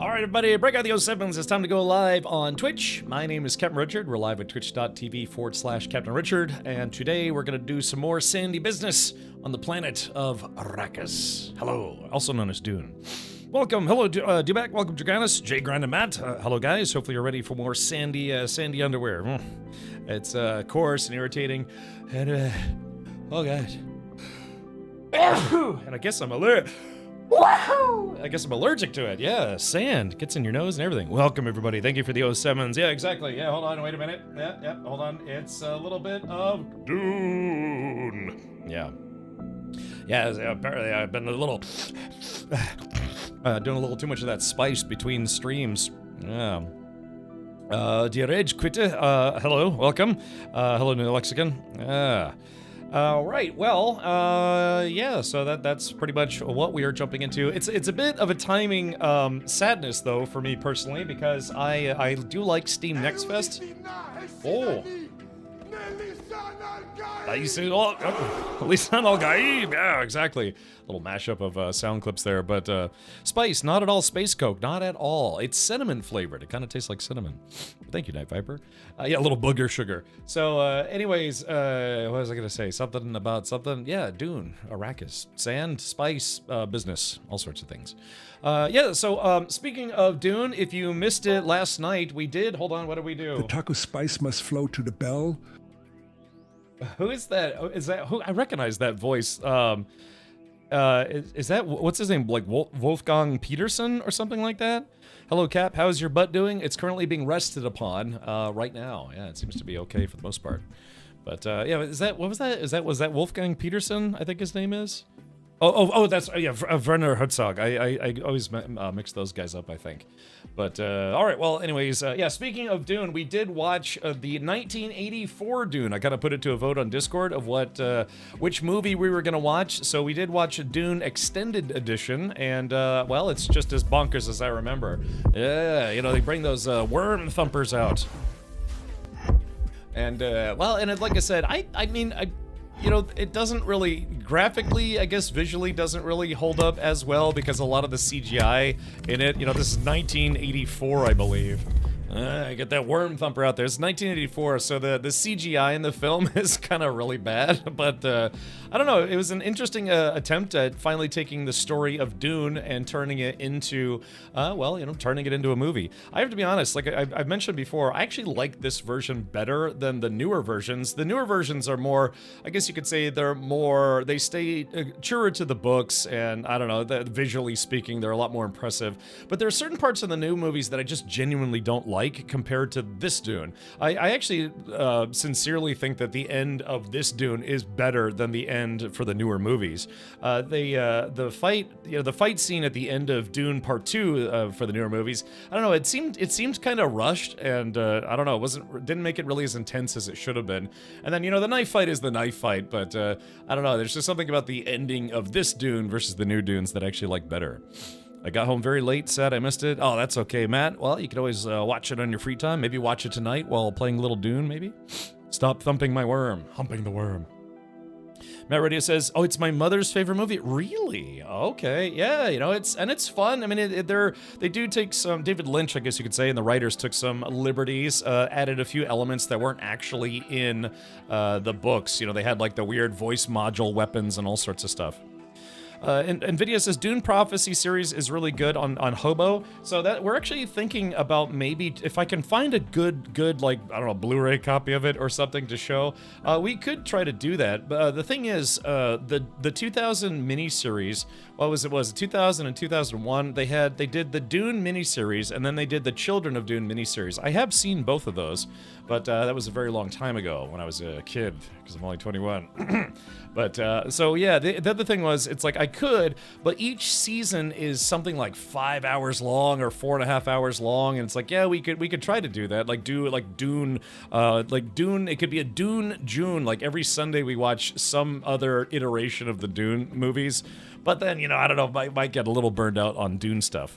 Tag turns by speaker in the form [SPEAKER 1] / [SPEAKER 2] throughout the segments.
[SPEAKER 1] All right, everybody, break out the 07s. It's time to go live on Twitch. My name is Captain Richard. We're live at twitch.tv/Captain Richard. And today we're going to do some more sandy business on the planet of Arrakis. Hello, also known as Dune. Welcome. Hello, Dubac. Welcome, Draganus, Jay Grand and Matt. Hello, guys. Hopefully you're ready for more sandy underwear. It's coarse and irritating. And, oh, God. And I guess I'm allergic. Woohoo! I guess I'm allergic to it. Yeah, sand gets in your nose and everything. Welcome, everybody. Thank you for the 07s. Yeah, exactly. Yeah, hold on. Wait a minute. Yeah, hold on. It's a little bit of Dune. Yeah. Yeah, apparently I've been a little... doing a little too much of that spice between streams. Yeah. Dear Edge Quitter, hello, welcome. Hello, New Lexicon. All right, well, yeah, so that's pretty much what we are jumping into. It's a bit of a timing sadness, though, for me personally, because I do like Steam Next Fest. Oh. Lisan al-Gaib, yeah, exactly. Little mashup of sound clips there, but spice, not at all space coke, not at all. It's cinnamon flavored. It kind of tastes like cinnamon. Thank you, Night Viper. Yeah, a little booger sugar. So, anyways, what was I gonna say? Something about something? Yeah, Dune, Arrakis, sand, spice, business, all sorts of things. Yeah, so speaking of Dune, if you missed it last night, we did. Hold on, what did we do?
[SPEAKER 2] The taco spice must flow to the bell.
[SPEAKER 1] Who is that? Is that who? I recognize that voice. Is that, what's his name? Like Wolfgang Peterson or something like that? Hello, Cap. How's your butt doing? It's currently being rested upon right now. Yeah, it seems to be okay for the most part. But yeah, is that, what was that? Was that Wolfgang Peterson? I think his name is. Oh, that's, yeah, Werner Herzog. I always mix those guys up, I think. But, all right, well, anyways, yeah, speaking of Dune, we did watch the 1984 Dune. I kind of put it to a vote on Discord of which movie we were going to watch. So we did watch a Dune Extended Edition, and, well, it's just as bonkers as I remember. Yeah, you know, they bring those worm thumpers out. And, well, and like I said, I mean, you know, it doesn't really, graphically, I guess visually doesn't really hold up as well because a lot of the CGI in it, you know, this is 1984, I believe. I get that worm thumper out there. It's 1984, so the CGI in the film is kind of really bad, but I don't know, it was an interesting attempt at finally taking the story of Dune and turning it into, well, you know, turning it into a movie. I have to be honest, like I've mentioned before, I actually like this version better than the newer versions. The newer versions are more, I guess you could say they're more, they stay truer to the books, and I don't know, visually speaking, they're a lot more impressive, but there are certain parts of the new movies that I just genuinely don't like compared to this Dune. I actually sincerely think that the end of this Dune is better than the end for the newer movies. The fight, you know, the fight scene at the end of Dune Part 2 for the newer movies, I don't know, it seemed kind of rushed, and I don't know, didn't make it really as intense as it should have been. And then, you know, the knife fight is the knife fight, but I don't know, there's just something about the ending of this Dune versus the new Dunes that I actually like better. I got home very late, sad I missed it. Oh, that's okay, Matt. Well, you can always watch it on your free time. Maybe watch it tonight while playing a little Dune, maybe? Stop thumping my worm. Humping the worm. Matt Radio says, oh, it's my mother's favorite movie. Really? Okay, yeah, you know, it's fun. I mean, they do take some, David Lynch, I guess you could say, and the writers took some liberties, added a few elements that weren't actually in the books. You know, they had like the weird voice module weapons and all sorts of stuff. And NVIDIA says Dune Prophecy series is really good on Hobo, so that we're actually thinking about maybe if I can find a good like, I don't know, Blu-ray copy of it or something to show, we could try to do that. But the thing is, the 2000 miniseries, what was it? Was 2000 and 2001? They did the Dune miniseries, and then they did the Children of Dune miniseries. I have seen both of those, but that was a very long time ago when I was a kid, because I'm only 21. But so yeah, the other thing was, it's like I could, but each season is something like 5 hours long or 4.5 hours long, and it's like, yeah, we could try to do that, like do like Dune, it could be a Dune June, like every Sunday we watch some other iteration of the Dune movies, but then, you know, I don't know, might get a little burned out on Dune stuff.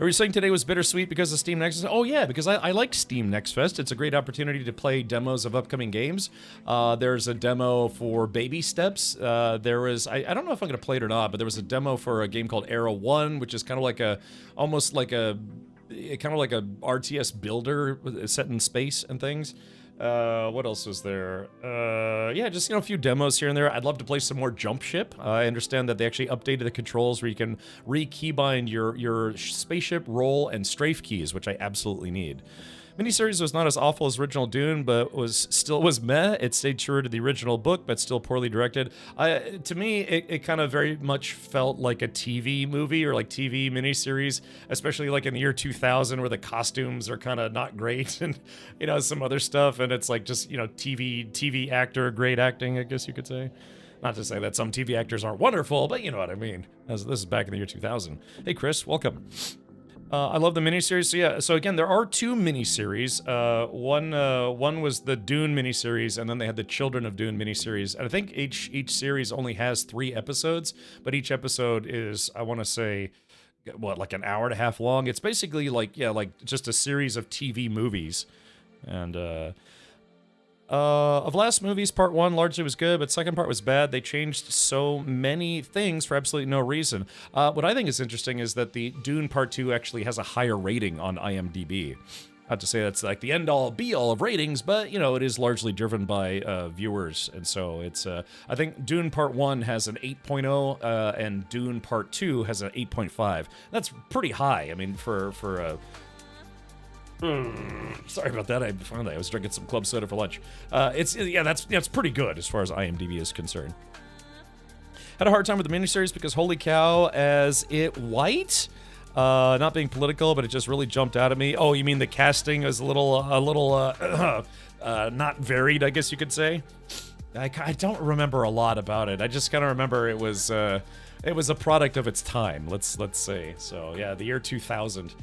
[SPEAKER 1] Are we saying today was bittersweet because of Steam Next? Oh yeah, because I liked Steam Next Fest. It's a great opportunity to play demos of upcoming games. There's a demo for Baby Steps. There was, I don't know if I'm going to play it or not, but there was a demo for a game called Arrow 1, which is kind of like almost like a RTS builder set in space and things. What else was there? Yeah, just, a few demos here and there. I'd love to play some more Jump Ship. I understand that they actually updated the controls where you can re-keybind your spaceship, roll, and strafe keys, which I absolutely need. Miniseries was not as awful as original Dune, but was meh. It stayed true to the original book, but still poorly directed. To me, it kind of very much felt like a TV movie or like TV miniseries, especially like in the year 2000, where the costumes are kind of not great, and some other stuff, and it's like just TV actor, great acting, I guess you could say. Not to say that some TV actors aren't wonderful, but you know what I mean. This is back in the year 2000. Hey, Chris, welcome. I love the miniseries. So yeah, so again, there are 2 miniseries. One was the Dune miniseries, and then they had the Children of Dune miniseries. And I think each series only has 3 episodes, but each episode is, I want to say, like an hour and a half long. It's basically like just a series of TV movies. And of last movies, part 1 largely was good, but second part was bad. They changed so many things for absolutely no reason. What I think is interesting is that the Dune Part 2 actually has a higher rating on IMDb. Not to say that's like the end-all, be-all of ratings, but, it is largely driven by viewers. And so it's, I think Dune Part 1 has an 8.0, and Dune Part 2 has an 8.5. That's pretty high, I mean, for sorry about that. I was drinking some club soda for lunch. That's pretty good as far as IMDb is concerned. Had a hard time with the miniseries because holy cow, as it white. Not being political, but it just really jumped out at me. Oh, you mean the casting is a little not varied, I guess you could say. I don't remember a lot about it. I just kind of remember it was a product of its time. Let's say. So yeah, the year 2000.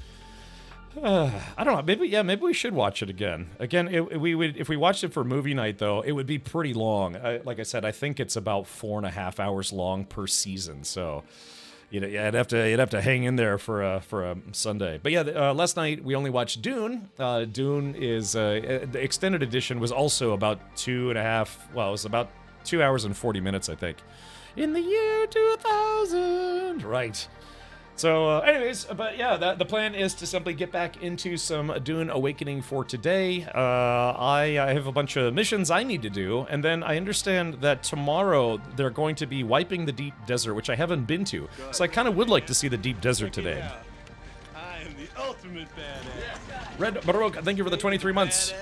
[SPEAKER 1] I don't know. Maybe we should watch it again. If we watched it for movie night, though, it would be pretty long. Like I said, I think it's about 4.5 hours long per season. So, you'd have to hang in there for a Sunday. But yeah, last night we only watched Dune. Dune is the extended edition was also about 2.5. Well, it was about 2 hours and 40 minutes, I think. In the year 2000, right? So, anyways, but yeah, the plan is to simply get back into some Dune Awakening for today. I have a bunch of missions I need to do, and then I understand that tomorrow they're going to be wiping the deep desert, which I haven't been to. So I kind of would like to see the deep desert today.
[SPEAKER 3] I am the ultimate badass.
[SPEAKER 1] Red Baroque, thank you for the 23 months.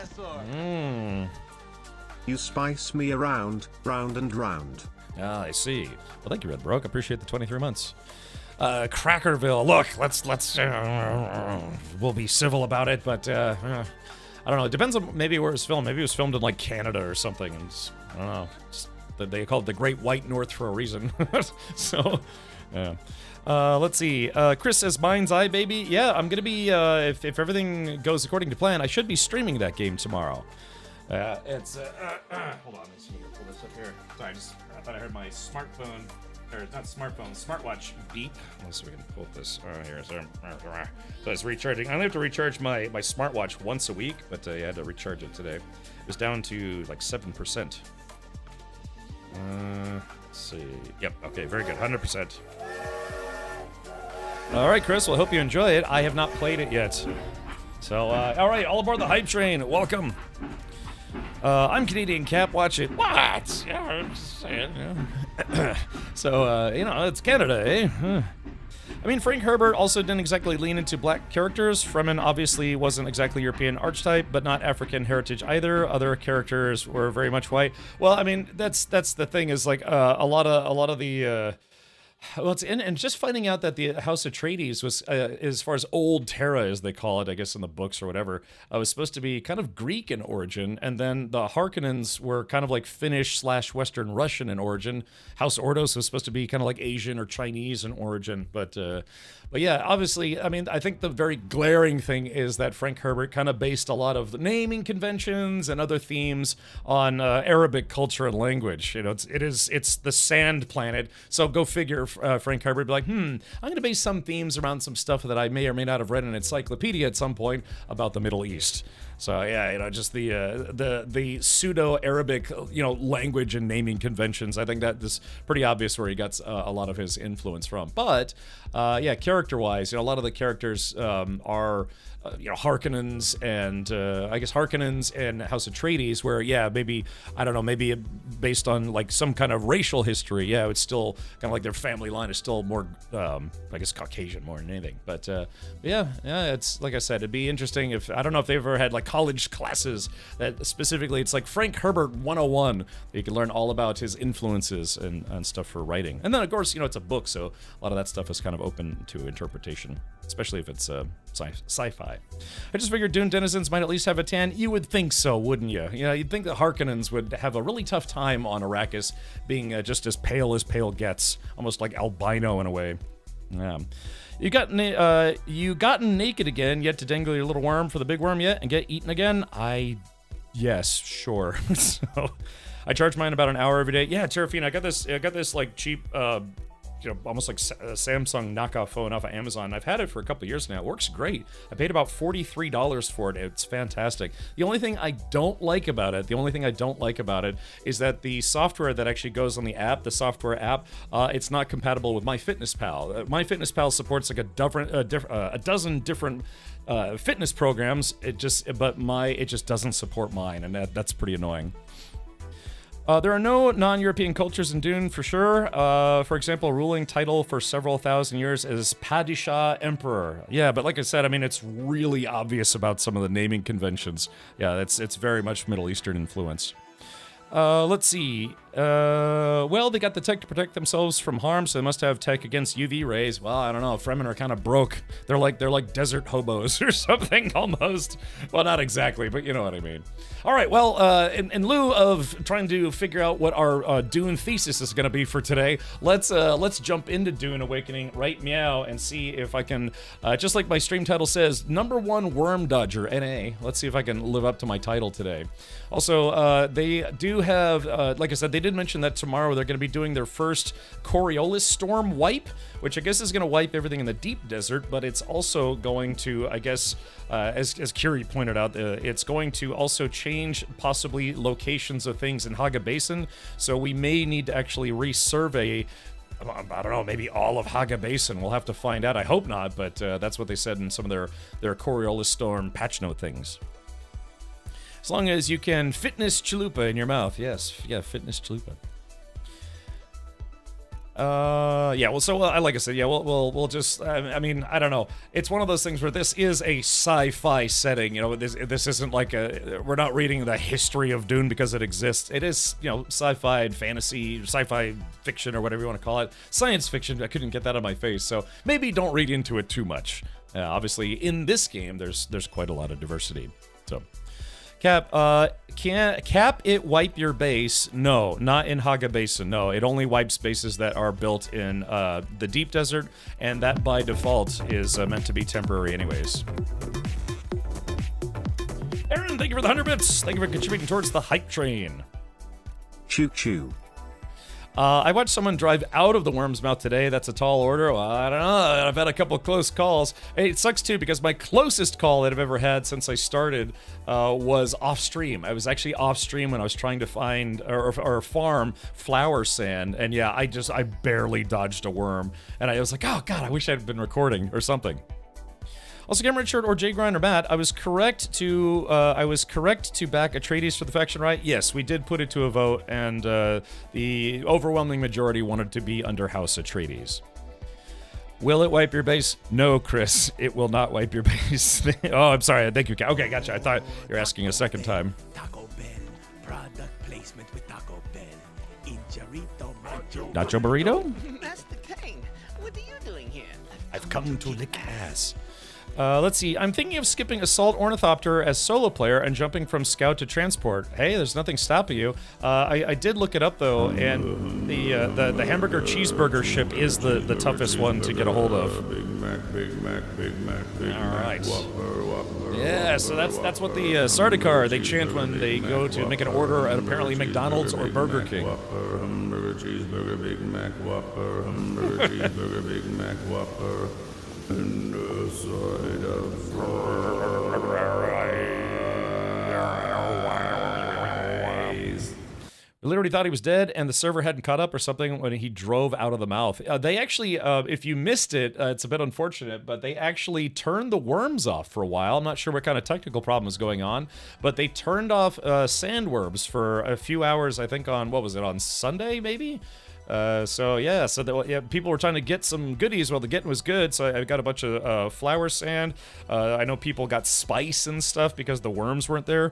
[SPEAKER 4] You spice me around, round and round.
[SPEAKER 1] Ah, I see. Well, thank you, Red Baroque. I appreciate the 23 months. Crackerville. Look, let's we'll be civil about it, but I don't know. It depends on maybe where it was filmed. Maybe it was filmed in like Canada or something, and I don't know. They call it the Great White North for a reason. So, yeah. Let's see. Chris says, Mind's Eye, baby. Yeah, I'm gonna be. If everything goes according to plan, I should be streaming that game tomorrow. It's hold on. Let's see. Pull this up here. Sorry, I thought I heard my smartphone. Or not smartphone, smartwatch beep. Let's see if we can pull this. Here, so it's recharging. I only have to recharge my smartwatch once a week, but I had to recharge it today. It was down to like 7%. Let's see. Yep. Okay. Very good. 100%. All right, Chris. Well, I hope you enjoy it. I have not played it yet. So, all right, all aboard the hype train. Welcome. I'm Canadian Cap. Watch it. What? Yeah, I'm just saying. Yeah. So, it's Canada, eh? I mean, Frank Herbert also didn't exactly lean into black characters. Fremen obviously wasn't exactly European archetype, but not African heritage either. Other characters were very much white. Well, I mean, that's the thing is like a lot of the. Well, and just finding out that the House Atreides was, as far as Old Terra, as they call it, I guess in the books or whatever, was supposed to be kind of Greek in origin, and then the Harkonnens were kind of like Finnish/Western Russian in origin. House Ordos was supposed to be kind of like Asian or Chinese in origin, but yeah, obviously, I mean, I think the very glaring thing is that Frank Herbert kind of based a lot of the naming conventions and other themes on Arabic culture and language. You know, it's the sand planet, so go figure. Frank Herbert be like, I'm going to base some themes around some stuff that I may or may not have read in an encyclopedia at some point about the Middle East. So yeah, you know, just the pseudo-Arabic, you know, language and naming conventions. I think that is pretty obvious where he got a lot of his influence from. But yeah, character-wise, you know, a lot of the characters are. You know, Harkonnens and I guess Harkonnens and House Atreides, where yeah, maybe I don't know, maybe based on like some kind of racial history, yeah, it's still kind of like their family line is still more, I guess Caucasian more than anything. But yeah, it's like I said, it'd be interesting if I don't know if they've ever had like college classes that specifically it's like Frank Herbert 101. You can learn all about his influences and stuff for writing. And then of course, you know, it's a book, so a lot of that stuff is kind of open to interpretation, especially if it's sci-fi. I just figured Dune denizens might at least have a tan. You would think so, wouldn't you? You know, you'd think the Harkonnens would have a really tough time on Arrakis being just as pale gets, almost like albino in a way. Yeah. You gotten naked again, yet to dangle your little worm for the big worm yet and get eaten again? Yes, sure. So, I charge mine about an hour every day. Yeah, Terrafina, I got this like cheap, you know, almost like a Samsung knockoff phone off of Amazon. I've had it for a couple of years now. It works great. I paid about $43 for it. It's fantastic. The only thing I don't like about it is that the software that actually goes on the app, the software app, it's not compatible with MyFitnessPal. MyFitnessPal supports like a dozen different fitness programs. It just doesn't support mine, and that's pretty annoying. There are no non-European cultures in Dune, for sure. For example, ruling title for several thousand years is Padishah Emperor. Yeah, but like I said, I mean, it's really obvious about some of the naming conventions. Yeah, it's very much Middle Eastern influence. Let's see. Well, they got the tech to protect themselves from harm, so they must have tech against UV rays. Well, I don't know. Fremen are kind of broke. They're like desert hobos or something almost. Well, not exactly, but you know what I mean. All right. Well, in lieu of trying to figure out what our Dune thesis is going to be for today, let's jump into Dune Awakening right meow and see if I can, just like my stream title says, #1 Worm Dodger NA. Let's see if I can live up to my title today. Also, they do have, like I said, they did mention that tomorrow they're going to be doing their first Coriolis storm wipe, which I guess is going to wipe everything in the deep desert, but it's also going to, I guess, as Kiri pointed out, it's going to also change possibly locations of things in Haga Basin, so we may need to actually resurvey, I don't know, maybe all of Haga Basin. We'll have to find out. I hope not, but that's what they said in some of their Coriolis storm patch note things. As long as you can fitness chalupa in your mouth. Yes, yeah, fitness chalupa. Yeah, well, so like I said, yeah, we'll just, I mean, I don't know. It's one of those things where this is a sci-fi setting, you know, this isn't like we're not reading the history of Dune because it exists. It is, you know, sci-fi, fantasy, sci-fi fiction, or whatever you want to call it. Science fiction, I couldn't get that on my face, so maybe don't read into it too much. Obviously, in this game, there's quite a lot of diversity, so... Cap, can it wipe your base? No, not in Haga Basin. No, it only wipes bases that are built in the deep desert, and that by default is meant to be temporary anyways. Aaron, thank you for the 100 bits. Thank you for contributing towards the hype train.
[SPEAKER 4] Choo choo.
[SPEAKER 1] I watched someone drive out of the Worm's Mouth today. That's a tall order. Well, I don't know. I've had a couple of close calls. It sucks, too, because my closest call that I've ever had since I started was off-stream. I was actually off-stream when I was trying to find or farm flower sand. And, yeah, I barely dodged a worm. And I was like, oh, God, I wish I had been recording or something. Also, Game Richard or J Grind or Matt, I was correct to back Atreides for the faction right. Yes, we did put it to a vote, and the overwhelming majority wanted to be under House Atreides. Will it wipe your base? No, Chris, it will not wipe your base. Oh, I'm sorry. Thank you. Okay, gotcha. I thought you were asking a second time.
[SPEAKER 3] Taco Bell. Product placement with Taco Bell.
[SPEAKER 1] Nacho burrito?
[SPEAKER 5] Master Kane, what are you doing here?
[SPEAKER 1] I've come to lick ass. Let's see. I'm thinking of skipping Assault Ornithopter as solo player and jumping from Scout to Transport. Hey, there's nothing stopping you. I did look it up though, and the hamburger cheeseburger ship is the toughest one to get a hold of.
[SPEAKER 3] Big Mac, Big Mac, Big Mac, Big
[SPEAKER 1] All right.
[SPEAKER 3] Mac, Whopper, Whopper.
[SPEAKER 1] Yeah, so that's what the Sardaukar they chant when they go to make an order at apparently McDonald's or Burger King.
[SPEAKER 6] Whopper, hamburger, cheeseburger, Big Mac, Whopper, hamburger, cheeseburger, Big Mac, Whopper, and a side of fries.
[SPEAKER 1] We literally thought he was dead and the server hadn't caught up or something when he drove out of the mouth. They actually, if you missed it, it's a bit unfortunate, but they actually turned the worms off for a while. I'm not sure what kind of technical problem was going on, but they turned off sandworms for a few hours, I think on, what was it, on Sunday maybe? People were trying to get some goodies while the getting was good, so I got a bunch of flour sand. I know people got spice and stuff because the worms weren't there.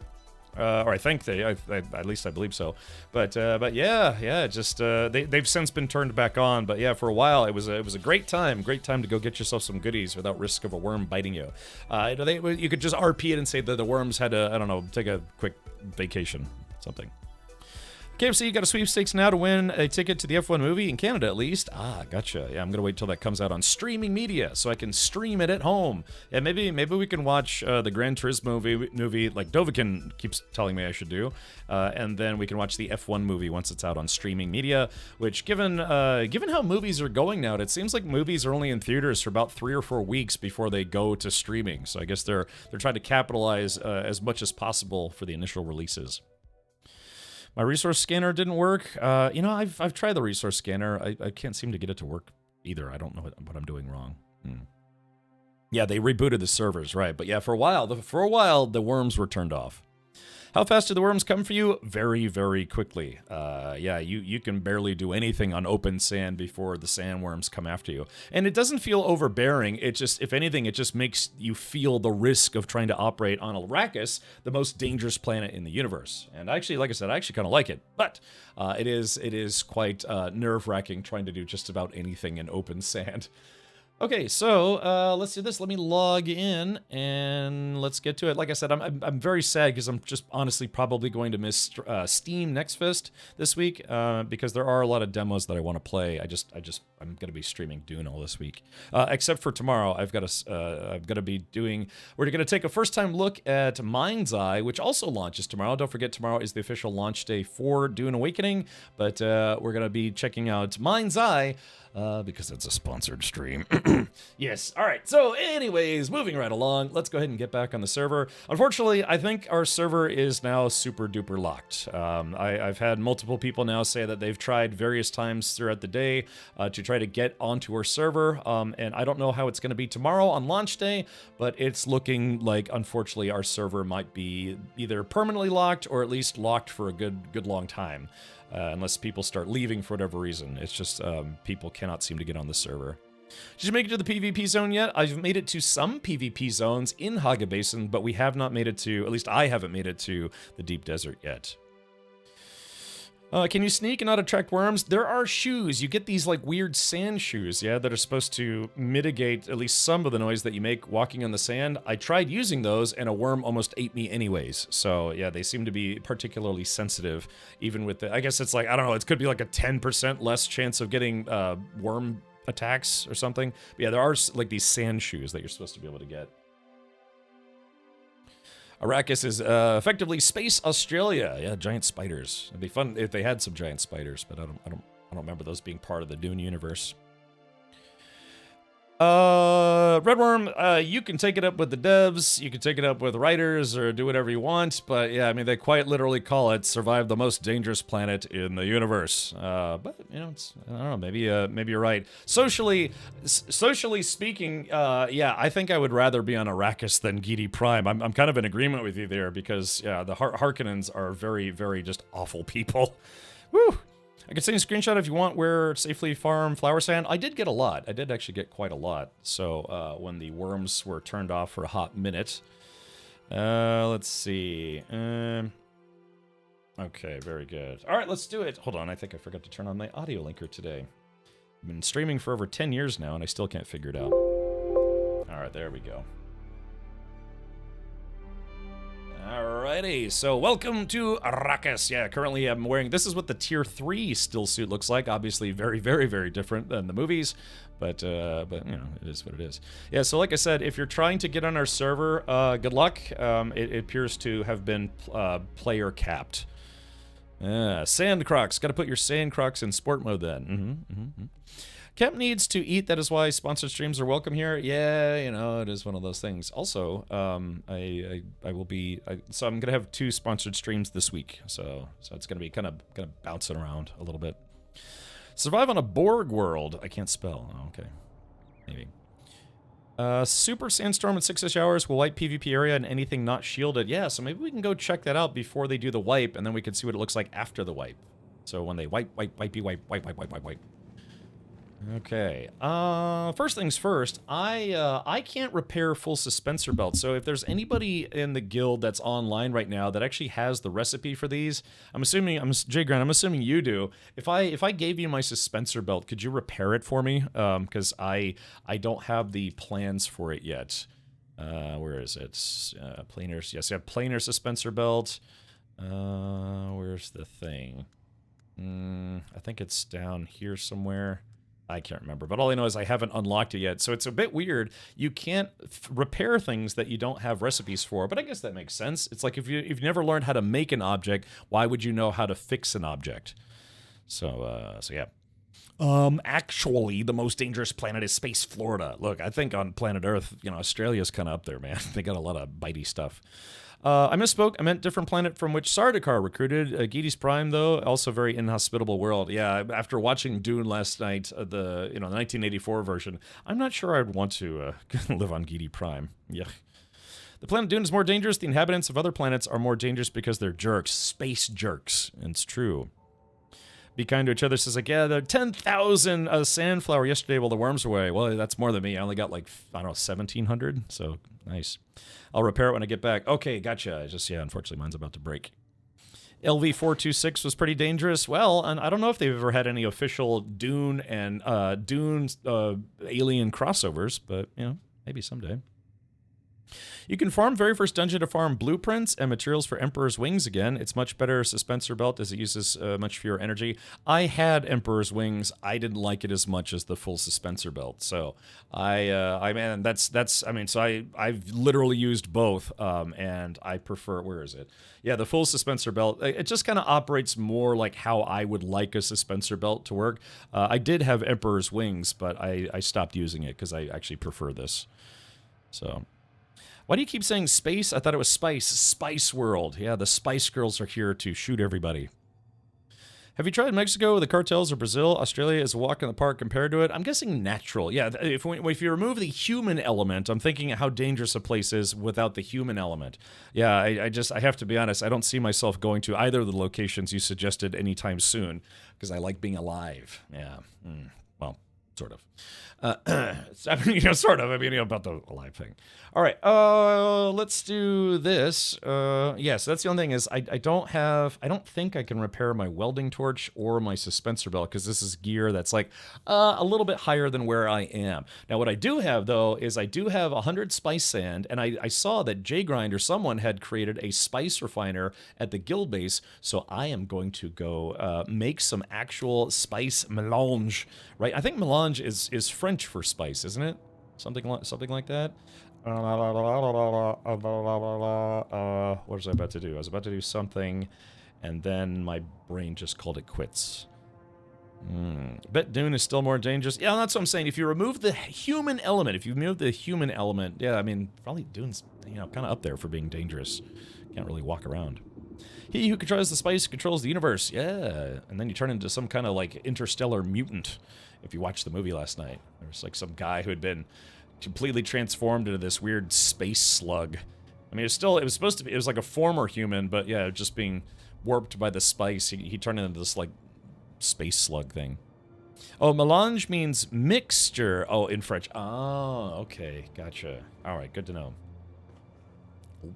[SPEAKER 1] Or I think at least I believe so. But yeah, just they've since been turned back on. But yeah, for a while it was a great time to go get yourself some goodies without risk of a worm biting you. You could just RP it and say that the worms had to, I don't know, take a quick vacation, something. KFC, you got a sweepstakes now to win a ticket to the F1 movie, in Canada at least. Ah, gotcha. Yeah, I'm going to wait till that comes out on streaming media so I can stream it at home. Yeah, maybe we can watch the Gran Turismo movie like Dovakin keeps telling me I should do. And then we can watch the F1 movie once it's out on streaming media, which given how movies are going now, it seems like movies are only in theaters for about 3 or 4 weeks before they go to streaming. So I guess they're trying to capitalize as much as possible for the initial releases. My resource scanner didn't work. I've tried the resource scanner. I can't seem to get it to work either. I don't know what I'm doing wrong. Yeah, they rebooted the servers, right? But yeah, for a while the worms were turned off. How fast do the worms come for you? Very, very quickly. You can barely do anything on open sand before the sandworms come after you. And it doesn't feel overbearing. It just, if anything, it just makes you feel the risk of trying to operate on Arrakis, the most dangerous planet in the universe. And actually, like I said, I actually kind of like it. But it is quite nerve-wracking trying to do just about anything in open sand. Okay, so let's do this. Let me log in and let's get to it. Like I said, I'm very sad because I'm just honestly probably going to miss Steam Next Fest this week because there are a lot of demos that I want to play. I'm going to be streaming Dune all this week, except for tomorrow. We're going to take a first-time look at Mind's Eye, which also launches tomorrow. Don't forget, tomorrow is the official launch day for Dune Awakening, but we're going to be checking out Mind's Eye. Because it's a sponsored stream. Yes. All right. So anyways, moving right along, let's go ahead and get back on the server. Unfortunately, I think our server is now super duper locked. I've had multiple people now say that they've tried various times throughout the day to try to get onto our server. And I don't know how it's going to be tomorrow on launch day, but it's looking like, unfortunately, our server might be either permanently locked or at least locked for a good long time. Unless people start leaving for whatever reason. It's just people cannot seem to get on the server. Did you make it to the PvP zone yet? I've made it to some PvP zones in Haga Basin, but we have not made it to, at least I haven't made it to the Deep Desert yet. Can you sneak and not attract worms? There are shoes. You get these like weird sand shoes, yeah, that are supposed to mitigate at least some of the noise that you make walking on the sand. I tried using those and a worm almost ate me anyways. So yeah, they seem to be particularly sensitive, even with the, I guess it's like, I don't know, it could be like a 10% less chance of getting worm attacks or something. But yeah, there are like these sand shoes that you're supposed to be able to get. Arrakis is effectively Space Australia. Yeah, giant spiders. It'd be fun if they had some giant spiders, but I don't remember those being part of the Dune universe. Redworm, you can take it up with the devs, you can take it up with writers, or do whatever you want, but yeah, I mean, they quite literally call it survive the most dangerous planet in the universe. But, you know, I don't know, maybe you're right. Socially speaking, yeah, I think I would rather be on Arrakis than Gidi Prime. I'm kind of in agreement with you there, because, yeah, the Harkonnens are very, very just awful people. Woo! I can send you a screenshot if you want where safely farm flower sand. I did get a lot. I did actually get quite a lot. So when the worms were turned off for a hot minute. Let's see. Okay, very good. All right, let's do it. Hold on, I think I forgot to turn on my audio linker today. I've been streaming for over 10 years now, and I still can't figure it out. All right, there we go. All Alrighty, so welcome to Arrakis. Yeah, currently I'm wearing, this is what the Tier 3 still suit looks like. Obviously very, very, very different than the movies, but you know, it is what it is. Yeah, so like I said, if you're trying to get on our server, good luck. It appears to have been player capped. Sand Crocs, gotta put your Sand Crocs in sport mode then. Kemp needs to eat, that is why sponsored streams are welcome here. Yeah, you know, it is one of those things. Also, I will be, so I'm gonna have 2 sponsored streams this week, so it's gonna be kind of bouncing around a little bit. Survive on a Borg world. I can't spell. Oh, okay, maybe. Super sandstorm in 6-ish hours will wipe PvP area and anything not shielded. Yeah, so maybe we can go check that out before they do the wipe, and then we can see what it looks like after the wipe. So when they wipe. Okay, first things first, I can't repair full suspensor belts, so if there's anybody in the guild that's online right now that actually has the recipe for these, Jay Grant, I'm assuming you do. If I gave you my suspensor belt, could you repair it for me? Because I don't have the plans for it yet. Where is it? Planar, yes, I have planar suspensor belt. Where's the thing? I think it's down here somewhere. I can't remember, but all I know is I haven't unlocked it yet, so it's a bit weird. You can't repair things that you don't have recipes for, but I guess that makes sense. It's like if you've never learned how to make an object, why would you know how to fix an object? So yeah. Actually, the most dangerous planet is Space Florida. Look, I think on planet Earth, you know, Australia's kind of up there, man. They got a lot of bitey stuff. I misspoke. I meant different planet from which Sardaukar recruited. Gides Prime, though, also very inhospitable world. Yeah, after watching Dune last night, the 1984 version, I'm not sure I'd want to live on Gides Prime. Yeah. The planet Dune is more dangerous. The inhabitants of other planets are more dangerous because they're jerks. Space jerks. And it's true. Be kind to each other says, like, yeah, there are 10,000 sandflower yesterday while the worms were away. Well, that's more than me. I only got, like, I don't know, 1,700. So, nice. I'll repair it when I get back. Okay, gotcha. Yeah, unfortunately, mine's about to break. LV-426 was pretty dangerous. Well, and I don't know if they've ever had any official Dune and Dune alien crossovers, but, you know, maybe someday. You can farm very first dungeon to farm blueprints and materials for Emperor's Wings again. It's much better suspensor belt as it uses much fewer energy. I had Emperor's Wings. I didn't like it as much as the full suspensor belt. So I've literally used both, and I prefer, where is it? Yeah, the full suspensor belt, it just kind of operates more like how I would like a suspensor belt to work. I did have Emperor's Wings, but I stopped using it because I actually prefer this. So... Why do you keep saying space? I thought it was spice. Spice World. Yeah, the Spice Girls are here to shoot everybody. Have you tried Mexico, the cartels, or Brazil? Australia is a walk in the park compared to it. I'm guessing natural. Yeah, if you remove the human element, I'm thinking how dangerous a place is without the human element. Yeah, I have to be honest. I don't see myself going to either of the locations you suggested anytime soon because I like being alive. Yeah, well, sort of. Sort of. I mean, about the alive thing. All right, let's do this. Yeah, so that's the only thing is I don't think I can repair my welding torch or my suspensor belt because this is gear that's like a little bit higher than where I am. Now, what I do have, though, is I do have 100 spice sand, and I saw that J-Grind or someone had created a spice refiner at the guild base, so I am going to go make some actual spice melange, right? I think melange is French for spice, isn't it? Something like that. What was I about to do? I was about to do something, and then my brain just called it quits. Bet Dune is still more dangerous. Yeah, that's what I'm saying. If you remove the human element, yeah, I mean, probably Dune's, kind of up there for being dangerous. Can't really walk around. He who controls the spice controls the universe. Yeah, and then you turn into some kind of, like, interstellar mutant. If you watched the movie last night, there was, like, some guy who had been completely transformed into this weird space slug. I mean, it was supposed to be, it was like a former human, but yeah, just being warped by the spice, he turned into this, like, space slug thing. Oh, melange means mixture. Oh, in French. Oh, okay, gotcha. All right, good to know. All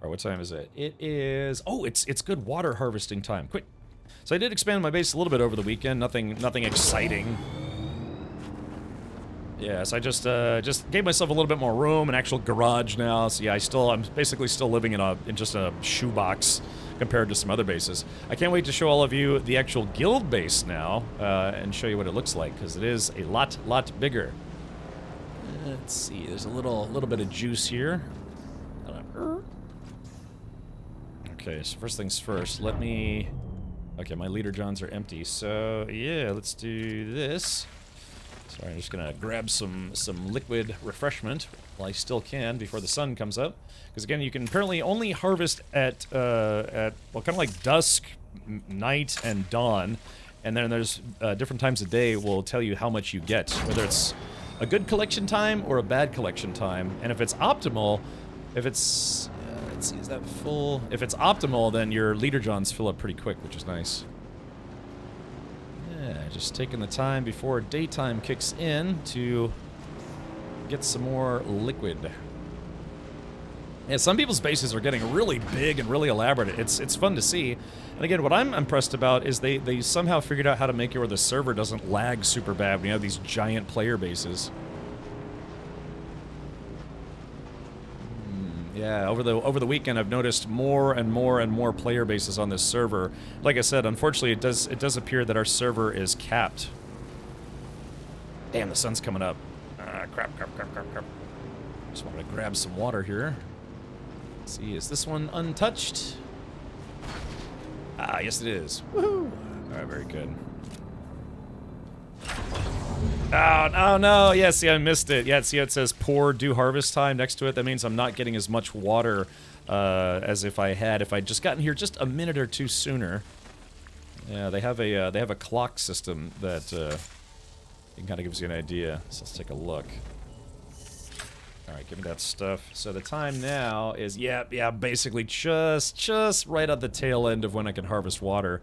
[SPEAKER 1] right, what time is it? It is, oh, it's good water harvesting time. Quick. So I did expand my base a little bit over the weekend, nothing exciting. Yeah, so I just gave myself a little bit more room, an actual garage now. So yeah, I'm basically still living in just a shoebox compared to some other bases. I can't wait to show all of you the actual guild base now and show you what it looks like, because it is a lot bigger. Let's see, there's a little bit of juice here. Okay, so first things first, okay, my leader johns are empty, so yeah, let's do this. Sorry, I'm just gonna grab some liquid refreshment while I still can before the sun comes up. Because again, you can apparently only harvest at well, kind of like dusk, night, and dawn. And then there's different times of day will tell you how much you get, whether it's a good collection time or a bad collection time. And if it's optimal, let's see, is that full? If it's optimal, then your leader johns fill up pretty quick, which is nice. Yeah, just taking the time before daytime kicks in to get some more liquid. Yeah, some people's bases are getting really big and really elaborate. It's fun to see. And again, what I'm impressed about is they somehow figured out how to make it where the server doesn't lag super bad when you have these giant player bases. Yeah, over the weekend I've noticed more and more player bases on this server. Like I said, unfortunately it does appear that our server is capped. Damn, the sun's coming up. Crap. Just wanted to grab some water here. Let's see, is this one untouched? Ah, yes it is. Woohoo! Alright, very good. Oh, no, yeah, see, I missed it. Yeah, see how it says poor due harvest time next to it? That means I'm not getting as much water as if I'd just gotten here just a minute or two sooner. Yeah, they have a clock system that kind of gives you an idea. So let's take a look. Alright, give me that stuff. So the time now is, yeah, basically just right at the tail end of when I can harvest water.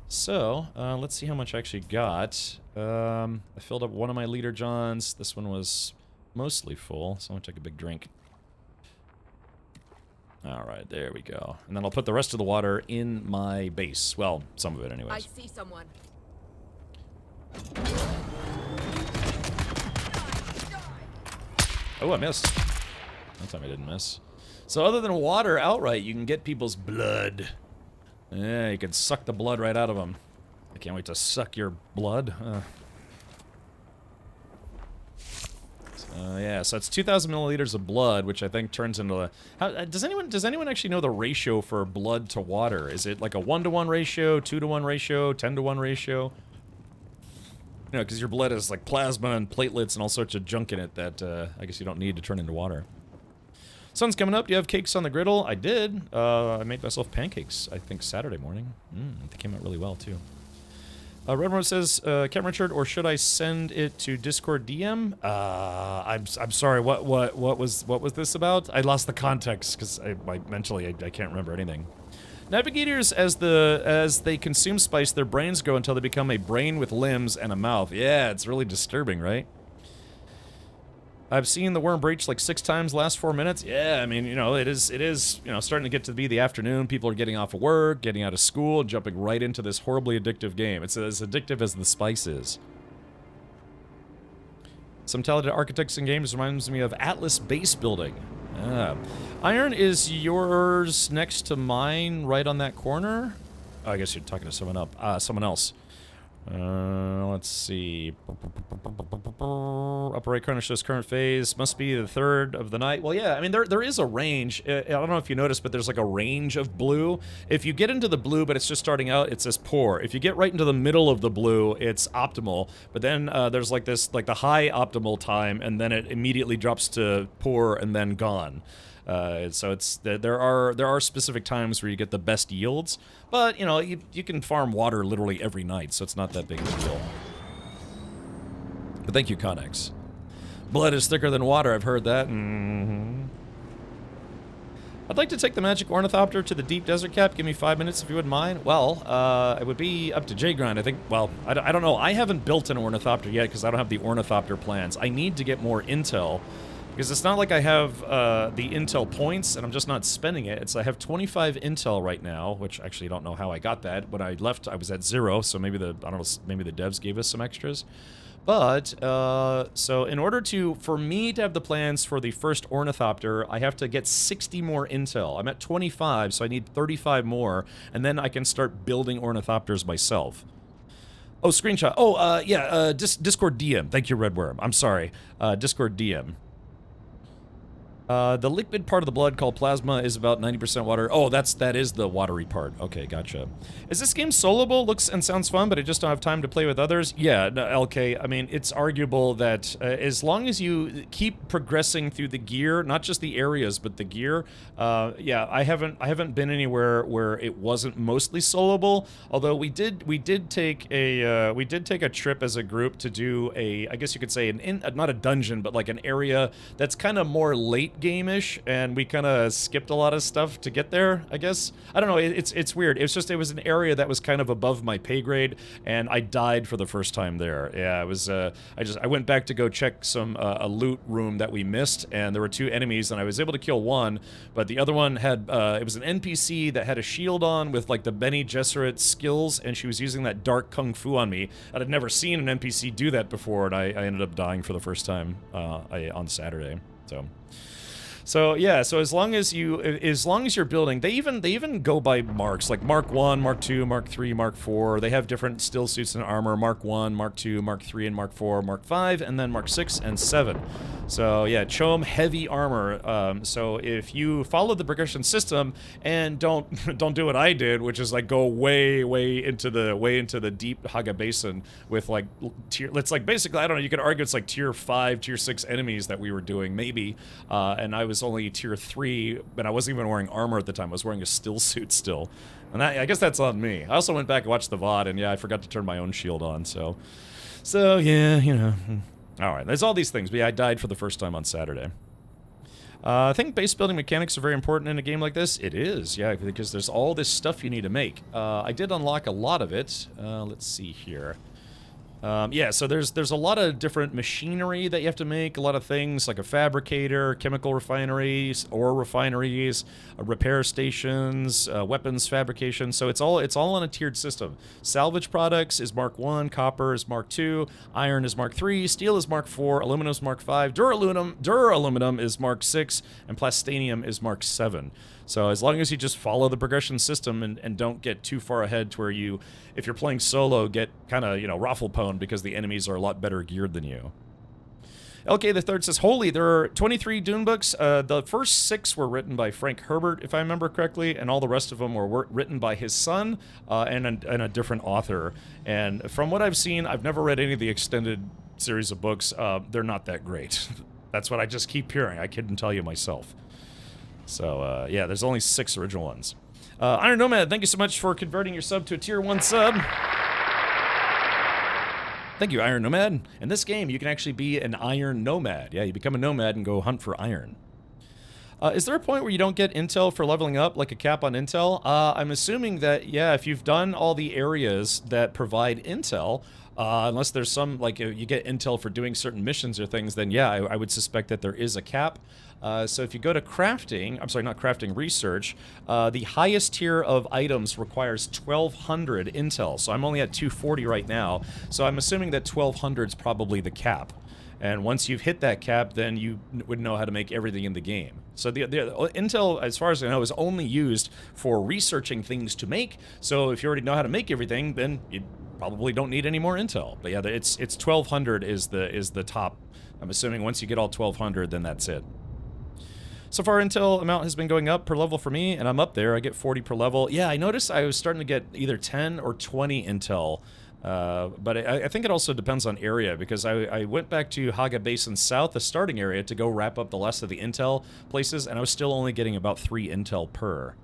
[SPEAKER 1] So, let's see how much I actually got. I filled up one of my leader johns. This one was mostly full, so I'm gonna take a big drink. Alright, there we go. And then I'll put the rest of the water in my base. Well, some of it anyways.
[SPEAKER 7] I see someone.
[SPEAKER 1] Oh, I missed. That time I didn't miss. So other than water outright, you can get people's blood. Yeah, you can suck the blood right out of them. I can't wait to suck your blood. Yeah, so it's 2,000 milliliters of blood, which I think turns into a... does anyone actually know the ratio for blood to water? Is it like a 1-to-1 ratio, 2-to-1 ratio, 10-to-1 ratio? You know, because your blood is like plasma and platelets and all sorts of junk in it that I guess you don't need to turn into water. Sun's coming up. Do you have cakes on the griddle? I did. I made myself pancakes, I think, Saturday morning. They came out really well, too. Red Rose says, Captain Richard, or should I send it to Discord DM? I'm sorry, what was this about? I lost the context, because mentally I can't remember anything. Navigators, as they consume spice, their brains grow until they become a brain with limbs and a mouth. Yeah, it's really disturbing, right? I've seen the worm breach like 6 times last 4 minutes. Yeah, I mean, you know, it is, you know, starting to get to be the afternoon. People are getting off of work, getting out of school, and jumping right into this horribly addictive game. It's as addictive as the spice is. Some talented architects in games reminds me of Atlas base building. Iron is yours next to mine, right on that corner. Oh, I guess you're talking to someone else. Let's see. Upper right corner shows current phase. Must be the 3rd of the night. Well, yeah, I mean, there is a range. I don't know if you noticed, but there's like a range of blue. If you get into the blue, but it's just starting out, it says poor. If you get right into the middle of the blue, it's optimal. But then there's like this, like the high optimal time, and then it immediately drops to poor and then gone. So it's there are specific times where you get the best yields, but you know you can farm water literally every night, so it's not that big of a deal. But thank you, Connex. Blood is thicker than water. I've heard that. I'd like to take the magic ornithopter to the deep desert cap. Give me 5 minutes if you wouldn't mind. Well, it would be up to J-Grind, I think. Well, I don't know. I haven't built an ornithopter yet because I don't have the ornithopter plans. I need to get more intel. Because it's not like I have the intel points and I'm just not spending it. I have 25 intel right now, which actually I don't know how I got that. When I left, I was at 0, so maybe maybe the devs gave us some extras. But, so in order for me to have the plans for the first ornithopter, I have to get 60 more intel. I'm at 25, so I need 35 more, and then I can start building ornithopters myself. Oh, screenshot. Oh, yeah, Discord DM. Thank you, Redworm. I'm sorry. Discord DM. The liquid part of the blood called plasma is about 90% water. Oh, that is the watery part. Okay, gotcha. Is this game soloable? Looks and sounds fun, but I just don't have time to play with others. Yeah, no, LK, I mean, it's arguable that as long as you keep progressing through the gear, not just the areas, but the gear, yeah, I haven't been anywhere where it wasn't mostly soloable. Although we did take a trip as a group to do I guess you could say not a dungeon, but like an area that's kind of more late game-ish, and we kind of skipped a lot of stuff to get there, I guess. I don't know, it's weird. It was an area that was kind of above my pay grade, and I died for the first time there. Yeah, it was, I went back to go check a loot room that we missed, and there were 2 enemies, and I was able to kill one, but the other one had, it was an NPC that had a shield on with, like, the Bene Gesserit skills, and she was using that dark kung fu on me. I had never seen an NPC do that before, and I ended up dying for the first time on Saturday, so... So yeah, so as long as you're building, they even go by marks, like Mark 1, Mark 2, Mark 3, Mark 4. They have different still suits and armor, Mark 1, Mark 2, Mark 3, and Mark 4, Mark 5, and then Mark 6 and 7. So yeah, Chom heavy armor. So if you follow the progression system and don't do what I did, which is like go way into the deep Haga Basin with like it's like basically, I don't know, you could argue it's like tier 5, tier 6 enemies that we were doing maybe, and I was only tier 3, but I wasn't even wearing armor at the time. I was wearing a still suit still. And I guess that's on me. I also went back and watched the VOD, and yeah, I forgot to turn my own shield on, so yeah, you know. Alright, there's all these things, but yeah, I died for the first time on Saturday. I think base building mechanics are very important in a game like this. It is, yeah, because there's all this stuff you need to make. I did unlock a lot of it. Let's see here. Yeah, so there's a lot of different machinery that you have to make, a lot of things like a fabricator, chemical refineries, ore refineries, repair stations, weapons fabrication. So it's all on a tiered system. Salvage products is Mark 1, copper is Mark 2, iron is Mark 3, steel is Mark 4, aluminum is Mark 5, duraluminum is Mark 6, and plastanium is Mark 7. So as long as you just follow the progression system and don't get too far ahead to where you, if you're playing solo, get kind of, you know, raffle-pwned because the enemies are a lot better geared than you. LK the Third says, holy, there are 23 Dune books. The first 6 were written by Frank Herbert, if I remember correctly, and all the rest of them were written by his son and a different author. And from what I've seen, I've never read any of the extended series of books. They're not that great. That's what I just keep hearing. I couldn't tell you myself. So, yeah, there's only 6 original ones. Iron Nomad, thank you so much for converting your sub to a tier 1 sub. Thank you, Iron Nomad. In this game, you can actually be an Iron Nomad. Yeah, you become a Nomad and go hunt for iron. Is there a point where you don't get intel for leveling up, like a cap on intel? I'm assuming that, yeah, if you've done all the areas that provide intel, unless there's some, like, you get intel for doing certain missions or things, then yeah, I would suspect that there is a cap. So if you go to crafting, I'm sorry, not crafting, research, the highest tier of items requires 1200 intel. So I'm only at 240 right now. So I'm assuming that 1200 is probably the cap. And once you've hit that cap, then you would know how to make everything in the game. So the intel, as far as I know, is only used for researching things to make. So if you already know how to make everything, then you probably don't need any more intel. But yeah, it's 1200 is the top. I'm assuming once you get all 1200, then that's it. So far, intel amount has been going up per level for me, and I'm up there. I get 40 per level. Yeah, I noticed I was starting to get either 10 or 20 intel. But I think it also depends on area, because I went back to Haga Basin South, the starting area, to go wrap up the last of the intel places, and I was still only getting about 3 intel per.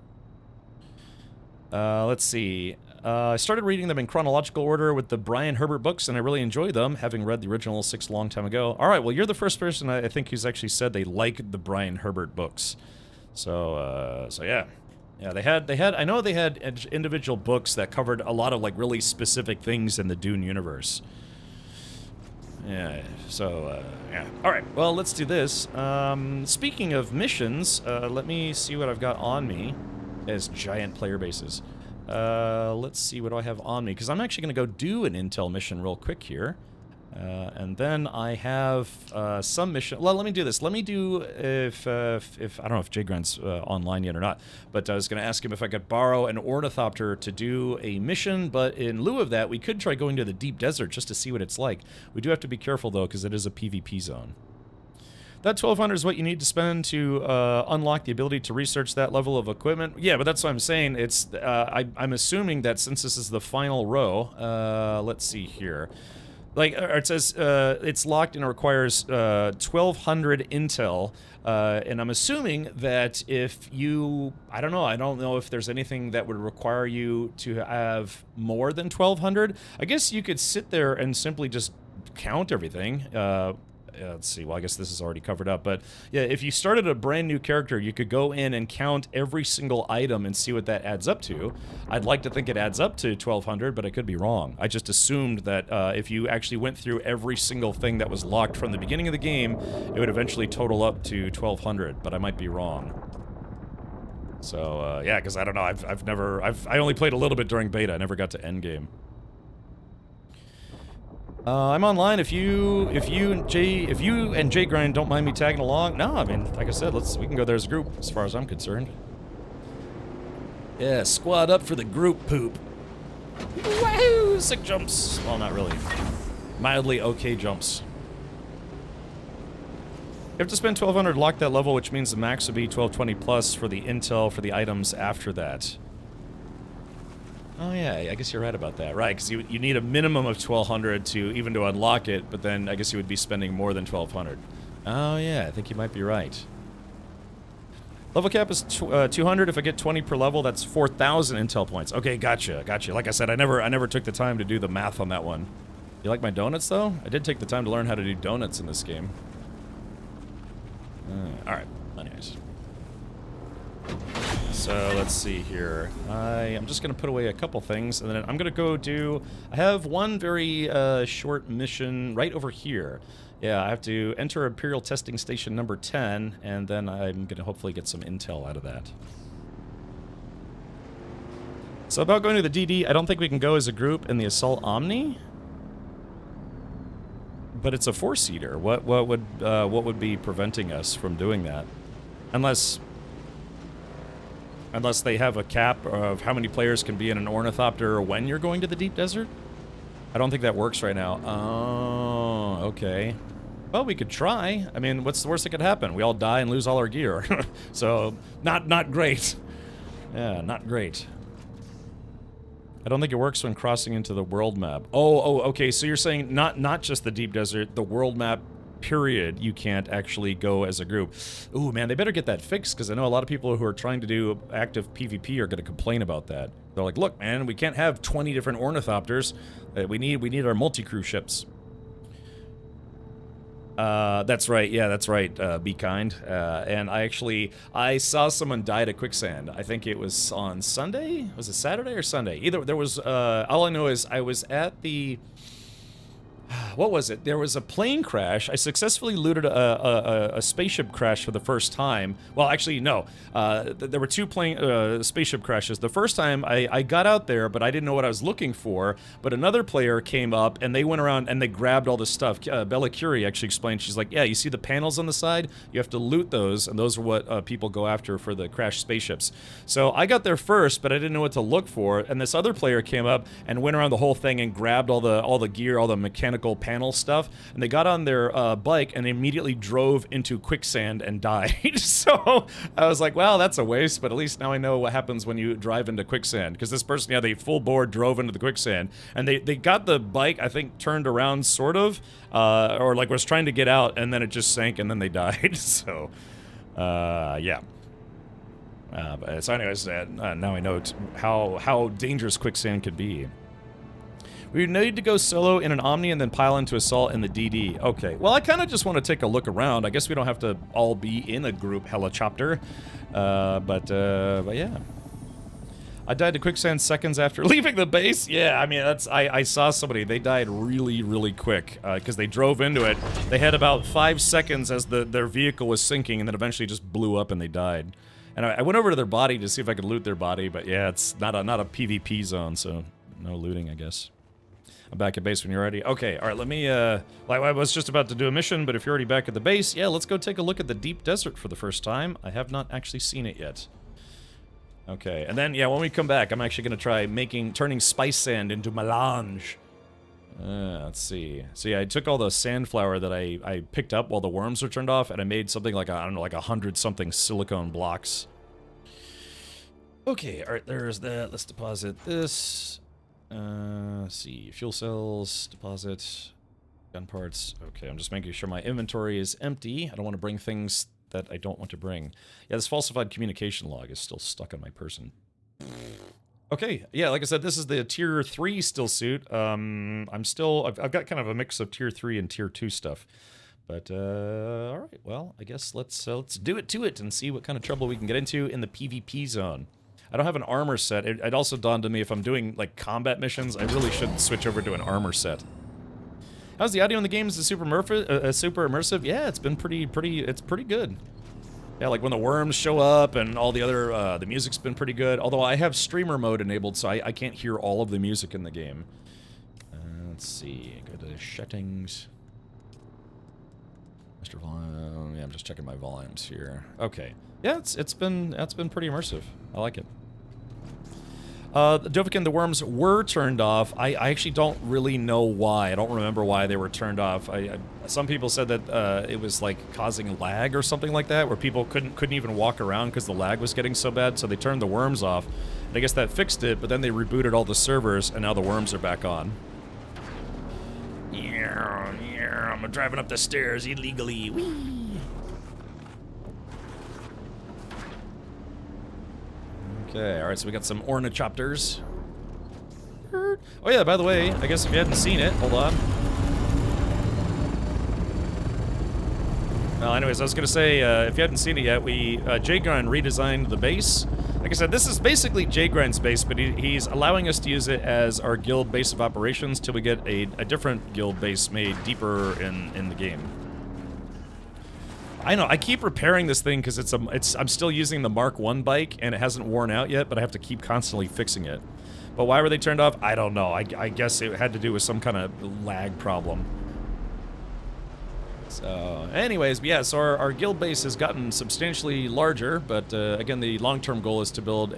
[SPEAKER 1] Let's see. I started reading them in chronological order with the Brian Herbert books, and I really enjoy them, having read the original 6 a long time ago. Alright, well, you're the first person I think who's actually said they like the Brian Herbert books. So yeah. Yeah, they had, I know they had individual books that covered a lot of, like, really specific things in the Dune universe. Yeah, so, yeah. Alright, well, let's do this. Speaking of missions, let me see what I've got on me as giant player bases. Let's see what do I have on me, because I'm actually going to go do an intel mission real quick here. And then I have some mission. Well, let me do this. Let me do if I don't know if Jgrand's online yet or not, but I was going to ask him if I could borrow an ornithopter to do a mission. But in lieu of that, we could try going to the deep desert just to see what it's like. We do have to be careful though, because it is a PvP zone. That 1200 is what you need to spend to unlock the ability to research that level of equipment. Yeah, but that's what I'm saying. It's I'm assuming that since this is the final row, let's see here. Like, it says it's locked and it requires 1200 intel, and I'm assuming that if you, I don't know if there's anything that would require you to have more than 1200. I guess you could sit there and simply just count everything. Let's see, well, I guess this is already covered up, but yeah, if you started a brand new character, you could go in and count every single item and see what that adds up to. I'd like to think it adds up to 1200, but I could be wrong. I just assumed that if you actually went through every single thing that was locked from the beginning of the game, it would eventually total up to 1200, but I might be wrong. So, yeah, because I don't know, I only played a little bit during beta, I never got to endgame. I'm online if you and Jgrind don't mind me tagging along. No, I mean, like I said, we can go there as a group as far as I'm concerned. Yeah, squad up for the group poop. Woohoo! Sick jumps. Well, not really. Mildly okay jumps. You have to spend 1200 to lock that level, which means the max would be 1220 plus for the intel for the items after that. Oh yeah, I guess you're right about that. Right, because you need a minimum of 1200 to unlock it, but then I guess you would be spending more than 1200. Oh yeah, I think you might be right. Level cap is 200. If I get 20 per level, that's 4,000 intel points. Okay, gotcha. Like I said, I never took the time to do the math on that one. You like my donuts though? I did take the time to learn how to do donuts in this game. All right. Anyways. So let's see here. I'm just going to put away a couple things, and then I'm going to go do... I have one very short mission right over here. Yeah, I have to enter Imperial Testing Station number 10, and then I'm going to hopefully get some intel out of that. So about going to the DD, I don't think we can go as a group in the Assault Omni. But it's a 4-seater. What would be preventing us from doing that? Unless they have a cap of how many players can be in an ornithopter when you're going to the deep desert? I don't think that works right now. Oh, okay. Well, we could try. I mean, what's the worst that could happen? We all die and lose all our gear. So, not great. Yeah, not great. I don't think it works when crossing into the world map. Oh, okay, so you're saying not just the deep desert, the world map, period, you can't actually go as a group. Ooh, man, they better get that fixed, because I know a lot of people who are trying to do active PvP are going to complain about that. They're like, look, man, we can't have 20 different ornithopters. We need our multi-crew ships. That's right, yeah, that's right, be kind. And I saw someone die to quicksand. I think it was on Sunday? Was it Saturday or Sunday? Either, there was, all I know is I was at the... What was it? There was a plane crash. I successfully looted a spaceship crash for the first time. Well, actually, no. There were two spaceship crashes. The first time, I got out there, but I didn't know what I was looking for. But another player came up, and they went around, and they grabbed all this stuff. Bella Curie actually explained, she's like, yeah, you see the panels on the side? You have to loot those, and those are what people go after for the crashed spaceships. So I got there first, but I didn't know what to look for, and this other player came up and went around the whole thing and grabbed all the gear, all the mechanical panel stuff, and they got on their bike and immediately drove into quicksand and died. So I was like, well, that's a waste, but at least now I know what happens when you drive into quicksand, because this person, yeah, they full bore drove into the quicksand, and they got the bike, I think, turned around, sort of, or like was trying to get out, and then it just sank, and then they died. So, yeah. So anyways, now I know how dangerous quicksand could be. We need to go solo in an Omni and then pile into Assault in the DD. Okay, well, I kind of just want to take a look around. I guess we don't have to all be in a group helicopter. But yeah. I died to quicksand seconds after leaving the base. Yeah, I mean, I saw somebody. They died really, really quick because they drove into it. They had about 5 seconds as their vehicle was sinking, and then eventually just blew up and they died. And I went over to their body to see if I could loot their body, but yeah, it's not a PvP zone, so no looting, I guess. I'm back at base when you're ready. Okay, all right, let me, I was just about to do a mission, but if you're already back at the base, yeah, let's go take a look at the deep desert for the first time. I have not actually seen it yet. Okay, and then, yeah, when we come back, I'm actually going to try turning spice sand into melange. Let's see. So yeah, I took all the sandflower that I picked up while the worms were turned off, and I made something like, I don't know, like 100-something silicone blocks. Okay, alright, there's that. Let's deposit this. Let's see, fuel cells, deposit, gun parts. Okay, I'm just making sure my inventory is empty. I don't want to bring things that I don't want to bring. Yeah, this falsified communication log is still stuck on my person. Okay, yeah, like I said, this is the Tier 3 still suit. I've got kind of a mix of Tier 3 and Tier 2 stuff. But, alright, well, I guess let's do it to it and see what kind of trouble we can get into in the PvP zone. I don't have an armor set. It also dawned on me if I'm doing, like, combat missions, I really should switch over to an armor set. How's the audio in the game? Is it super immersive? Yeah, it's been pretty good. Yeah, like when the worms show up and all the other, the music's been pretty good. Although I have streamer mode enabled, so I can't hear all of the music in the game. Let's see, go to settings. Mr. Volume, yeah, I'm just checking my volumes here. Okay, yeah, it's been pretty immersive. I like it. Dovahkiin, the worms were turned off. I actually don't really know why. I don't remember why they were turned off. Some people said that it was like causing lag or something like that, where people couldn't even walk around because the lag was getting so bad. So they turned the worms off. And I guess that fixed it. But then they rebooted all the servers, and now the worms are back on. Yeah, I'm driving up the stairs illegally. Whee! Okay, alright, so we got some ornithopters. Oh yeah, by the way, I guess if you hadn't seen it, hold on. Well, anyways, I was gonna say, if you hadn't seen it yet, J-Grind redesigned the base. Like I said, this is basically J-Grind's base, but he's allowing us to use it as our guild base of operations till we get a different guild base made deeper in the game. I know, I keep repairing this thing because I'm still using the Mark I bike and it hasn't worn out yet, but I have to keep constantly fixing it. But why were they turned off? I don't know. I guess it had to do with some kind of lag problem. So, anyways, yeah, so our guild base has gotten substantially larger, but again, the long-term goal is to build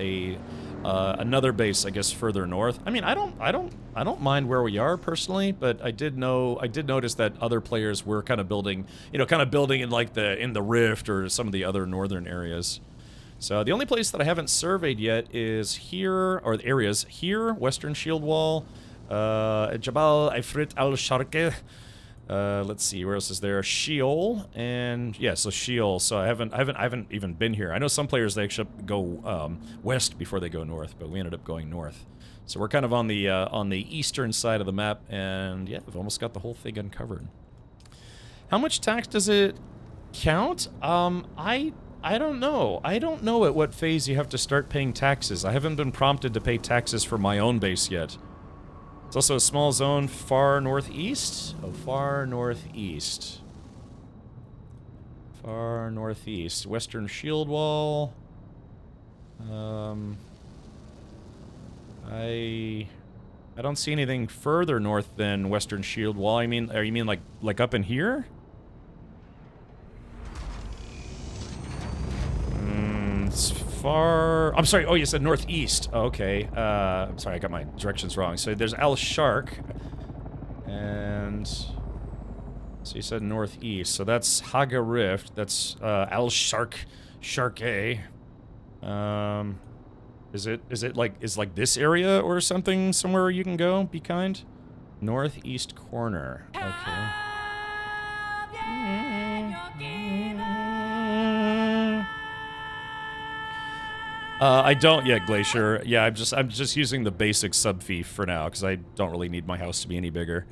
[SPEAKER 1] another base, I guess, further north. I mean, I don't mind where we are personally, but I did notice that other players were kind of building, in like in the Rift or some of the other northern areas. So the only place that I haven't surveyed yet is here, or the areas here, Western Shield Wall, Jabal Ifrit al-Sharqeh. Let's see, where else is there? Sheol, and yeah, so Sheol. So I haven't even been here. I know some players, they actually go west before they go north, but we ended up going north. So we're kind of on the eastern side of the map, and yeah, we've almost got the whole thing uncovered. How much tax does it count? I don't know. I don't know at what phase you have to start paying taxes. I haven't been prompted to pay taxes for my own base yet. It's also a small zone far northeast. Oh, far northeast. Far northeast. Western Shield Wall. I don't see anything further north than Western Shield Wall. I mean, you mean like up in here? It's far... I'm sorry, oh, you said northeast. Oh, okay. I'm sorry, I got my directions wrong. So there's Al-Sharq. And... So you said northeast. So that's Haga Rift. That's Al-Sharq. Sharqeh. Is like this area or something somewhere you can go? Be kind. Northeast corner. Okay. I don't yet, Glacier. Yeah, I'm just using the basic sub-fee for now because I don't really need my house to be any bigger.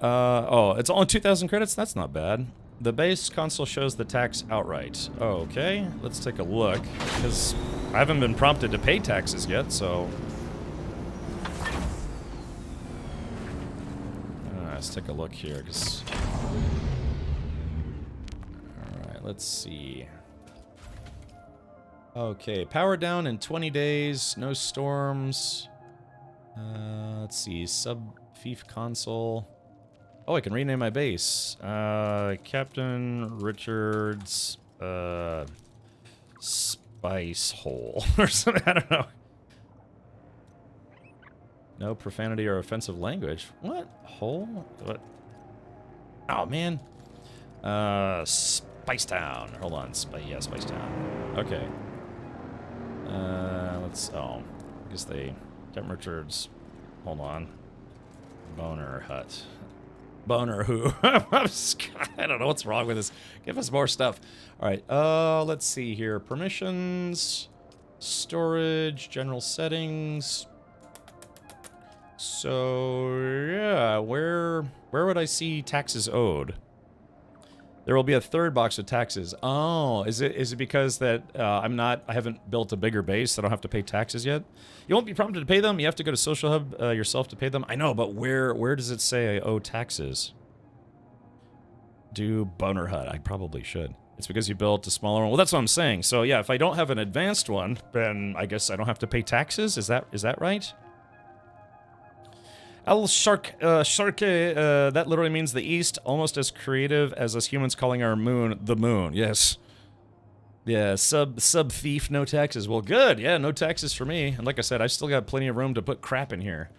[SPEAKER 1] Oh, it's only 2,000 credits? That's not bad. The base console shows the tax outright. Oh, okay, let's take a look, because I haven't been prompted to pay taxes yet, so... let's take a look here, because... Alright, let's see... Okay, power down in 20 days, no storms. Let's see, sub-fief console. Oh, I can rename my base. Captain Richard's, Spice Hole, or something, I don't know. No profanity or offensive language. What? Hole? What? Oh, man. Spicetown. Hold on. Yeah, Spicetown. Okay. Oh. I guess Captain Richard's. Hold on. Boner Hut. Boner who? I don't know what's wrong with this. Give us more stuff. Alright, let's see here. Permissions. Storage. General settings. So, yeah, where would I see taxes owed? There will be a third box of taxes. Oh, is it because that I haven't built a bigger base, so I don't have to pay taxes yet? You won't be prompted to pay them. You have to go to Social Hub yourself to pay them. I know, but where does it say I owe taxes? Do Boner Hut. I probably should. It's because you built a smaller one. Well, that's what I'm saying. So yeah, if I don't have an advanced one, then I guess I don't have to pay taxes. Is that right? El Shark, that literally means the east, almost as creative as us humans calling our moon the moon. Yes. Yeah, sub-thief, no taxes. Well, good. Yeah, no taxes for me. And like I said, I've still got plenty of room to put crap in here.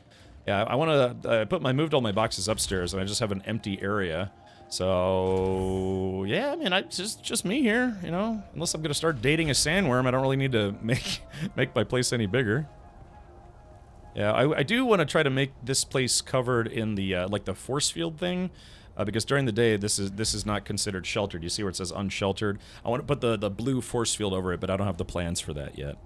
[SPEAKER 1] Yeah, I want to moved all my boxes upstairs, and I just have an empty area. So, yeah, I mean, just me here, you know? Unless I'm going to start dating a sandworm, I don't really need to make my place any bigger. Yeah, I do want to try to make this place covered in the, like the force field thing, because during the day, this is not considered sheltered. You see where it says unsheltered? I want to put the blue force field over it, but I don't have the plans for that yet.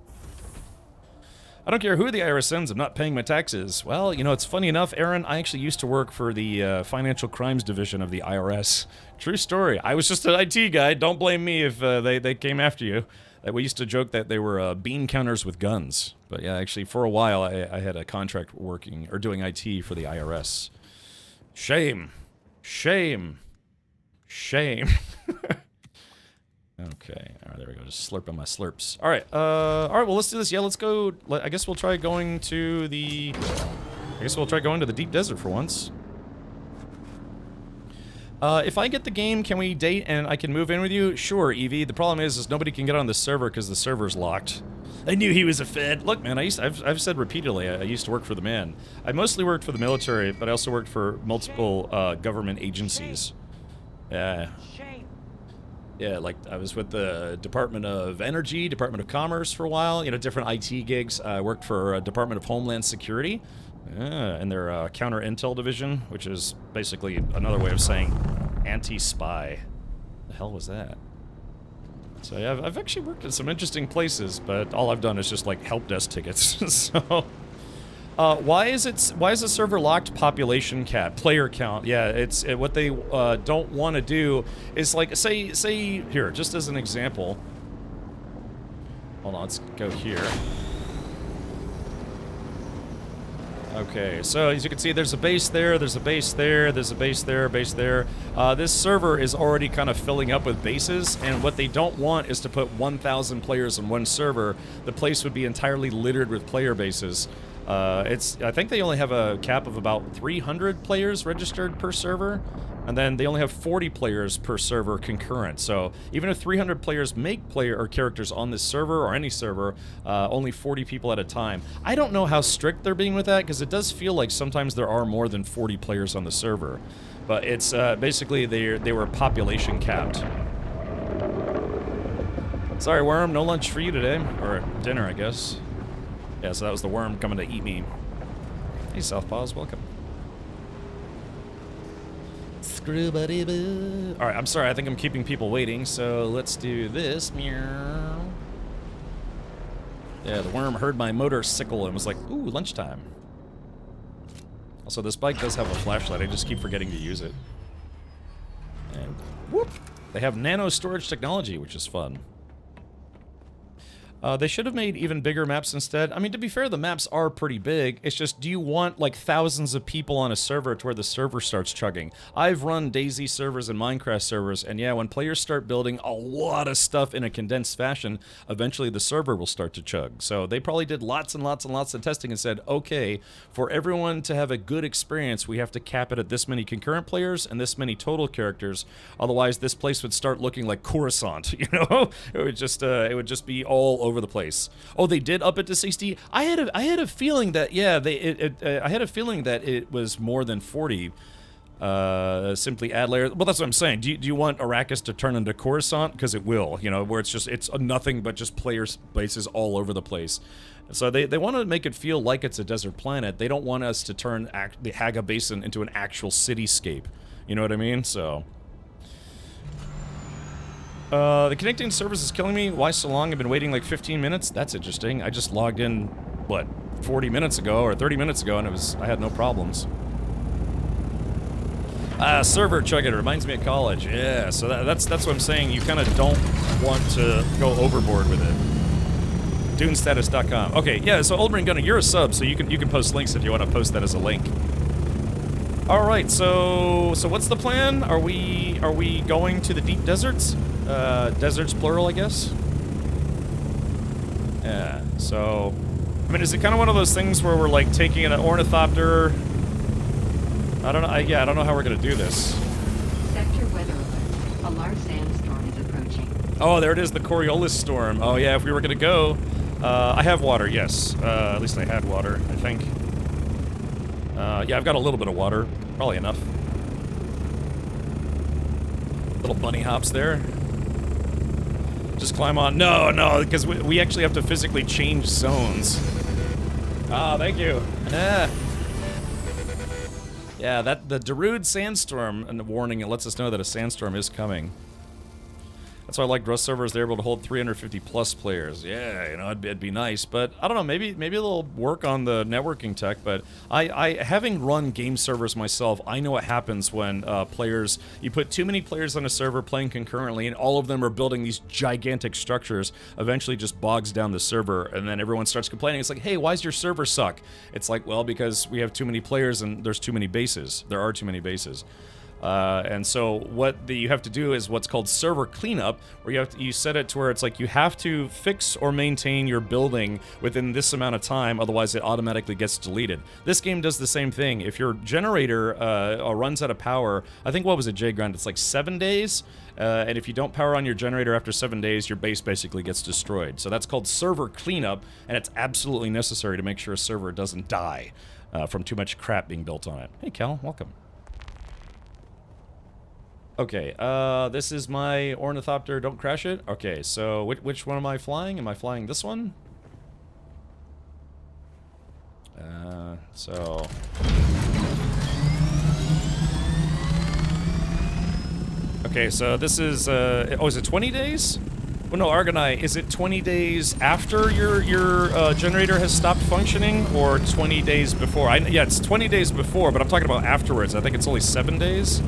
[SPEAKER 1] I don't care who the IRS sends, I'm not paying my taxes. Well, you know, it's funny enough, Aaron, I actually used to work for the Financial Crimes Division of the IRS. True story. I was just an IT guy. Don't blame me if they came after you. We used to joke that they were bean counters with guns. But yeah, actually, for a while, I had a contract working, or doing IT for the IRS. Shame. Shame. Shame. Okay, all right, there we go. Just slurping my slurps. All right, well, let's do this. Yeah, let's go. I guess we'll try going to the... deep desert for once. If I get the game, can we date and I can move in with you? Sure, Evie. The problem is nobody can get on the server because the server's locked. I knew he was a Fed. Look, man, I've said repeatedly, I used to work for the man. I mostly worked for the military, but I also worked for multiple government agencies. Yeah. Yeah, like I was with the Department of Energy, Department of Commerce for a while, you know, different IT gigs. I worked for Department of Homeland Security and their counter-intel division, which is basically another way of saying anti-spy. The hell was that? So yeah, I've actually worked at some interesting places, but all I've done is just like help desk tickets. So, why is the server locked? Population cap, player count. Yeah, it's what they don't want to do is like say here, just as an example. Hold on, let's go here. Okay, so as you can see, there's a base there, there's a base there, there's a base there, base there. This server is already kind of filling up with bases, and what they don't want is to put 1,000 players in one server. The place would be entirely littered with player bases. I think they only have a cap of about 300 players registered per server, and then they only have 40 players per server concurrent. So even if 300 players make player or characters on this server or any server, only 40 people at a time. I don't know how strict they're being with that, because it does feel like sometimes there are more than 40 players on the server. But it's basically they were population capped. Sorry, Worm, no lunch for you today, or dinner, I guess. Yeah, so that was the worm coming to eat me. Hey, Southpaws, welcome. Screw-buddy-boo. Alright, I'm sorry, I think I'm keeping people waiting, so let's do this. Meow. Yeah, the worm heard my motorcycle and was like, ooh, lunchtime. Also, this bike does have a flashlight, I just keep forgetting to use it. And whoop! They have nano storage technology, which is fun. They should have made even bigger maps instead. I mean, to be fair, the maps are pretty big. It's just, do you want, like, thousands of people on a server to where the server starts chugging? I've run DayZ servers and Minecraft servers, and yeah, when players start building a lot of stuff in a condensed fashion, eventually the server will start to chug. So they probably did lots and lots and lots of testing and said, okay, for everyone to have a good experience, we have to cap it at this many concurrent players and this many total characters. Otherwise, this place would start looking like Coruscant, you know? It would just be all over the place. Oh, they did up it to 60. I had a feeling that, yeah, I had a feeling that it was more than 40. Simply add layers. Well, that's what I'm saying. Do you want Arrakis to turn into Coruscant? Because it will, you know, where it's nothing but just players' bases all over the place. So they want to make it feel like it's a desert planet. They don't want us to turn the Haga Basin into an actual cityscape. You know what I mean? So... the connecting service is killing me. Why so long? I've been waiting like 15 minutes. That's interesting. I just logged in, what, 40 minutes ago or 30 minutes ago, and I had no problems. Server chugging. It reminds me of college. Yeah, so that's what I'm saying. You kind of don't want to go overboard with it. DuneStatus.com. Okay, yeah. So Oldbrain Gunner, you're a sub, so you can post links if you want to post that as a link. All right. So what's the plan? Are we going to the deep deserts? Deserts plural, I guess. Yeah, so... I mean, is it kind of one of those things where we're, like, taking an ornithopter... I don't know, I don't know how we're gonna do this.
[SPEAKER 7] Sector weather alert. A large sandstorm is approaching.
[SPEAKER 1] Oh, there it is, the Coriolis storm. Oh, yeah, if we were gonna go... I have water, yes. At least I had water, I think. Yeah, I've got a little bit of water. Probably enough. Little bunny hops there. Just climb on. No, because we actually have to physically change zones. Ah, thank you. Yeah, the Darude sandstorm and the warning, it lets us know that a sandstorm is coming. That's why I like Rust servers. They're able to hold 350 plus players. Yeah, you know, it'd be nice, but I don't know. Maybe they'll work on the networking tech. But I having run game servers myself, I know what happens when you put too many players on a server playing concurrently, and all of them are building these gigantic structures. Eventually, just bogs down the server, and then everyone starts complaining. It's like, hey, why's your server suck? It's like, well, because we have too many players and there's too many bases. There are too many bases. And so what you have to do is what's called server cleanup, where you set it to where it's like you have to fix or maintain your building within this amount of time, otherwise it automatically gets deleted. This game does the same thing. If your generator runs out of power, I think, what was it, J-Ground? It's like 7 days, and if you don't power on your generator after 7 days, your base basically gets destroyed. So that's called server cleanup, and it's absolutely necessary to make sure a server doesn't die from too much crap being built on it. Hey, Cal, welcome. Okay, this is my ornithopter, don't crash it. Okay, so which one am I flying? Am I flying this one? So... Okay, so this is, oh, is it 20 days? Well, no, Argonite, is it 20 days after your generator has stopped functioning, or 20 days before? Yeah, it's 20 days before, but I'm talking about afterwards. I think it's only 7 days.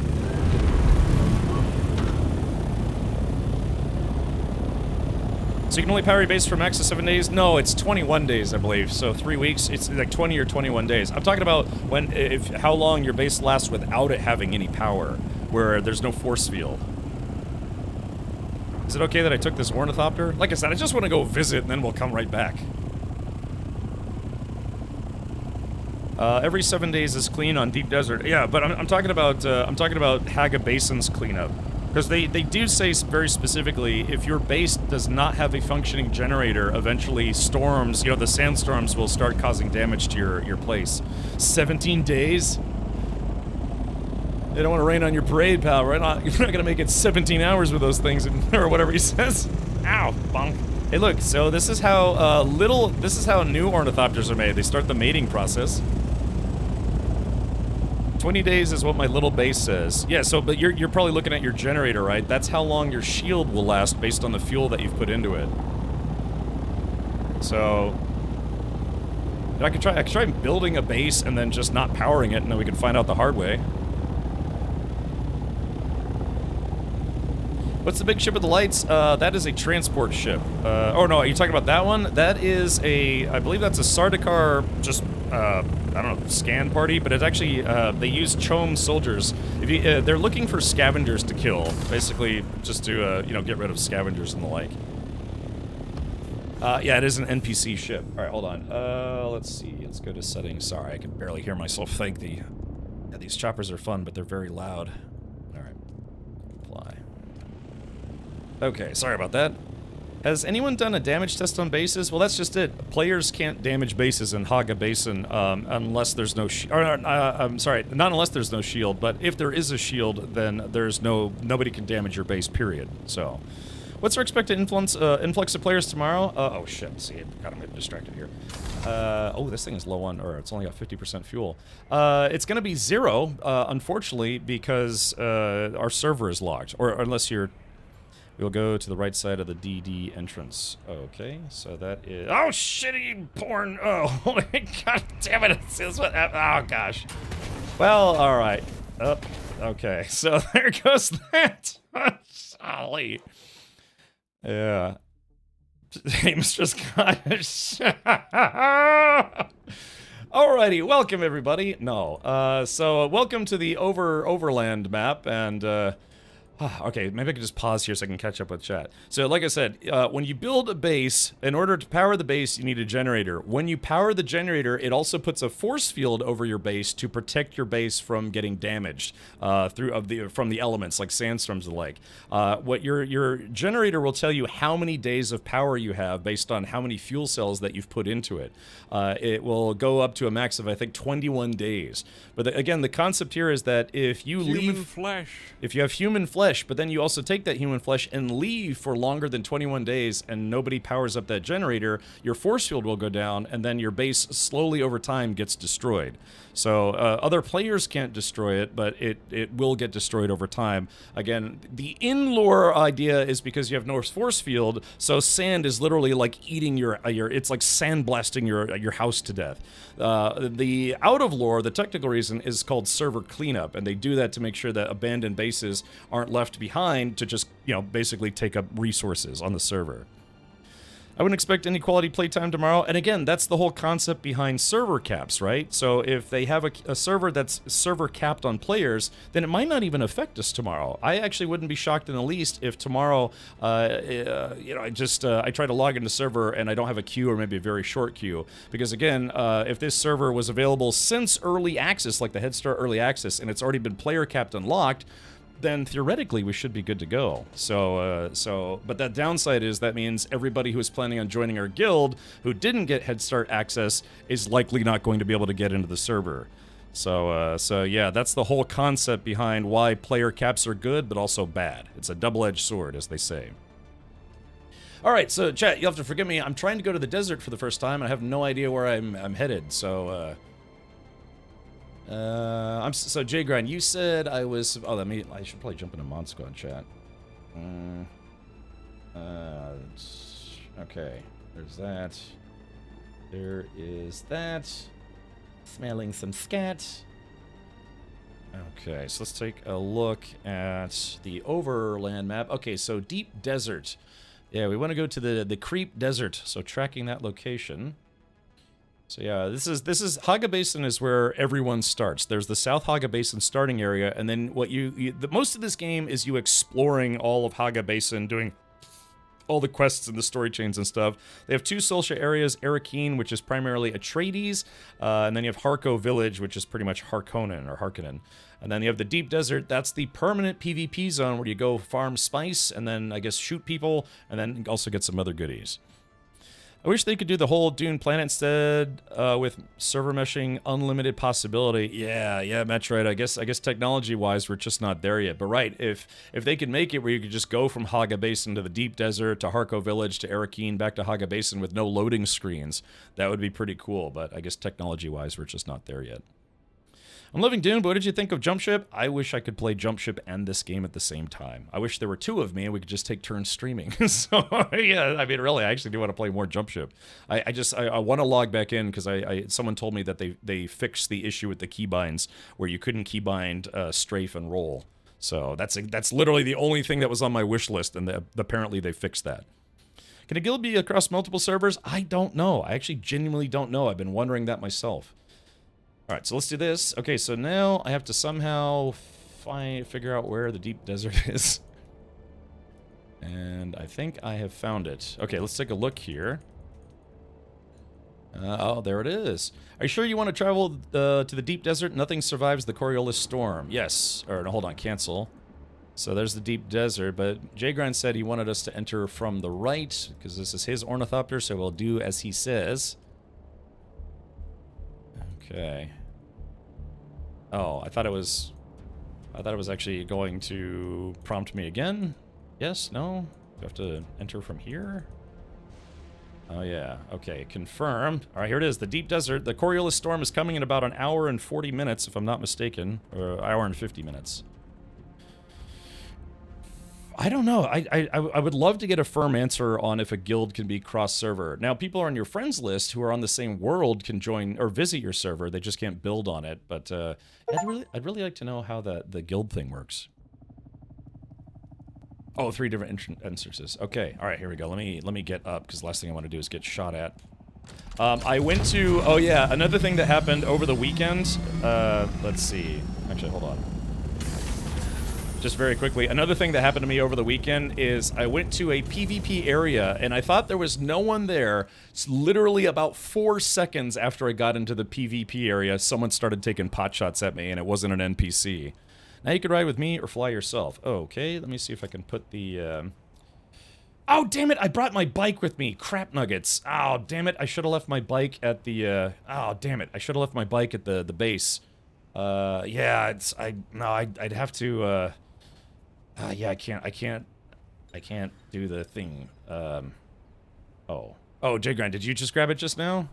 [SPEAKER 1] So you can only power your base for max of 7 days? No, it's 21 days, I believe. So 3 weeks, it's like 20 or 21 days. I'm talking about how long your base lasts without it having any power, where there's no force field. Is it okay that I took this ornithopter? Like I said, I just want to go visit and then we'll come right back. Every 7 days is clean on Deep Desert. Yeah, but I'm talking about Haga Basin's cleanup. Because they do say very specifically, if your base does not have a functioning generator, eventually storms, you know, the sandstorms will start causing damage to your place. 17 days? They don't want to rain on your parade, pal, right? You're not gonna make it 17 hours with those things, or whatever he says. Ow, bonk. Hey, look, so this is how new ornithopters are made. They start the mating process. 20 days is what my little base says. Yeah, so, but you're probably looking at your generator, right? That's how long your shield will last based on the fuel that you've put into it. So... I could try building a base and then just not powering it, and then we can find out the hard way. What's the big ship with the lights? That is a transport ship. Oh no, are you talking about that one? That is a, I believe that's a Sardaukar, just, I don't know, scan party, but it's actually, they use Chom soldiers. If you, they're looking for scavengers to kill, basically just to, you know, get rid of scavengers and the like. Yeah, it is an NPC ship. Alright, hold on. Let's see, let's go to settings. Sorry, I can barely hear myself think. Yeah, these choppers are fun, but they're very loud. Alright, fly. Okay, sorry about that. Has anyone done a damage test on bases? Well, that's just it. Players can't damage bases in Haga Basin unless there's no I'm sorry, not unless there's no shield, but if there is a shield, then there's nobody can damage your base, period. So, what's our expected influx of players tomorrow? Oh shit, see, God, I'm getting distracted here. Oh, this thing is low on, or it's only got 50% fuel. It's gonna be 0, unfortunately, because our server is locked, or unless you're... We'll go to the right side of the DD entrance. Okay, so that is... Oh, shitty porn! Oh, god damn it! It's what, oh, gosh. Well, alright. Oh, okay, so there goes that! Golly. Yeah. Hey, Mr. Scottish. Alrighty, welcome everybody. No, so welcome to the Overland map, and okay, maybe I could just pause here so I can catch up with chat. So, like I said, when you build a base, in order to power the base, you need a generator. When you power the generator, it also puts a force field over your base to protect your base from getting damaged from the elements, like sandstorms and the like. What your generator will tell you how many days of power you have based on how many fuel cells that you've put into it. It will go up to a max of, I think, 21 days. But again, the concept here is that if you if you have human flesh, but then you also take that human flesh and leave for longer than 21 days and nobody powers up that generator, your force field will go down and then your base slowly over time gets destroyed. So other players can't destroy it, but it will get destroyed over time. Again, the in-lore idea is because you have no force field, so sand is literally like eating your it's like sandblasting your house to death. The out-of-lore, the technical reason, is called server cleanup, and they do that to make sure that abandoned bases aren't left behind to just, you know, basically take up resources on the server. I wouldn't expect any quality playtime tomorrow, and again, that's the whole concept behind server caps, right? So if they have a server that's server capped on players, then it might not even affect us tomorrow. I actually wouldn't be shocked in the least if tomorrow, you know, I try to log into server and I don't have a queue or maybe a very short queue, because again, if this server was available since early access, like the Head Start early access, and it's already been player capped unlocked, then theoretically we should be good to go. But that downside is that means everybody who is planning on joining our guild who didn't get Head Start access is likely not going to be able to get into the server. So yeah, that's the whole concept behind why player caps are good but also bad. It's a double-edged sword, as they say. Alright, so chat, you'll have to forgive me. I'm trying to go to the desert for the first time and I have no idea where I'm headed, so so Jay Grind, you said I was... Oh, I should probably jump into Monsko and chat. Okay, there's that. There is that. Smelling some scat. Okay, so let's take a look at the Overland map. Okay, so Deep Desert. Yeah, we want to go to the Creep Desert, so tracking that location. So yeah, this is Haga Basin is where everyone starts. There's the South Haga Basin starting area, and then what most of this game is you exploring all of Haga Basin, doing all the quests and the story chains and stuff. They have two social areas, Arakeen, which is primarily Atreides, and then you have Harko Village, which is pretty much Harkonnen or Harkonnen. And then you have the Deep Desert, that's the permanent PvP zone where you go farm spice, and then I guess shoot people, and then also get some other goodies. I wish they could do the whole Dune planet instead with server meshing, unlimited possibility. Yeah, Metroid. I guess technology-wise, we're just not there yet. But right, if they could make it where you could just go from Haga Basin to the Deep Desert, to Harko Village, to Arakeen, back to Haga Basin with no loading screens, that would be pretty cool. But I guess technology-wise, we're just not there yet. I'm loving Dune, but what did you think of Jump Ship? I wish I could play Jump Ship and this game at the same time. I wish there were two of me and we could just take turns streaming. So, yeah, I mean, really, I actually do want to play more Jump Ship. I want to log back in because someone told me that they fixed the issue with the keybinds where you couldn't keybind strafe and roll. So that's literally the only thing that was on my wish list, and apparently they fixed that. Can a guild be across multiple servers? I don't know. I actually genuinely don't know. I've been wondering that myself. All right, so let's do this. Okay, so now I have to somehow figure out where the deep desert is. And I think I have found it. Okay, let's take a look here. Oh, there it is. Are you sure you want to travel to the deep desert? Nothing survives the Coriolis storm. Yes. Or, no, hold on, cancel. So there's the deep desert, but Jgrind said he wanted us to enter from the right, because this is his ornithopter, so we'll do as he says. Okay. Oh, I thought it was actually going to prompt me again. Yes, no? Do I have to enter from here? Oh, yeah. Okay, confirmed. All right, here it is. The deep desert. The Coriolis storm is coming in about an hour and 40 minutes, if I'm not mistaken. Or an hour and 50 minutes. I don't know. I would love to get a firm answer on if a guild can be cross-server. Now, people on your friends list who are on the same world can join or visit your server. They just can't build on it. But I'd really like to know how the guild thing works. Oh, 3 different instances. Okay, all right, here we go. Let me get up, because the last thing I want to do is get shot at. I went to... Oh, yeah, another thing that happened over the weekend. Let's see. Actually, hold on. Just very quickly, another thing that happened to me over the weekend is I went to a PvP area, and I thought there was no one there. It's literally about 4 seconds after I got into the PvP area, someone started taking pot shots at me, and it wasn't an NPC. Now you could ride with me or fly yourself. Okay, let me see if I can put the... Oh, damn it! I brought my bike with me. Crap nuggets. Oh, damn it! I should have left my bike at the... Oh, damn it! I should have left my bike at the base. Yeah, it's... I'd have to... Yeah, I can't do the thing. Oh, Jgrind, did you just grab it just now?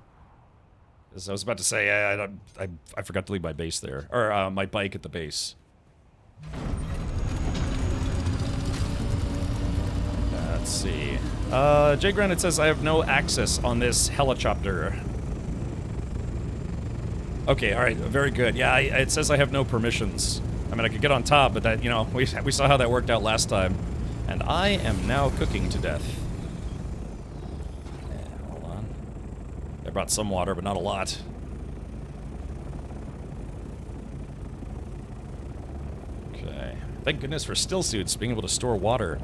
[SPEAKER 1] As I was about to say, I forgot to leave my base there, or my bike at the base. Let's see. Jgrind, it says I have no access on this helicopter. Okay, all right, very good. Yeah, it says I have no permissions. I mean, I could get on top, but that, you know, we saw how that worked out last time. And I am now cooking to death. Hold on. I brought some water, but not a lot. Okay. Thank goodness for still suits, being able to store water.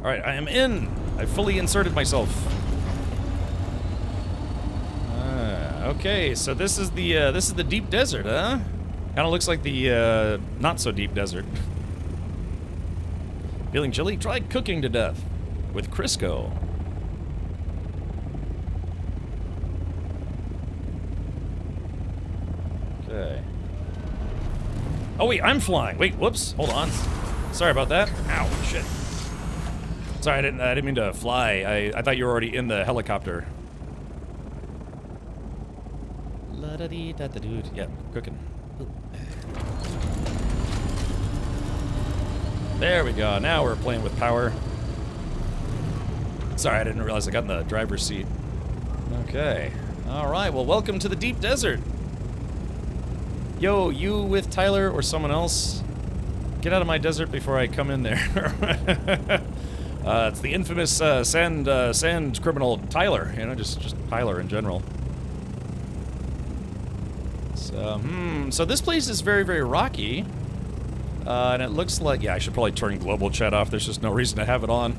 [SPEAKER 1] Alright, I am in! I fully inserted myself. Okay, so this is the deep desert, huh? Kinda looks like the not so deep desert. Feeling chilly? Try cooking to death with Crisco. Okay. Oh wait, I'm flying. Wait, whoops. Hold on. Sorry about that. Ow, shit. Sorry, I didn't mean to fly. I thought you were already in the helicopter. La-da-dee-da-da-dood. Yeah, cooking. There we go. Now we're playing with power. Sorry, I didn't realize I got in the driver's seat. Okay. Alright, well, welcome to the deep desert. Yo, you with Tyler or someone else? Get out of my desert before I come in there. It's the infamous sand criminal Tyler. You know, just Tyler in general. So, so this place is very, very rocky. And it looks like... Yeah, I should probably turn global chat off. There's just no reason to have it on.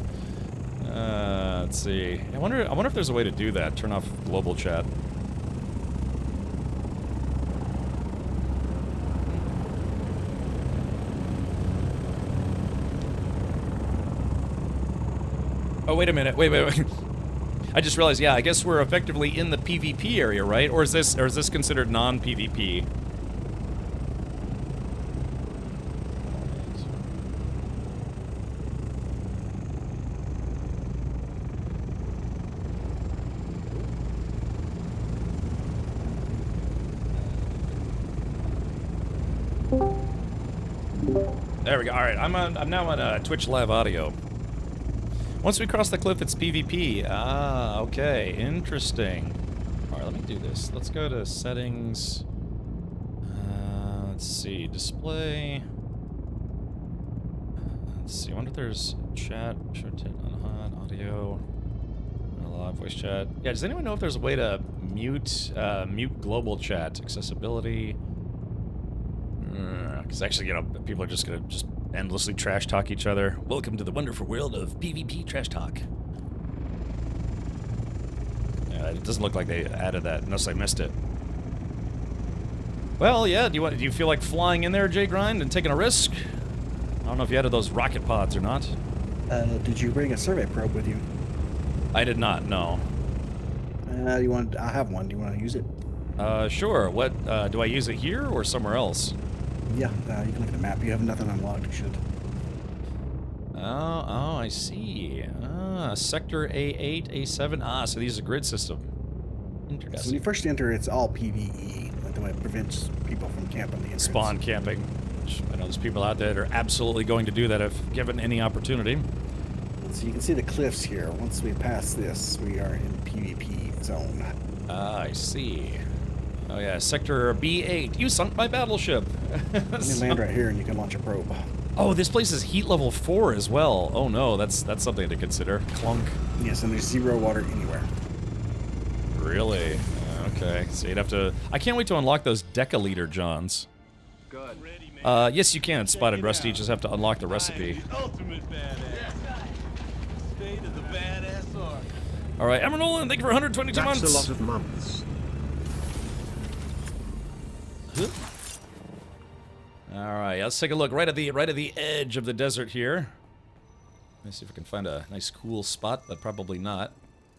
[SPEAKER 1] Let's see. I wonder if there's a way to do that. Turn off global chat. Oh, wait a minute. Wait. I just realized, yeah, I guess we're effectively in the PvP area, right? Or is this considered non-PvP? There we go. All right, I'm now on Twitch Live Audio. Once we cross the cliff, it's PvP. Ah, okay. Interesting. Alright, let me do this. Let's go to settings. Let's see. Display. Let's see. I wonder if there's chat. Show tit on hot. Audio. Live voice chat. Yeah, does anyone know if there's a way to mute global chat? Accessibility. Because actually, you know, people are just gonna endlessly trash talk each other. Welcome to the wonderful world of PvP trash talk. Yeah, it doesn't look like they added that, unless I missed it. Well, yeah. Do you feel like flying in there, Jay Grind, and taking a risk? I don't know if you added those rocket pods or not.
[SPEAKER 8] Did you bring a survey probe with you?
[SPEAKER 1] I did not. No.
[SPEAKER 8] I have one. Do you want to use it?
[SPEAKER 1] Sure. What do I use it here or somewhere else?
[SPEAKER 8] Yeah, you can look at the map. You have nothing unlocked. You should.
[SPEAKER 1] Oh, I see. Sector A8, A7. Ah, so these are grid system.
[SPEAKER 8] So when
[SPEAKER 1] Interesting.
[SPEAKER 8] you first enter, it's all PvE. Like the way it prevents people from camping the entrance.
[SPEAKER 1] Spawn camping. Which I know there's people out there that are absolutely going to do that if given any opportunity.
[SPEAKER 8] So you can see the cliffs here. Once we pass this, we are in PvP zone.
[SPEAKER 1] Ah, I see. Oh yeah, Sector B8. You sunk my battleship.
[SPEAKER 8] Let me land right here and you can launch a probe.
[SPEAKER 1] Oh, this place is heat level 4 as well. Oh no, that's something to consider. Clunk.
[SPEAKER 8] Yes, and there's 0 water anywhere.
[SPEAKER 1] Really? Okay. So you'd have to... I can't wait to unlock those decaliter Johns.
[SPEAKER 3] Good. Ready, man.
[SPEAKER 1] Yes, you can. Spotted Rusty. You just have to unlock the
[SPEAKER 3] I
[SPEAKER 1] recipe.
[SPEAKER 3] am the ultimate badass. State of the badass arc.
[SPEAKER 1] All right, Emma Nolan, thank you for 122
[SPEAKER 4] That's
[SPEAKER 1] months.
[SPEAKER 4] a lot of months.
[SPEAKER 1] All right, let's take a look right at the edge of the desert here. Let's see if we can find a nice cool spot, but probably not.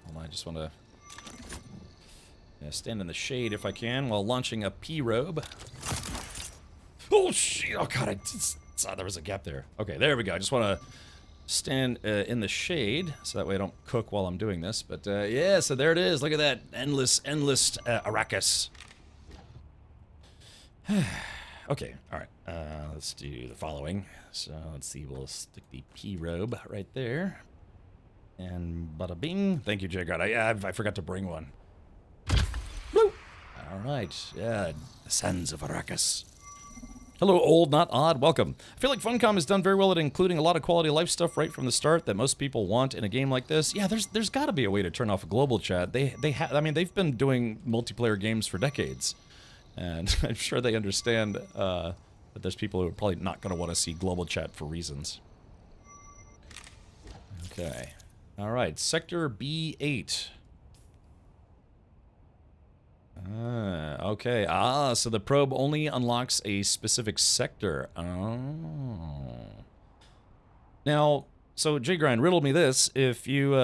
[SPEAKER 1] Hold on, I just want to stand in the shade if I can while launching a P-robe. Oh shit! Oh god, I saw there was a gap there. Okay, there we go. I just want to stand in the shade so that way I don't cook while I'm doing this. But yeah, so there it is. Look at that endless Arrakis. Okay, all right. Let's do the following. So let's see. We'll stick the P-robe right there. And bada bing. Thank you, Jagard. I forgot to bring one. Bloop. All right. Yeah, the sands of Arrakis. Hello, old, not odd. Welcome. I feel like Funcom has done very well at including a lot of quality of life stuff right from the start that most people want in a game like this. Yeah, there's got to be a way to turn off global chat. I mean, they've been doing multiplayer games for decades. And I'm sure they understand that there's people who are probably not going to want to see global chat for reasons. Okay. All right. Sector B8. Okay. Ah, so the probe only unlocks a specific sector. Oh. Now, so J-Grind, riddle me this: if you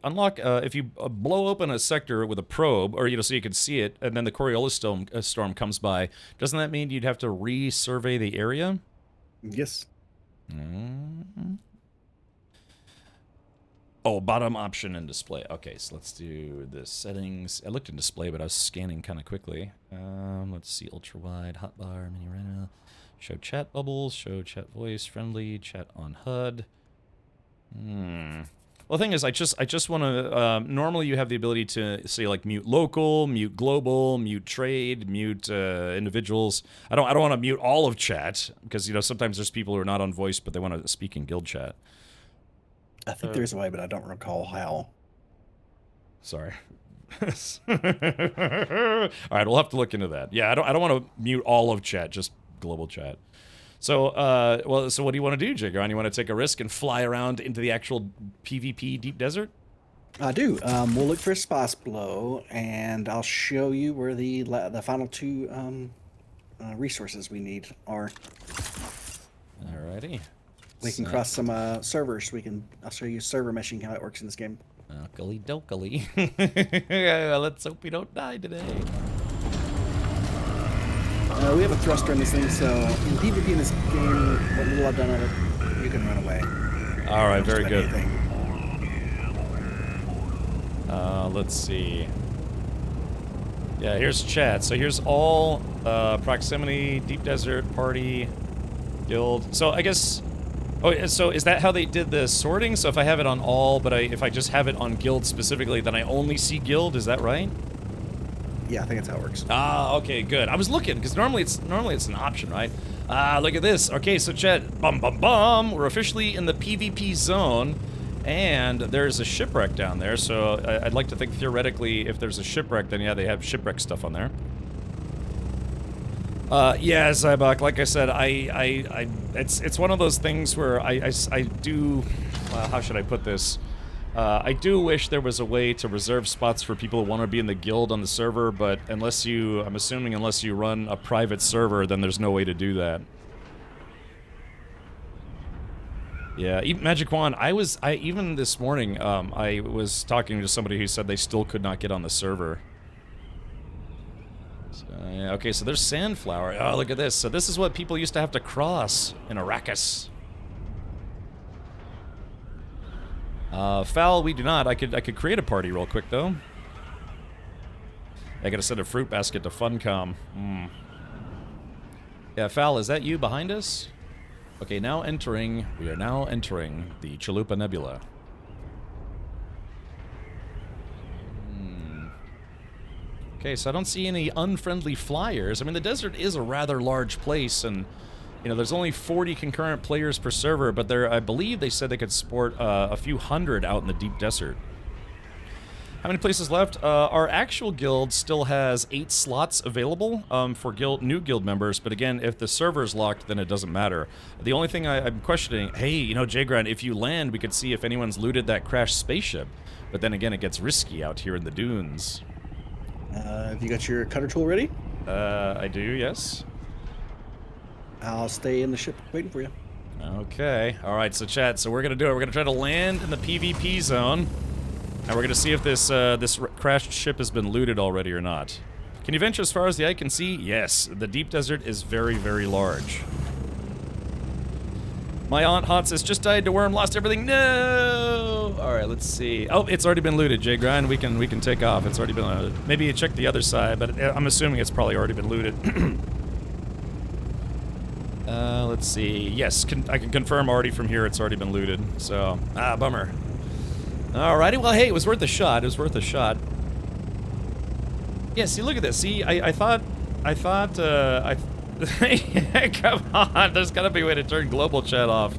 [SPEAKER 1] unlock, if you blow open a sector with a probe, or so you can see it, and then the Coriolis storm comes by, doesn't that mean you'd have to resurvey the area?
[SPEAKER 8] Yes.
[SPEAKER 1] Mm-hmm. Oh, bottom option in display. Okay, so let's do the settings. I looked in display, but I was scanning kind of quickly. Let's see, ultra wide, hotbar, mini retina. Show chat bubbles, show chat voice, friendly, chat on HUD. Well, the thing is, I just want to. Normally, you have the ability to say like mute local, mute global, mute trade, mute individuals. I don't want to mute all of chat because sometimes there's people who are not on voice but they want to speak in guild chat.
[SPEAKER 8] I think there's a way, but I don't recall how.
[SPEAKER 1] Sorry. All right, we'll have to look into that. Yeah, I don't want to mute all of chat, just global chat. So, so what do you want to do, Jigger? You want to take a risk and fly around into the actual PvP deep desert?
[SPEAKER 8] I do. We'll look for a spice blow, and I'll show you where the final two resources we need are.
[SPEAKER 1] Alrighty.
[SPEAKER 8] We can cross some servers. I'll show you server meshing, how it works in this game.
[SPEAKER 1] Okey dokey. Let's hope we don't die today.
[SPEAKER 8] We have a thruster in this thing, so in PvP in this game, what little I've done of it, you can run away.
[SPEAKER 1] All right, very good.
[SPEAKER 8] Anything.
[SPEAKER 1] Let's see. Yeah, here's chat. So here's all proximity, deep desert, party, guild. So I guess Oh, so is that how they did the sorting? So if I have it on all, but if I just have it on guild specifically, then I only see guild. Is that right?
[SPEAKER 8] Yeah, I think that's how it works.
[SPEAKER 1] Ah, okay, good. I was looking because normally it's an option, right? Ah, look at this. Okay, so chat, bum bum bum. We're officially in the PvP zone, and there's a shipwreck down there. So I'd like to think theoretically, if there's a shipwreck, then yeah, they have shipwreck stuff on there. Yeah, Zybok, like I said, it's one of those things where I do, how should I put this? I do wish there was a way to reserve spots for people who want to be in the guild on the server, but I'm assuming unless you run a private server, then there's no way to do that. Yeah, Magic Wand, even this morning, I was talking to somebody who said they still could not get on the server. Yeah, okay, so there's Sandflower. Oh, look at this. So this is what people used to have to cross in Arrakis. Foul, we do not. I could create a party real quick, though. I gotta send a fruit basket to Funcom. Yeah, Foul, is that you behind us? Okay, we are now entering the Chalupa Nebula. Okay, so I don't see any unfriendly flyers. I mean, the desert is a rather large place, and, you know, there's only 40 concurrent players per server, but I believe they said they could support a few hundred out in the deep desert. How many places left? Our actual guild still has 8 slots available for new guild members, but again, if the server's locked, then it doesn't matter. The only thing I'm questioning, hey, you know, Jgran, if you land, we could see if anyone's looted that crashed spaceship. But then again, it gets risky out here in the dunes.
[SPEAKER 8] Have you got your cutter tool ready?
[SPEAKER 1] I do, yes.
[SPEAKER 8] I'll stay in the ship waiting for you.
[SPEAKER 1] Okay. Alright, so chat, so we're gonna do it. We're gonna try to land in the PvP zone. And we're gonna see if this crashed ship has been looted already or not. Can you venture as far as the eye can see? Yes. The deep desert is very, very large. My Aunt Hot says, just died to worm, lost everything. No! Alright, let's see. Oh, it's already been looted, Jgran. We can take off. It's already been looted. Maybe you check the other side, but I'm assuming it's probably already been looted. Let's see. Yes, I can confirm already from here it's already been looted. So, bummer. Alrighty, well, hey, it was worth a shot. It was worth a shot. Yeah, see, look at this. See, I thought, come on, there's gotta be a way to turn global chat off.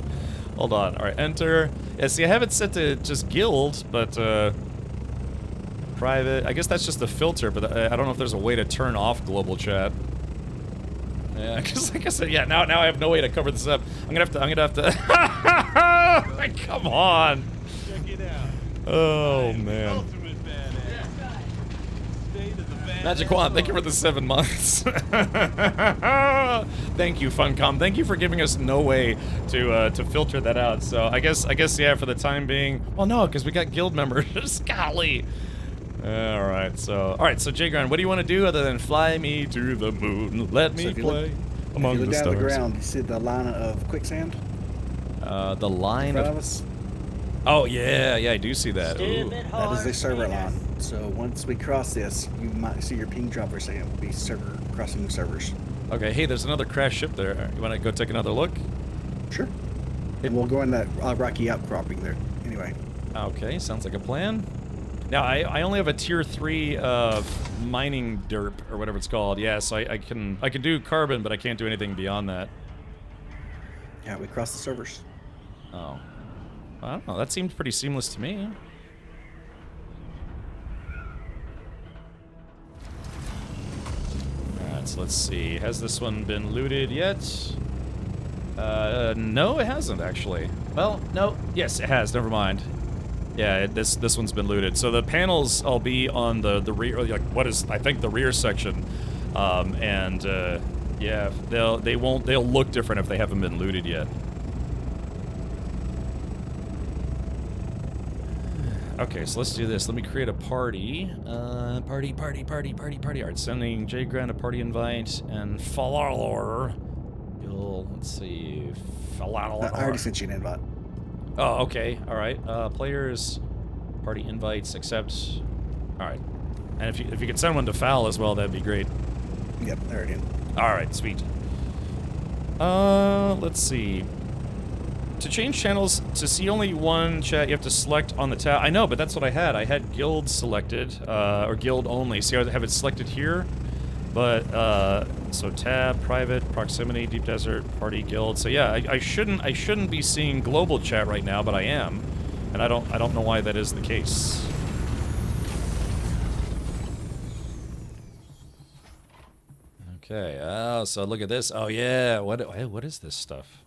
[SPEAKER 1] Hold on, alright, enter. Yeah, see, I have it set to just guild, but, private. I guess that's just the filter, but I don't know if there's a way to turn off global chat. Yeah, because like I said, yeah, now I have no way to cover this up. I'm gonna have to come on.
[SPEAKER 3] Check it out.
[SPEAKER 1] Oh, man.
[SPEAKER 3] Ultimate badass. State of the badass.
[SPEAKER 1] Magic Wand, thank you for the 7 months. Thank you, Funcom. Thank you for giving us no way to filter that out. So I guess yeah, for the time being. Well, no, because we got guild members. Golly. All right, so Jgran, what do you want to do other than fly me to the moon? Let me play among the stars. If you look
[SPEAKER 8] down the ground, you see the line of quicksand.
[SPEAKER 1] The line
[SPEAKER 8] in front
[SPEAKER 1] of
[SPEAKER 8] us.
[SPEAKER 1] Oh yeah, I do see that. Ooh.
[SPEAKER 8] That is the server line. So once we cross this, you might see your ping drop or saying it will be server crossing the servers.
[SPEAKER 1] Okay, hey, there's another crashed ship there. You want to go take another look?
[SPEAKER 8] Sure. And we'll go in that rocky outcropping there. Anyway.
[SPEAKER 1] Okay, sounds like a plan. Now I only have a tier 3 mining derp or whatever it's called. Yeah, so I can do carbon, but I can't do anything beyond that.
[SPEAKER 8] Yeah, we crossed the servers.
[SPEAKER 1] Oh. I don't know, that seemed pretty seamless to me. Alright, so let's see. Has this one been looted yet? No, it hasn't, actually. Well, no. Yes, it has. Never mind. Yeah, this one's been looted. So the panels will be on the rear, like what is, I think, the rear section. Yeah, they'll look different if they haven't been looted yet. Okay, so let's do this. Let me create a party. Party. Alright, sending Jgran a party invite and Falalor. Let's see. Falalor.
[SPEAKER 8] I already sent you an invite.
[SPEAKER 1] Oh, okay. Alright. Players, party invites, accept. Alright. And if you could send one to Foul as well, that'd be great.
[SPEAKER 8] Yep, there it is.
[SPEAKER 1] Alright, sweet. Let's see. to change channels, to see only one chat, you have to select on the tab. I know, but that's what I had. I had guild selected, or guild only. See, I have it selected here. But, so tab, private, proximity, deep desert, party, guild. So yeah, I shouldn't be seeing global chat right now, but I am. And I don't know why that is the case. Okay, oh, so look at this. Oh yeah, what is this stuff?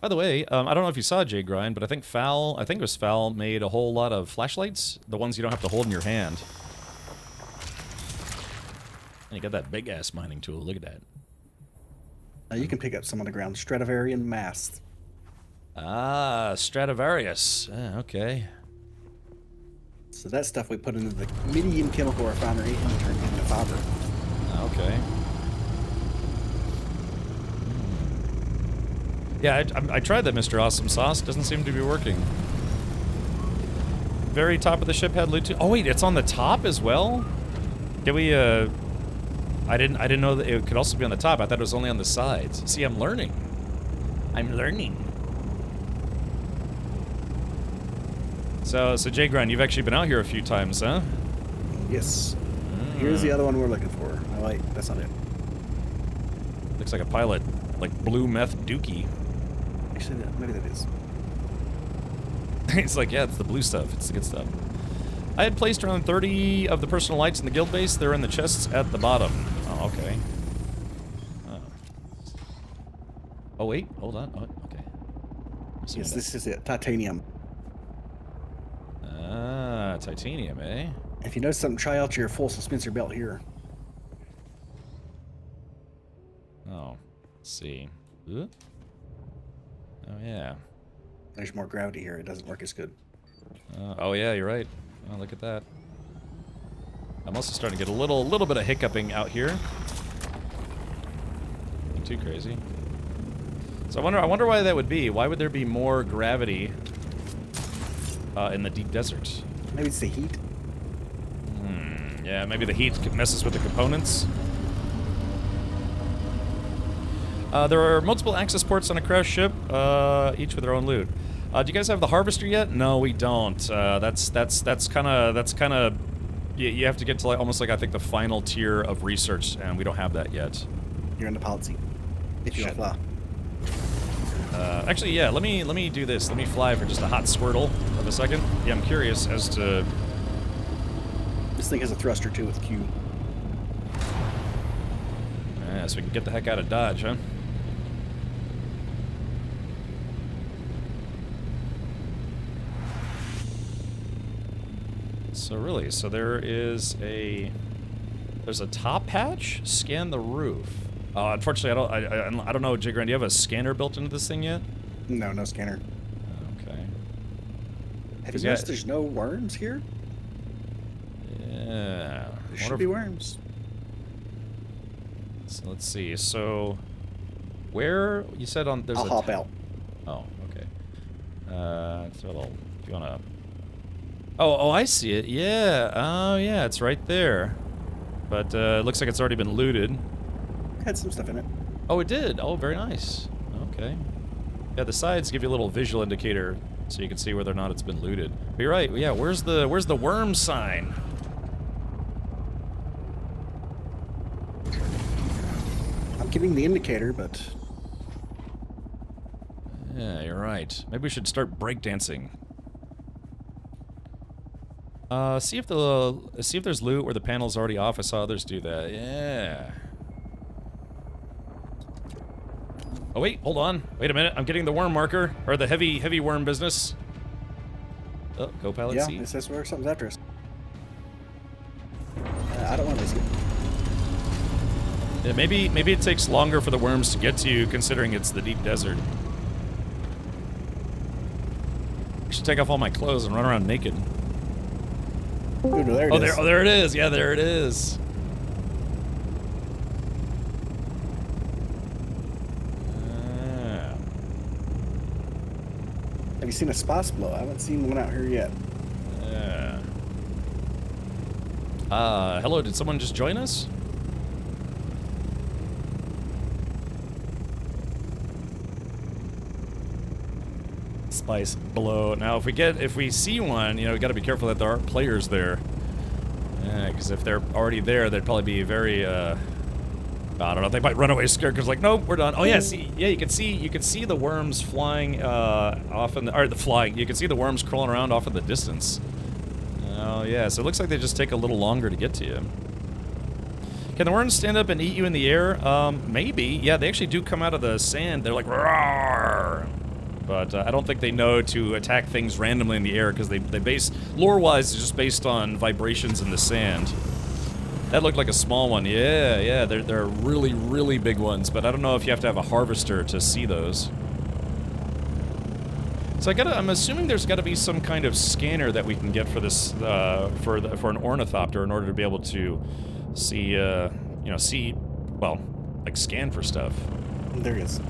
[SPEAKER 1] By the way, I don't know if you saw Jay Grind, but I think it was Foul made a whole lot of flashlights. The ones you don't have to hold in your hand. And you got that big-ass mining tool. Look at that.
[SPEAKER 8] You can pick up some on the ground. Stradivarian mast.
[SPEAKER 1] Ah, Stradivarius. Ah, okay.
[SPEAKER 8] So that stuff we put into the medium chemical refinery and turned into fiber.
[SPEAKER 1] Okay. Yeah, I tried that Mr. Awesome Sauce. Doesn't seem to be working. Very top of the ship had loot too. Oh wait, it's on the top as well? Can we, I didn't know that it could also be on the top. I thought it was only on the sides. See, I'm learning. I'm learning. So Jay Grind, you've actually been out here a few times, huh?
[SPEAKER 8] Yes. Here's the other one we're looking for. Oh wait, that's not it.
[SPEAKER 1] Looks like a pilot, like blue meth dookie.
[SPEAKER 8] Actually, maybe that is.
[SPEAKER 1] It's like, yeah, it's the blue stuff. It's the good stuff. I had placed around 30 of the personal lights in the guild base. They're in the chests at the bottom. Oh, okay. Oh, wait. Hold on. Oh, okay.
[SPEAKER 8] Yes, this is it. Titanium.
[SPEAKER 1] Ah, titanium, eh?
[SPEAKER 8] If you know something, try out your full suspensor belt here.
[SPEAKER 1] Oh, let's see. Ooh. Oh, yeah.
[SPEAKER 8] There's more gravity here. It doesn't work as good.
[SPEAKER 1] Oh, yeah, you're right. Oh, look at that. I'm also starting to get a little bit of hiccuping out here. Not too crazy. So I wonder why that would be. Why would there be more gravity in the deep desert?
[SPEAKER 8] Maybe it's the heat.
[SPEAKER 1] Yeah, maybe the heat messes with the components. There are multiple access ports on a crash ship, each with their own loot. Do you guys have the harvester yet? No, we don't. That's kind of you have to get to like almost like I think the final tier of research, and we don't have that yet.
[SPEAKER 8] You're in the pilot seat. If you don't fly.
[SPEAKER 1] Actually, yeah. Let me do this. Let me fly for just a hot squirtle of a second. Yeah, I'm curious as to.
[SPEAKER 8] This thing has a thruster too with Q.
[SPEAKER 1] Yeah, so we can get the heck out of Dodge, huh? So really, so there's a top hatch. Scan the roof. Unfortunately, I don't know, Jigran. Do you have a scanner built into this thing yet?
[SPEAKER 8] No, no scanner.
[SPEAKER 1] Okay.
[SPEAKER 8] Have you noticed there's no worms here?
[SPEAKER 1] Yeah.
[SPEAKER 8] There should be worms.
[SPEAKER 1] So let's see. So, where you said on there's
[SPEAKER 8] I'll hop out.
[SPEAKER 1] Oh, okay. So if you wanna. Oh, I see it. Yeah. Oh, yeah. It's right there. But it looks like it's already been looted.
[SPEAKER 8] Had some stuff in it.
[SPEAKER 1] Oh, it did. Oh, very nice. Okay. Yeah, the sides give you a little visual indicator so you can see whether or not it's been looted. But you're right. Yeah. Where's the worm sign?
[SPEAKER 8] I'm getting the indicator, but
[SPEAKER 1] Yeah, you're right. Maybe we should start breakdancing. See if there's loot where the panel's already off. I saw others do that. Yeah. Oh wait, hold on. Wait a minute. I'm getting the worm marker or the heavy worm business. Oh, co-pilot
[SPEAKER 8] yeah,
[SPEAKER 1] seat.
[SPEAKER 8] it says where something's after us. I don't want to risk it.
[SPEAKER 1] Yeah, maybe it takes longer for the worms to get to you, considering it's the deep desert. I should take off all my clothes and run around naked.
[SPEAKER 8] Ooh, there it is.
[SPEAKER 1] There it is. Yeah, there it is.
[SPEAKER 8] Have you seen a spice blow? I haven't seen one out here yet.
[SPEAKER 1] Hello, did someone just join us? Spice below. Now, if we see one, you know, we got to be careful that there aren't players there. Because if they're already there, they'd probably be very, I don't know, they might run away scared because like, nope, we're done. Oh yeah, see, yeah, you can see the worms flying off in the, or the flying. You can see the worms crawling around off in the distance. Oh yeah, so it looks like they just take a little longer to get to you. Can the worms stand up and eat you in the air? Maybe. Yeah, they actually do come out of the sand. They're like, roar. But I don't think they know to attack things randomly in the air because they base, lore-wise, it's just based on vibrations in the sand. That looked like a small one. Yeah, they're really, really big ones, but I don't know if you have to have a harvester to see those. So I'm assuming there's got to be some kind of scanner that we can get for this, for an ornithopter in order to be able to see, you know, well, like scan for stuff.
[SPEAKER 8] There is.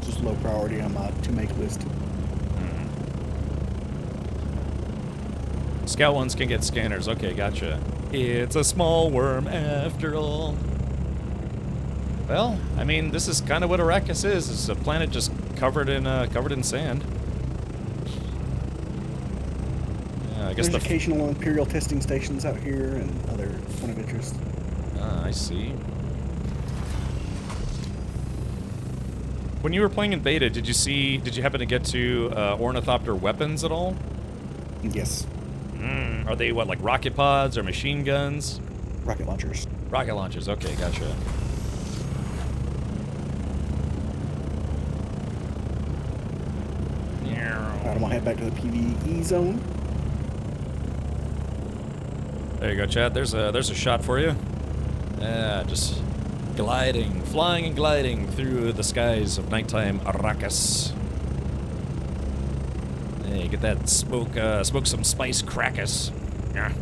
[SPEAKER 8] Just low priority on my to-make list.
[SPEAKER 1] Scout ones can get scanners. Okay, gotcha. It's a small worm after all. Well, I mean, this is kind of what Arrakis is. It's a planet just covered in sand. Yeah, I guess
[SPEAKER 8] There's occasional Imperial testing stations out here and other point of interest.
[SPEAKER 1] Ah, I see. When you were playing in beta, did you happen to get to ornithopter weapons at all?
[SPEAKER 8] Yes.
[SPEAKER 1] Are they what, like rocket pods or machine guns?
[SPEAKER 8] Rocket launchers.
[SPEAKER 1] Rocket launchers. Okay, gotcha.
[SPEAKER 8] Alright, I'm gonna head back to the PvE zone.
[SPEAKER 1] There you go, Chad. There's a shot for you. Yeah, just gliding, flying and gliding through the skies of nighttime Arrakis. Hey, get that smoke, smoke some spice crackers. Yeah.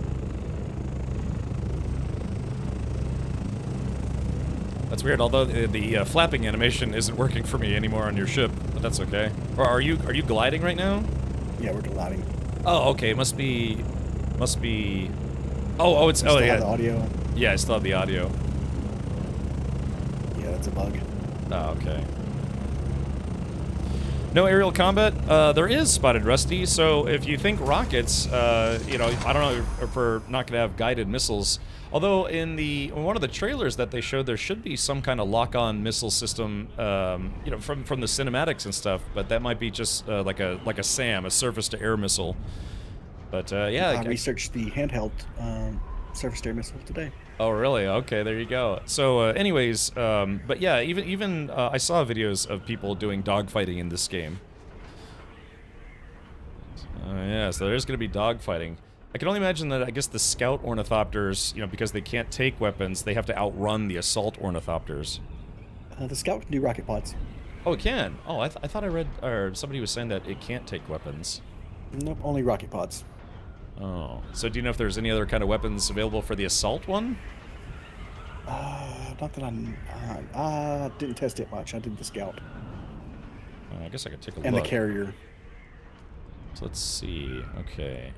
[SPEAKER 1] That's weird, although the flapping animation isn't working for me anymore on your ship, but that's okay. Or are you gliding right now?
[SPEAKER 8] Yeah, we're gliding.
[SPEAKER 1] Oh, okay, must be... Oh, it's...
[SPEAKER 8] Still
[SPEAKER 1] Oh, yeah.
[SPEAKER 8] have the audio.
[SPEAKER 1] Yeah, I still have the audio.
[SPEAKER 8] Yeah, that's a bug.
[SPEAKER 1] Oh, okay. No aerial combat? There is, Spotted Rusty, so if you think rockets, you know, I don't know if we're not going to have guided missiles. Although in one of the trailers that they showed, there should be some kind of lock-on missile system, you know, from the cinematics and stuff, but that might be just like a SAM, a surface-to-air missile. But, yeah.
[SPEAKER 8] I researched the handheld surface-to-air missile today.
[SPEAKER 1] Oh, really? Okay, there you go. So, anyways, but yeah, even I saw videos of people doing dogfighting in this game. Yeah, so there's going to be dogfighting. I can only imagine that, I guess, the scout ornithopters, you know, because they can't take weapons, they have to outrun the assault ornithopters.
[SPEAKER 8] The scout can do rocket pods.
[SPEAKER 1] Oh, it can? Oh, I thought I read, or somebody was saying that it can't take weapons.
[SPEAKER 8] Nope, only rocket pods.
[SPEAKER 1] Oh, so do you know if there's any other kind of weapons available for the assault one?
[SPEAKER 8] Not that I didn't test it much. I did the scout.
[SPEAKER 1] I guess I could take a look.
[SPEAKER 8] And the carrier.
[SPEAKER 1] So let's see. Okay.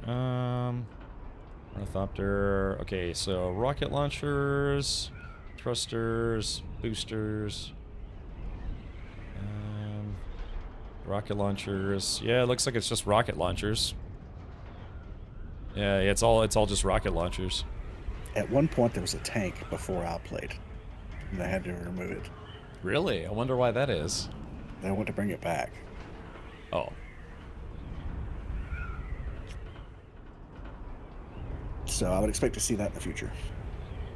[SPEAKER 1] Ornithopter. Okay, so rocket launchers, thrusters, boosters. Rocket launchers. Yeah, it looks like it's just rocket launchers. Yeah, it's all just rocket launchers.
[SPEAKER 8] At one point, there was a tank before I played, and they had to remove it.
[SPEAKER 1] Really? I wonder why that is.
[SPEAKER 8] They want to bring it back.
[SPEAKER 1] Oh.
[SPEAKER 8] So I would expect to see that in the future.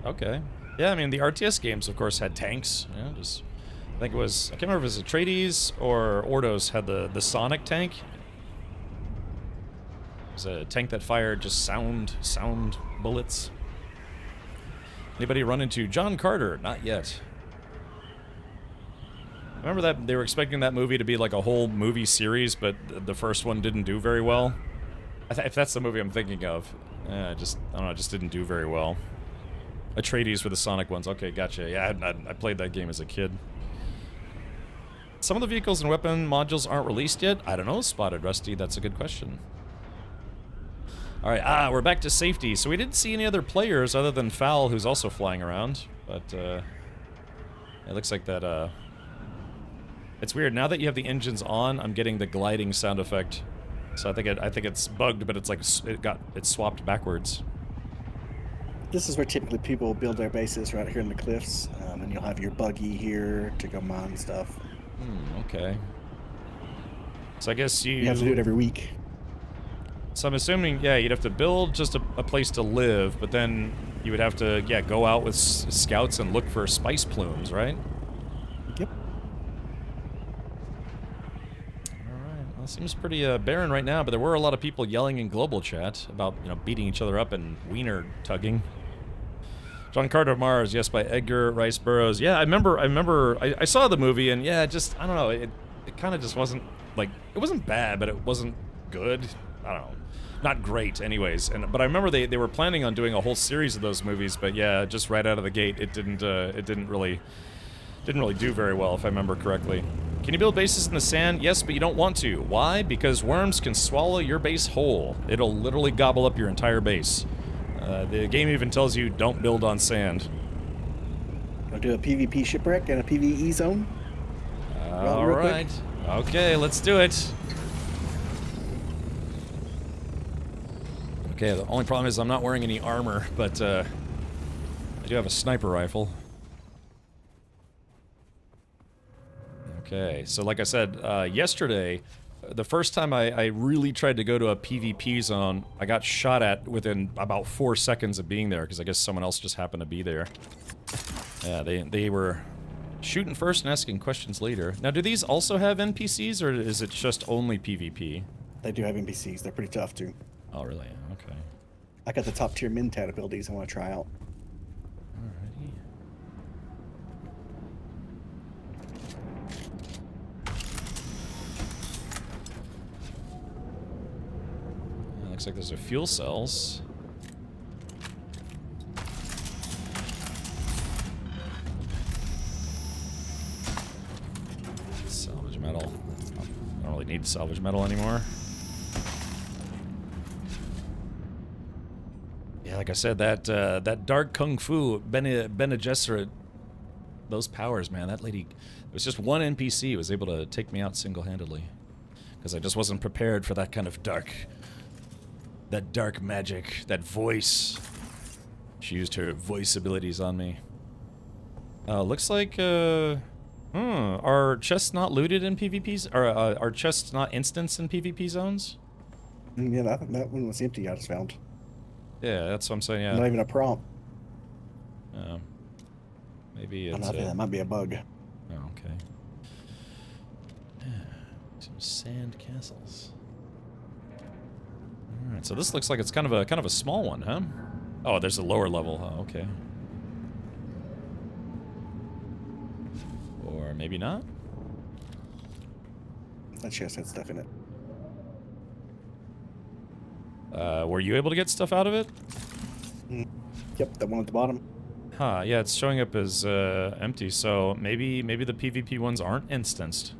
[SPEAKER 1] Okay. Yeah, I mean, the RTS games, of course, had tanks. Yeah, just... I think it was... I can't remember if it was Atreides or Ordos had the Sonic tank. It was a tank that fired just sound bullets. Anybody run into John Carter? Not yet. Remember that they were expecting that movie to be like a whole movie series, but the first one didn't do very well? If that's the movie I'm thinking of. I don't know, it just didn't do very well. Atreides for the Sonic ones. Okay, gotcha. Yeah, I played that game as a kid. Some of the vehicles and weapon modules aren't released yet? I don't know, Spotted Rusty. That's a good question. Alright, we're back to safety. So we didn't see any other players other than Fowl, who's also flying around. But, it looks like that, It's weird. Now that you have the engines on, I'm getting the gliding sound effect. So I think it's bugged, but it's like it's swapped backwards.
[SPEAKER 8] This is where typically people build their bases, right here in the cliffs, and you'll have your buggy here to go mine stuff.
[SPEAKER 1] Okay. So I guess
[SPEAKER 8] You have to do it every week.
[SPEAKER 1] So I'm assuming, yeah, you'd have to build just a place to live, but then you would have to, yeah, go out with scouts and look for spice plumes, right?
[SPEAKER 8] Yep.
[SPEAKER 1] Alright, well, it seems pretty barren right now, but there were a lot of people yelling in global chat about, you know, beating each other up and wiener tugging. John Carter of Mars, yes, by Edgar Rice Burroughs. Yeah, I saw the movie, and yeah, just, I don't know, it kind of just wasn't, like, it wasn't bad, but it wasn't good. I don't know. Not great, anyways. But I remember they were planning on doing a whole series of those movies, but yeah, just right out of the gate, it didn't really do very well, if I remember correctly. Can you build bases in the sand? Yes, but you don't want to. Why? Because worms can swallow your base whole. It'll literally gobble up your entire base. The game even tells you don't build on sand.
[SPEAKER 8] I'll do a PvP shipwreck and a PvE zone.
[SPEAKER 1] All right. Okay, let's do it. Okay, the only problem is I'm not wearing any armor, but I do have a sniper rifle. Okay, so like I said, yesterday, the first time I really tried to go to a PvP zone, I got shot at within about 4 seconds of being there, because I guess someone else just happened to be there. Yeah, they were shooting first and asking questions later. Now, do these also have NPCs, or is it just only PvP?
[SPEAKER 8] They do have NPCs. They're pretty tough, too.
[SPEAKER 1] Oh, really? Okay.
[SPEAKER 8] I got the top tier Mentat abilities I want to try out.
[SPEAKER 1] Alrighty. Yeah, looks like those are fuel cells. Salvage metal. I don't really need salvage metal anymore. Yeah, like I said, that dark kung fu, Bene Gesserit, those powers, man, that lady, it was just one NPC was able to take me out single-handedly. Because I just wasn't prepared for that kind of dark magic, that voice. She used her voice abilities on me. Looks like, are chests not looted in PvPs? Or, are chests not instanced in PvP zones?
[SPEAKER 8] Yeah, that one was empty, I just found.
[SPEAKER 1] Yeah, that's what I'm saying, yeah.
[SPEAKER 8] Not even a prompt.
[SPEAKER 1] Maybe it's...
[SPEAKER 8] I think that might be a bug.
[SPEAKER 1] Oh, okay. Some sand castles. Alright, so this looks like it's kind of a small one, huh? Oh, there's a lower level. Oh, okay. Or maybe not?
[SPEAKER 8] That chest had stuff in it.
[SPEAKER 1] Were you able to get stuff out of it?
[SPEAKER 8] Yep, that one at the bottom.
[SPEAKER 1] Huh, yeah, it's showing up as empty, so maybe the PvP ones aren't instanced.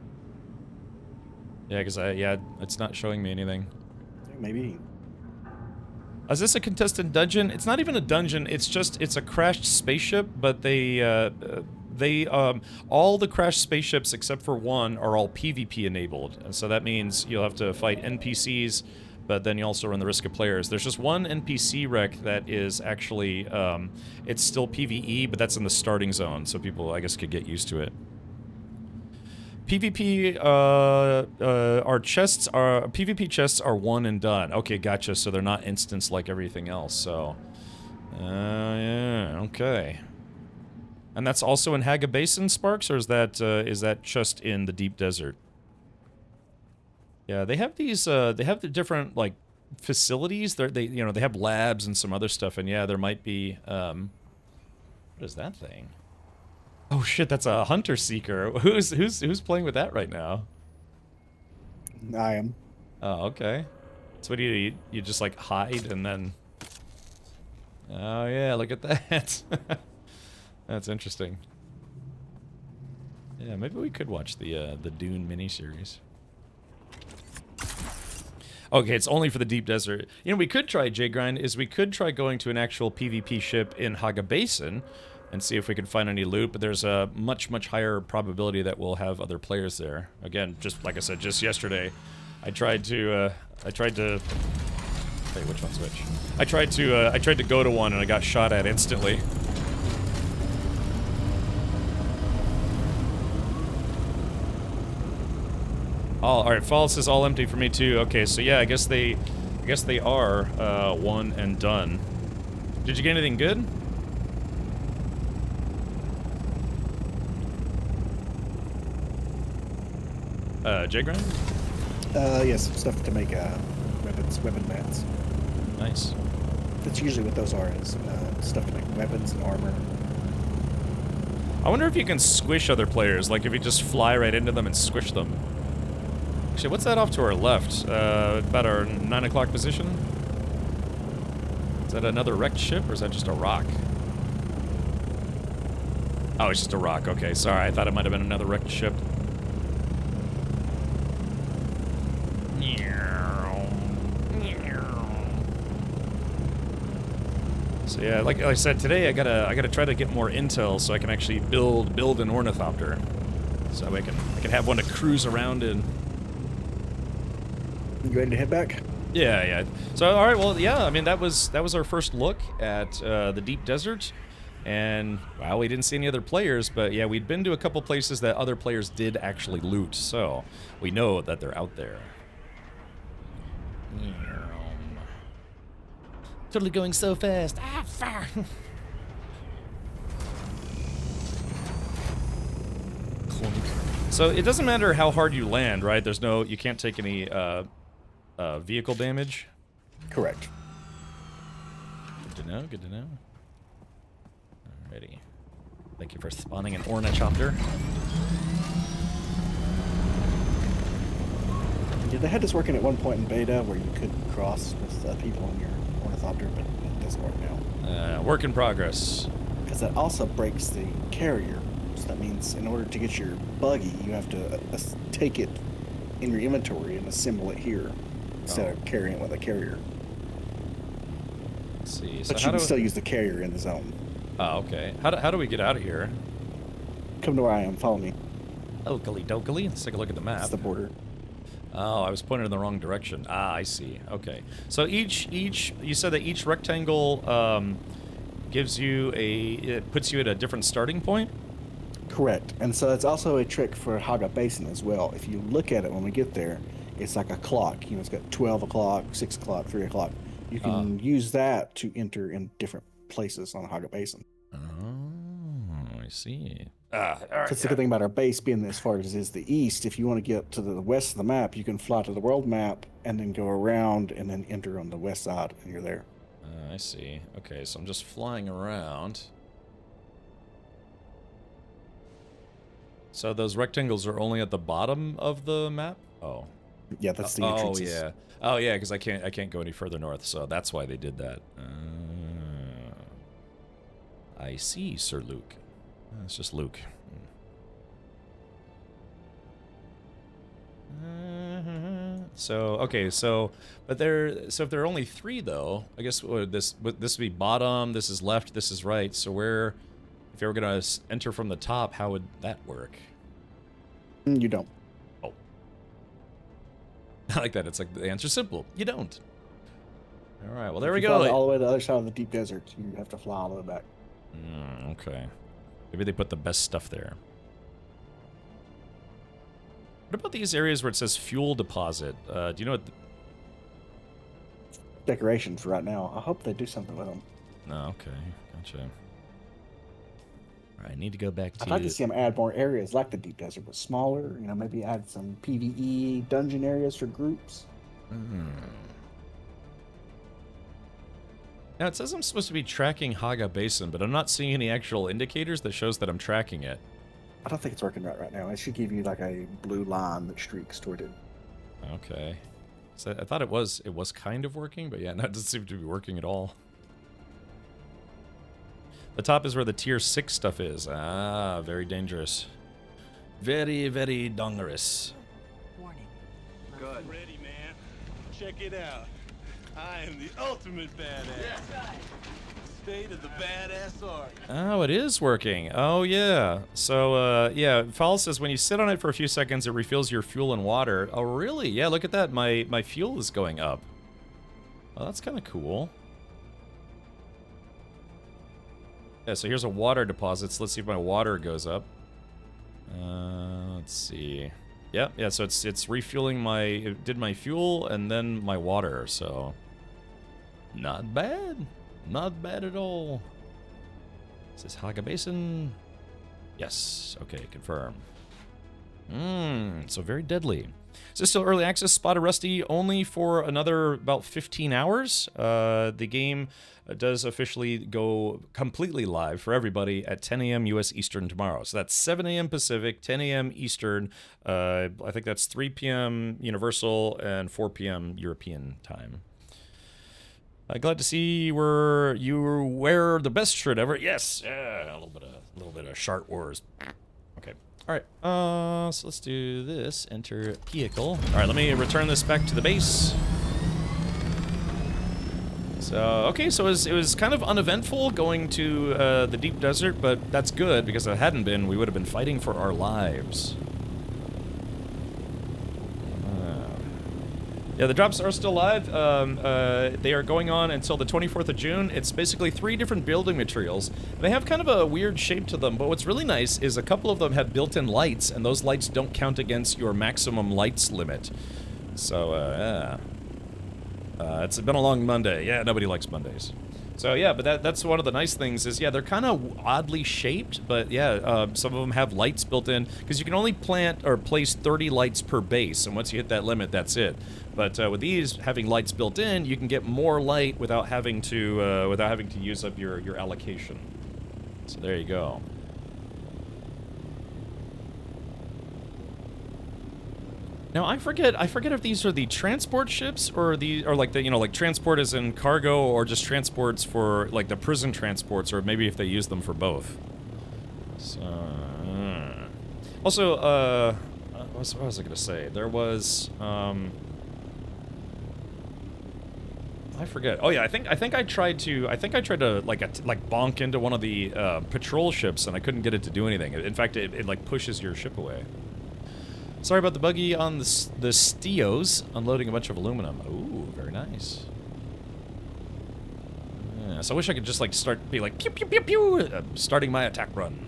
[SPEAKER 1] Yeah, because it's not showing me anything.
[SPEAKER 8] Maybe.
[SPEAKER 1] Is this a contested dungeon? It's not even a dungeon, it's a crashed spaceship, but all the crashed spaceships except for one are all PvP enabled. And so that means you'll have to fight NPCs, but then you also run the risk of players. There's just one NPC wreck that is actually, it's still PvE, but that's in the starting zone, so people, I guess, could get used to it. PvP, PvP chests are one and done. Okay, gotcha, so they're not instanced like everything else, so... yeah, okay. And that's also in Haga Basin, Sparks, or is that just in the deep desert? Yeah, they have these, they have the different, like, facilities. They have labs and some other stuff, and yeah, there might be, what is that thing? Oh shit, that's a Hunter Seeker. Who's playing with that right now?
[SPEAKER 8] I am.
[SPEAKER 1] Oh, okay. So what do you just, like, hide and then... Oh yeah, look at that. That's interesting. Yeah, maybe we could watch the Dune miniseries. Okay, it's only for the deep desert. You know, we could try, J-Grind, is we could try going to an actual PvP ship in Haga Basin, and see if we can find any loot, but there's a much higher probability that we'll have other players there. Again, just like I said, just yesterday, I tried to wait, which one's which? I tried to go to one and I got shot at instantly. All right, false is all empty for me too. Okay, so yeah, I guess they are one and done. Did you get anything good? J-Grind?
[SPEAKER 8] Yes, stuff to make weapon mats.
[SPEAKER 1] Nice.
[SPEAKER 8] That's usually what those are, is stuff to make weapons and armor.
[SPEAKER 1] I wonder if you can squish other players, like if you just fly right into them and squish them. Actually, what's that off to our left? About our 9 o'clock position? Is that another wrecked ship, or is that just a rock? Oh, it's just a rock. Okay, sorry. I thought it might have been another wrecked ship. So yeah, like I said, today I gotta try to get more intel so I can actually build an ornithopter, so I can have one to cruise around in.
[SPEAKER 8] You ready to head back?
[SPEAKER 1] Yeah. So all right, well, yeah. I mean, that was our first look at the deep desert, and well, we didn't see any other players, but yeah, we'd been to a couple places that other players did actually loot, so we know that they're out there. Totally going so fast. Ah, fire. Clunk. So it doesn't matter how hard you land, right? You can't take any vehicle damage.
[SPEAKER 8] Correct.
[SPEAKER 1] Good to know. Alrighty. Thank you for spawning an ornithopter.
[SPEAKER 8] Yeah, they had this working at one point in beta where you could cross with people in your ornithopter, but it doesn't work now.
[SPEAKER 1] Work in progress.
[SPEAKER 8] Because that also breaks the carrier. So that means in order to get your buggy, you have to take it in your inventory and assemble it here instead of carrying it with a carrier.
[SPEAKER 1] Let's see.
[SPEAKER 8] But you can still use the carrier in the zone.
[SPEAKER 1] Oh, okay. How do we get out of here?
[SPEAKER 8] Come to where I am. Follow me.
[SPEAKER 1] Okily dokily. Let's take a look at the map.
[SPEAKER 8] It's the border.
[SPEAKER 1] Oh, I was pointed in the wrong direction. Ah, I see. Okay. So you said that each rectangle gives you it puts you at a different starting point?
[SPEAKER 8] Correct. And so it's also a trick for Haga Basin as well. If you look at it when we get there, it's like a clock. You know, it's got 12 o'clock, 6 o'clock, 3 o'clock. You can use that to enter in different places on Haga Basin.
[SPEAKER 1] Oh, I see. All right.
[SPEAKER 8] So that's the good thing about our base being as far as is the east. If you want to get to the west of the map, you can fly to the world map and then go around and then enter on the west side, and you're there.
[SPEAKER 1] I see. Okay, so I'm just flying around. So those rectangles are only at the bottom of the map? Oh.
[SPEAKER 8] Yeah, that's the entrances.
[SPEAKER 1] Oh, yeah. Oh, yeah, because I can't go any further north, so that's why they did that. I see, Sir Luke. It's just Luke. So okay, but if there are only 3 though, I guess this would be bottom, this is left, this is right. So if you were gonna enter from the top, how would that work?
[SPEAKER 8] You don't.
[SPEAKER 1] Oh, I like that. It's like the answer's simple. You don't. All right. Well, there we go.
[SPEAKER 8] All the way to the other side of the deep desert, you have to fly all the way back.
[SPEAKER 1] Okay. Maybe they put the best stuff there. What about these areas where it says fuel deposit? Do you know what?
[SPEAKER 8] Decoration for right now. I hope they do something with them.
[SPEAKER 1] No, okay. Gotcha. All right, I need to go back to...
[SPEAKER 8] I'd like to see them add more areas like the deep desert, but smaller. You know, maybe add some PvE dungeon areas for groups.
[SPEAKER 1] Now, it says I'm supposed to be tracking Haga Basin, but I'm not seeing any actual indicators that shows that I'm tracking it.
[SPEAKER 8] I don't think it's working right now. It should give you like a blue line that streaks toward it.
[SPEAKER 1] Okay. So I thought it was kind of working, but yeah, no, it doesn't seem to be working at all. The top is where the tier 6 stuff is. Ah, very dangerous. Very, very dangerous.
[SPEAKER 7] Warning.
[SPEAKER 3] Good. Ready, man. Check it out. I am the ultimate badass. State of the badass art.
[SPEAKER 1] Oh, it is working. Oh, yeah. So, yeah, Fowl says when you sit on it for a few seconds, it refills your fuel and water. Oh, really? Yeah, look at that. My fuel is going up. Oh, that's kind of cool. Yeah, so here's a water deposit. So let's see if my water goes up. Let's see. Yeah, so it's refueling it did my fuel and then my water, so not bad. Not bad at all. Is this Haga Basin? Yes. Okay, confirm. So very deadly. Is this still early access? Spotted Rusty only for another about 15 hours. The game does officially go completely live for everybody at 10 a.m. U.S. Eastern tomorrow. So that's 7 a.m. Pacific, 10 a.m. Eastern. I think that's 3 p.m. Universal and 4 p.m. European time. Glad to see you wear the best shirt ever. Yes, yeah, a little bit of Shart Wars. Okay, all right. So let's do this. Enter vehicle. All right, let me return this back to the base. So okay, so it was kind of uneventful going to the deep desert, but that's good because if it hadn't been, we would have been fighting for our lives. Yeah, the drops are still live. They are going on until the 24th of June. It's basically 3 different building materials. They have kind of a weird shape to them, but what's really nice is a couple of them have built-in lights, and those lights don't count against your maximum lights limit. So, yeah. It's been a long Monday. Yeah, nobody likes Mondays. So yeah, but that's one of the nice things is, yeah, they're kind of oddly shaped, but yeah, some of them have lights built in, because you can only plant or place 30 lights per base, and once you hit that limit, that's it. But with these having lights built in, you can get more light without having to use up your allocation. So there you go. Now I forget if these are the transport ships or like the, like transport as in cargo, or just transports for like the prison transports, or maybe if they use them for both. So also what was I gonna say? There was I forget. Oh yeah, I think I tried to like bonk into one of the patrol ships, and I couldn't get it to do anything. In fact, it like pushes your ship away. Sorry about the buggy on the Steos, unloading a bunch of aluminum. Ooh, very nice. Yeah, so I wish I could just like be like pew pew pew pew, starting my attack run.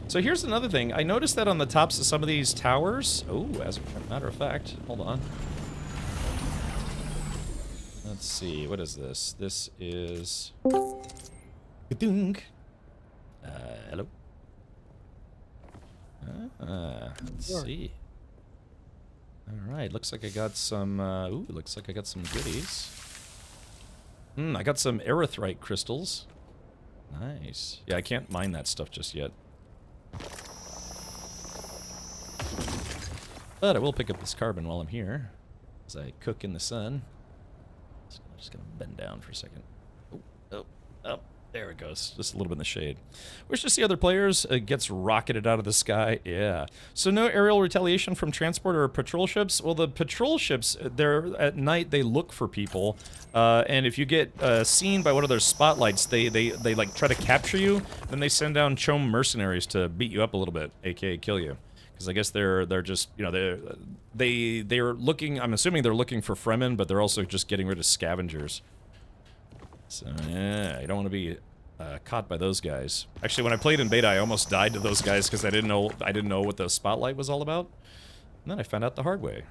[SPEAKER 1] So here's another thing. I noticed that on the tops of some of these towers. Oh, as a matter of fact, hold on. Let's see, what is this? This is... Ka-dunk. Hello? Let's see. Alright, looks like I got some, looks like I got some goodies. I got some erythrite crystals. Nice. Yeah, I can't mine that stuff just yet. But I will pick up this carbon while I'm here, as I cook in the sun. So I'm just gonna bend down for a second. Oh, there it goes. Just a little bit in the shade. Wish to see other players. Gets rocketed out of the sky. Yeah. So no aerial retaliation from transport or patrol ships? Well, the patrol ships, they're at night, they look for people. And if you get seen by one of their spotlights, they like try to capture you. Then they send down chome mercenaries to beat you up a little bit, aka kill you. Because I guess they're just, they're looking, I'm assuming they're looking for Fremen, but they're also just getting rid of scavengers. So yeah, you don't want to be caught by those guys. Actually, when I played in beta, I almost died to those guys because I didn't know what the spotlight was all about. And then I found out the hard way.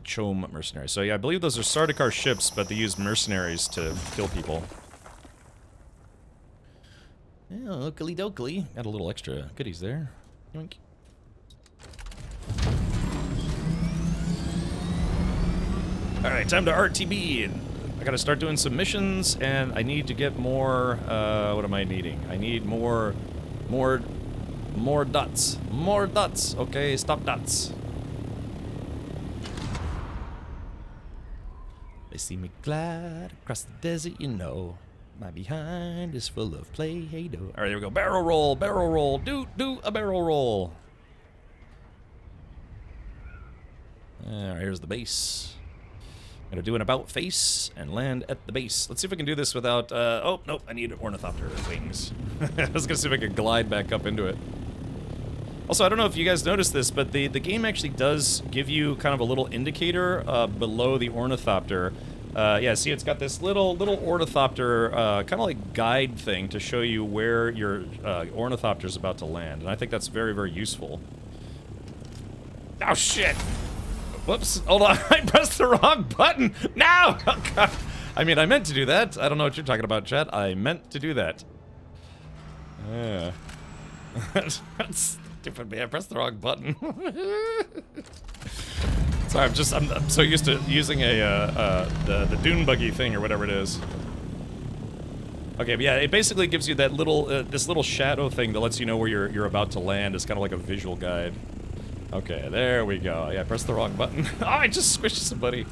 [SPEAKER 1] Chome mercenaries. So yeah, I believe those are Sardaukar ships, but they use mercenaries to kill people. Yeah, oakley dokley. Got a little extra goodies there. Yoink. Alright, time to RTB. I gotta start doing some missions, and I need to get more, what am I needing? I need more dots. More dots. Okay, stop dots. They see me glide across the desert, my behind is full of Play-Doh. Alright, there we go. Barrel roll, barrel roll. Do a barrel roll. Alright, here's the base. Gonna do an about face and land at the base. Let's see if we can do this without, oh, nope, I need ornithopter wings. I was gonna see if I could glide back up into it. Also, I don't know if you guys noticed this, but the game actually does give you kind of a little indicator below the ornithopter. Yeah, see, it's got this little ornithopter kind of like guide thing to show you where your ornithopter is about to land, and I think that's very, very useful. Oh, shit! Whoops, hold on, I pressed the wrong button! No! Oh, God. I mean, I meant to do that. I don't know what you're talking about, chat. I meant to do that. Yeah. That's stupid, man. I pressed the wrong button. Sorry, I'm so used to using the Dune buggy thing or whatever it is. Okay, but yeah, it basically gives you that little, this little shadow thing that lets you know where you're about to land. It's kind of like a visual guide. Okay, there we go. Yeah, I pressed the wrong button. Oh, I just squished somebody.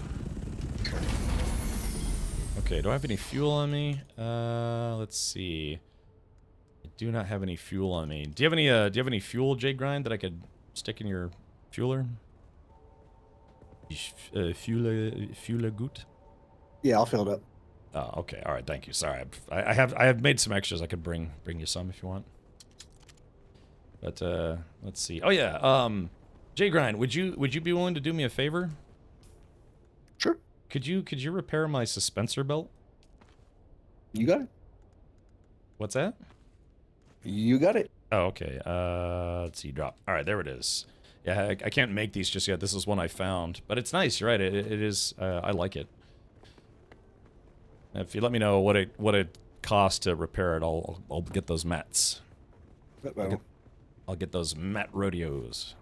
[SPEAKER 1] Okay, do I have any fuel on me? Let's see. I do not have any fuel on me. Do you have any fuel, J-Grind, that I could stick in your fueler? Fueler gut?
[SPEAKER 8] Yeah, I'll fill it up.
[SPEAKER 1] Oh, okay. All right. Thank you. Sorry, I have made some extras. I could bring you some if you want. But let's see. Oh yeah. J-Grind, would you be willing to do me a favor?
[SPEAKER 8] Sure.
[SPEAKER 1] Could you repair my suspensor belt?
[SPEAKER 8] You got it.
[SPEAKER 1] What's that?
[SPEAKER 8] You got it.
[SPEAKER 1] Oh, okay. Let's see. Drop. All right. There it is. Yeah, I can't make these just yet. This is one I found, but it's nice. You're right. It is. I like it. If you let me know what it costs to repair it, I'll get those mats. I'll get those mat rodeos.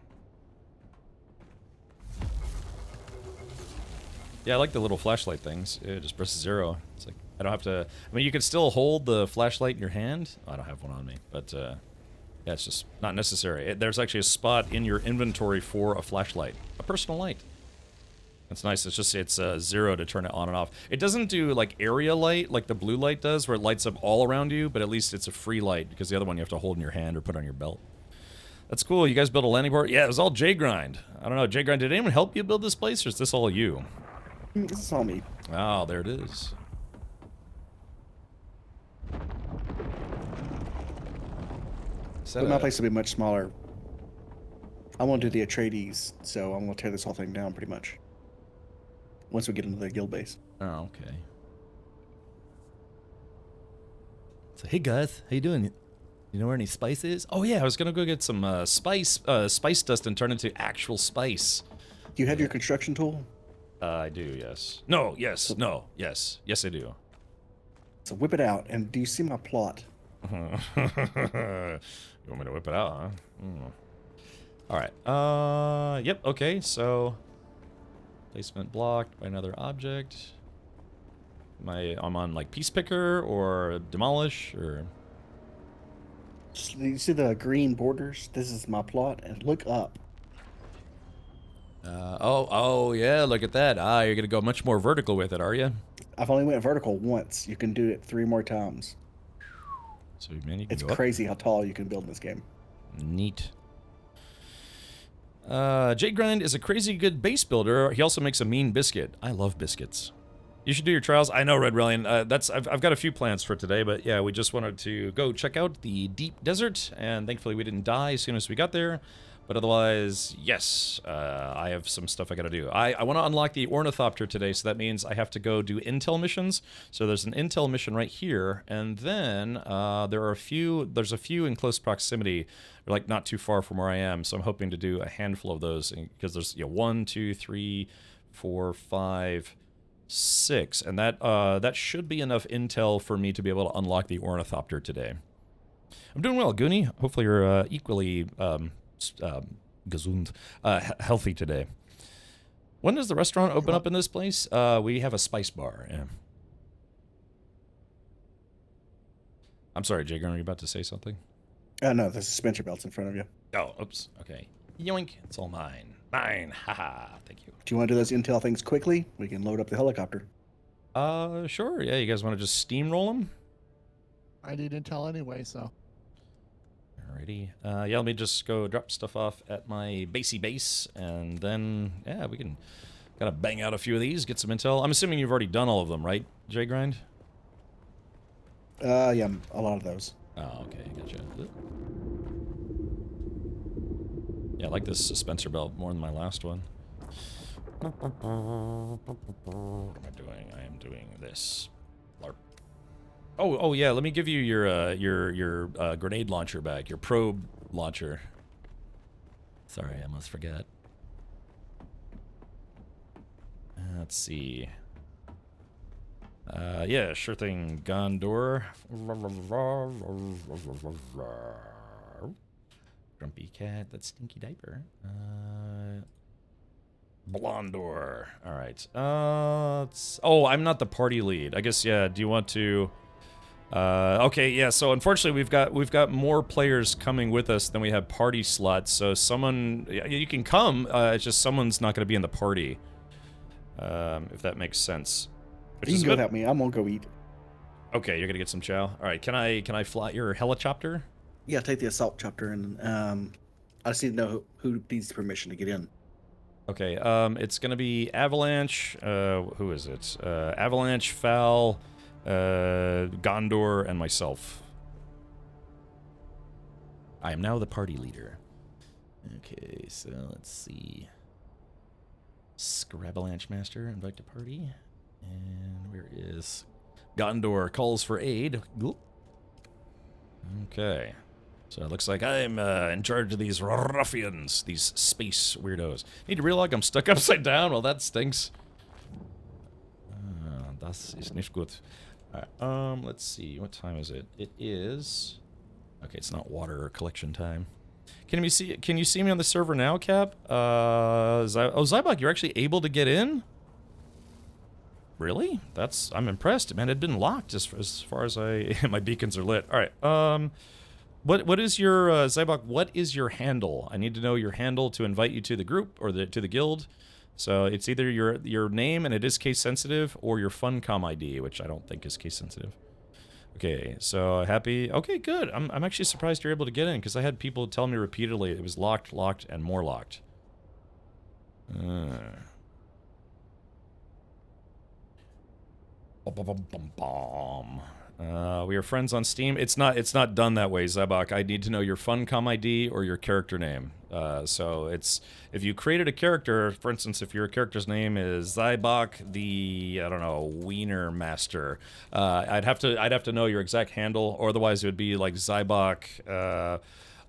[SPEAKER 1] Yeah, I like the little flashlight things. It just presses 0. It's like I don't have to. I mean, you can still hold the flashlight in your hand. Oh, I don't have one on me, but yeah, it's just not necessary. There's actually a spot in your inventory for a flashlight, a personal light. That's nice. It's 0 to turn it on and off. It doesn't do like area light like the blue light does, where it lights up all around you. But at least it's a free light, because the other one you have to hold in your hand or put on your belt. That's cool. You guys built a landing board? Yeah, it was all J-Grind. I don't know, J-Grind. Did anyone help you build this place, or is this all you?
[SPEAKER 8] This is all me.
[SPEAKER 1] Oh, there it is.
[SPEAKER 8] But my place will be much smaller. I want to do the Atreides, so I'm going to tear this whole thing down pretty much. Once we get into the guild base.
[SPEAKER 1] Oh, okay. So, hey guys, how you doing? You know where any spice is? Oh yeah, I was gonna go get some spice dust and turn into actual spice.
[SPEAKER 8] Do you have your construction tool?
[SPEAKER 1] I do, yes. No, yes, no, yes. Yes, I do.
[SPEAKER 8] So whip it out, and do you see my plot?
[SPEAKER 1] You want me to whip it out, huh? Alright, yep, okay, so... Placement blocked by another object. I'm on, like, Piece Picker, or Demolish, or...
[SPEAKER 8] You see the green borders? This is my plot, and look up.
[SPEAKER 1] Oh, yeah, look at that. Ah, you're gonna go much more vertical with it, are you?
[SPEAKER 8] I've only went vertical once. You can do it 3 more times.
[SPEAKER 1] So, man, you can
[SPEAKER 8] It's
[SPEAKER 1] go up.
[SPEAKER 8] crazy how tall you can build in this game.
[SPEAKER 1] Neat. J-Grind is a crazy good base builder. He also makes a mean biscuit. I love biscuits. You should do your trials. I know, Red Relian. I've got a few plans for today, but yeah, we just wanted to go check out the deep desert, and thankfully we didn't die as soon as we got there. But otherwise, yes, I have some stuff I gotta do. I want to unlock the Ornithopter today, so that means I have to go do intel missions. So there's an intel mission right here, and then there's a few in close proximity, like not too far from where I am. So I'm hoping to do a handful of those, because there's 1, 2, 3, 4, 5, 6, and that should be enough intel for me to be able to unlock the Ornithopter today. I'm doing well, Goonie. Hopefully you're equally gesund, healthy today. When does the restaurant open up in this place? We have a spice bar. Yeah. I'm sorry, Jake. Are you about to say something?
[SPEAKER 8] No, the suspension belt's in front of you.
[SPEAKER 1] Oh, oops. Okay. Yoink. It's all mine. Mine. Haha. Thank you.
[SPEAKER 8] Do you want to do those intel things quickly? We can load up the helicopter.
[SPEAKER 1] Sure. Yeah, you guys want to just steamroll them?
[SPEAKER 9] I need intel anyway, so.
[SPEAKER 1] Alrighty. Yeah, let me just go drop stuff off at my basey base, and then, yeah, we can Gotta bang out a few of these, get some intel. I'm assuming you've already done all of them, right, J-Grind?
[SPEAKER 8] Yeah, a lot of those.
[SPEAKER 1] Oh, okay, gotcha. Yeah, I like this suspensor belt more than my last one. What am I doing? I am doing this. LARP. Oh yeah. Let me give you your grenade launcher back. Your probe launcher. Sorry, I almost forgot. Let's see. Yeah, sure thing. Gondor. Grumpy cat. That stinky diaper. Blondor. All right. Oh, I'm not the party lead. I guess, yeah. Do you want to... okay, yeah, so unfortunately we've got more players coming with us than we have party slots, so someone... You can come, it's just someone's not going to be in the party. If that makes sense. Which
[SPEAKER 8] You
[SPEAKER 1] is
[SPEAKER 8] can go
[SPEAKER 1] good.
[SPEAKER 8] without me. I'm gonna go eat.
[SPEAKER 1] Okay, you're gonna get some chow. All right, can I fly your helicopter?
[SPEAKER 8] Yeah, take the assault chopper, and I just need to know who needs permission to get in.
[SPEAKER 1] Okay, it's gonna be Avalanche. Who is it? Avalanche, Foul, Gondor, and myself. I am now the party leader. Okay, so let's see. Scrabalanche Master, invite to party. And where is... Gondor calls for aid. Okay. So it looks like I'm in charge of these ruffians, these space weirdos. Need to relog, I'm stuck upside down. Well, that stinks. Das ist nicht gut. Alright, let's see. What time is it? It is... Okay, it's not water collection time. Can you see me on the server now, Cap? Zybok, you're actually able to get in? Really? I'm impressed. Man, it had been locked as far as my beacons are lit. All right. What is your Zybok? What is your handle? I need to know your handle to invite you to the group or to the guild. So it's either your name, and it is case sensitive, or your Funcom ID, which I don't think is case sensitive. Okay, so happy. Okay, good. I'm actually surprised you're able to get in, because I had people tell me repeatedly it was locked, and more locked. We are friends on Steam. It's not done that way, Zybok. I need to know your Funcom ID or your character name. So it's if you created a character, for instance, if your character's name is Zybok the Wiener Master, I'd have to know your exact handle, or otherwise it would be like Zybok.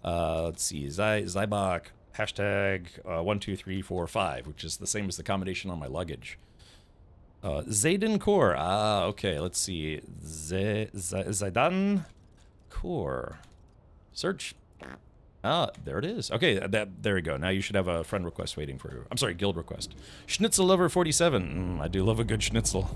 [SPEAKER 1] Let's see, Zybok hashtag 12345, which is the same as the combination on my luggage. Zayden Core. Okay, let's see. Zaydan Core. Search. There it is. Okay, there we go. Now you should have a friend request waiting for you. I'm sorry, guild request. Schnitzel Lover 47. I do love a good schnitzel.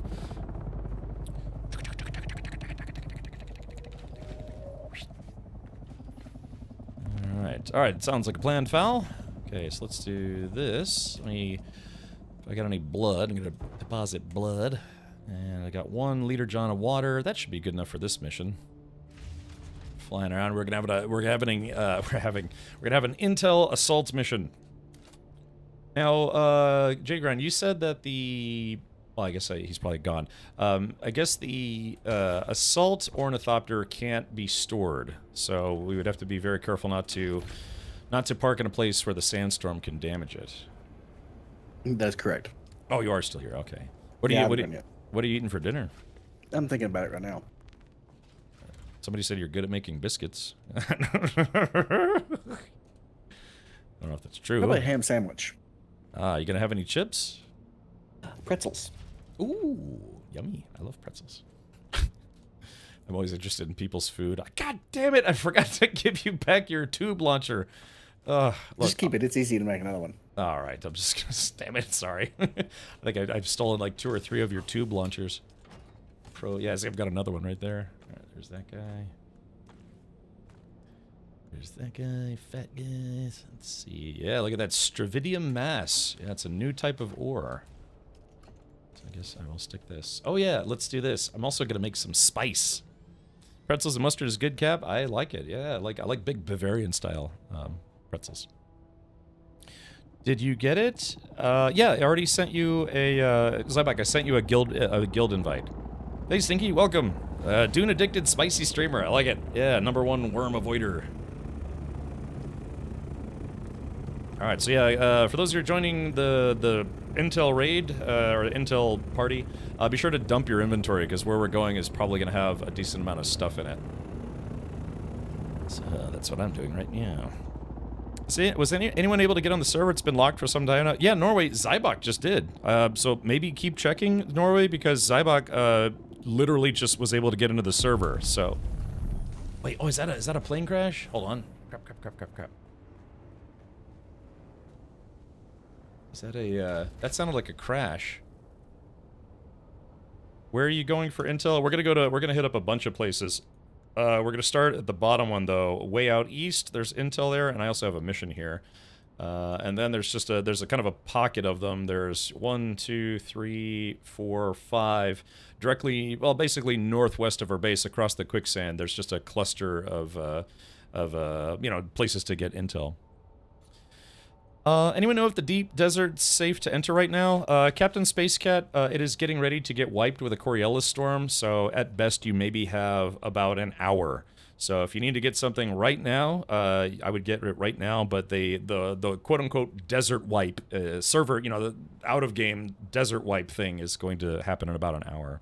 [SPEAKER 1] Alright, sounds like a plan, Foul. Okay, so let's do this. If I got any blood, I'm gonna deposit blood. And I got 1 liter John of water. That should be good enough for this mission. Flying around, we're gonna have an intel assault mission. Now, J-Grind, you said that well, I guess he's probably gone. I guess the assault ornithopter can't be stored, so we would have to be very careful not to park in a place where the sandstorm can damage it.
[SPEAKER 8] That's correct.
[SPEAKER 1] Oh, you are still here. Okay. What are you eating for dinner?
[SPEAKER 8] I'm thinking about it right now.
[SPEAKER 1] Somebody said you're good at making biscuits. I don't know if that's true.
[SPEAKER 8] How about a ham sandwich?
[SPEAKER 1] You gonna have any chips?
[SPEAKER 8] Pretzels.
[SPEAKER 1] Ooh, yummy. I love pretzels. I'm always interested in people's food. God damn it, I forgot to give you back your tube launcher. Look,
[SPEAKER 8] just keep it. It's easy to make another one.
[SPEAKER 1] All right, I'm just gonna... Damn it, sorry. I think I've stolen like 2 or 3 of your tube launchers. Yeah, see, I've got another one right there. All right, there's that guy. There's that guy, fat guys. Let's see. Yeah, look at that Stravidium mass. Yeah, it's a new type of ore. So I guess I will stick this. Oh yeah, let's do this. I'm also gonna make some spice. Pretzels and mustard is good, Cap. I like it. Yeah, I like big Bavarian style pretzels. Did you get it? Yeah, I already sent you a, Zybak, I sent you a guild invite. Hey, Stinky, welcome. Dune addicted spicy streamer, I like it. Yeah, #1 worm avoider. Alright, so yeah, for those who are joining the Intel raid, or Intel party, be sure to dump your inventory, because where we're going is probably going to have a decent amount of stuff in it. So, that's what I'm doing right now. See, was anyone able to get on the server? It's been locked for some time now. Yeah, Norway, Zybok just did. So maybe keep checking, Norway, because Zybok, literally just was able to get into the server, so... Wait, oh, is that a plane crash? Hold on. Crap. Is that a, that sounded like a crash. Where are you going for intel? We're gonna hit up a bunch of places. We're gonna start at the bottom one, though. Way out east, there's intel there, and I also have a mission here. And then there's just there's a kind of a pocket of them. There's 1, 2, 3, 4, 5. Directly, well, basically northwest of our base, across the quicksand, there's just a cluster of you know, places to get intel. Anyone know if the deep desert's safe to enter right now? Captain Spacecat, it is getting ready to get wiped with a Coriolis storm, so at best you maybe have about an hour. So if you need to get something right now, I would get it right now, but the quote-unquote desert wipe server, you know, the out-of-game desert wipe thing is going to happen in about an hour.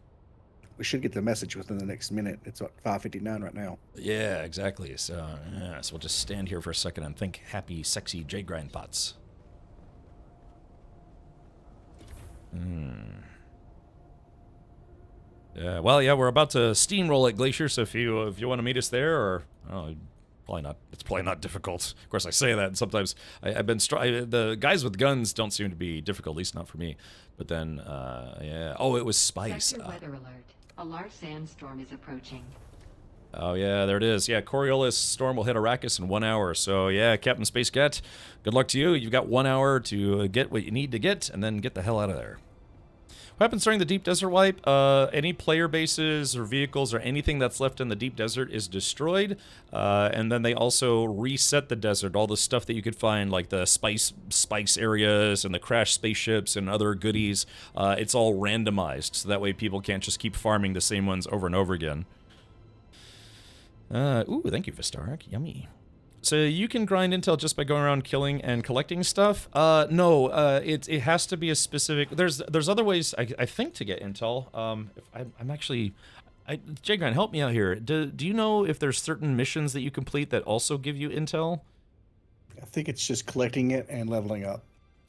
[SPEAKER 8] We should get the message within the next minute. It's at 5:59 right now.
[SPEAKER 1] Yeah, exactly. So, yeah, so we'll just stand here for a second and think happy, sexy J-grind pots. Yeah, well, yeah, we're about to steamroll at Glacier, so if you want to meet us there, or probably not. It's probably not difficult. Of course, I say that, and sometimes I've been the guys with guns don't seem to be difficult, at least not for me. But then, yeah. Oh, it was spice.
[SPEAKER 7] Sector weather alert. A large sandstorm is approaching.
[SPEAKER 1] Oh yeah, there it is. Yeah, Coriolis storm will hit Arrakis in 1 hour. So yeah, Captain Spacecat, good luck to you. You've got 1 hour to get what you need to get, and then get the hell out of there. What happens during the deep desert wipe? Any player bases or vehicles or anything that's left in the deep desert is destroyed, and then they also reset the desert. All the stuff that you could find, like the spice areas and the crashed spaceships and other goodies, it's all randomized, so that way people can't just keep farming the same ones over and over again. Ooh, thank you, Vistaric. Yummy. So you can grind intel just by going around killing and collecting stuff? No, it has to be a specific... There's other ways, I think, to get intel. I'm actually... J-Grind, help me out here. Do you know if there's certain missions that you complete that also give you intel?
[SPEAKER 8] I think it's just collecting it and leveling up.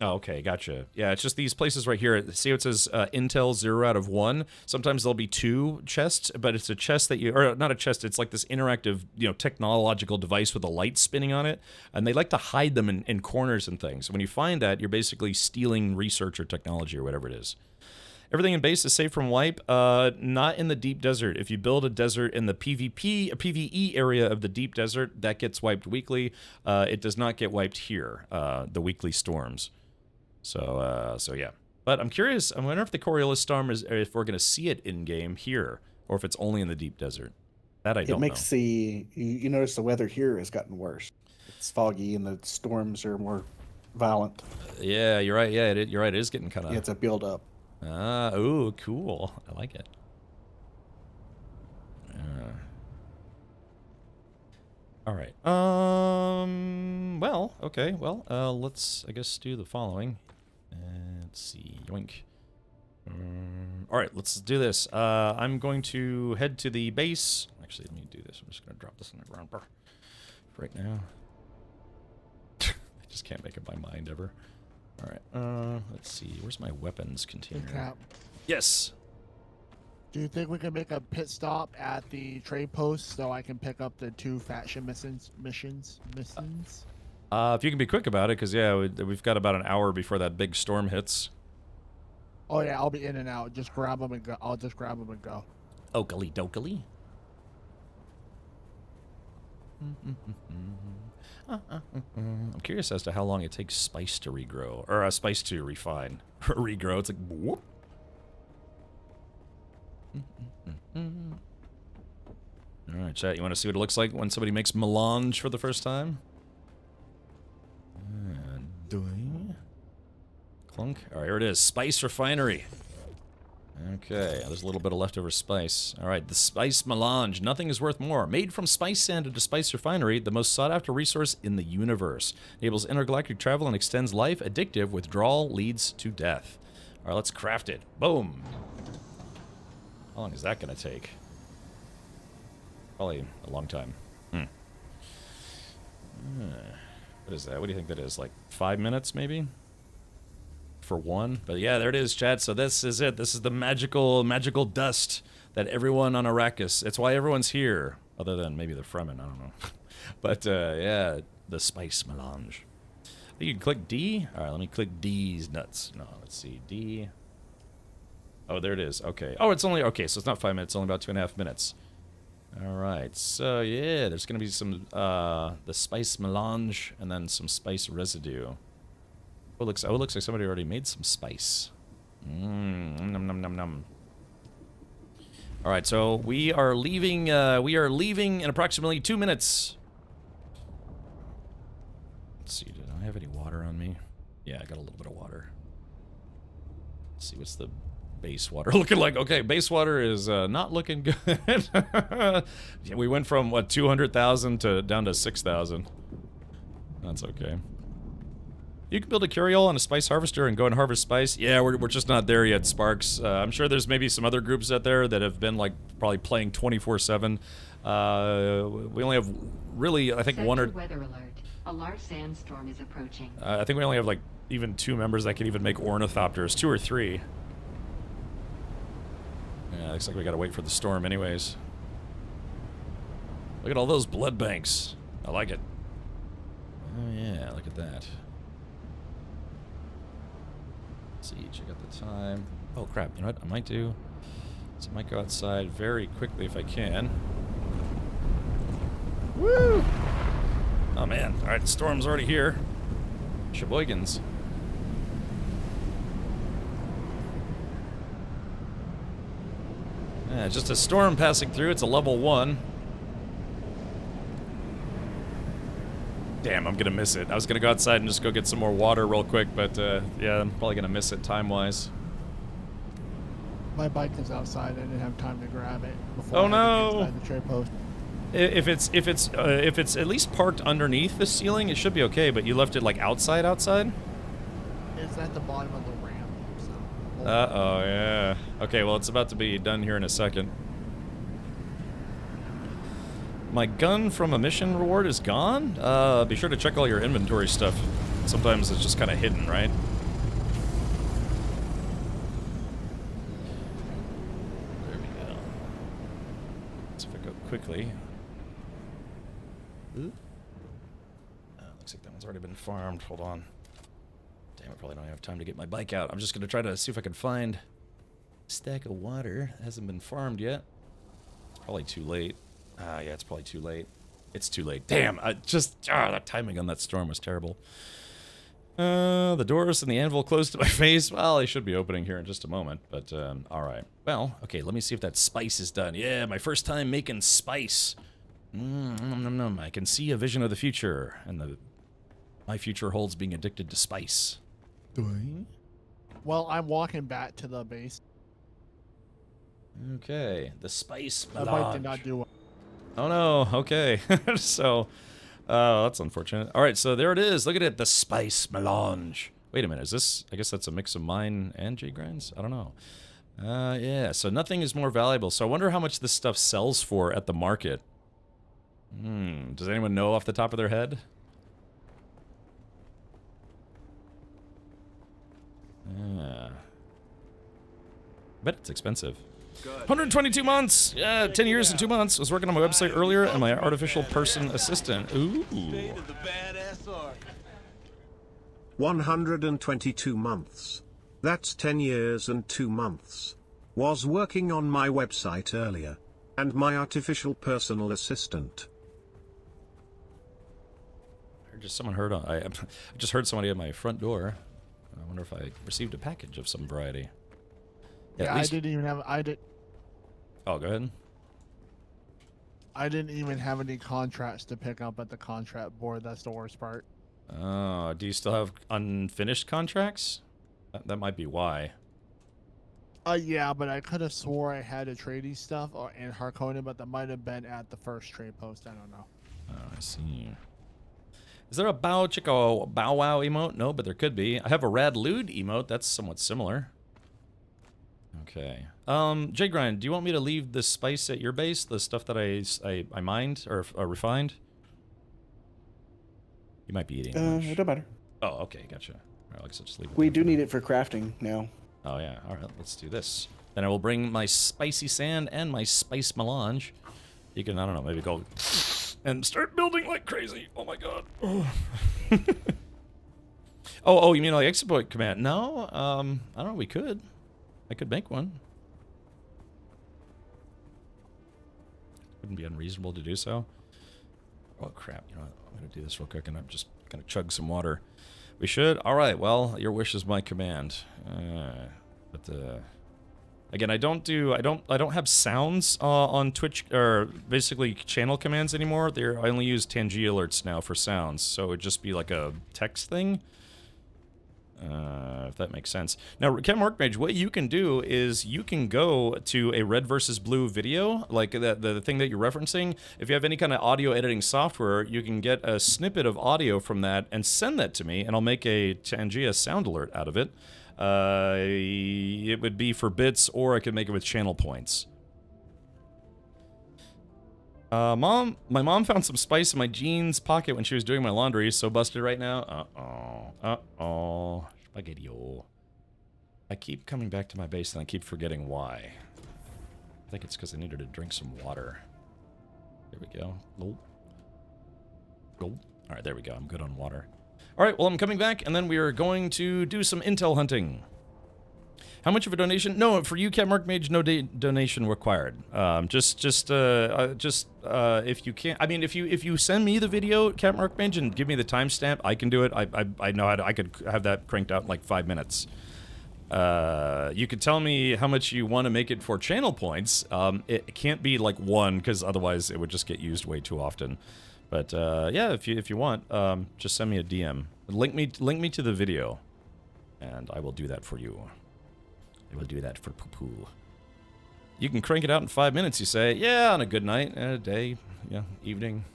[SPEAKER 1] Oh, okay, gotcha. Yeah, it's just these places right here. See how it says Intel 0 out of 1? Sometimes there'll be 2 chests, but it's a chest that you... Or not a chest, it's like this interactive, you know, technological device with a light spinning on it. And they like to hide them in corners and things. When you find that, you're basically stealing research or technology or whatever it is. Everything in base is safe from wipe. Not in the deep desert. If you build a desert in the PvE area of the deep desert, that gets wiped weekly. It does not get wiped here, the weekly storms. So yeah. But I'm curious, I wonder if the Coriolis storm is, if we're going to see it in-game here, or if it's only in the deep desert. That I don't know.
[SPEAKER 8] It makes the... You notice the weather here has gotten worse. It's foggy and the storms are more violent.
[SPEAKER 1] Yeah, you're right. Yeah, you're right. It is getting kind of...
[SPEAKER 8] Yeah, it's a build-up.
[SPEAKER 1] Ah, ooh, cool. I like it. All right. Well, okay. Well, let's, I guess, do the following. Let's see. Yoink. All right, let's do this. I'm going to head to the base. Actually, let me do this. I'm just going to drop this in the ground right now. I just can't make up my mind ever. All right. Let's see. Where's my weapons container?
[SPEAKER 9] Cap.
[SPEAKER 1] Yes.
[SPEAKER 9] Do you think we can make a pit stop at the trade post so I can pick up the 2 faction missions?
[SPEAKER 1] If you can be quick about it, because yeah, we've got about an hour before that big storm hits.
[SPEAKER 9] Oh yeah, I'll be in and out. Just grab them and go. I'll just grab them and go.
[SPEAKER 1] Oakley dokily. I'm curious as to how long it takes spice to regrow, or spice to refine. Regrow, it's like whoop. Alright, chat, you want to see what it looks like when somebody makes melange for the first time? Doing. clunk. All right, here it is. Spice refinery. Okay, there's a little bit of leftover spice. All right, the spice melange. Nothing is worth more. Made from spice sand at a spice refinery, the most sought-after resource in the universe. Enables intergalactic travel and extends life. Addictive. Withdrawal leads to death. All right, let's craft it. Boom. How long is that going to take? Probably a long time. What is that? What do you think that is? Like 5 minutes, maybe? For one? But yeah, there it is, chat. So this is it. This is the magical dust that everyone on Arrakis... It's why everyone's here. Other than maybe the Fremen, I don't know. But, yeah, the spice melange. You can click D. All right, let me click D's nuts. No, let's see. D. Oh, there it is. Okay. Oh, it's only... Okay, so it's not 5 minutes. It's only about 2.5 minutes. All right. So, yeah, there's going to be some... the spice melange and then some spice residue. Oh, looks like somebody already made some spice. Num, num, num, num. All right, so we are leaving in approximately 2 minutes. Let's see, did I have any water on me? Yeah, I got a little bit of water. Let's see, what's the base water looking like? Okay, base water is not looking good. Yeah, we went from, what, 200,000 to down to 6,000. That's okay. You can build a carryall on a spice harvester and go and harvest spice. Yeah, we're just not there yet, Sparks. I'm sure there's maybe some other groups out there that have been, like, probably playing 24/7. We only have, really, I think
[SPEAKER 7] Sector
[SPEAKER 1] one or...
[SPEAKER 7] weather alert. A large sandstorm is approaching.
[SPEAKER 1] I think we only have, like, even 2 members that can even make ornithopters. 2 or 3. Yeah, looks like we gotta wait for the storm anyways. Look at all those blood banks. I like it. Oh, yeah, look at that. Let's see, check out the time. Oh, crap. You know what I might do? So I might go outside very quickly if I can. Woo! Oh, man. All right, the storm's already here. Sheboygans. Yeah, just a storm passing through. It's a level 1. Damn, I'm gonna miss it. I was gonna go outside and just go get some more water real quick, but yeah, I'm probably gonna miss it time-wise.
[SPEAKER 9] My bike is outside. I didn't have time to grab it before
[SPEAKER 1] Oh
[SPEAKER 9] I had to
[SPEAKER 1] no!
[SPEAKER 9] get inside the trade post.
[SPEAKER 1] If it's at least parked underneath the ceiling, it should be okay. But you left it like outside.
[SPEAKER 9] It's at the bottom of the ramp. So.
[SPEAKER 1] Oh yeah. Okay, well it's about to be done here in a second. My gun from a mission reward is gone? Be sure to check all your inventory stuff. Sometimes it's just kind of hidden, right? There we go. Let's see if I go quickly. Looks like that one's already been farmed. Hold on. Damn, I probably don't have time to get my bike out. I'm just going to try to see if I can find a stack of water. It hasn't been farmed yet. It's probably too late. Yeah, it's probably too late. It's too late. Damn, that timing on that storm was terrible. The doors and the anvil closed to my face. Well, they should be opening here in just a moment, but, alright. Well, okay, let me see if that spice is done. Yeah, my first time making spice. I can see a vision of the future, and my future holds being addicted to spice.
[SPEAKER 9] Well, I'm walking back to the base.
[SPEAKER 1] Okay, the spice
[SPEAKER 9] My bike did not do well.
[SPEAKER 1] Oh no, okay. So, that's unfortunate. Alright, so there it is. Look at it, the spice melange. Wait a minute, is this... I guess that's a mix of mine and J-Grind's? I don't know. Yeah, so nothing is more valuable. So I wonder how much this stuff sells for at the market. Does anyone know off the top of their head? Bet it's expensive. 122 months! Yeah, 10 years and 2 months. I was working on my website earlier and my artificial person assistant. Ooh.
[SPEAKER 3] State of the badass arc.
[SPEAKER 4] 122 months. That's 10 years and 2 months. Was working on my website earlier. And my artificial personal assistant.
[SPEAKER 1] Someone heard I just heard somebody at my front door. I wonder if I received a package of some variety.
[SPEAKER 9] Yeah,
[SPEAKER 1] least...
[SPEAKER 9] I didn't even have...
[SPEAKER 1] Oh, go ahead.
[SPEAKER 9] I didn't even have any contracts to pick up at the contract board. That's the worst part.
[SPEAKER 1] Oh, do you still have unfinished contracts? That might be why.
[SPEAKER 9] Yeah, but I could have swore I had a trading stuff in Harkonnen, but that might have been at the first trade post. I don't know.
[SPEAKER 1] Oh, I see. Is there a bow chicka bow wow emote? No, but there could be. I have a rad lewd emote. That's somewhat similar. Okay. J-Grind, do you want me to leave the spice at your base? The stuff that I mined or refined? You might be eating lunch.
[SPEAKER 8] It don't matter.
[SPEAKER 1] Oh, okay, gotcha. All right, like I said, just leave it
[SPEAKER 8] We
[SPEAKER 1] there
[SPEAKER 8] do
[SPEAKER 1] for
[SPEAKER 8] need
[SPEAKER 1] now.
[SPEAKER 8] it for crafting now.
[SPEAKER 1] Oh yeah, all right, let's do this. Then I will bring my spicy sand and my spice melange. You can, I don't know, maybe go and start building like crazy. Oh my god. Oh, you mean like exploit command? No, I don't know. We could. I could make one. Wouldn't be unreasonable to do so. Oh crap! You know what? I'm gonna do this real quick, and I'm just gonna chug some water. We should. All right. Well, your wish is my command. Again, I don't have sounds on Twitch or basically channel commands anymore. I only use Tangi alerts now for sounds, so it'd just be like a text thing. If that makes sense. Now, Ken Markmage, what you can do is you can go to a red versus blue video, like the thing that you're referencing. If you have any kind of audio editing software, you can get a snippet of audio from that and send that to me, and I'll make a Tangia sound alert out of it. It would be for bits, or I could make it with channel points. My mom found some spice in my jeans pocket when she was doing my laundry, so busted right now. Uh-oh. Spaghetti-o. I keep coming back to my base and I keep forgetting why. I think it's because I needed to drink some water. There we go. Nope. Go. Alright, there we go. I'm good on water. Alright, well, I'm coming back, and then we are going to do some intel hunting. How much of a donation? No, for you, Cat Mark Mage, no donation required. Just if you can't, I mean, if you send me the video, Cat Mark Mage, and give me the timestamp, I can do it. I know how to. I could have that cranked out in like 5 minutes. You could tell me how much you want to make it for channel points. It can't be like 1, because otherwise it would just get used way too often. But yeah, if you want, just send me a DM. Link me to the video, and I will do that for you. I will do that for poo-poo. You can crank it out in 5 minutes, you say. Yeah, on a good night, a day, yeah, evening.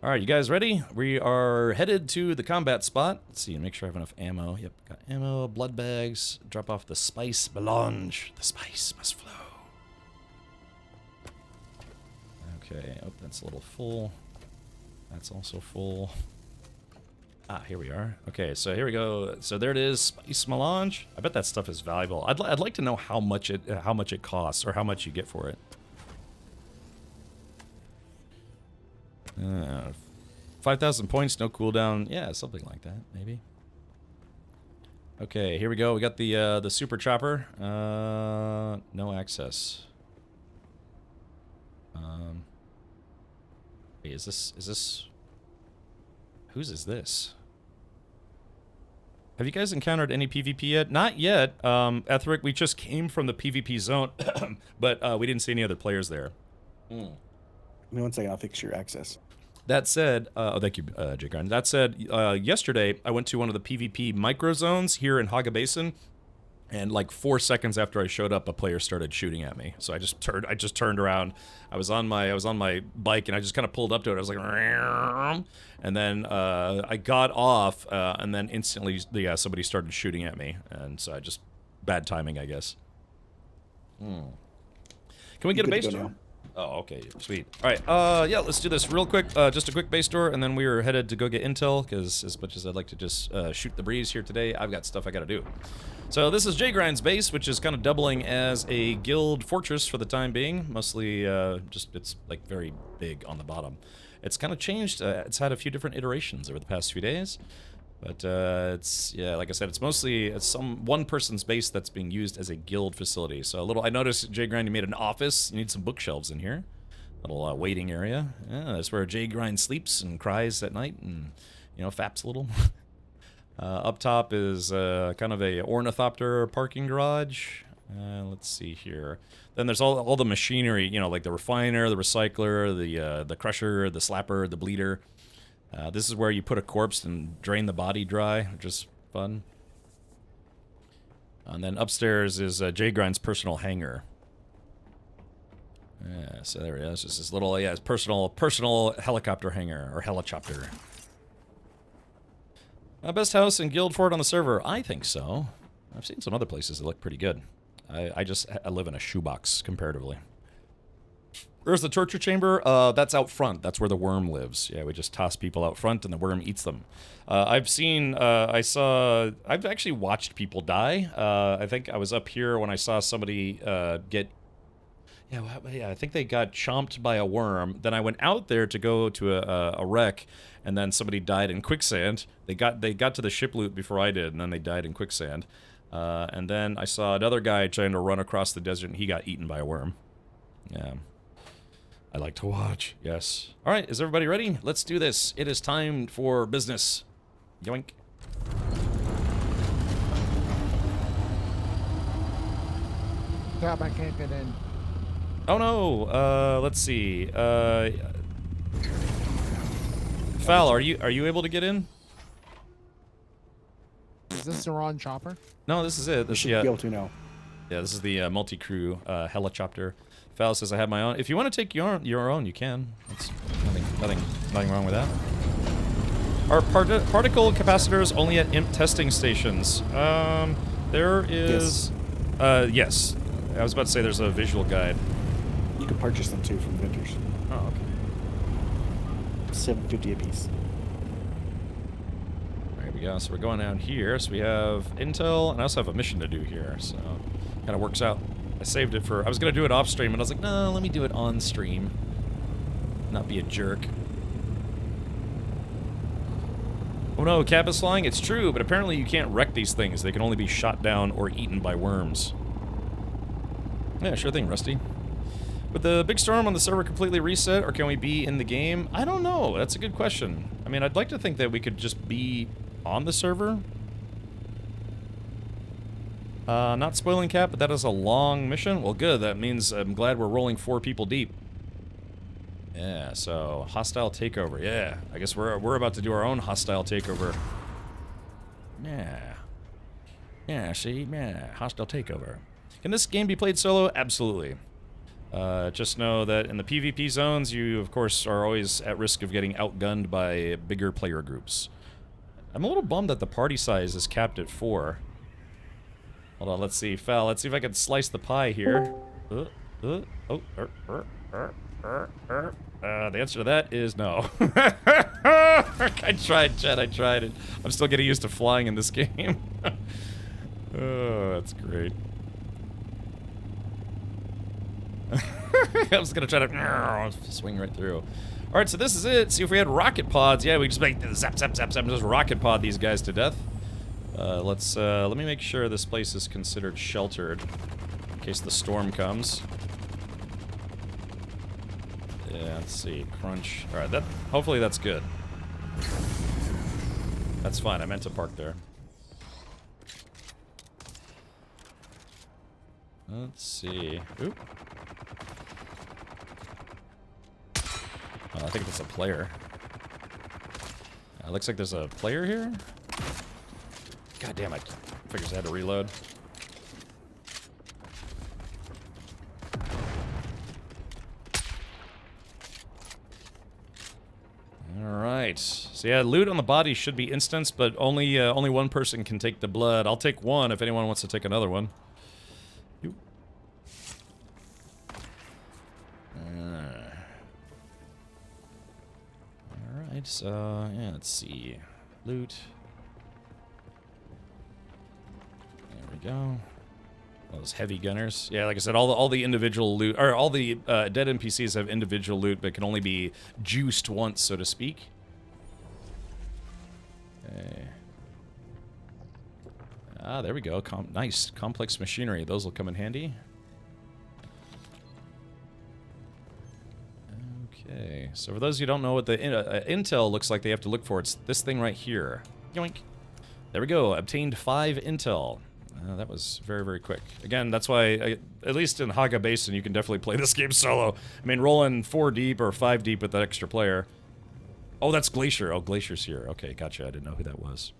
[SPEAKER 1] All right, you guys ready? We are headed to the combat spot. Let's see, make sure I have enough ammo. Yep, got ammo, blood bags. Drop off the spice melange. The spice must flow. Okay, oh, that's a little full. That's also full. Ah, here we are. Okay, so here we go. So there it is, spice melange. I bet that stuff is valuable. I'd like to know how much it costs, or how much you get for it. 5,000 points, no cooldown. Yeah, something like that, maybe. Okay, here we go. We got the super chopper. No access. Wait, is this? Whose is this? Have you guys encountered any PvP yet? Not yet. Etheric, we just came from the PvP zone, but we didn't see any other players there.
[SPEAKER 8] Give me 1 second, I'll fix your access.
[SPEAKER 1] That said, oh, thank you, Jake. That said, yesterday I went to one of the PvP micro zones here in Haga Basin, and like 4 seconds after I showed up, a player started shooting at me. So I just turned around. I was on my bike, and I just kind of pulled up to it. I was like, and then I got off, and then instantly, somebody started shooting at me, and so I just bad timing, I guess. Can we get a base tour? Oh, okay, sweet. All right, yeah, let's do this real quick. Just a quick base tour, and then we are headed to go get intel, because as much as I'd like to just shoot the breeze here today, I've got stuff I gotta do. So this is J-Grind's base, which is kind of doubling as a guild fortress for the time being. Mostly, it's like very big on the bottom. It's kind of changed. It's had a few different iterations over the past few days. But it's, yeah, like I said, it's mostly one person's base that's being used as a guild facility. So I noticed, J-Grind, you made an office. You need some bookshelves in here. Little waiting area. Yeah, that's where J-Grind sleeps and cries at night and, faps a little. Up top is kind of a ornithopter parking garage. Let's see here. Then there's all the machinery, like the refiner, the recycler, the crusher, the slapper, the bleeder. This is where you put a corpse and drain the body dry, which is fun. And then upstairs is Jay Grind's personal hangar. Yeah, so there it is. Just this little, yeah, it's personal helicopter hangar, or helicopter. Best house in Guildford on the server? I think so. I've seen some other places that look pretty good. I live in a shoebox, comparatively. Where's the torture chamber? That's out front. That's where the worm lives. Yeah, we just toss people out front and the worm eats them. I've actually watched people die. I think I was up here when I saw somebody get... Yeah, I think they got chomped by a worm. Then I went out there to go to a wreck, and then somebody died in quicksand. They got to the ship loot before I did, and then they died in quicksand. And then I saw another guy trying to run across the desert, and he got eaten by a worm. Yeah. I like to watch. Yes. All right, is everybody ready? Let's do this. It is time for business. Yoink.
[SPEAKER 9] Crap, I can't get in.
[SPEAKER 1] Oh no. Let's see. Fal, are you able to get in?
[SPEAKER 9] Is this the wrong chopper?
[SPEAKER 1] No, this is it. This
[SPEAKER 8] Should be able to know.
[SPEAKER 1] Yeah, this is the multi-crew helicopter. Fal says I have my own. If you want to take your own, you can. That's nothing wrong with that. Are particle capacitors only at imp testing stations? There is. Yes. I was about to say there's a visual guide.
[SPEAKER 8] You can purchase them too from vendors.
[SPEAKER 1] Oh, okay.
[SPEAKER 8] $7.50 a piece.
[SPEAKER 1] There we go. So we're going down here. So we have intel, and I also have a mission to do here. So kind of works out. I saved it for... I was going to do it off stream, and I was like, no, let me do it on stream. Not be a jerk. Oh no, Cap is flying? It's true, but apparently you can't wreck these things. They can only be shot down or eaten by worms. Yeah, sure thing, Rusty. Would the big storm on the server completely reset, or can we be in the game? I don't know. That's a good question. I mean, I'd like to think that we could just be on the server. Not spoiling Cap, but that is a long mission. Well, good. That means I'm glad we're rolling 4 people deep. Yeah, so hostile takeover. Yeah, I guess we're about to do our own hostile takeover. Yeah. Yeah, see? Yeah, hostile takeover. Can this game be played solo? Absolutely. Just know that in the PvP zones, you, of course, are always at risk of getting outgunned by bigger player groups. I'm a little bummed that the party size is capped at 4. Hold on, let's see. Fal, let's see if I can slice the pie here. The answer to that is no. I tried, Chad, I tried it. I'm still getting used to flying in this game. Oh, that's great. I'm just gonna try to swing right through. Alright, so this is it. See if we had rocket pods. Yeah, we just make zap, zap, zap, zap, and just rocket pod these guys to death. Let me make sure this place is considered sheltered in case the storm comes. Yeah, let's see. Crunch. Alright, hopefully that's good. That's fine. I meant to park there. Let's see. Oop. Oh, I think that's a player. Looks like there's a player here. God damn it. Figures I had to reload. Alright. So yeah, loot on the body should be instanced, but only one person can take the blood. I'll take one if anyone wants to take another one. Alright, so yeah, let's see. Loot. There we go. Those heavy gunners. Yeah, like I said, all the individual loot, or all the dead NPCs have individual loot, but can only be juiced once, so to speak. Okay. Ah, there we go. Nice. Complex machinery. Those will come in handy. Okay. So for those who don't know what the intel looks like, they have to look for, it's this thing right here. Yoink. There we go. Obtained 5 intel. That was very, very quick. Again, that's why, at least in Haga Basin, you can definitely play this game solo. I mean, rolling 4 deep or 5 deep with that extra player. Oh, that's Glacier. Oh, Glacier's here. Okay, gotcha. I didn't know who that was.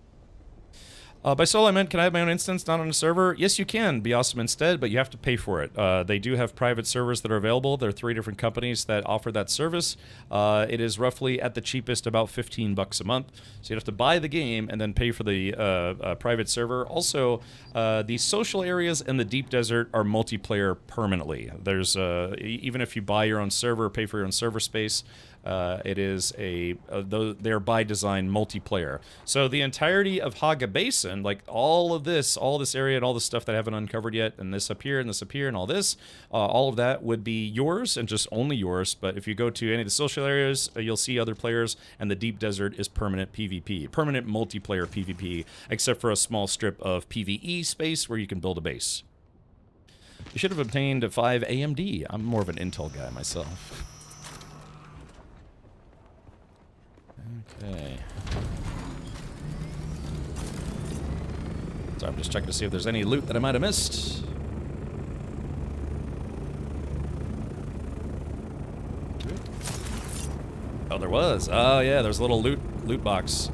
[SPEAKER 1] By solo, I meant, can I have my own instance not on a server? Yes, you can. Be awesome instead, but you have to pay for it. They do have private servers that are available. There are 3 different companies that offer that service. It is roughly, at the cheapest, about $15 a month. So you have to buy the game and then pay for the private server. Also, the social areas in the deep desert are multiplayer permanently. There's even if you buy your own server, pay for your own server space, it is they're by design multiplayer. So the entirety of Haga Basin, like all this area and all the stuff that I haven't uncovered yet, and this up here and this up here and all this, all of that would be yours and just only yours. But if you go to any of the social areas, you'll see other players, and the deep desert is permanent PvP, permanent multiplayer PvP, except for a small strip of PvE space where you can build a base. You should have obtained a 5 AMD. I'm more of an Intel guy myself. Okay. So I'm just checking to see if there's any loot that I might have missed. Oh, there was. Oh, yeah, there's a little loot box.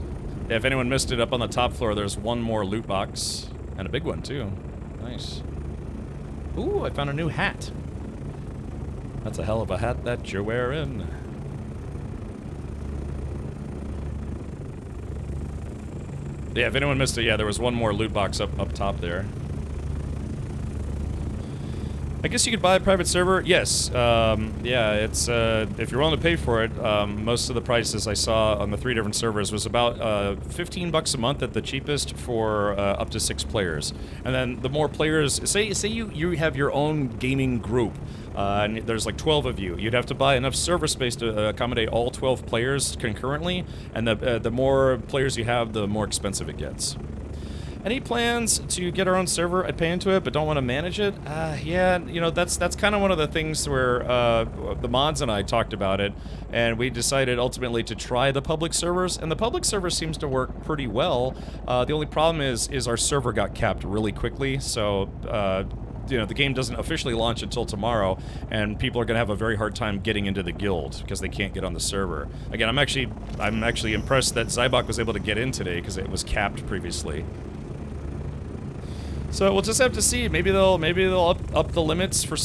[SPEAKER 1] Yeah, if anyone missed it, up on the top floor, there's one more loot box. And a big one, too. Nice. Ooh, I found a new hat. That's a hell of a hat that you're wearing. Yeah, if anyone missed it, yeah, there was one more loot box up top there. I guess you could buy a private server. Yes. Yeah, it's if you're willing to pay for it. Most of the prices I saw on the 3 different servers was about $15 a month at the cheapest for up to 6 players. And then the more players, say you have your own gaming group, and there's like 12 of you. You'd have to buy enough server space to accommodate all 12 players concurrently. And the more players you have, the more expensive it gets. Any plans to get our own server? I'd pay into it, but don't want to manage it? Yeah, you know, that's kind of one of the things where the mods and I talked about it, and we decided ultimately to try the public servers, and the public server seems to work pretty well. The only problem is our server got capped really quickly, so you know, the game doesn't officially launch until tomorrow, and people are going to have a very hard time getting into the guild because they can't get on the server. Again, I'm actually impressed that Zybok was able to get in today because it was capped previously. So we'll just have to see. Maybe they'll up the limits for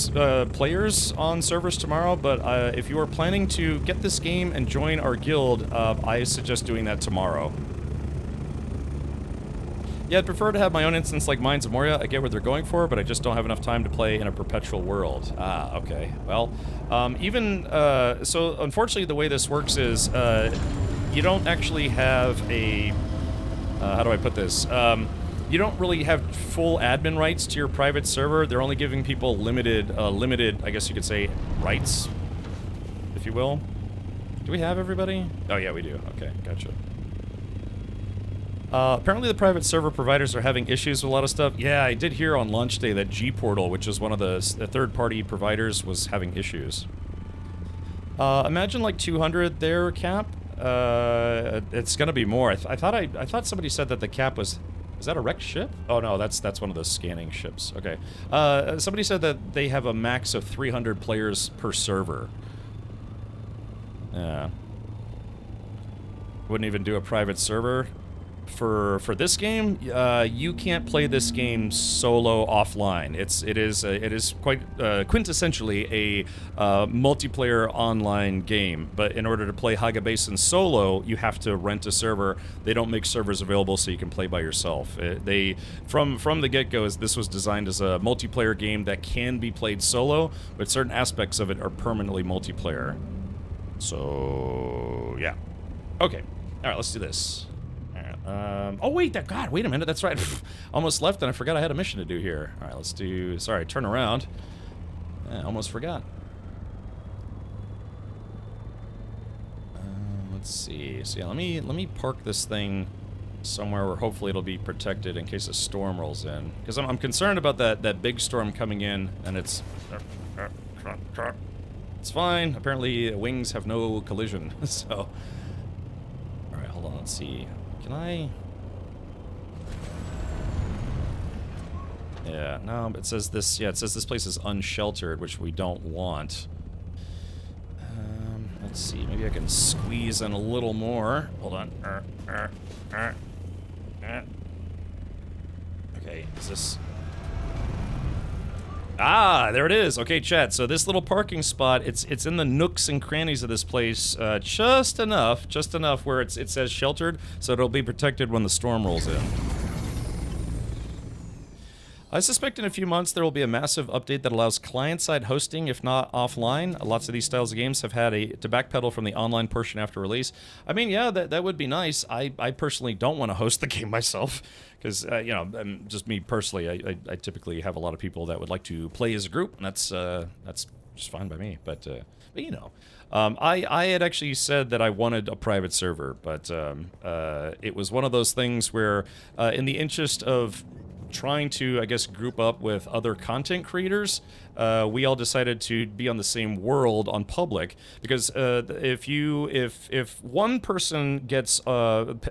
[SPEAKER 1] players on servers tomorrow. But if you are planning to get this game and join our guild, I suggest doing that tomorrow. Yeah, I'd prefer to have my own instance like Mines of Moria. I get what they're going for, but I just don't have enough time to play in a perpetual world. Ah, okay. Well, so unfortunately the way this works is you don't actually have a... how do I put this? You don't really have full admin rights to your private server. They're only giving people limited, I guess you could say, rights, if you will. Do we have everybody? Oh yeah, we do. Okay, gotcha. Apparently the private server providers are having issues with a lot of stuff. Yeah, I did hear on launch day that G-Portal, which is one of the third-party providers, was having issues. Imagine like 200 there, Cap. It's gonna be more. I thought somebody said that the cap was... Is that a wrecked ship? Oh no, that's one of those scanning ships. Okay. Somebody said that they have a max of 300 players per server. Yeah. Wouldn't even do a private server. For this game, you can't play this game solo offline. It is quite quintessentially a multiplayer online game. But in order to play Haga Basin solo, you have to rent a server. They don't make servers available so you can play by yourself. From the get-go, this was designed as a multiplayer game that can be played solo, but certain aspects of it are permanently multiplayer. So yeah. Okay. All right. Let's do this. Oh wait, God, wait a minute, that's right. Almost left and I forgot I had a mission to do here. Alright, let's do, sorry, turn around. Almost forgot. Let's see. So yeah, let me park this thing somewhere where hopefully it'll be protected in case a storm rolls in. Because I'm concerned about that big storm coming in, and it's fine. Apparently wings have no collision, so... Alright, hold on, let's see. Can I... Yeah, no, it says this, yeah, it says this place is unsheltered, which we don't want. Let's see, maybe I can squeeze in a little more. Hold on. Okay, is this... Ah, there it is. Okay, chat. So this little parking spot, it's in the nooks and crannies of this place, just enough where it says sheltered, so it'll be protected when the storm rolls in. I suspect in a few months there will be a massive update that allows client-side hosting, if not offline. Lots of these styles of games have had to backpedal from the online portion after release. I mean, yeah, that would be nice. I personally don't want to host the game myself, because, you know, just me personally, I typically have a lot of people that would like to play as a group, and that's just fine by me. But you know, I had actually said that I wanted a private server, but it was one of those things where, in the interest of trying to, I guess, group up with other content creators, we all decided to be on the same world on public, because if one person gets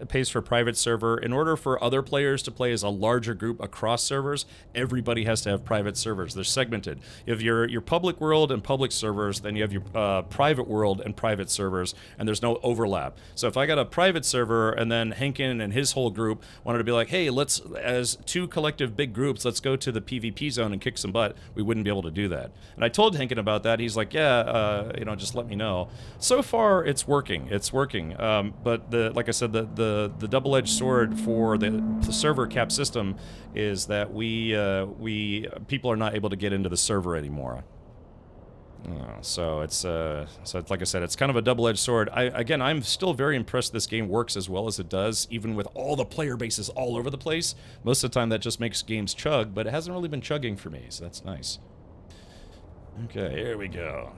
[SPEAKER 1] pays for a private server, in order for other players to play as a larger group across servers, everybody has to have private servers. They're segmented. You have your public world and public servers, then you have your private world and private servers, and there's no overlap. So if I got a private server and then Henkin and his whole group wanted to be like, hey, let's, as two collective big groups, let's go to the PvP zone and kick some butt, we wouldn't be able to do that. And I told Henkin about that. He's like, yeah, you know, just let me know. So far, it's working. It's working. But like I said, the double-edged sword for the server cap system is that people are not able to get into the server anymore. So it's like I said, it's kind of a double-edged sword. Again, I'm still very impressed this game works as well as it does, even with all the player bases all over the place. Most of the time, that just makes games chug, but it hasn't really been chugging for me, so that's nice. Okay, here we go.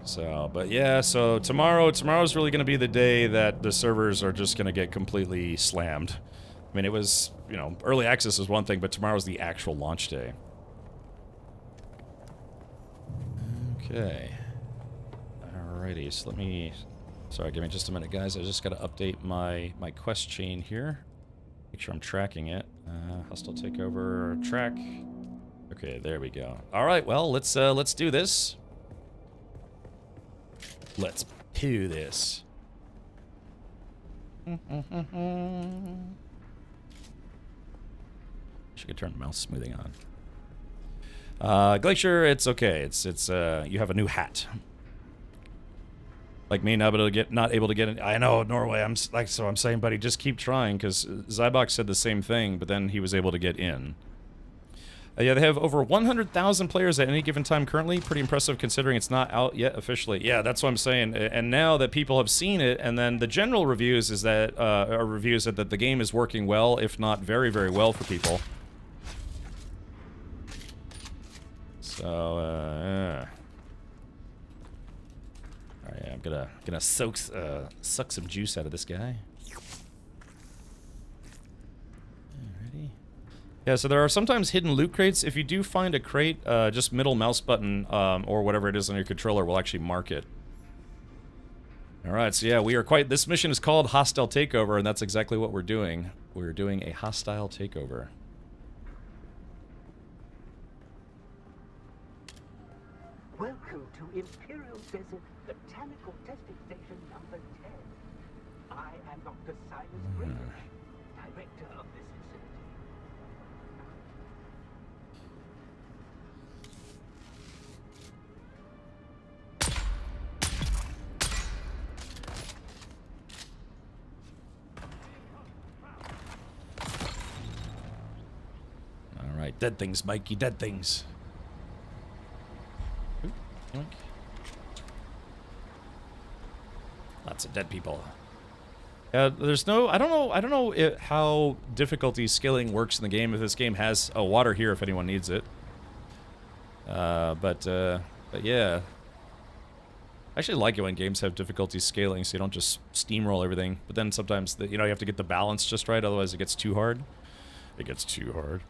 [SPEAKER 1] So, but yeah, so tomorrow's really going to be the day that the servers are just going to get completely slammed. I mean, it was, you know, early access is one thing, but tomorrow's the actual launch day. Okay. Alrighty, so let me... Sorry, give me just a minute, guys. I just got to update my quest chain here. Make sure I'm tracking it. Hostile takeover, track. Okay, there we go. Alright, well, let's do this. Let's do this. Should could turn mouse smoothing on. Glacier, it's okay. It's you have a new hat. Like me, not able to get in. I know, Norway. I'm saying, buddy, just keep trying, because Zybox said the same thing, but then he was able to get in. Yeah, they have over 100,000 players at any given time currently. Pretty impressive considering it's not out yet officially. Yeah, that's what I'm saying. And now that people have seen it, and then the general reviews is that that the game is working well, if not very, very well for people. So, alright, I'm gonna suck some juice out of this guy. Alrighty. Yeah, so there are sometimes hidden loot crates. If you do find a crate, just middle mouse button or whatever it is on your controller will actually mark it. Alright, so yeah, we are quite... This mission is called Hostile Takeover, and that's exactly what we're doing. We're doing a hostile takeover.
[SPEAKER 10] Welcome to Imperial Desert Botanical Testing Station number 10. I am Dr. Silas Greenwich, director of this facility.
[SPEAKER 1] Alright, dead things, Mikey, dead things. Yoink. Lots of dead people. There's no... I don't know how difficulty scaling works in the game, if this game has a water here if anyone needs it. But yeah. I actually like it when games have difficulty scaling so you don't just steamroll everything. But then sometimes, you have to get the balance just right, otherwise it gets too hard. It gets too hard.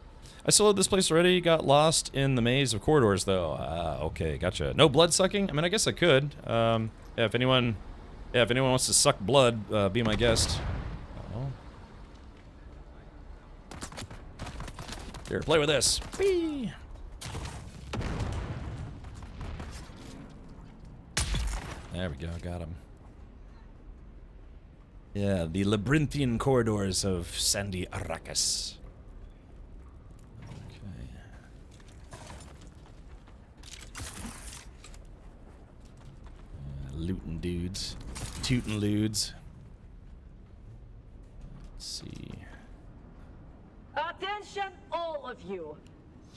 [SPEAKER 1] I soloed this place already, got lost in the maze of corridors, though. Okay, gotcha. No blood sucking? I mean, I guess I could. Yeah, if anyone wants to suck blood, be my guest. Oh. Here, play with this. Whee! There we go, got him. Yeah, the labyrinthian corridors of Sandy Arrakis. tootin' dudes. Tootin' ludes. Let's see.
[SPEAKER 11] Attention, all of you.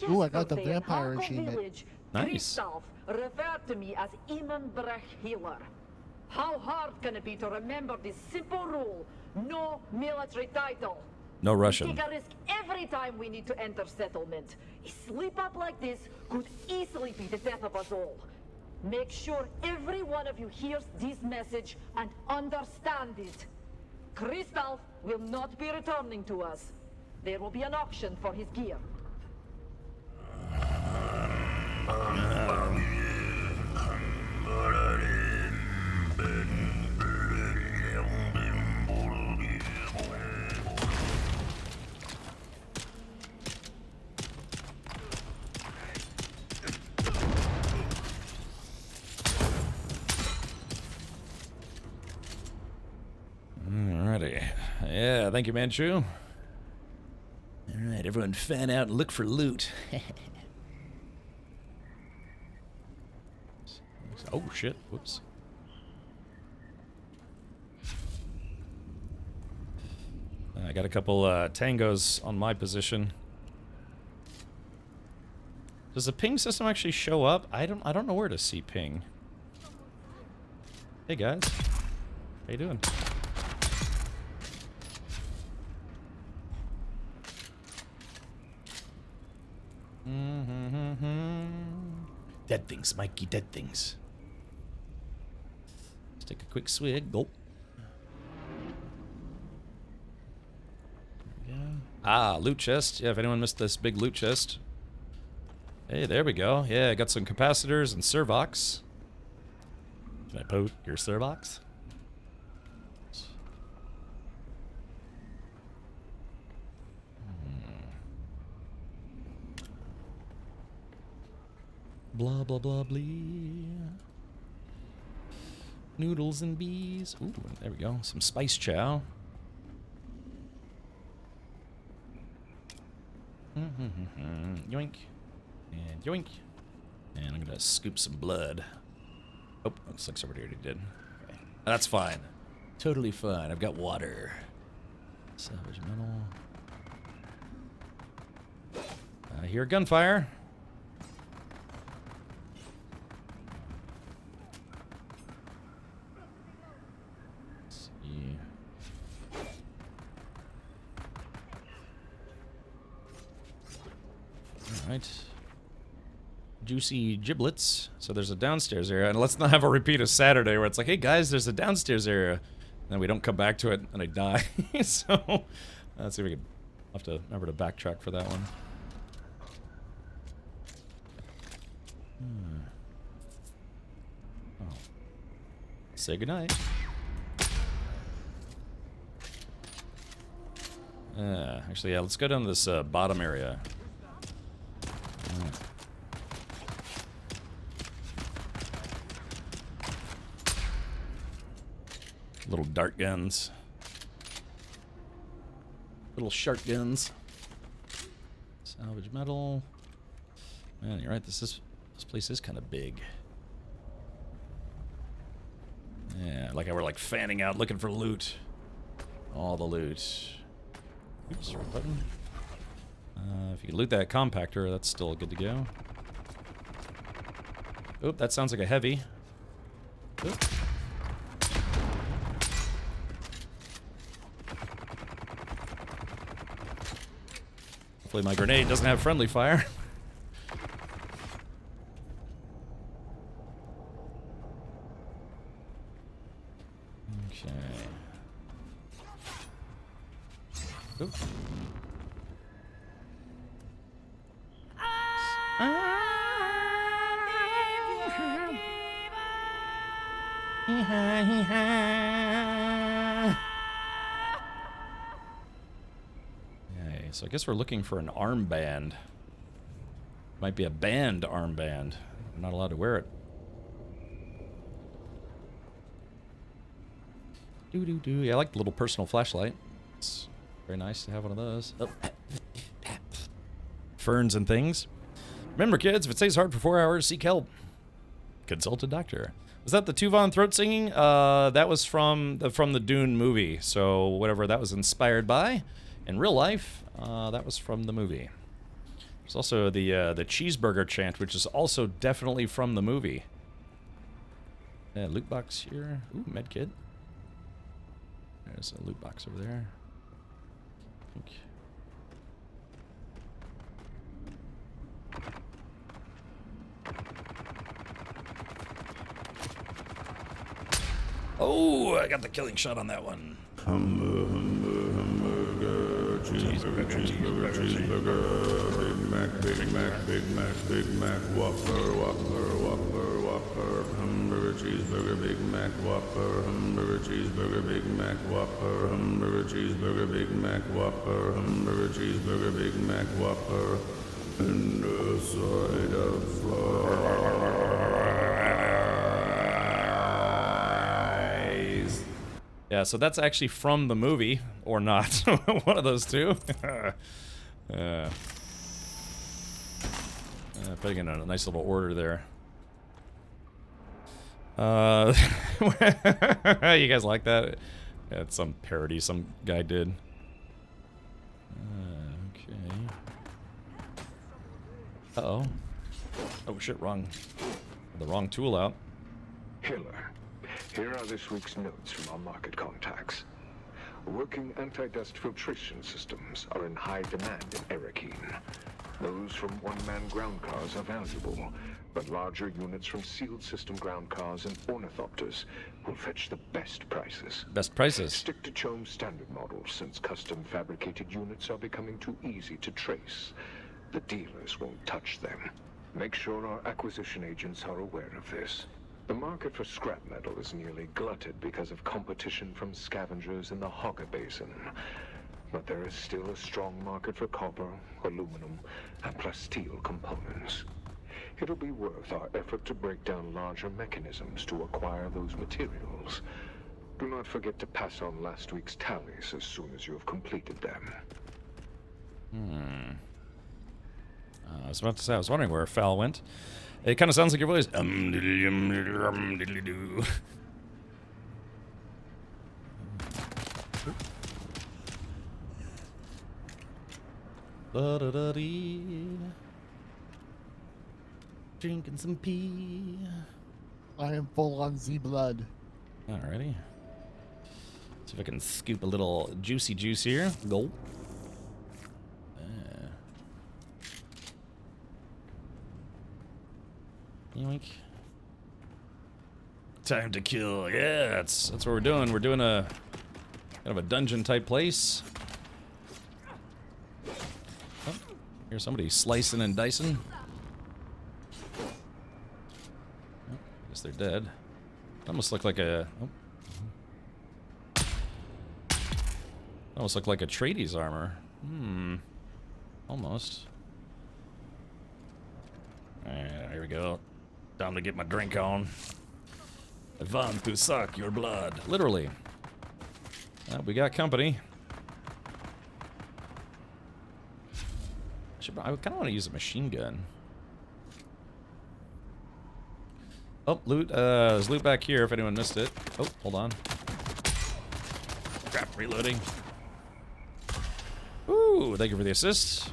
[SPEAKER 9] Ooh, I got the
[SPEAKER 11] Yesterday in
[SPEAKER 9] vampire
[SPEAKER 11] Hargo
[SPEAKER 9] achievement.
[SPEAKER 11] Village,
[SPEAKER 1] Nice.
[SPEAKER 11] Christoph referred to me as Imenbrech Healer. How hard can it be to remember this simple rule? No military title.
[SPEAKER 1] No
[SPEAKER 11] We
[SPEAKER 1] Russian.
[SPEAKER 11] take a risk every time we need to enter settlement. A slip up like this could easily be the death of us all. Make sure every one of you hears this message and understand it. Christoph will not be returning to us. There will be an auction for his gear.
[SPEAKER 1] Alrighty. Yeah, thank you, Manchu. Alright, everyone fan out and look for loot. Oh, shit. Whoops. I got a couple tangos on my position. Does the ping system actually show up? I don't know where to see ping. Hey guys. How you doing? Dead things, Mikey, dead things. Let's take a quick swig. Gulp. Yeah. Ah, loot chest. Yeah, if anyone missed this big loot chest. Hey, there we go. Yeah, I got some capacitors and servox. Can I poke your servox? Blah, blah, blah, blee. Noodles and bees. Ooh, there we go. Some spice chow. Yoink. And yoink. And I'm gonna scoop some blood. Oh, looks like somebody already did. Okay. That's fine. Totally fine. I've got water. Salvage metal. I hear gunfire. Alright. Juicy giblets. So there's a downstairs area. And let's not have a repeat of Saturday where it's like, hey guys, there's a downstairs area. And then we don't come back to it and I die. So, let's see if we can... I'll have to remember to backtrack for that one. Oh. Say goodnight. Actually, yeah, let's go down to this bottom area. Little dart guns. Little shark guns. Salvage metal. Man, you're right, this place is kind of big. Yeah, like we're like fanning out looking for loot. All the loot. Oops, wrong button. If you can loot that compactor, that's still good to go. Oop, that sounds like a heavy. Oop. Hopefully my grenade doesn't have friendly fire. Okay. Oop. Okay, so I guess we're looking for an armband. Might be a band armband. I'm not allowed to wear it. Yeah, I like the little personal flashlight. It's very nice to have one of those. Oh. Ferns and things. Remember, kids, if it stays hard for 4 hours, seek help. consult a doctor. Was that the Tuvon throat singing? That was from the Dune movie. So whatever that was inspired by, in real life, that was from the movie. There's also the cheeseburger chant, which is also definitely from the movie. Loot box here. Ooh, medkit. There's a loot box over there. Oh, I got the killing shot on that one.
[SPEAKER 6] Hamburger, cheeseburger, Big Mac, Whopper, hamburger, cheeseburger, Big Mac, Whopper, hamburger, cheeseburger, Big Mac, Whopper, hamburger, cheeseburger, Big Mac, Whopper, hamburger, cheeseburger, Big Mac, Whopper, and a side of fries.
[SPEAKER 1] Yeah, so that's actually from the movie, or not. One of those two. Putting in a nice little order there. You guys like that? Yeah, it's some parody some guy did. Okay. Uh-oh. Oh shit, the wrong tool out.
[SPEAKER 12] Hiller, here are this week's notes from our market contacts. Working anti-dust filtration systems are in high demand in Erekine. Those from one-man ground cars are valuable, but larger units from sealed system ground cars and ornithopters will fetch the best prices.
[SPEAKER 1] Best prices?
[SPEAKER 12] Stick to Chome's standard models, since custom fabricated units are becoming too easy to trace. The dealers won't touch them. Make sure our acquisition agents are aware of this. The market for scrap metal is nearly glutted because of competition from scavengers in the Hogga Basin. But there is still a strong market for copper, aluminum, and plasteel components. It'll be worth our effort to break down larger mechanisms to acquire those materials. Do not forget to pass on last week's tallies as soon as you have completed them.
[SPEAKER 1] I was about to say, I was wondering where Fal went. It kind of sounds like your voice. Drinking some pee.
[SPEAKER 9] I am full on Z blood.
[SPEAKER 1] Alrighty. See if I can scoop a little juicy juice here. Go. Yoink. Time to kill. Yeah, that's what we're doing. We're doing a kind of a dungeon type place. Oh, here's somebody slicing and dicing. Oh, guess they're dead. Almost look like a. Oh. Almost look like a Trades armor. Almost. Here we go. Time to get my drink on. I want to suck your blood. Literally. We got company. I kind of want to use a machine gun. Oh, loot. There's loot back here if anyone missed it. Oh, hold on. Crap, reloading. Ooh, thank you for the assist.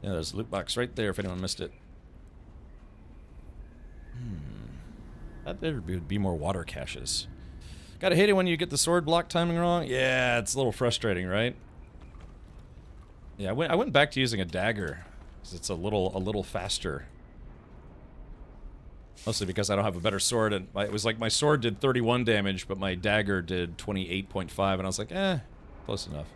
[SPEAKER 1] Yeah, there's a loot box right there if anyone missed it. That there would be more water caches. Gotta hate it when you get the sword block timing wrong. Yeah, it's a little frustrating, right? Yeah, I went back to using a dagger because it's a little faster. Mostly because I don't have a better sword, and it was like my sword did 31 damage, but my dagger did 28.5, and I was like, close enough.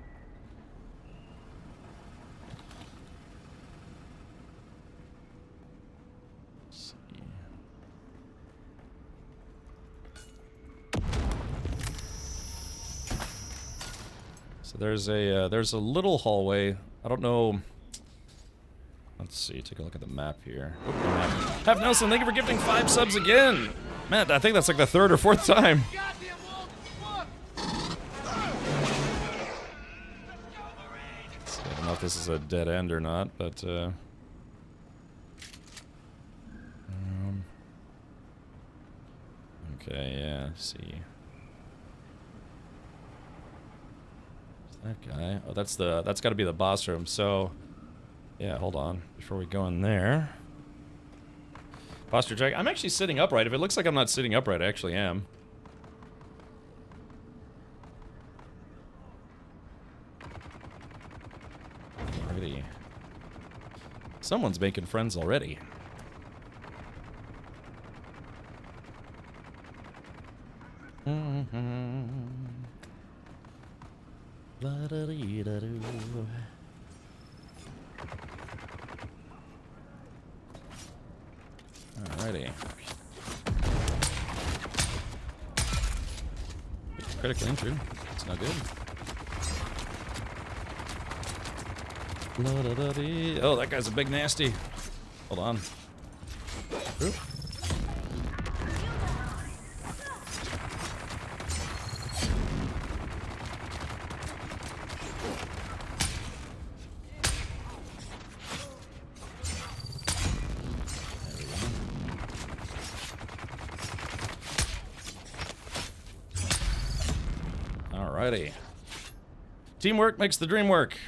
[SPEAKER 1] So there's a little hallway. I don't know. Let's see. Take a look at the map here. Have Nelson, thank you for gifting 5 subs again. Man, I think that's like the 3rd or 4th time. So I don't know if this is a dead end or not, but Okay, yeah, let's see. That guy. Oh, that's got to be the boss room. So, yeah, hold on. Before we go in there. Posture check. I'm actually sitting upright. If it looks like I'm not sitting upright, I actually am. Alrighty. Someone's making friends already. La-da-dee-da-doo. Alrighty. Critical injury. It's not good. La-da-da-dee. Oh, that guy's a big nasty. Hold on. Oop. Alrighty. Teamwork makes the dream work.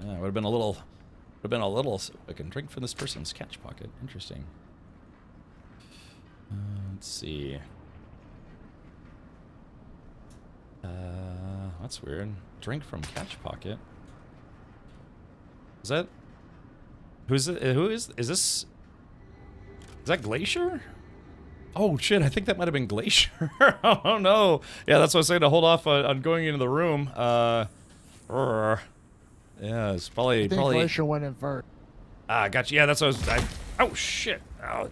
[SPEAKER 1] Would have been a little. I can drink from this person's catch pocket. Interesting. Let's see. That's weird. Drink from catch pocket. Is that? Who's it? Who is? Is this? Is that Glacier? Oh shit! I think that might have been Glacier. Oh no! Yeah, that's what I was saying to hold off on going into the room. Yeah, it's probably.
[SPEAKER 9] I think Glacier went in first.
[SPEAKER 1] Ah, gotcha. Yeah, that's what I was. Oh shit! Oh,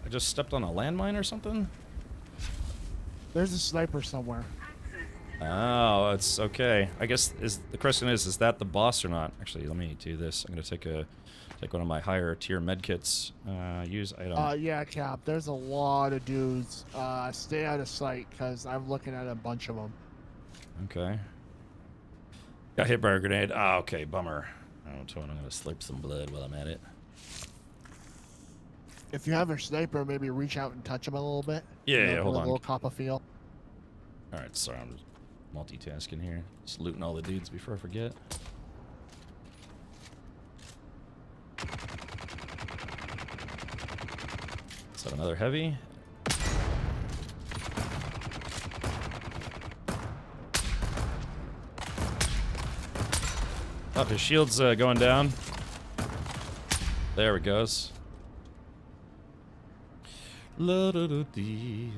[SPEAKER 1] I just stepped on a landmine or something.
[SPEAKER 9] There's a sniper somewhere.
[SPEAKER 1] Oh, it's okay. I guess the question is that the boss or not? Actually, let me do this. I'm gonna take one of my higher tier medkits. Use item.
[SPEAKER 9] Yeah, Cap. There's a lot of dudes. Stay out of sight, because I'm looking at a bunch of them.
[SPEAKER 1] Okay. Got hit by a grenade. Ah, okay, bummer. I'm gonna slurp some blood while I'm at it.
[SPEAKER 9] If you have a sniper, maybe reach out and touch him a little bit.
[SPEAKER 1] Yeah, hold on.
[SPEAKER 9] A little cop a feel.
[SPEAKER 1] Alright, sorry, I'm just multitasking here. Just looting all the dudes before I forget. Is that another heavy? Oh, his shield's going down. There it goes. La-da-da-dee.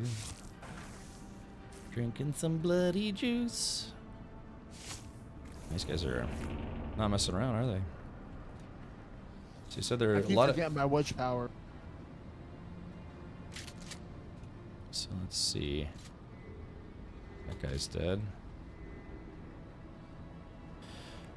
[SPEAKER 1] Drinking some bloody juice. These guys are not messing around, are they? So you said there are
[SPEAKER 9] I keep forgetting my witch power.
[SPEAKER 1] So let's see. That guy's dead.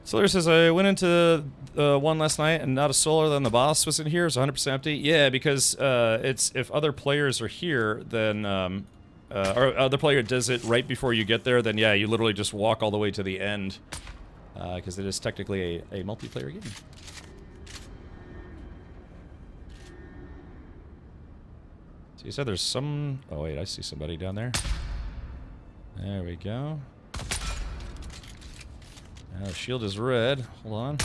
[SPEAKER 1] Solar says, I went into one last night and not a solar, then the boss was in here. It's 100% empty. Yeah, because it's if other players are here, then or other player does it right before you get there, then yeah, you literally just walk all the way to the end, because it is technically a multiplayer game. So you said there's some. Oh wait, I see somebody down there. There we go. The shield is red. Hold on.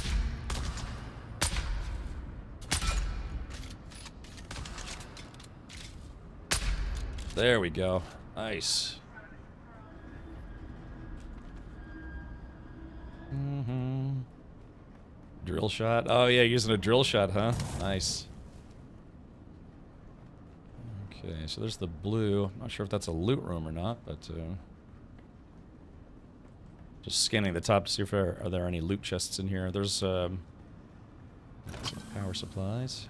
[SPEAKER 1] There we go. Nice. Drill shot. Oh yeah, using a drill shot, huh? Nice. Okay, so there's the blue. I'm not sure if that's a loot room or not, but just scanning the top to see if there are any loot chests in here. There's some power supplies.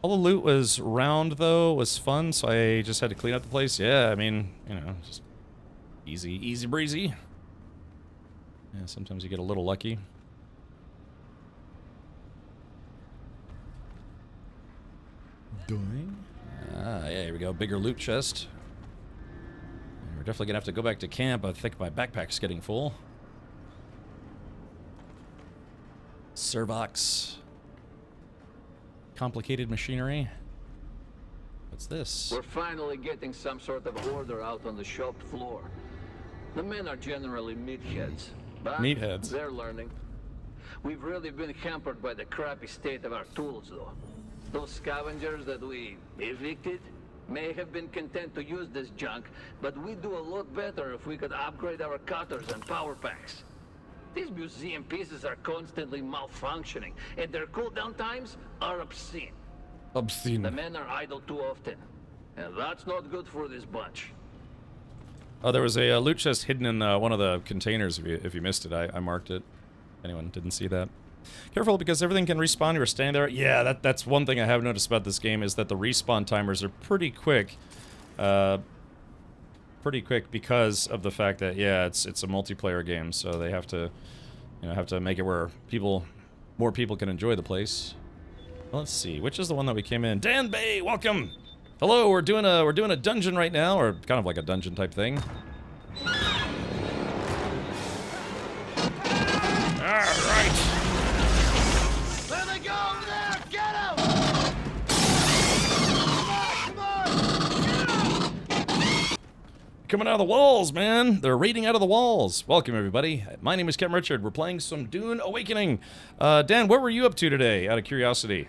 [SPEAKER 1] All the loot was round though, was fun, so I just had to clean up the place. Yeah, I mean, you know, just easy breezy. Yeah, sometimes you get a little lucky. Doing? Ah, yeah, here we go. Bigger loot chest. We're definitely gonna have to go back to camp. I think my backpack's getting full. Servox. complicated machinery. What's this?
[SPEAKER 13] We're finally getting some sort of order out on the shop floor. The men are generally meatheads, but
[SPEAKER 1] Meatheads.
[SPEAKER 13] they're learning. We've really been hampered by the crappy state of our tools, though. Those scavengers that we evicted may have been content to use this junk, but we'd do a lot better if we could upgrade our cutters and power packs. These museum pieces are constantly malfunctioning, and their cooldown times are obscene.
[SPEAKER 1] Obscene.
[SPEAKER 13] The men are idle too often, and that's not good for this bunch.
[SPEAKER 1] Oh, there was a loot chest hidden in one of the containers. If you missed it, I marked it. Anyone didn't see that? Careful, because everything can respawn. You're standing there. Yeah, that's one thing I have noticed about this game is that the respawn timers are pretty quick. Pretty quick because of the fact that it's a multiplayer game, so they have to, make it where more people can enjoy the place. Well, let's see, which is the one that we came in? Dan Bay, welcome. Hello, we're doing a dungeon right now, or kind of like a dungeon type thing. All right.
[SPEAKER 3] There they go over there! Get them!
[SPEAKER 1] Coming out of the walls, man. They're raiding out of the walls. Welcome, everybody. My name is Captain Richard. We're playing some Dune Awakening. Dan, what were you up to today, out of curiosity?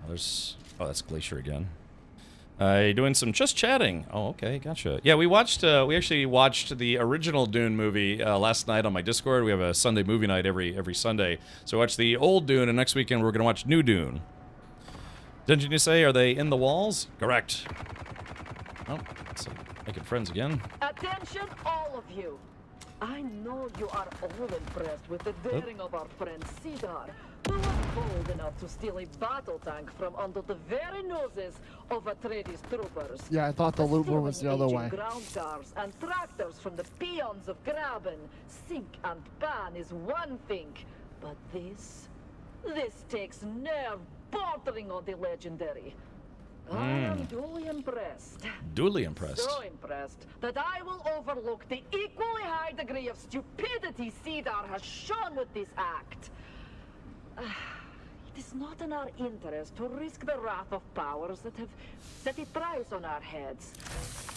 [SPEAKER 1] Oh, that's Glacier again. Doing some just chatting. Oh, okay, gotcha. Yeah, we actually watched the original Dune movie last night on my Discord. We have a Sunday movie night every Sunday. So watch the old Dune, and next weekend we're gonna watch new Dune. Dungeon, you say? Are they in the walls? Correct. Oh, so making friends again.
[SPEAKER 11] Attention, all of you. I know you are all impressed with the daring of our friend Cedar, who was bold enough to steal a battle tank from under the very noses of Atreides troopers.
[SPEAKER 9] Yeah, I thought the loot room was the other
[SPEAKER 11] Stealing
[SPEAKER 9] way.
[SPEAKER 11] aging ground cars and tractors from the peons of Graben, sink and pan is one thing, but this takes nerve bordering on the legendary. I am duly impressed.
[SPEAKER 1] Duly impressed.
[SPEAKER 11] So impressed that I will overlook the equally high degree of stupidity Cedar has shown with this act. It is not in our interest to risk the wrath of powers that have set a price on our heads.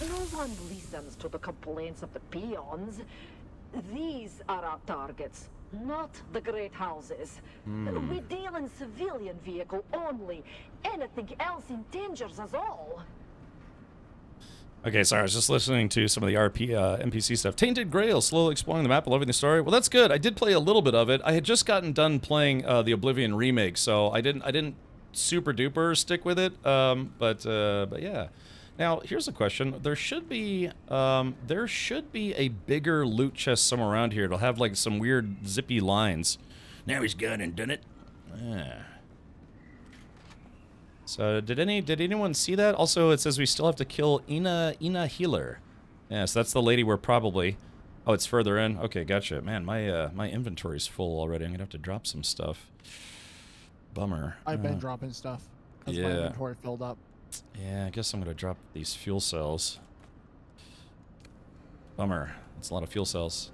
[SPEAKER 11] No one listens to the complaints of the peons. These are our targets, not the great houses. We deal in civilian vehicle only. Anything else endangers us all.
[SPEAKER 1] Okay, sorry, I was just listening to some of the NPC stuff. Tainted Grail, slowly exploring the map, loving the story. Well, that's good. I did play a little bit of it. I had just gotten done playing the Oblivion remake, so I didn't super duper stick with it. But yeah. Now, here's a question. There should be a bigger loot chest somewhere around here. It'll have like some weird zippy lines. Now he's gone and done it. Yeah. So did anyone see that? Also, it says we still have to kill Ina Healer. Yeah, so that's the lady we're probably. Oh, it's further in. Okay, gotcha. Man, my inventory's full already. I'm gonna have to drop some stuff. Bummer.
[SPEAKER 9] I've been dropping stuff because my inventory filled up.
[SPEAKER 1] Yeah, I guess I'm gonna drop these fuel cells. Bummer. That's a lot of fuel cells.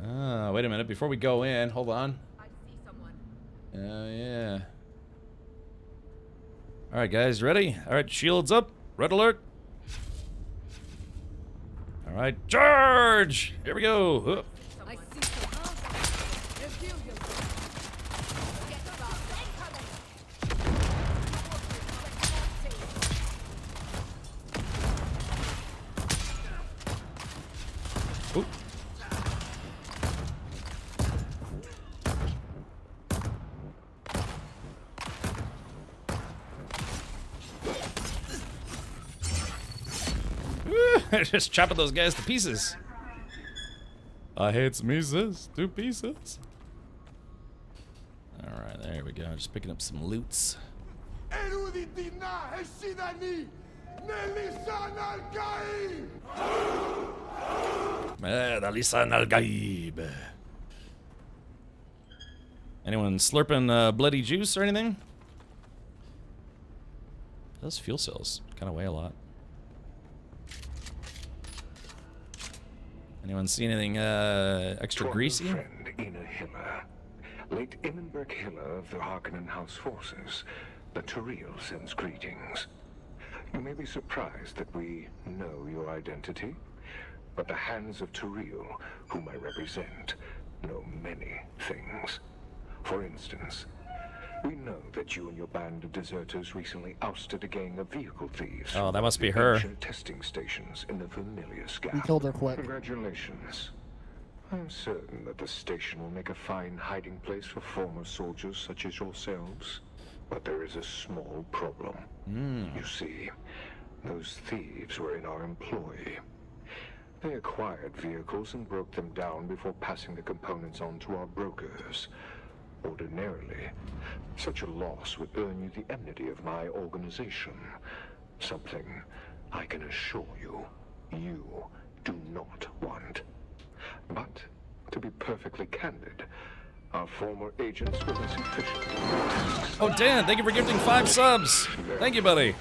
[SPEAKER 1] Wait a minute. Before we go in, hold on. Oh, yeah. Alright, guys, ready? Alright, shields up. Red alert. Alright, charge! Here we go. Oop. Just chopping those guys to pieces. I hate pieces to pieces. Alright, there we go. Just picking up some loots. Anyone slurping bloody juice or anything? Those fuel cells kind of weigh a lot. Anyone see anything extra
[SPEAKER 12] To our
[SPEAKER 1] greasy?
[SPEAKER 12] friend Ina Hiller, late Immenberg Hiller of the Harkonnen House forces, the Turiel sends greetings. You may be surprised that we know your identity, but the hands of Turiel, whom I represent, know many things. For instance, we know that you and your band of deserters recently ousted a gang of vehicle thieves.
[SPEAKER 1] Oh, that must be
[SPEAKER 12] the
[SPEAKER 1] her.
[SPEAKER 12] ancient testing stations in the Vermilius Gap.
[SPEAKER 9] We killed her quick.
[SPEAKER 12] Congratulations. I'm certain that the station will make a fine hiding place for former soldiers such as yourselves. But there is a small problem. You see, those thieves were in our employ. They acquired vehicles and broke them down before passing the components on to our brokers. Ordinarily, such a loss would earn you the enmity of my organization. Something I can assure you, you do not want. But, to be perfectly candid, our former agents were less efficient.
[SPEAKER 1] Oh, Dan, thank you for gifting 5 subs. Thank you, buddy.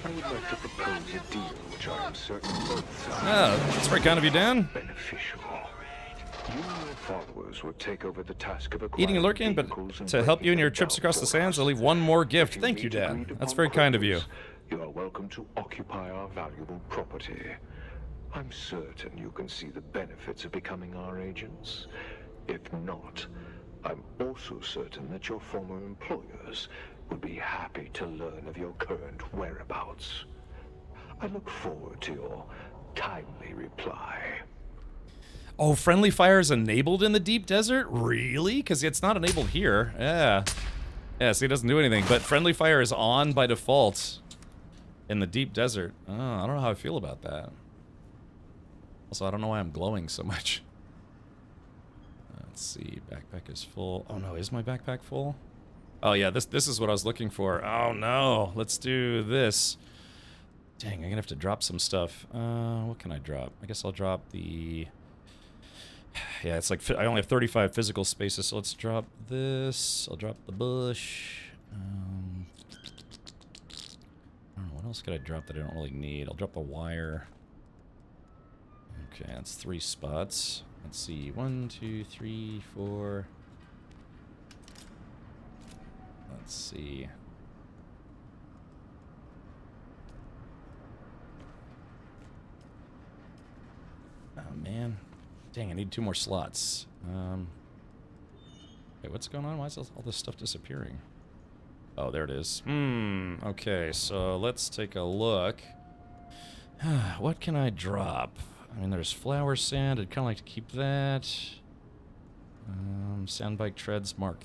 [SPEAKER 12] I would like to propose a deal which I am certain both sides
[SPEAKER 1] Yeah, that's very kind of you, Dan.
[SPEAKER 12] beneficial. You and your followers will take over the task of
[SPEAKER 1] Eating and lurking, but to help you in your trips across the sands, I'll leave one more gift. Thank you, Dan. That's very kind of you.
[SPEAKER 12] You are welcome to occupy our valuable property. I'm certain you can see the benefits of becoming our agents. If not, I'm also certain that your former employers would be happy to learn of your current whereabouts. I look forward to your timely reply.
[SPEAKER 1] Oh, friendly fire is enabled in the deep desert? Really? Because it's not enabled here. Yeah. Yeah, see, it doesn't do anything. But friendly fire is on by default in the deep desert. Oh, I don't know how I feel about that. Also, I don't know why I'm glowing so much. Let's see. Backpack is full. Oh, no. Is my backpack full? Oh, yeah. This is what I was looking for. Oh, no. Let's do this. Dang, I'm going to have to drop some stuff. What can I drop? I guess I'll drop the... Yeah, it's like I only have 35 physical spaces, so let's drop this. I'll drop the bush. I don't know, what else could I drop that I don't really need? I'll drop the wire. Okay, that's 3 spots. Let's see, 1, 2, 3, 4. Let's see. Oh, man. Dang, I need 2 more slots. Wait, what's going on? Why is all this stuff disappearing? Oh, there it is. Okay, so let's take a look. What can I drop? I mean, there's flower sand. I'd kind of like to keep that. Sandbike treads Mark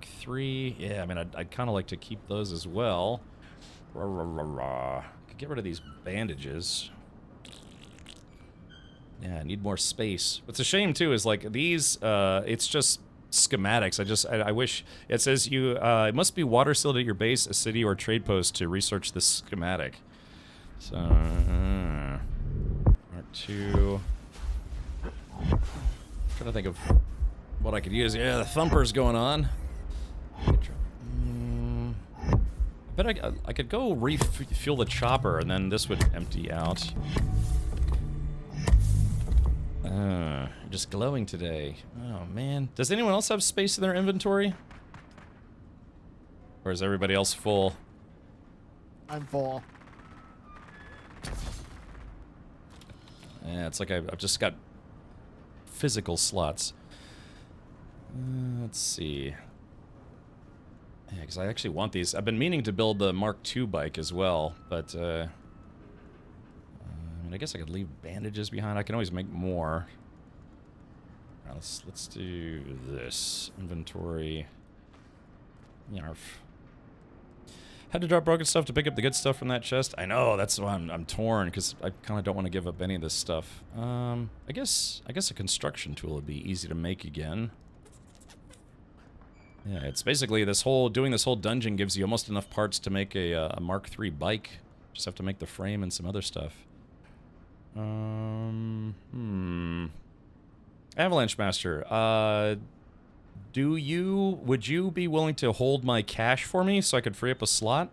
[SPEAKER 1] 3. Yeah, I mean, I'd kind of like to keep those as well. Could get rid of these bandages. Yeah, I need more space. What's a shame, too, is, like, these, it's just schematics. I wish, it says you, it must be water sealed at your base, a city, or trade post to research this schematic. So, Mark 2. Trying to think of what I could use. Yeah, the thumper's going on. I bet I could go refuel the chopper, and then this would empty out. Just glowing today. Oh, man. Does anyone else have space in their inventory? Or is everybody else full?
[SPEAKER 9] I'm full.
[SPEAKER 1] Yeah, it's like I've just got physical slots. Let's see. Yeah, because I actually want these. I've been meaning to build the Mark II bike as well, but, I mean, I guess I could leave bandages behind. I can always make more. Right, let's do this. Inventory. Yarf. Had to drop broken stuff to pick up the good stuff from that chest. I know, that's why I'm torn, because I kind of don't want to give up any of this stuff. I guess a construction tool would be easy to make again. Yeah, it's basically doing this whole dungeon gives you almost enough parts to make a Mark III bike. Just have to make the frame and some other stuff. Avalanche Master, would you be willing to hold my cash for me so I could free up a slot?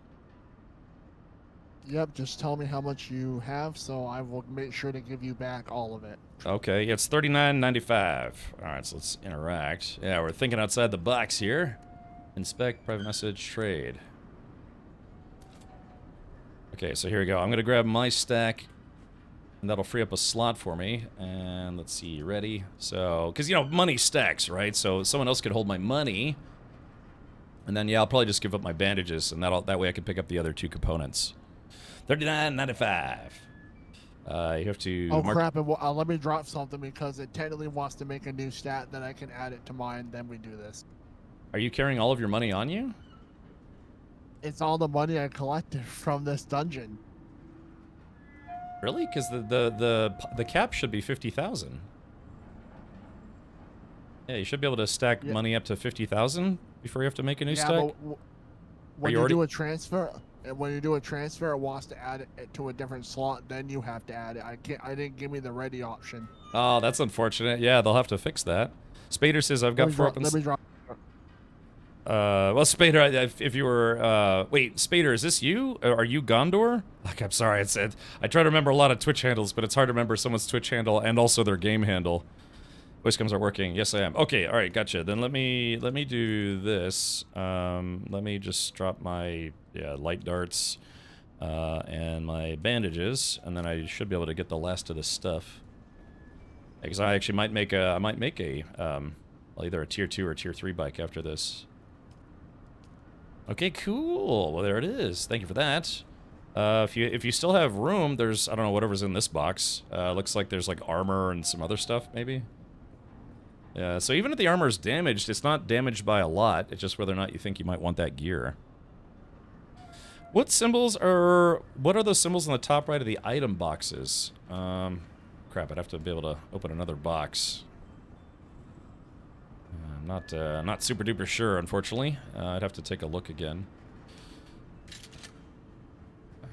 [SPEAKER 9] Yep, just tell me how much you have, so I will make sure to give you back all of it.
[SPEAKER 1] Okay, it's $39.95. All right, so let's interact. Yeah, we're thinking outside the box here. Inspect, private message, trade. Okay, so here we go. I'm gonna grab my stack, and that'll free up a slot for me. And let's see, ready? So, because you know, money stacks, right? So someone else could hold my money, and then yeah, I'll probably just give up my bandages, and that way I can pick up the other 2 components. $39.95. You have to.
[SPEAKER 9] Oh crap! And let me drop something because it technically wants to make a new stat. Then I can add it to mine. Then we do this.
[SPEAKER 1] Are you carrying all of your money on you?
[SPEAKER 9] It's all the money I collected from this dungeon.
[SPEAKER 1] Really? Because the cap should be 50,000. Yeah, you should be able to stack money up to 50,000 before you have to make a new stack.
[SPEAKER 9] But when you do a transfer, it wants to add it to a different slot. Then you have to add it. I didn't give me the ready option.
[SPEAKER 1] Oh, that's unfortunate. Yeah, they'll have to fix that. Spader says I've got 4 open.
[SPEAKER 9] Let me drop.
[SPEAKER 1] Well, Spader, if you were, wait, Spader, is this you? Are you Gondor? Like, I'm sorry, I try to remember a lot of Twitch handles, but it's hard to remember someone's Twitch handle and also their game handle. Voice comms are working. Yes, I am. Okay, all right, gotcha. Then let me do this. Let me just drop my light darts and my bandages, and then I should be able to get the last of this stuff. Because I actually might make a well, either a tier 2 or tier 3 bike after this. Okay, cool. Well, there it is. Thank you for that. If you still have room, there's, I don't know, whatever's in this box. Looks like there's like armor and some other stuff, maybe. Yeah, so even if the armor is damaged, it's not damaged by a lot. It's just whether or not you think you might want that gear. What are those symbols on the top right of the item boxes? Crap, I'd have to be able to open another box. I'm not super duper sure, unfortunately. I'd have to take a look again.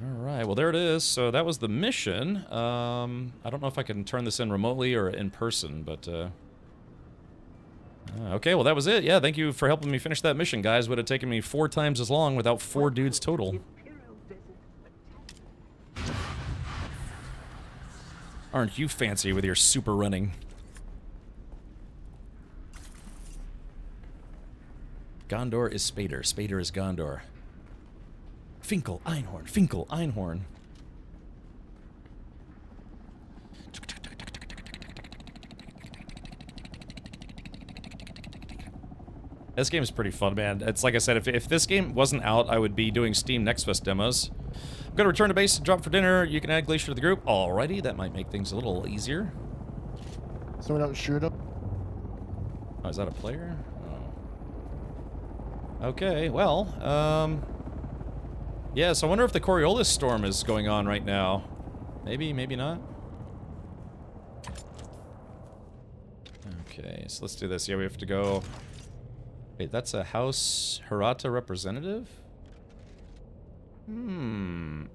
[SPEAKER 1] Alright, well there it is. So that was the mission. I don't know if I can turn this in remotely or in person, but okay, well that was it. Yeah, thank you for helping me finish that mission, guys. Would have taken me 4 times as long without 4 dudes total. Aren't you fancy with your super running? Gondor is Spader. Spader is Gondor. Finkel, Einhorn. Finkel, Einhorn. This game is pretty fun, man. It's like I said, if this game wasn't out, I would be doing Steam Next Fest demos. I'm gonna return to base and drop for dinner. You can add Glacier to the group. Alrighty, that might make things a little easier.
[SPEAKER 9] So we don't shoot him?
[SPEAKER 1] Oh, is that a player? Oh. Okay, well, yeah, so I wonder if the Coriolis storm is going on right now. Maybe, maybe not. Okay, so let's do this. Yeah, we have to go... Wait, that's a House Hirata representative?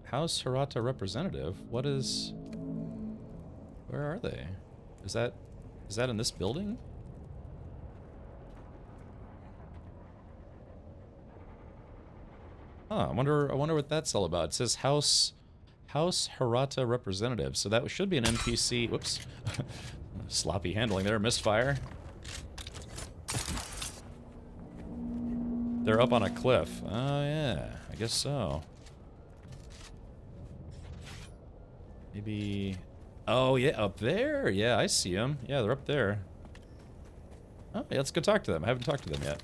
[SPEAKER 1] House Hirata representative? What is... Where are they? Is that in this building? Huh, I wonder what that's all about. It says House Hirata representative. So that should be an NPC. Whoops. Sloppy handling there, misfire. They're up on a cliff. Oh yeah, I guess so. Maybe... Oh yeah, up there? Yeah, I see them. Yeah, they're up there. Oh yeah, let's go talk to them. I haven't talked to them yet.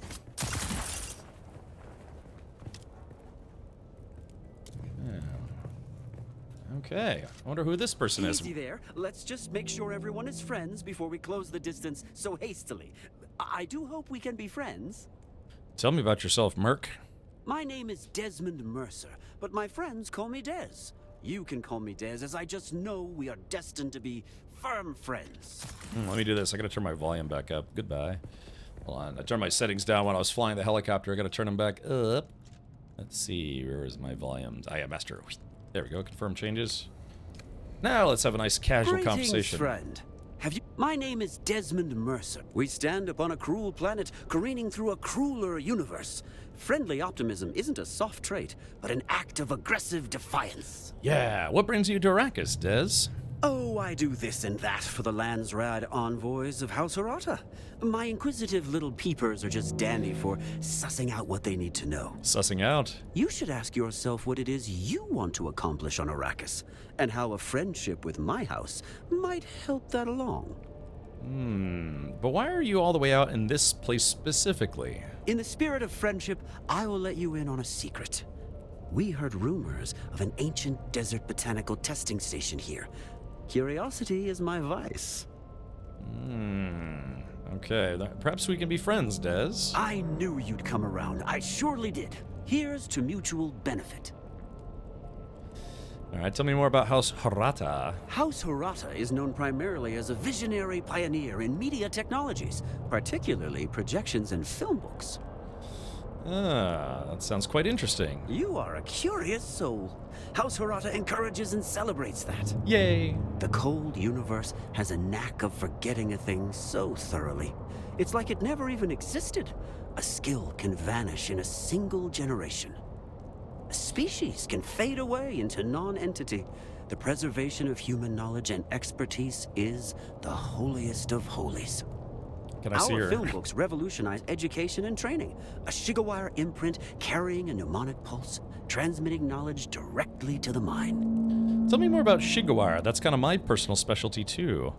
[SPEAKER 1] Okay, I wonder who this person is.
[SPEAKER 14] Easy there. Let's just make sure everyone is friends before we close the distance so hastily. I do hope we can be friends.
[SPEAKER 1] Tell me about yourself, Merc.
[SPEAKER 14] My name is Desmond Mercer, but my friends call me Des. You can call me Des, as I just know we are destined to be firm friends.
[SPEAKER 1] Let me do this. I gotta turn my volume back up. Goodbye. Hold on. I turned my settings down when I was flying the helicopter. I gotta turn them back up. Let's see. Where is my volume? Ah, yeah, master. There we go. Confirm changes. Now let's have a nice casual
[SPEAKER 14] Greetings,
[SPEAKER 1] conversation.
[SPEAKER 14] Friend. Have you? My name is Desmond Mercer. We stand upon a cruel planet, careening through a crueler universe. Friendly optimism isn't a soft trait, but an act of aggressive defiance.
[SPEAKER 1] Yeah, what brings you to Arrakis, Des?
[SPEAKER 14] Oh, I do this and that for the Landsrad envoys of House Harata. My inquisitive little peepers are just dandy for sussing out what they need to know.
[SPEAKER 1] Sussing out?
[SPEAKER 14] You should ask yourself what it is you want to accomplish on Arrakis, and how a friendship with my house might help that along.
[SPEAKER 1] But why are you all the way out in this place specifically?
[SPEAKER 14] In the spirit of friendship, I will let you in on a secret. We heard rumors of an ancient desert botanical testing station here. Curiosity is my vice.
[SPEAKER 1] Okay, perhaps we can be friends, Des.
[SPEAKER 14] I knew you'd come around. I surely did. Here's to mutual benefit.
[SPEAKER 1] Alright, tell me more about House Harata.
[SPEAKER 14] House Harata is known primarily as a visionary pioneer in media technologies, particularly projections and film books.
[SPEAKER 1] Ah, that sounds quite interesting.
[SPEAKER 14] You are a curious soul. House Harata encourages and celebrates that.
[SPEAKER 1] Yay!
[SPEAKER 14] The cold universe has a knack of forgetting a thing so thoroughly. It's like it never even existed. A skill can vanish in a single generation. A species can fade away into non-entity. The preservation of human knowledge and expertise is the holiest of holies.
[SPEAKER 1] Can I see
[SPEAKER 14] Our
[SPEAKER 1] her?
[SPEAKER 14] film books revolutionize education and training. A Shigawire imprint carrying a mnemonic pulse, transmitting knowledge directly to the mind.
[SPEAKER 1] Tell me more about Shigawire. That's kind of my personal specialty, too.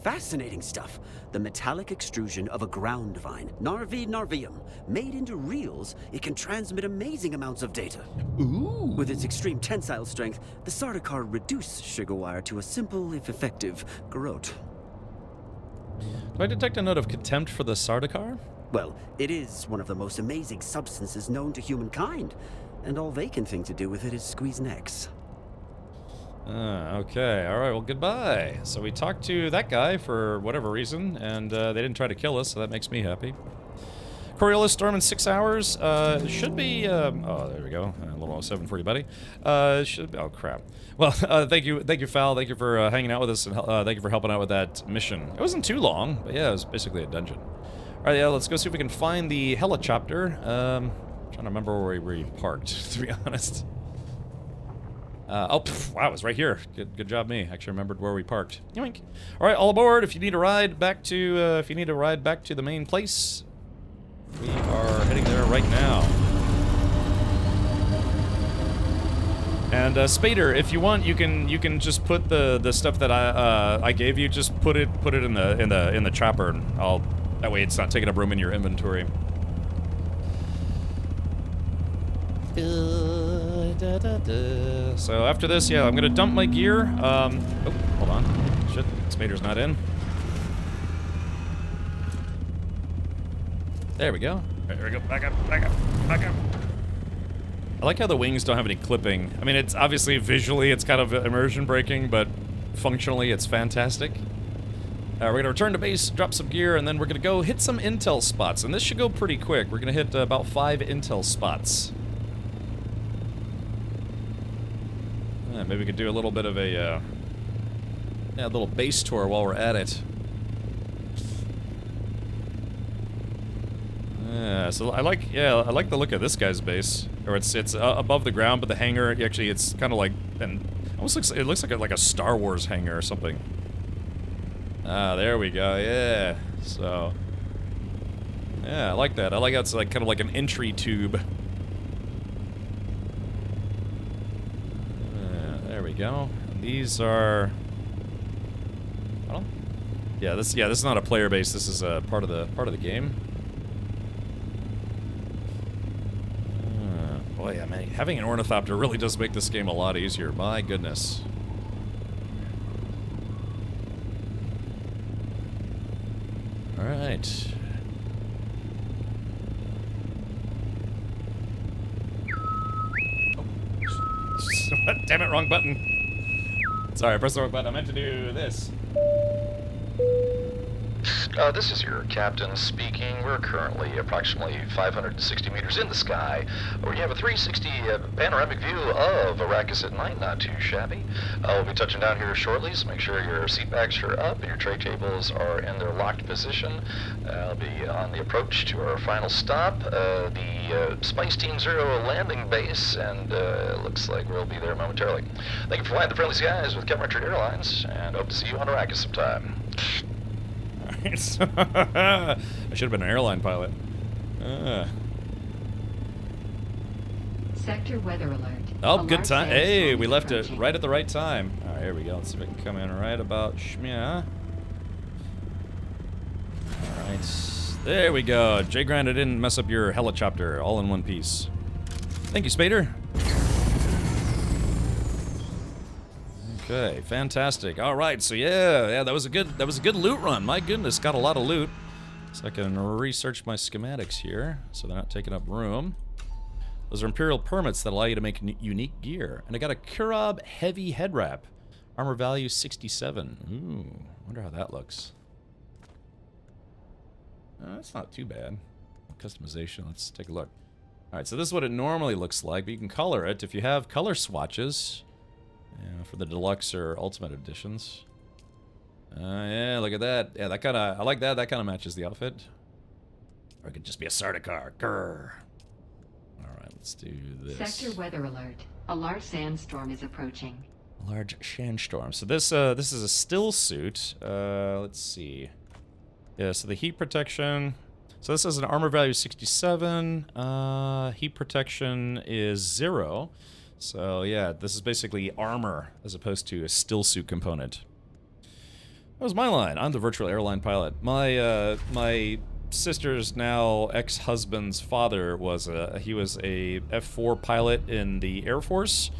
[SPEAKER 14] Fascinating stuff. The metallic extrusion of a ground vine, Narvi narvium. Made into reels, it can transmit amazing amounts of data.
[SPEAKER 1] Ooh.
[SPEAKER 14] With its extreme tensile strength, the Sardaukar reduce Shigawire to a simple, if effective, garrote.
[SPEAKER 1] Do I detect a note of contempt for the Sardaukar?
[SPEAKER 14] Well, it is one of the most amazing substances known to humankind, and all they can think to do with it is squeeze necks.
[SPEAKER 1] Okay, alright, well, goodbye. So we talked to that guy for whatever reason, and they didn't try to kill us, so that makes me happy. Coriolis storm in 6 hours. Should be, oh, there we go. A little 7 for you, buddy. Should be, oh, crap. Well, thank you, Fal. Thank you for hanging out with us, and thank you for helping out with that mission. It wasn't too long, but yeah, it was basically a dungeon. Alright, yeah, let's go see if we can find the helicopter. Trying to remember where we parked, to be honest. Oh, wow, it was right here. Good job, me. Actually remembered where we parked. Yoink. All right, all aboard. If you need a ride back to, the main place, we are heading there right now. And Spader, if you want, you can just put the stuff that I gave you. Just put it in the chopper, and that way it's not taking up room in your inventory. So after this, yeah, I'm gonna dump my gear. Oh, hold on. Shit, Spader's not in. There we go. There we go. Back up. I like how the wings don't have any clipping. I mean, it's obviously visually it's kind of immersion breaking, but functionally it's fantastic. We're gonna return to base, drop some gear, and then we're gonna go hit some intel spots. And this should go pretty quick. We're gonna hit about 5 intel spots. Maybe we could do a little bit of a little base tour while we're at it. So I like the look of this guy's base. Or it's above the ground, but the hangar actually it's kind of like it looks like a Star Wars hangar or something. Ah, there we go. Yeah. So yeah, I like that. I like how it's like kind of like an entry tube. There we go. These are. Well, yeah. This is not a player base. This is a part of the game. Boy, I mean, having an ornithopter really does make this game a lot easier. My goodness. All right. Damn it, wrong button. Sorry, I pressed the wrong button. I meant to do this.
[SPEAKER 15] This is your captain speaking. We're currently approximately 560 meters in the sky, where you have a 360 panoramic view of Arrakis at night. Not too shabby. We'll be touching down here shortly, so make sure your seat backs are up and your tray tables are in their locked position. I'll be on the approach to our final stop, the Spice Team Zero landing base, and looks like we'll be there momentarily. Thank you for flying the friendly skies with Captain Richard Airlines, and hope to see you on Arrakis sometime.
[SPEAKER 1] I should have been an airline pilot.
[SPEAKER 7] Sector weather alert.
[SPEAKER 1] Oh, good time. Hey, we left it right at the right time. All right, here we go. Let's see if I can come in right about Shmia. All right, there we go. Jay Grant, I didn't mess up your helicopter, all in one piece. Thank you, Spader. Okay, fantastic. All right, so yeah, that was a good loot run. My goodness, got a lot of loot. So I can research my schematics here, so they're not taking up room. Those are Imperial permits that allow you to make unique gear. And I got a Kurab heavy head wrap, armor value 67. Ooh, wonder how that looks. That's not too bad. Customization. Let's take a look. All right, so this is what it normally looks like, but you can color it if you have color swatches. Yeah, for the deluxe or ultimate editions. Yeah, look at that. Yeah, that kind of, I like that. That kind of matches the outfit. Or it could just be a Sardaukar. Grrr. All right, let's do this.
[SPEAKER 7] Sector weather alert. A large sandstorm is approaching.
[SPEAKER 1] A large sandstorm. So this is a still suit. Let's see. Yeah, so the heat protection. So this is an armor value 67. Heat protection is 0. So yeah, this is basically armor as opposed to a still suit component. That was my line. I'm the virtual airline pilot. My sister's now ex-husband's father was he was a F-4 pilot in the Air Force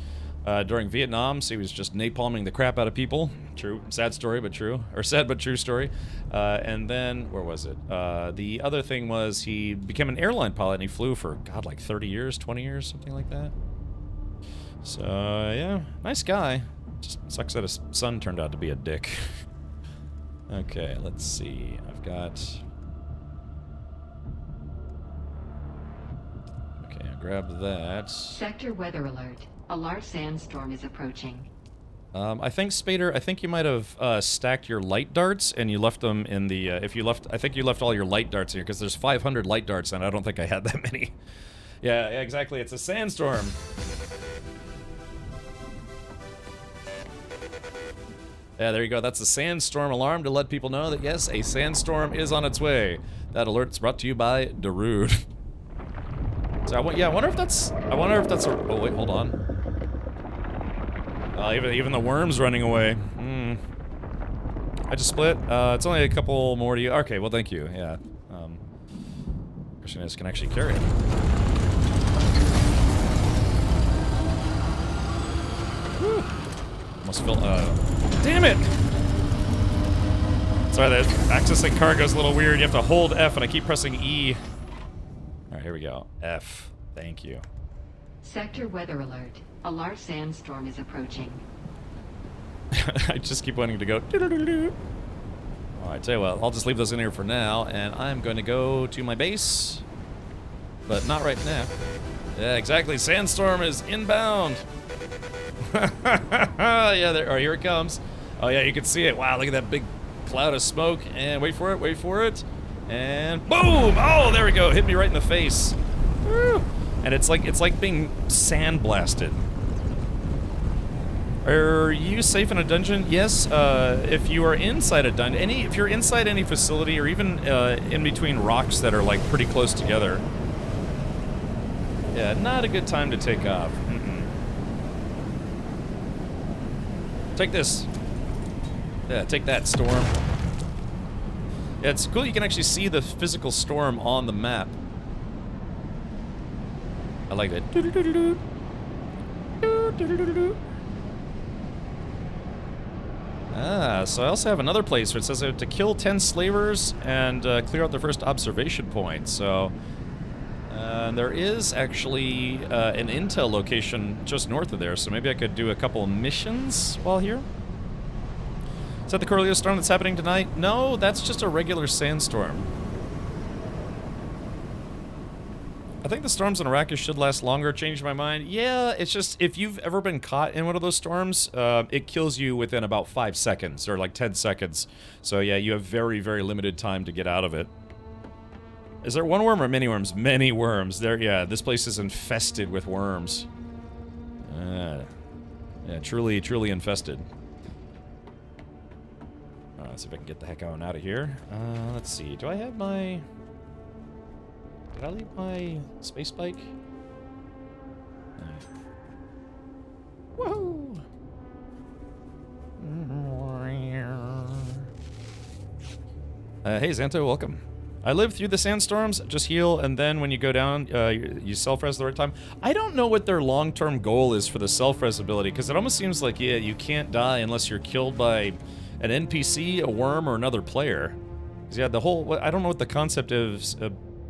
[SPEAKER 1] during Vietnam, so he was just napalming the crap out of people. True, sad story, but true, or sad but true story. And then where was it? The other thing was he became an airline pilot and he flew for God like 30 years, 20 years, something like that. So, yeah, nice guy. Just sucks that his son turned out to be a dick. Okay, let's see. I've got... Okay, I'll grab that.
[SPEAKER 7] Sector weather alert. A large sandstorm is approaching.
[SPEAKER 1] I think, Spader, I think you might have stacked your light darts and you left them in the... I think you left all your light darts in here because there's 500 light darts and I don't think I had that many. Yeah, exactly. It's a sandstorm. Yeah, there you go. That's a sandstorm alarm to let people know that, yes, a sandstorm is on its way. That alert's brought to you by Darude. So, I wonder if that's a... Oh, wait, hold on. Even the worm's running away. I just split. It's only a couple more to you. Okay, well, thank you. Yeah. Christianus can actually carry it. Whew. Almost felt, damn it! Sorry, that accessing cargo's a little weird. You have to hold F and I keep pressing E. Alright, here we go. F. Thank you.
[SPEAKER 7] Sector weather alert. A large sandstorm is approaching.
[SPEAKER 1] I just keep wanting to go. Alright, tell you what, I'll just leave those in here for now, and I'm going to go to my base. But not right now. Yeah, exactly. Sandstorm is inbound. Yeah, here it comes. Oh yeah, you can see it. Wow, look at that big cloud of smoke. And wait for it. And boom! Oh, there we go. Hit me right in the face. Woo! And it's like being sandblasted. Are you safe in a dungeon? Yes. If you are inside a dungeon, if you're inside any facility, or even in between rocks that are like pretty close together. Yeah, not a good time to take off. Take this. Yeah, take that, storm. Yeah, it's cool you can actually see the physical storm on the map. I like that. So I also have another place where it says I have to kill 10 slavers and clear out their first observation point. So there is actually an intel location just north of there, so maybe I could do a couple missions while here. Is that the Coriolis storm that's happening tonight? No, that's just a regular sandstorm. I think the storms in Arrakis should last longer. Changed my mind. Yeah, it's just, if you've ever been caught in one of those storms, it kills you within about 5 seconds, or like 10 seconds. So yeah, you have very, very limited time to get out of it. Is there one worm or many worms? Many worms. There, yeah, this place is infested with worms. Yeah, truly, truly infested. Let's see if I can get the heck on out of here. Let's see. Do I have my... Did I leave my space bike? Woohoo! Hey, Xanto, welcome. I lived through the sandstorms, just heal, and then when you go down, you self-res the right time. I don't know what their long-term goal is for the self-res ability, because it almost seems like, yeah, you can't die unless you're killed by an NPC, a worm, or another player. Yeah, the whole... I don't know what the concept is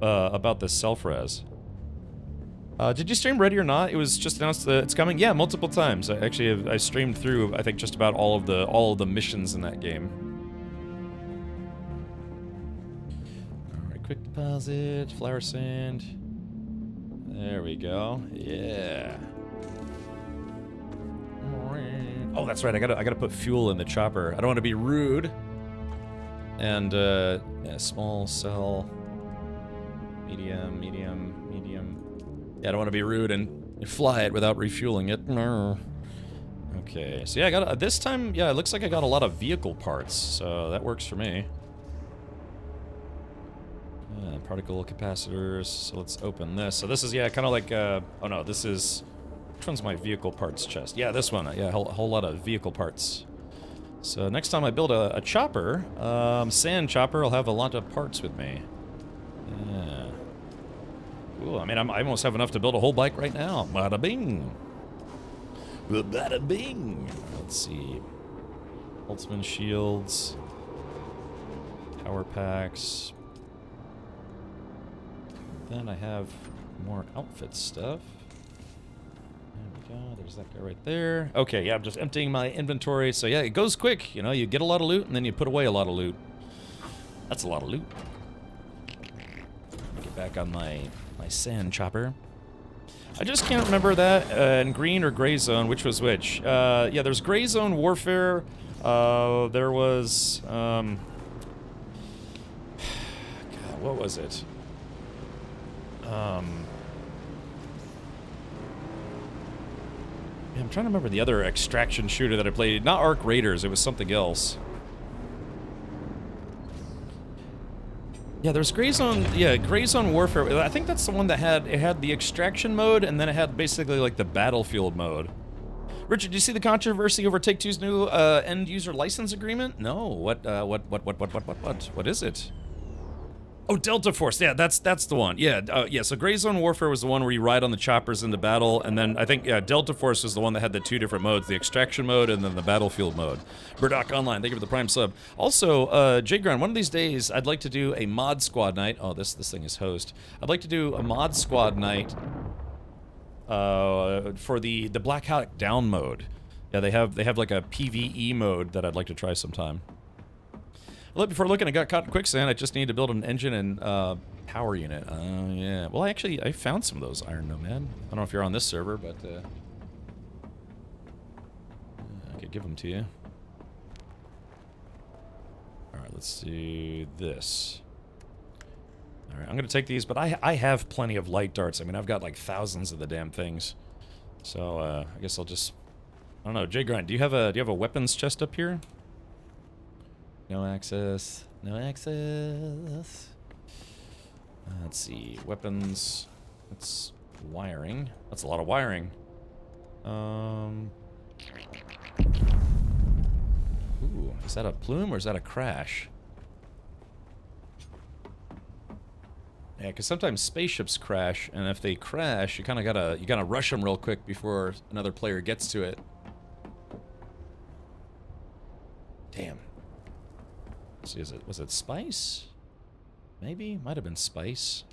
[SPEAKER 1] about the self-res. Did you stream Ready or Not? It was just announced that it's coming. Yeah, multiple times. I streamed through, I think, just about all of the missions in that game. Alright, quick deposit, flower sand. There we go. Yeah. Oh, that's right. I gotta put fuel in the chopper. I don't want to be rude. And yeah, small cell, medium. Yeah, I don't want to be rude and fly it without refueling it. Okay, so yeah, I got this time. Yeah, it looks like I got a lot of vehicle parts, so that works for me. Particle capacitors. So let's open this. So this is, yeah, kind of like. Oh no, this is. Which one's my vehicle parts chest? Yeah, this one. Yeah, a whole lot of vehicle parts. So next time I build a chopper, sand chopper, I'll have a lot of parts with me. Yeah. Cool. I mean, I almost have enough to build a whole bike right now. Bada bing. Bada bing. Let's see. Holtzman shields. Power packs. Then I have more outfit stuff. There's that guy right there. Okay, yeah, I'm just emptying my inventory. So yeah, it goes quick. You know, you get a lot of loot and then you put away a lot of loot. That's a lot of loot. Get back on my sand chopper. I just can't remember that in green or gray zone, which was which. Yeah, there's gray zone warfare. There was God, what was it? I'm trying to remember the other extraction shooter that I played. Not Arc Raiders, it was something else. Yeah, there's Gray Zone, yeah, Gray Zone Warfare. I think that's the one that had the extraction mode, and then it had basically like the battlefield mode. Richard, do you see the controversy over Take-Two's new end-user license agreement? No, what is it? Oh, Delta Force. Yeah, that's the one. Yeah, yeah. So Gray Zone Warfare was the one where you ride on the choppers into battle, and then I think Delta Force was the one that had the two different modes: the extraction mode and then the battlefield mode. Burdock Online, thank you for the Prime sub. Also, Jay Ground, one of these days I'd like to do a mod squad night. Oh, this thing is host. I'd like to do a mod squad night for the Black Hawk Down mode. Yeah, they have like a PvE mode that I'd like to try sometime. Before looking, I got caught in quicksand. I just need to build an engine and power unit. Yeah. Well, I found some of those iron nomad. I don't know if you're on this server, but I could give them to you. All right, let's do this. All right, I'm gonna take these, but I have plenty of light darts. I mean, I've got like thousands of the damn things. So I guess I'll just. I don't know, Jay Grind. Do you have a weapons chest up here? No access. No access. Let's see. Weapons. That's wiring. That's a lot of wiring. Ooh, is that a plume or is that a crash? Yeah, because sometimes spaceships crash, and if they crash, you kind of gotta rush them real quick before another player gets to it. Damn. See, was it spice? Maybe? Might have been spice.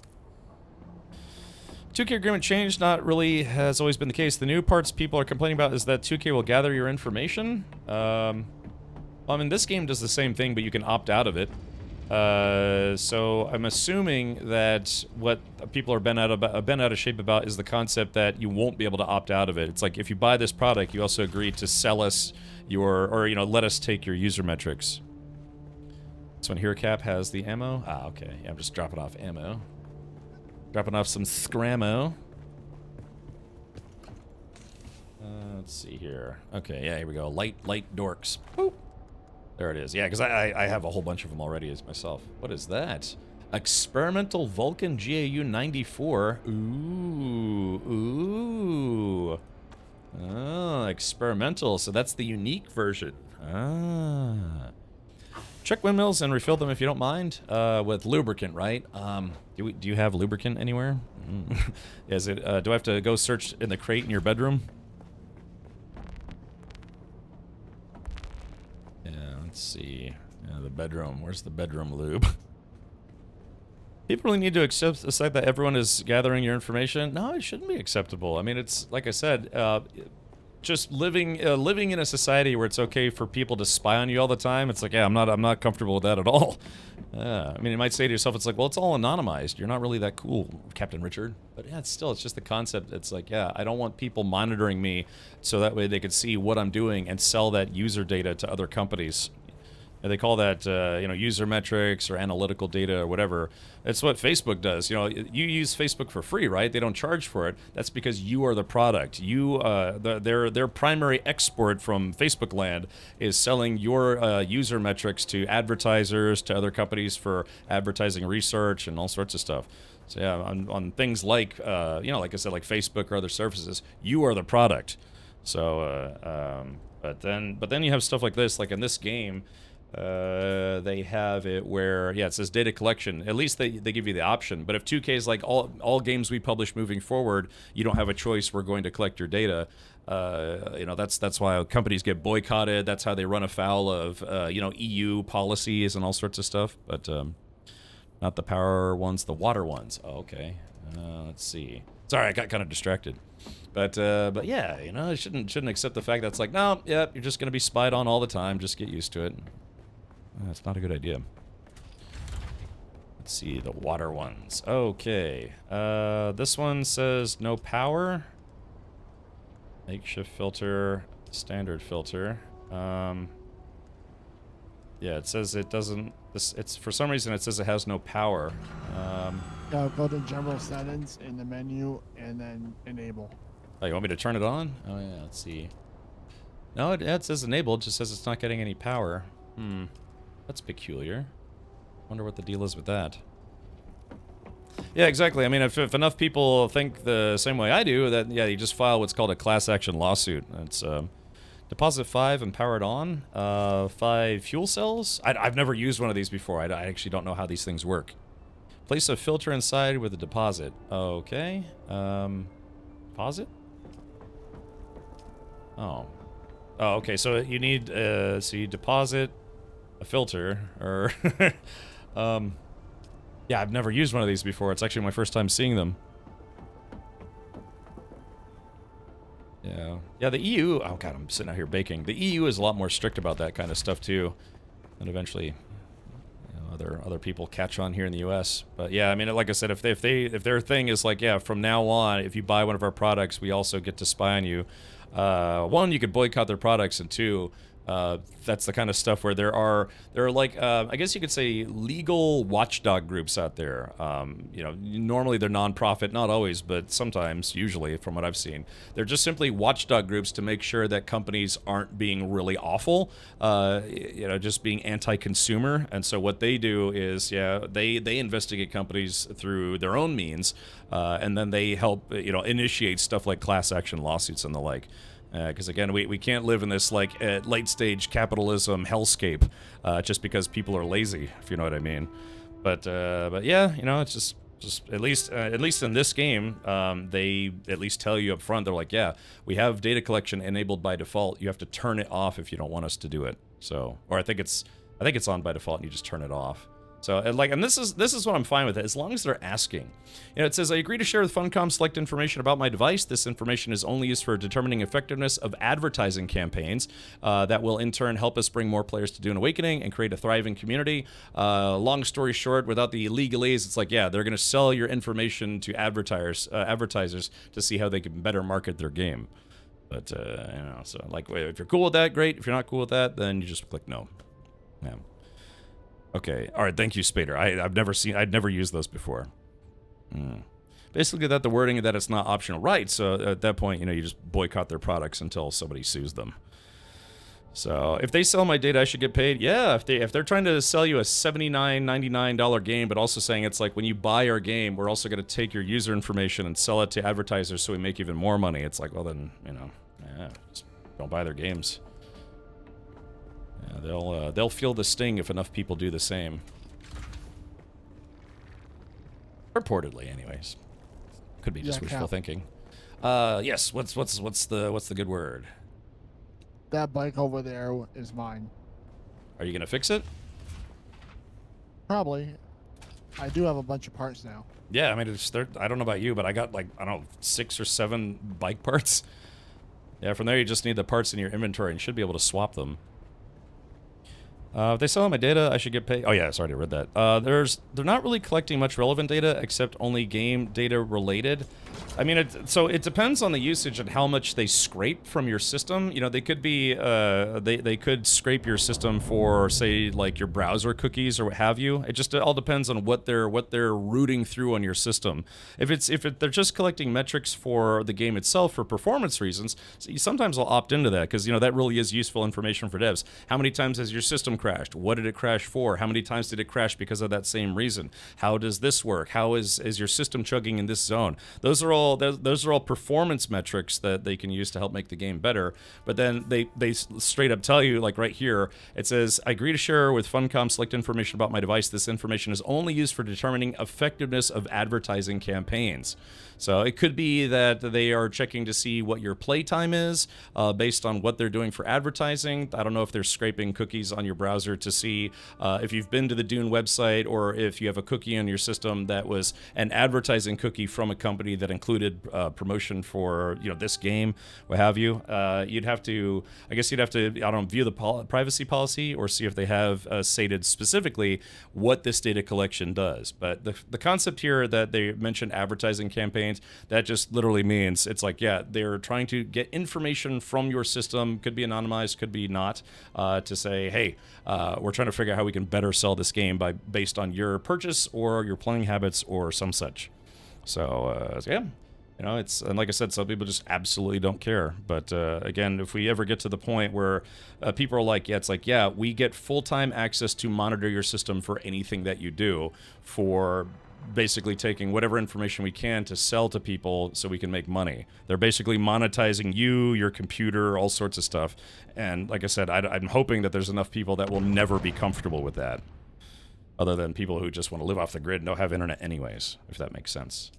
[SPEAKER 1] 2K agreement changed, not really has always been the case. The new parts people are complaining about is that 2K will gather your information. Well, I mean, this game does the same thing, but you can opt out of it. So I'm assuming that what people are bent out of shape about is the concept that you won't be able to opt out of it. It's like if you buy this product, you also agree to sell us your, or let us take your user metrics. This one here, Cap, has the ammo. Ah, okay. Yeah, I'm just dropping off ammo. Dropping off some scrammo. Let's see here. Okay, yeah, here we go. Light dorks. Boop. There it is. Yeah, because I have a whole bunch of them already as myself. What is that? Experimental Vulcan GAU 94. Ooh. Oh, experimental. So that's the unique version. Ah. Check windmills and refill them if you don't mind. With lubricant, right? Do you have lubricant anywhere? Is it? Do I have to go search in the crate in your bedroom? Yeah, let's see. Yeah, the bedroom. Where's the bedroom lube? People really need to accept the fact that everyone is gathering your information. No, it shouldn't be acceptable. I mean, it's like I said. Just living in a society where it's okay for people to spy on you all the time. It's like, yeah, I'm not comfortable with that at all. I mean, you might say to yourself, it's like, well, it's all anonymized. You're not really that cool, Captain Richard. But yeah, it's just the concept. It's like, yeah, I don't want people monitoring me so that way they could see what I'm doing and sell that user data to other companies. And they call that, user metrics or analytical data or whatever. It's what Facebook does. You use Facebook for free, right? They don't charge for it. That's because you are the product. Their primary export from Facebook land is selling your user metrics to advertisers, to other companies for advertising research and all sorts of stuff. So yeah, on things like, like I said, like Facebook or other services, you are the product. So, but then you have stuff like this, like in this game. They have it where, yeah, it says data collection. At least they give you the option. But if 2K is like all games we publish moving forward, you don't have a choice. We're going to collect your data. That's why companies get boycotted. That's how they run afoul of EU policies and all sorts of stuff. But not the power ones, the water ones. Oh, okay. Let's see. Sorry, I got kind of distracted. But yeah, I shouldn't accept the fact that it's like, no, yeah, you're just gonna be spied on all the time. Just get used to it. That's not a good idea. Let's see, the water ones. Okay. This one says no power. Makeshift filter, standard filter. Yeah, it says it doesn't. It's for some reason it says it has no power.
[SPEAKER 9] Yeah, go to general settings in the menu and then enable.
[SPEAKER 1] Oh, you want me to turn it on? Oh yeah, let's see. No, it says enabled. It just says it's not getting any power. That's peculiar. Wonder what the deal is with that. Yeah, exactly. I mean, if enough people think the same way I do, that yeah, you just file what's called a class action lawsuit. It's deposit 5 and power it on. 5 fuel cells. I've never used one of these before. I actually don't know how these things work. Place a filter inside with a deposit. Okay. Deposit? Oh. Oh, okay. So you need so you deposit a filter, or yeah, I've never used one of these before. It's actually my first time seeing them. Yeah, the EU. Oh god, I'm sitting out here baking. The EU is a lot more strict about that kind of stuff too, and eventually, other people catch on here in the U.S. But yeah, I mean, like I said, if their thing is like, yeah, from now on, if you buy one of our products, we also get to spy on you. One, you could boycott their products, and two, that's the kind of stuff where there are like I guess you could say legal watchdog groups out there. Normally they're nonprofit, not always, but sometimes, usually, from what I've seen, they're just simply watchdog groups to make sure that companies aren't being really awful, just being anti-consumer. And so what they do is, yeah, they investigate companies through their own means, and then they help initiate stuff like class action lawsuits and the like. Because again, we can't live in this like late stage capitalism hellscape just because people are lazy, if you know what I mean. But yeah, it's just at least in this game, they at least tell you up front. They're like, yeah, we have data collection enabled by default. You have to turn it off if you don't want us to do it. So, or I think it's on by default, and you just turn it off. So, and this is what I'm fine with it, as long as they're asking. You know, it says, I agree to share with Funcom select information about my device. This information is only used for determining effectiveness of advertising campaigns that will in turn help us bring more players to Dune Awakening and create a thriving community. Long story short, without the legalese, it's like, yeah, they're going to sell your information to advertisers to see how they can better market their game. But, you know, so like, if you're cool with that, great. If you're not cool with that, then you just click no. Yeah. Okay. All right. Thank you, Spader. I'd never used those before. Basically, the wording that it's not optional, right? So at that point, you know, you just boycott their products until somebody sues them. So if they sell my data, I should get paid. Yeah. If they're trying to sell you a $79.99 game, but also saying it's like when you buy our game, we're also going to take your user information and sell it to advertisers so we make even more money. It's like, well, then, you know, yeah, just don't buy their games. Yeah, they'll feel the sting if enough people do the same. Reportedly, anyways. Could be just wishful thinking. Yes. What's the good word?
[SPEAKER 9] That bike over there is mine.
[SPEAKER 1] Are you gonna fix it?
[SPEAKER 9] Probably. I do have a bunch of parts now.
[SPEAKER 1] Yeah, I mean, I don't know about you, but I got like, I don't know, 6 or 7 bike parts. Yeah, from there you just need the parts in your inventory and you should be able to swap them. If they sell my data, I should get paid. Oh yeah, I already read that. They're not really collecting much relevant data, except only game data related. I mean, so it depends on the usage and how much they scrape from your system. You know, they could be, they could scrape your system for, say, like your browser cookies or what have you. It all depends on what they're routing through on your system. If they're just collecting metrics for the game itself for performance reasons, sometimes I'll opt into that because, you know, that really is useful information for devs. How many times has your system crashed? What did it crash for? How many times did it crash because of that same reason? How does this work? How is your system chugging in this zone? Those are all performance metrics that they can use to help make the game better. But then they straight up tell you, like right here, it says, I agree to share with Funcom select information about my device. This information is only used for determining effectiveness of advertising campaigns. So it could be that they are checking to see what your playtime is based on what they're doing for advertising. I don't know if they're scraping cookies on your browser to see if you've been to the Dune website or if you have a cookie on your system that was an advertising cookie from a company that included promotion for, you know, this game, what have you. You'd have to, I don't know, view the privacy policy or see if they have stated specifically what this data collection does. But the concept here that they mentioned advertising campaigns, that just literally means it's like, yeah, they're trying to get information from your system, could be anonymized, could be not, to say, hey, we're trying to figure out how we can better sell this game based on your purchase or your playing habits or some such. So yeah, you know, and like I said, some people just absolutely don't care. But again, if we ever get to the point where people are like, yeah, it's like, yeah, we get full-time access to monitor your system for anything that you do, for basically taking whatever information we can to sell to people so we can make money. They're basically monetizing you, your computer, all sorts of stuff. And like I said, I'm hoping that there's enough people that will never be comfortable with that, other than people who just want to live off the grid and don't have internet anyways, if that makes sense.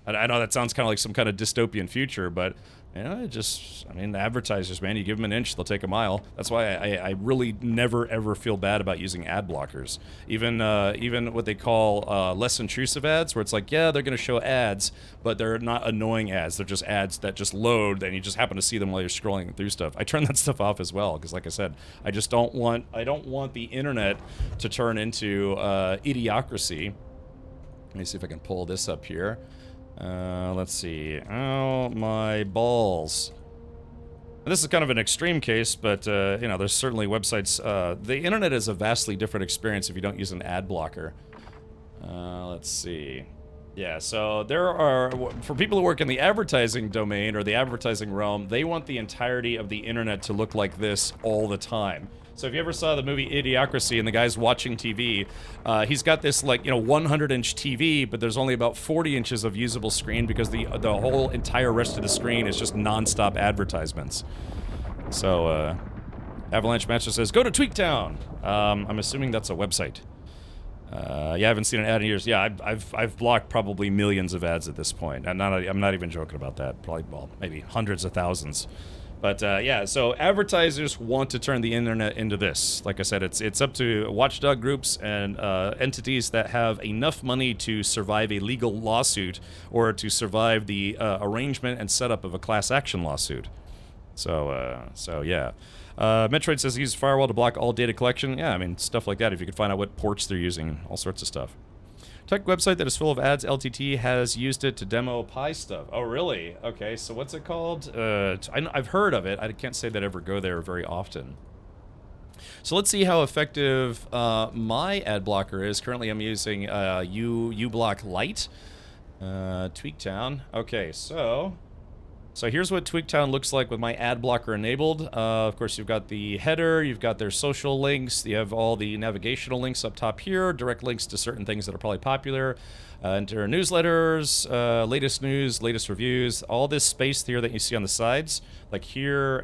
[SPEAKER 1] I know that sounds kind of like some kind of dystopian future, but you know, I mean, the advertisers, man, you give them an inch, they'll take a mile. That's why I really never, ever feel bad about using ad blockers. Even what they call less intrusive ads, where it's like, yeah, they're going to show ads, but they're not annoying ads. They're just ads that just load, and you just happen to see them while you're scrolling through stuff. I turn that stuff off as well, because like I said, I don't want the internet to turn into idiocracy. Let me see if I can pull this up here. Let's see. Oh, my balls. And this is kind of an extreme case, but, you know, there's certainly websites. The internet is a vastly different experience if you don't use an ad blocker. Let's see. Yeah, so there are, for people who work in the advertising domain or the advertising realm, they want the entirety of the internet to look like this all the time. So if you ever saw the movie Idiocracy and the guy's watching TV, he's got this, like, you know, 100-inch TV, but there's only about 40 inches of usable screen because the whole entire rest of the screen is just non-stop advertisements. So, Avalanche Master says, go to Tweaktown. I'm assuming that's a website. Yeah, I haven't seen an ad in years. Yeah, I've blocked probably millions of ads at this point. I'm not even joking about that. Probably, well, maybe hundreds of thousands. But yeah, so advertisers want to turn the internet into this. Like I said, it's up to watchdog groups and entities that have enough money to survive a legal lawsuit or to survive the arrangement and setup of a class action lawsuit. So yeah. Metroid says use firewall to block all data collection. Yeah, I mean, stuff like that. If you could find out what ports they're using, all sorts of stuff. Tech website that is full of ads. LTT has used it to demo Pi stuff. Oh, really? Okay, so what's it called? I've heard of it. I can't say that I ever go there very often. So let's see how effective my ad blocker is. Currently, I'm using uBlock Lite. Tweaktown. Okay, so here's what Tweaktown looks like with my ad blocker enabled. Of course, you've got the header, you've got their social links, you have all the navigational links up top here, direct links to certain things that are probably popular, enter newsletters, latest news, latest reviews, all this space here that you see on the sides, like here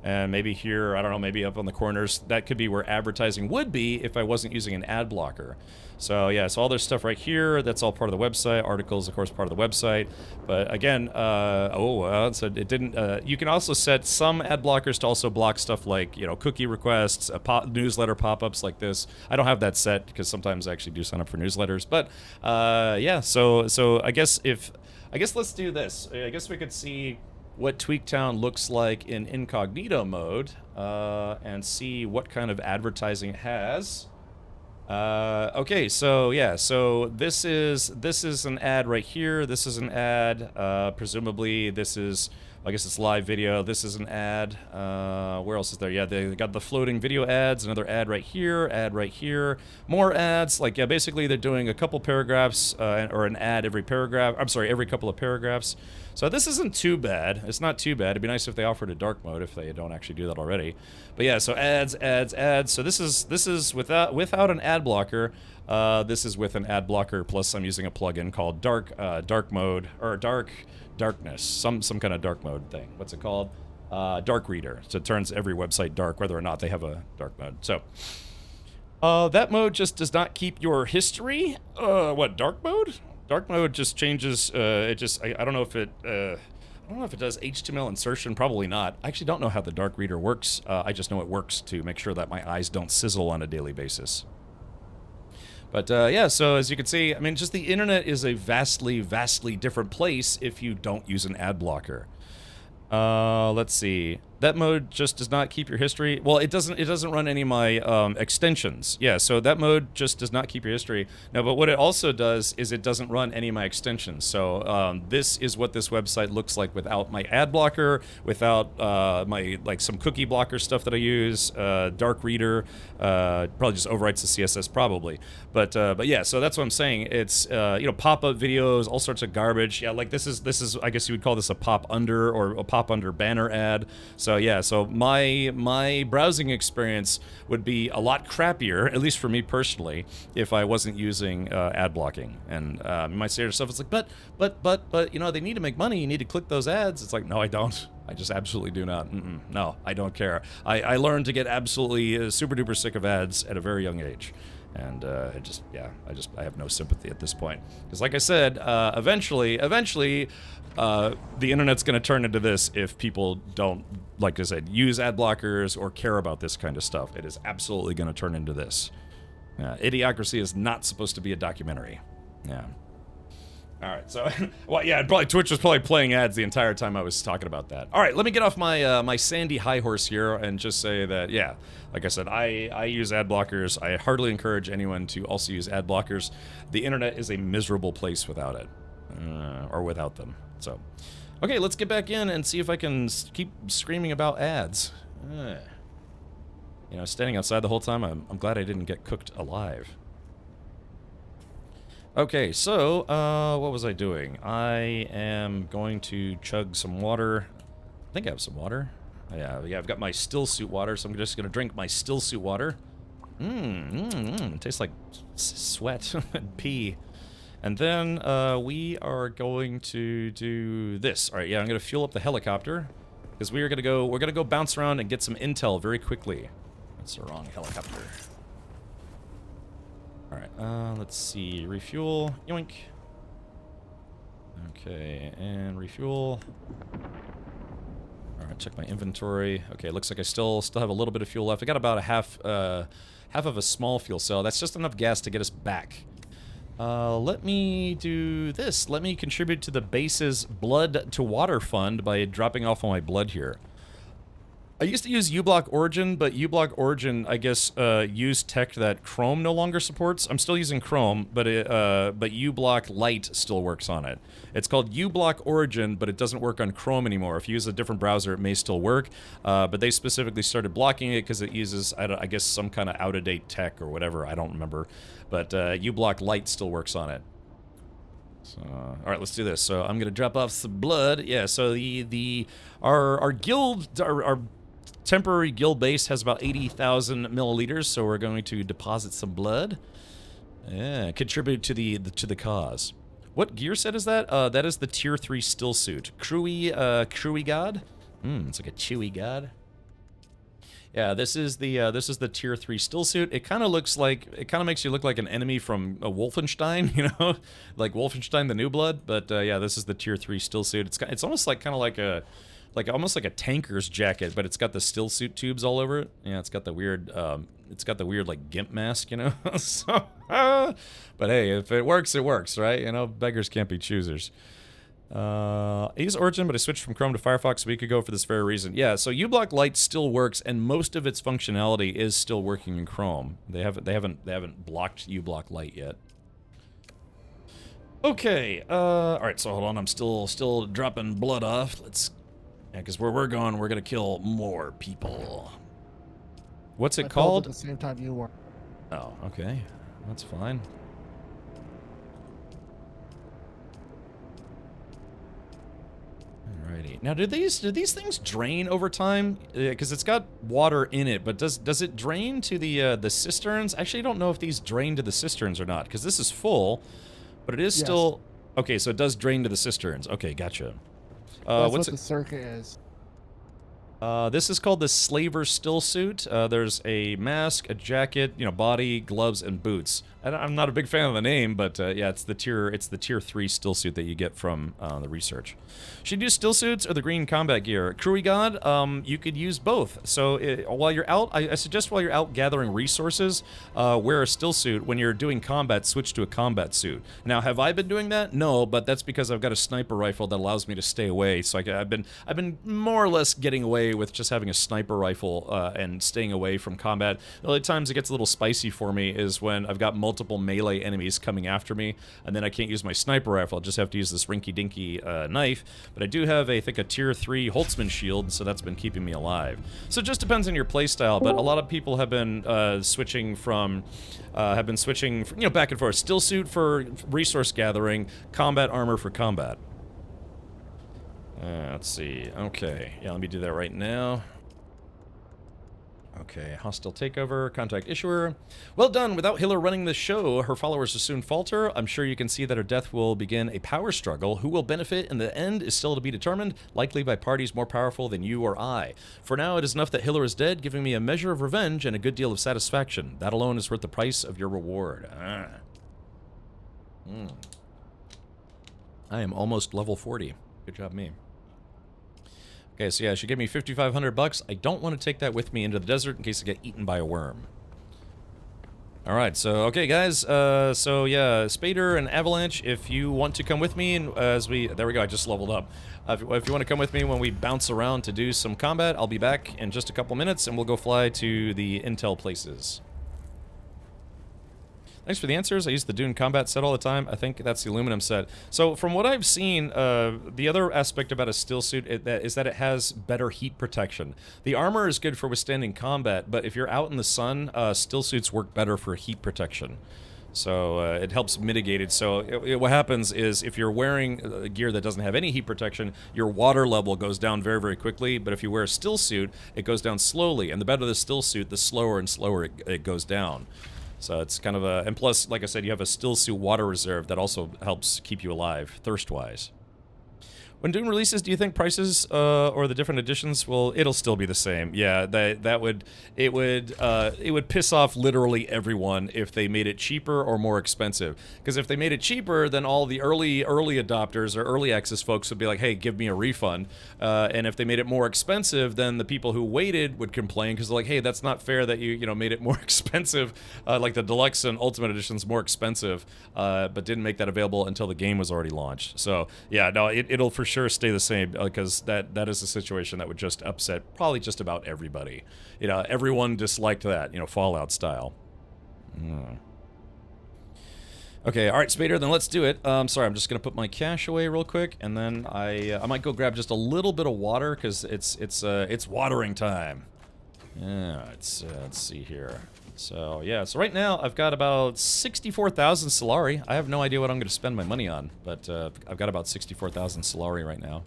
[SPEAKER 1] and maybe here, I don't know, maybe up on the corners. That could be where advertising would be if I wasn't using an ad blocker. So yeah, so all this stuff right here, that's all part of the website. Articles, of course, part of the website. But again, so it didn't. You can also set some ad blockers to also block stuff like, you know, cookie requests, newsletter pop-ups like this. I don't have that set because sometimes I actually do sign up for newsletters. But yeah, so I guess let's do this. I guess we could see what Tweaktown looks like in incognito mode and see what kind of advertising it has. Okay, so yeah, so this is an ad right here. This is an ad. Presumably this is, I guess it's live video. This is an ad. Where else is there? Yeah, they got the floating video ads. Another ad right here. More ads. Like, yeah, basically they're doing a couple paragraphs or an ad every paragraph. I'm sorry, every couple of paragraphs. So this isn't too bad. It's not too bad. It'd be nice if they offered a dark mode if they don't actually do that already. But yeah, so ads. So this is without an ad blocker. This is with an ad blocker plus I'm using a plugin called dark mode or darkness, some kind of dark mode thing. What's it called? Dark reader. So it turns every website dark whether or not they have a dark mode. So that mode just does not keep your history. What, dark mode? Dark mode just changes, I don't know if it, I don't know if it does HTML insertion, probably not. I actually don't know how the dark reader works. I just know it works to make sure that my eyes don't sizzle on a daily basis. But yeah, so as you can see, I mean, just the internet is a vastly, vastly different place if you don't use an ad blocker. Let's see. That mode just does not keep your history. Well, it doesn't run any of my extensions. Yeah, so that mode just does not keep your history. No, but what it also does is it doesn't run any of my extensions. So this is what this website looks like without my ad blocker, without my some cookie blocker stuff that I use, dark reader, probably just overwrites the CSS probably. But yeah, so that's what I'm saying. It's you know, pop-up videos, all sorts of garbage. Yeah, like this is I guess you would call this a pop under or a pop under banner ad. So yeah, so my browsing experience would be a lot crappier, at least for me personally, if I wasn't using ad blocking. And you might say to yourself, it's like, but you know, they need to make money. You need to click those ads. It's like, no, I don't. I just absolutely do not. No, I don't care. I learned to get absolutely super duper sick of ads at a very young age. And I have no sympathy at this point. Because like I said, eventually, the internet's going to turn into this if people don't, like I said, use ad blockers or care about this kind of stuff. It is absolutely going to turn into this. Idiocracy is not supposed to be a documentary. Yeah. All right, so, well, yeah, probably Twitch was probably playing ads the entire time I was talking about that. All right, let me get off my my sandy high horse here and just say that, yeah, like I said, I use ad blockers. I heartily encourage anyone to also use ad blockers. The internet is a miserable place without it, or without them. So, okay, let's get back in and see if I can keep screaming about ads. You know, standing outside the whole time, I'm glad I didn't get cooked alive. Okay, so, what was I doing? I am going to chug some water. I think I have some water. Yeah, I've got my still suit water, so I'm just going to drink my still suit water. It tastes like sweat and pee. And then, we are going to do this. All right, yeah, I'm going to fuel up the helicopter, because we're going to go bounce around and get some intel very quickly. That's the wrong helicopter. Alright, let's see. Refuel. Yoink. Okay, and refuel. All right, check my inventory. Okay, looks like I still have a little bit of fuel left. I got about a half of a small fuel cell. That's just enough gas to get us back. Let me do this. Let me contribute to the base's blood to water fund by dropping off all my blood here. I used to use uBlock Origin, but uBlock Origin, I guess, used tech that Chrome no longer supports. I'm still using Chrome, but uBlock Lite still works on it. It's called uBlock Origin, but it doesn't work on Chrome anymore. If you use a different browser, it may still work, but they specifically started blocking it because it uses, I guess, some kind of out-of-date tech or whatever. I don't remember, but uBlock Lite still works on it. So, all right, let's do this. So I'm gonna drop off some blood. Yeah. So our guild, our temporary guild base has about 80,000 milliliters, so we're going to deposit some blood. Yeah, contribute to the cause. What gear set is that? That is the Tier 3 still suit. Crewy god? It's like a chewy god. Yeah, this is the Tier 3 still suit. It kind of makes you look like an enemy from Wolfenstein, you know? Like Wolfenstein the New Blood, but yeah, this is the Tier 3 still suit. It's almost like almost like a tanker's jacket, but it's got the still suit tubes all over it. Yeah, it's got the weird like gimp mask, you know. So, but hey, if it works, it works, right? You know, beggars can't be choosers. I use Origin, but I switched from Chrome to Firefox a week ago for this very reason. Yeah, so uBlock Lite still works, and most of its functionality is still working in Chrome. They haven't blocked uBlock Lite yet. Okay, all right. So hold on, I'm still dropping blood off. Yeah, because where we're going, we're gonna kill more people. What's it called?
[SPEAKER 9] At the same time you were.
[SPEAKER 1] Oh, okay, that's fine. Alrighty. Now, do these things drain over time? Because it's got water in it, but does it drain to the cisterns? Actually, I don't know if these drain to the cisterns or not. Because this is full, but it is still okay. So it does drain to the cisterns. Okay, gotcha.
[SPEAKER 9] That's what the circuit is.
[SPEAKER 1] This is called the Slaver Still Suit. There's a mask, a jacket, body, gloves, and boots. I'm not a big fan of the name, but yeah, it's the tier 3 still suit that you get from the research. Should you use still suits or the green combat gear? Crewy God, you could use both. So while you're out, I suggest while you're out gathering resources, wear a still suit. When you're doing combat, switch to a combat suit. Now, have I been doing that? No, but that's because I've got a sniper rifle that allows me to stay away. So I've been more or less getting away with just having a sniper rifle and staying away from combat. The only times it gets a little spicy for me is when I've got multiple melee enemies coming after me, and then I can't use my sniper rifle. I'll just have to use this rinky-dinky knife. But I do have, I think, a tier 3 Holtzman shield, so that's been keeping me alive. So it just depends on your playstyle, but a lot of people have been switching back and forth. Still suit for resource gathering, combat armor for combat. Let's see. Okay. Yeah, let me do that right now. Okay, hostile takeover, contact issuer. Well done. Without Hiller running the show, her followers will soon falter. I'm sure you can see that her death will begin a power struggle. Who will benefit in the end is still to be determined, likely by parties more powerful than you or I. For now, it is enough that Hiller is dead, giving me a measure of revenge and a good deal of satisfaction. That alone is worth the price of your reward. I am almost level 40. Good job, me. Okay, so yeah, she gave me 5,500 bucks. I don't want to take that with me into the desert in case I get eaten by a worm. All right, so okay, guys. So yeah, Spader and Avalanche, if you want to come with me, and there we go. I just leveled up. If you want to come with me when we bounce around to do some combat, I'll be back in just a couple minutes, and we'll go fly to the intel places. Thanks for the answers. I use the Dune combat set all the time. I think that's the aluminum set. So from what I've seen, the other aspect about a still suit is that it has better heat protection. The armor is good for withstanding combat, but if you're out in the sun, still suits work better for heat protection. So it helps mitigate it. So what happens is if you're wearing gear that doesn't have any heat protection, your water level goes down very, very quickly. But if you wear a still suit, it goes down slowly. And the better the still suit, the slower and slower it goes down. So it's kind of and plus, like I said, you have a still suit water reserve that also helps keep you alive, thirst-wise. When Dune releases, do you think prices or the different editions will? It'll still be the same. Yeah, it would piss off literally everyone if they made it cheaper or more expensive. Because if they made it cheaper, then all the early adopters or early access folks would be like, "Hey, give me a refund." And if they made it more expensive, then the people who waited would complain because they're like, "Hey, that's not fair that you made it more expensive." Like the deluxe and ultimate edition's more expensive, but didn't make that available until the game was already launched. So yeah, no, it'll for sure stay the same because that is a situation that would just upset probably just about everybody. Everyone disliked that, Fallout style. Okay, all right, Spader, then let's do it. Sorry, I'm just gonna put my cash away real quick, and then I might go grab just a little bit of water because it's watering time. Yeah, let's see here. So yeah, so right now I've got about 64,000 Solari. I have no idea what I'm going to spend my money on, but I've got about 64,000 Solari right now.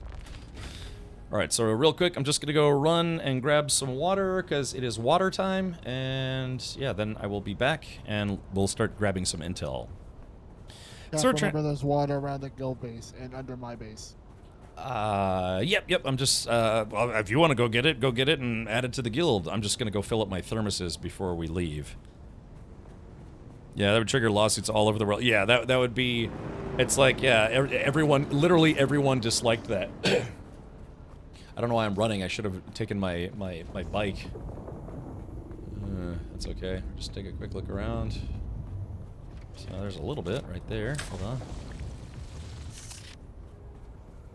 [SPEAKER 1] All right, so real quick, I'm just going to go run and grab some water because it is water time, and yeah, then I will be back and we'll start grabbing some intel.
[SPEAKER 9] Remember there's water around the guild base and under my base.
[SPEAKER 1] Yep, I'm just, well, if you want to go get it and add it to the guild. I'm just gonna go fill up my thermoses before we leave. Yeah, that would trigger lawsuits all over the world. Yeah, that would be, it's like, yeah, literally everyone disliked that. I don't know why I'm running. I should have taken my bike. That's okay. Just take a quick look around. So there's a little bit right there. Hold on.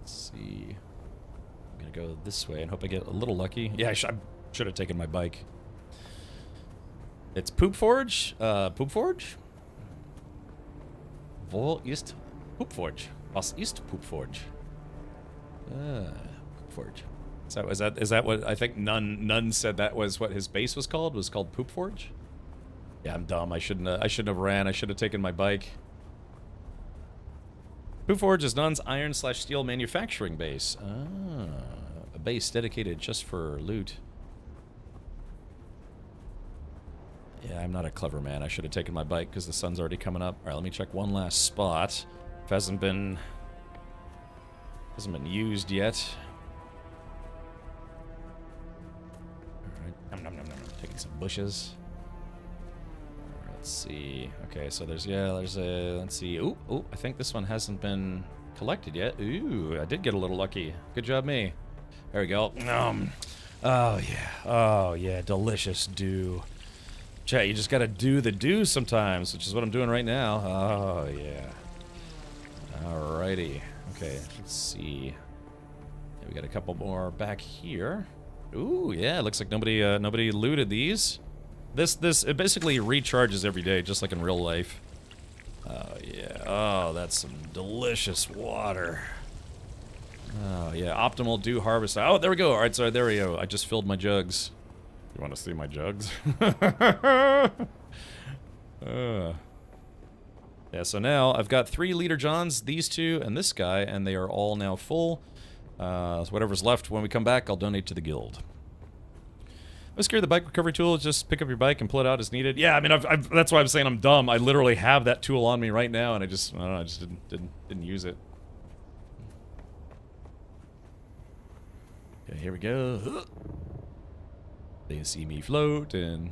[SPEAKER 1] See. I'm gonna go this way and hope I get a little lucky. Yeah, I should have taken my bike. It's Poop Forge. Poop Forge? Wo ist Poop Forge? Was ist Poop Forge? Poop Forge. Is that what I think None said that was what his base was called? Was called Poop Forge? Yeah, I'm dumb. I shouldn't have ran. I should have taken my bike. Poop Forge is Nun's iron/steel manufacturing base. Ah, a base dedicated just for loot. Yeah, I'm not a clever man. I should have taken my bike because the sun's already coming up. All right, let me check one last spot. If hasn't been used yet. All right, taking some bushes. Let's see. Okay, so there's a, let's see. Ooh, I think this one hasn't been collected yet. Ooh, I did get a little lucky. Good job, me. There we go. Oh yeah, delicious dew. Chat, you just gotta do the dew sometimes, which is what I'm doing right now. Oh yeah. Alrighty. Okay, let's see. Yeah, we got a couple more back here. Ooh, yeah, looks like nobody looted these. It basically recharges every day, just like in real life. Oh, yeah. Oh, that's some delicious water. Oh, yeah. Optimal dew harvest. Oh, there we go. All right, sorry, there we go. I just filled my jugs. You want to see my jugs? Yeah, so now I've got 3 liter johns, these 2, and this guy, and they are all now full. So whatever's left when we come back, I'll donate to the guild. The bike recovery tool is just pick up your bike and pull it out as needed. Yeah, I mean, that's why I'm saying I'm dumb. I literally have that tool on me right now, and I don't know, I just didn't use it. Okay, here we go. They see me floating,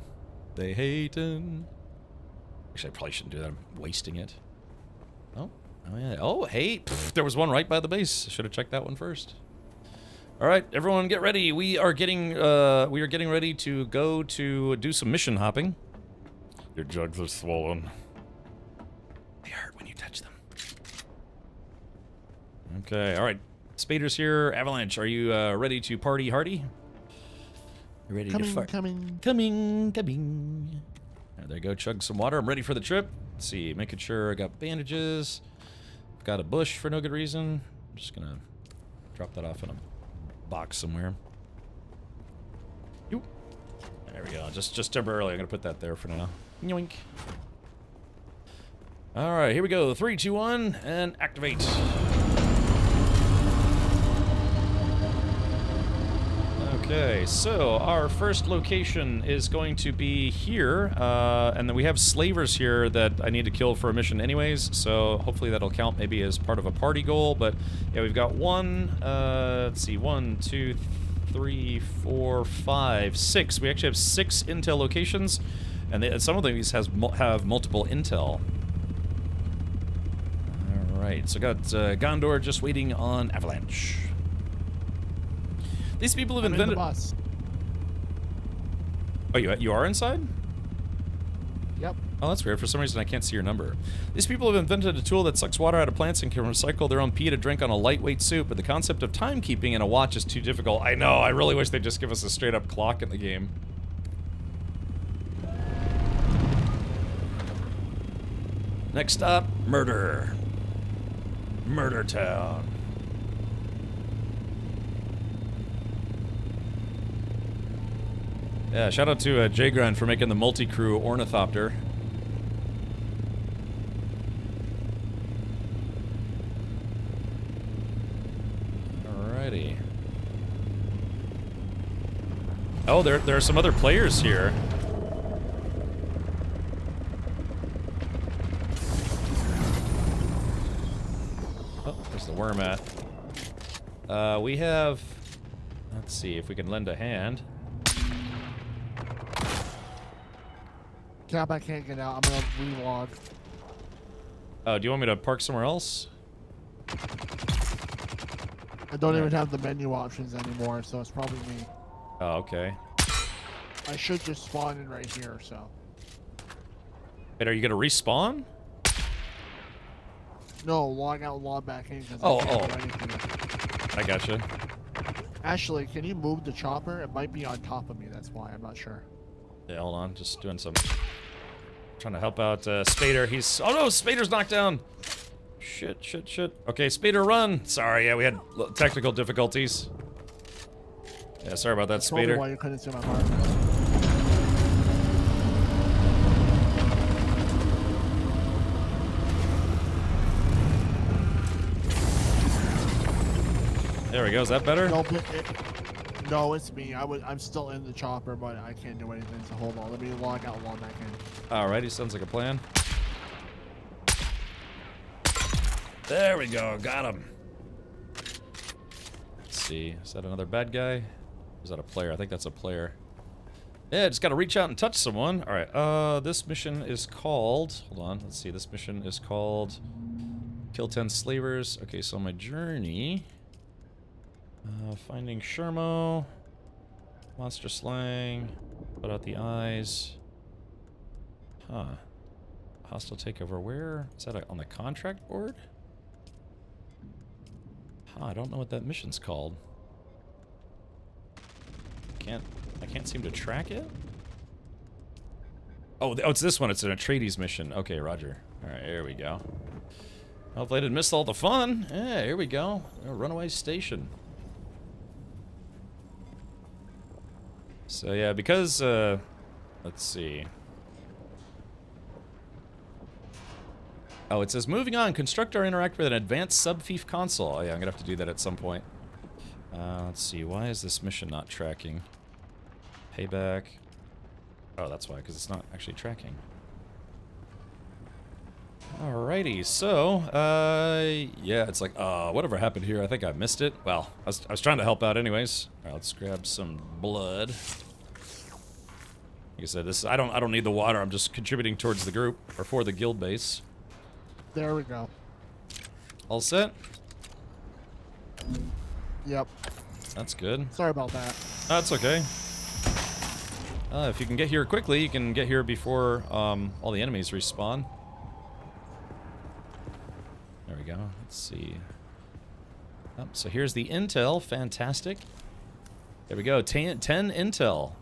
[SPEAKER 1] they hating. Actually, I probably shouldn't do that. I'm wasting it. Oh yeah. Oh, hey, there was one right by the base. I should have checked that one first. All right, everyone, get ready. We are getting ready to go to do some mission hopping. Your jugs are swollen. They hurt when you touch them. Okay, all right. Spader's here. Avalanche, are you ready to party hardy? You ready to fart? Coming. There you go. Chug some water. I'm ready for the trip. Let's see, making sure I got bandages. I've got a bush for no good reason. I'm just gonna drop that off in a box somewhere. There we go. Just temporarily. I'm gonna put that there for now. Yoink. All right, here we go. 3, 2, 1, and activate. Okay, so our first location is going to be here, and then we have slavers here that I need to kill for a mission anyways, so hopefully that'll count maybe as part of a party goal, but yeah, we've got let's see, 1, 2, 3, 4, 5, 6. We actually have 6 intel locations, and some of these have multiple intel. Alright, so got Gondor just waiting on Avalanche. These people have invented.
[SPEAKER 9] In the bus.
[SPEAKER 1] Oh, you are inside?
[SPEAKER 9] Yep.
[SPEAKER 1] Oh, that's weird. For some reason, I can't see your number. These people have invented a tool that sucks water out of plants and can recycle their own pee to drink on a lightweight suit, but the concept of timekeeping in a watch is too difficult. I know. I really wish they'd just give us a straight-up clock in the game. Next stop, murder. Murder Town. Yeah, shout out to J-Grind for making the multi-crew ornithopter. Alrighty. Oh, there are some other players here. Oh, there's the worm at. We have... Let's see if we can lend a hand.
[SPEAKER 9] Cap, I can't get out. I'm gonna relog.
[SPEAKER 1] Oh, do you want me to park somewhere else?
[SPEAKER 9] I don't even have the menu options anymore, so it's probably me.
[SPEAKER 1] Oh, okay.
[SPEAKER 9] I should just spawn in right here, so.
[SPEAKER 1] Wait, are you gonna respawn?
[SPEAKER 9] No, log out, log back in.
[SPEAKER 1] Oh,
[SPEAKER 9] I can't do anything.
[SPEAKER 1] I gotcha.
[SPEAKER 9] Actually, can you move the chopper? It might be on top of me, that's why. I'm not sure.
[SPEAKER 1] Yeah, hold on. Just doing some... Trying to help out Spader. He's... Oh no, Spader's knocked down! Shit. Okay, Spader, run! Sorry, yeah, we had technical difficulties. Yeah, sorry about that,
[SPEAKER 9] That's probably
[SPEAKER 1] Spader.
[SPEAKER 9] why you couldn't see my mark.
[SPEAKER 1] There we go. Is that better?
[SPEAKER 9] No, it's me. I'm still in the chopper, but I can't do anything. So hold on. Let me log out, log back in.
[SPEAKER 1] Alrighty, sounds like a plan. There we go. Got him. Let's see. Is that another bad guy? Or is that a player? I think that's a player. Yeah, just gotta reach out and touch someone. Alright, this mission is called... Hold on, let's see. This mission is called... Kill 10 slavers. Okay, so my journey... finding Shermo, monster slang, put out the eyes. Huh. Hostile takeover. Where is that? On the contract board? Huh, I don't know what that mission's called. I can't seem to track it. Oh, it's this one. It's an Atreides mission. Okay, roger. All right, here we go. Hopefully I didn't miss all the fun. Yeah, here we go. Runaway station. So yeah, because, let's see. Oh, it says, moving on, construct or interact with an advanced sub-fief console. Oh yeah, I'm gonna have to do that at some point. Let's see, why is this mission not tracking? Payback. Oh, that's why, because it's not actually tracking. Alrighty, so, yeah, it's like, whatever happened here, I think I missed it. Well, I was trying to help out anyways. Alright, let's grab some blood. Like I said, I don't need the water, I'm just contributing towards the group, or for the guild base.
[SPEAKER 9] There we go.
[SPEAKER 1] All set?
[SPEAKER 9] Yep.
[SPEAKER 1] That's good.
[SPEAKER 9] Sorry about that.
[SPEAKER 1] That's okay. If you can get here quickly, you can get here before, all the enemies respawn. There we go. Let's see. Oh, so here's the intel. Fantastic. There we go. 10 intel.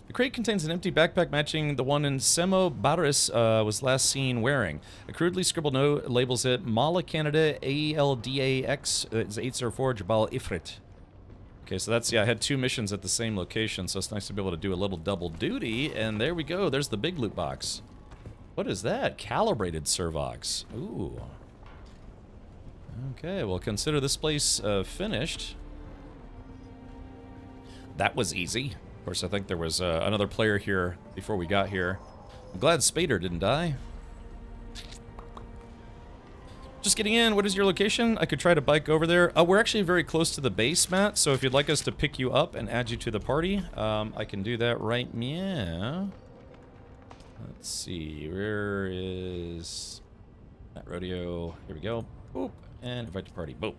[SPEAKER 1] The crate contains an empty backpack matching the one in Semo Baris was last seen wearing. A crudely scribbled note labels it Mala Canada ALDAX 804 Jabal Ifrit. Okay, so that's, yeah, I had 2 missions at the same location, so it's nice to be able to do a little double duty. And there we go. There's the big loot box. What is that? Calibrated Servox. Ooh. Okay, well, consider this place finished. that was easy. Of course, I think there was another player here before we got here. I'm glad Spader didn't die. Just getting in. What is your location? I could try to bike over there. We're actually very close to the base, Matt, so if you'd like us to pick you up and add you to the party, I can do that right now. Let's see. Where is that rodeo? Here we go. Boop. And invite to party. Boop.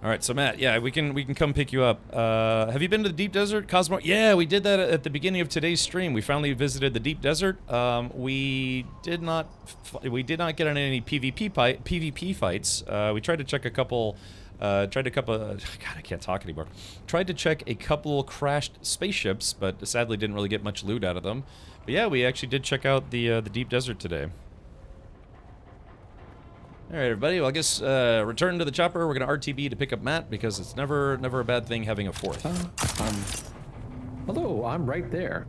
[SPEAKER 1] All right, so Matt, yeah, we can come pick you up. Have you been to the Deep Desert, Cosmo? Yeah, we did that at the beginning of today's stream. We finally visited the Deep Desert. We did not get on any PvP fights. We tried to check a couple. God, I can't talk anymore. Tried to check a couple crashed spaceships, but sadly didn't really get much loot out of them. But yeah, we actually did check out the Deep Desert today. All right, everybody. Well, I guess return to the chopper. We're gonna RTB to pick up Matt because it's never a bad thing having a fourth.
[SPEAKER 16] Hello, I'm right there.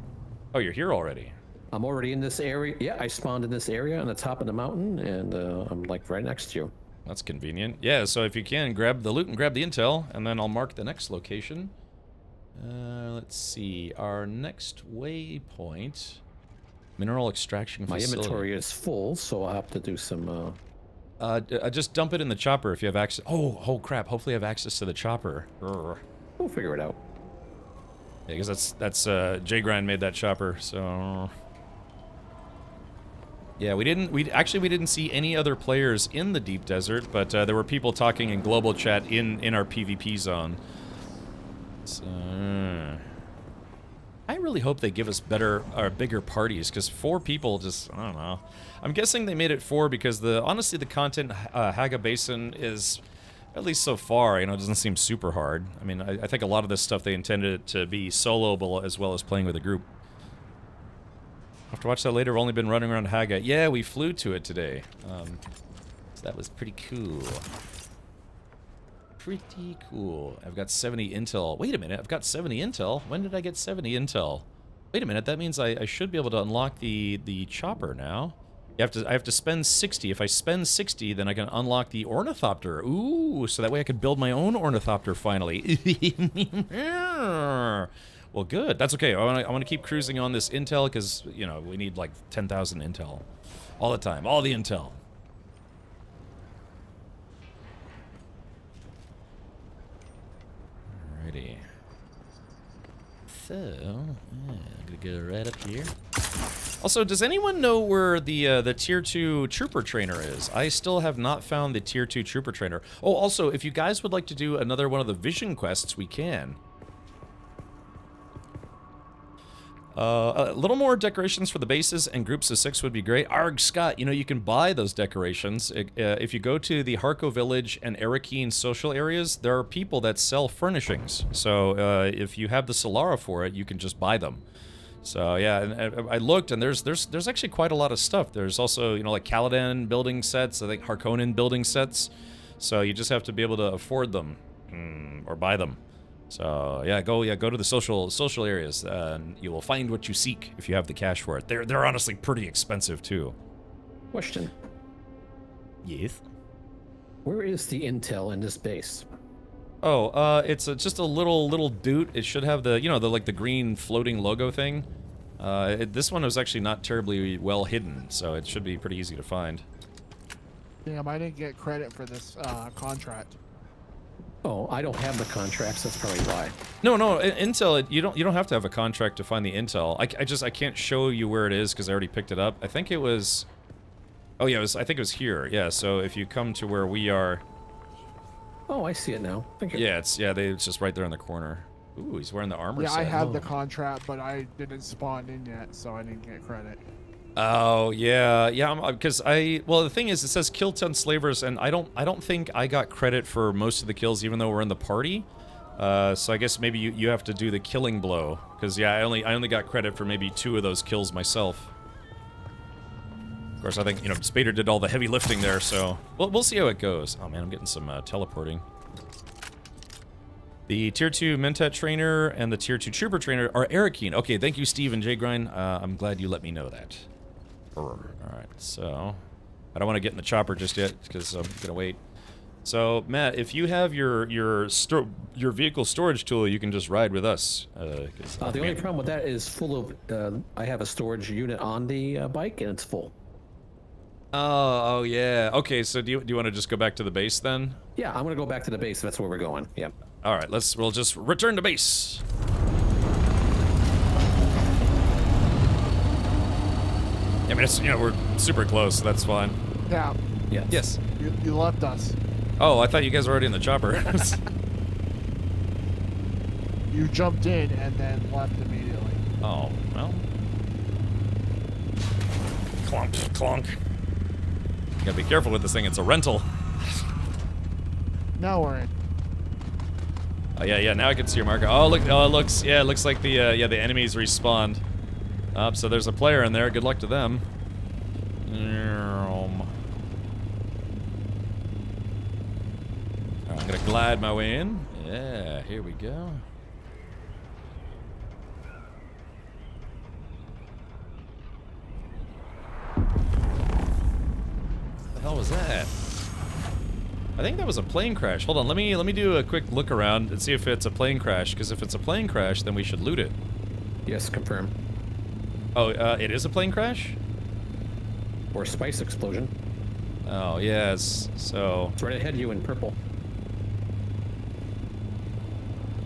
[SPEAKER 1] Oh, you're here already.
[SPEAKER 16] I'm already in this area. Yeah, I spawned in this area on the top of the mountain, and I'm like right next to you.
[SPEAKER 1] That's convenient. Yeah. So if you can grab the loot and grab the intel, and then I'll mark the next location. Let's see. Our next waypoint. Mineral extraction facility.
[SPEAKER 16] My inventory is full, so I'll have to do some.
[SPEAKER 1] Just dump it in the chopper if you have access. Oh crap! Hopefully, I have access to the chopper.
[SPEAKER 16] We'll figure it out.
[SPEAKER 1] Yeah, because that's J-Grind made that chopper. So yeah, we didn't see any other players in the Deep Desert, but there were people talking in global chat in our PvP zone. So I really hope they give us better or bigger parties, because 4 people just, I don't know. I'm guessing they made it 4 because honestly the content Haga Basin is, at least so far, doesn't seem super hard. I mean, I think a lot of this stuff they intended it to be soloable as well as playing with a group. I'll have to watch that later. We've only been running around Haga. Yeah, we flew to it today. So that was pretty cool. Pretty cool. I've got 70 intel. Wait a minute, I've got 70 intel? When did I get 70 intel? Wait a minute, that means I should be able to unlock the chopper now. I have to spend 60. If I spend 60, then I can unlock the ornithopter. Ooh, so that way I can build my own ornithopter finally. Well, good. That's okay. I want to keep cruising on this intel because, we need like 10,000 intel all the time. All the intel. Alrighty. So, I'm gonna go right up here. Also, does anyone know where the Tier 2 Trooper Trainer is? I still have not found the Tier 2 Trooper Trainer. Oh, also, if you guys would like to do another one of the Vision Quests, we can. A little more decorations for the bases and groups of 6 would be great. Arg, Scott, you can buy those decorations. If you go to the Harco Village and Arakeen social areas, there are people that sell furnishings. So if you have the Solara for it, you can just buy them. So yeah, and I looked, and there's actually quite a lot of stuff. There's also, like Caladan building sets, I think Harkonnen building sets. So you just have to be able to afford them, or buy them. So yeah, go to the social areas, and you will find what you seek if you have the cash for it. They're honestly pretty expensive too.
[SPEAKER 16] Question.
[SPEAKER 1] Yes.
[SPEAKER 16] Where is the intel in this base?
[SPEAKER 1] Oh, it's just a little doot. It should have the the green floating logo thing. This one was actually not terribly well hidden, so it should be pretty easy to find.
[SPEAKER 9] Damn, I didn't get credit for this contract.
[SPEAKER 16] Oh, I don't have the contracts. That's probably why.
[SPEAKER 1] No, intel. You don't have to have a contract to find the intel. I can't show you where it is because I already picked it up. I think it was. Oh yeah, I think it was here. Yeah. So if you come to where we are.
[SPEAKER 16] Oh, I see it now.
[SPEAKER 1] Yeah, it's just right there in the corner. Ooh, he's wearing the armor set.
[SPEAKER 9] I have the contract, but I didn't spawn in yet, so I didn't get credit.
[SPEAKER 1] Oh yeah, because well, the thing is, it says kill 10 slavers, and I don't think I got credit for most of the kills, even though we're in the party. So I guess maybe you have to do the killing blow, because yeah, I only got credit for maybe 2 of those kills myself. Of course, I think Spader did all the heavy lifting there, so we'll see how it goes. Oh man, I'm getting some teleporting. The Tier 2 Mentat Trainer and the Tier 2 Trooper Trainer are Arakeen. Okay, thank you, Steve and J-Grind. I'm glad you let me know that. Alright, so I don't want to get in the chopper just yet because I'm gonna wait. So Matt, if you have your vehicle storage tool, you can just ride with us.
[SPEAKER 16] The only problem with that is full of. I have a storage unit on the bike, and it's full.
[SPEAKER 1] Oh yeah. Okay, so do you want to just go back to the base then?
[SPEAKER 16] Yeah, I'm gonna go back to the base. That's where we're going. Yeah.
[SPEAKER 1] All right. We'll just return to base. I mean, it's, we're super close, so that's fine.
[SPEAKER 9] Yeah.
[SPEAKER 16] Yes.
[SPEAKER 1] Yes.
[SPEAKER 9] You left us.
[SPEAKER 1] Oh, I thought you guys were already in the chopper.
[SPEAKER 9] You jumped in and then left immediately.
[SPEAKER 1] Oh, well. Clunk, clunk. You gotta be careful with this thing, it's a rental.
[SPEAKER 9] Now we're in.
[SPEAKER 1] Oh, yeah, now I can see your marker. Oh, look, it looks like the enemies respawned. So there's a player in there, good luck to them. I'm gonna glide my way in. Yeah, here we go. What the hell was that? I think that was a plane crash. Hold on, let me do a quick look around and see if it's a plane crash, because if it's a plane crash, then we should loot it.
[SPEAKER 16] Yes, confirm.
[SPEAKER 1] Oh, it is a plane crash?
[SPEAKER 16] Or a spice explosion.
[SPEAKER 1] Oh, yes, so...
[SPEAKER 16] It's right ahead of you in purple.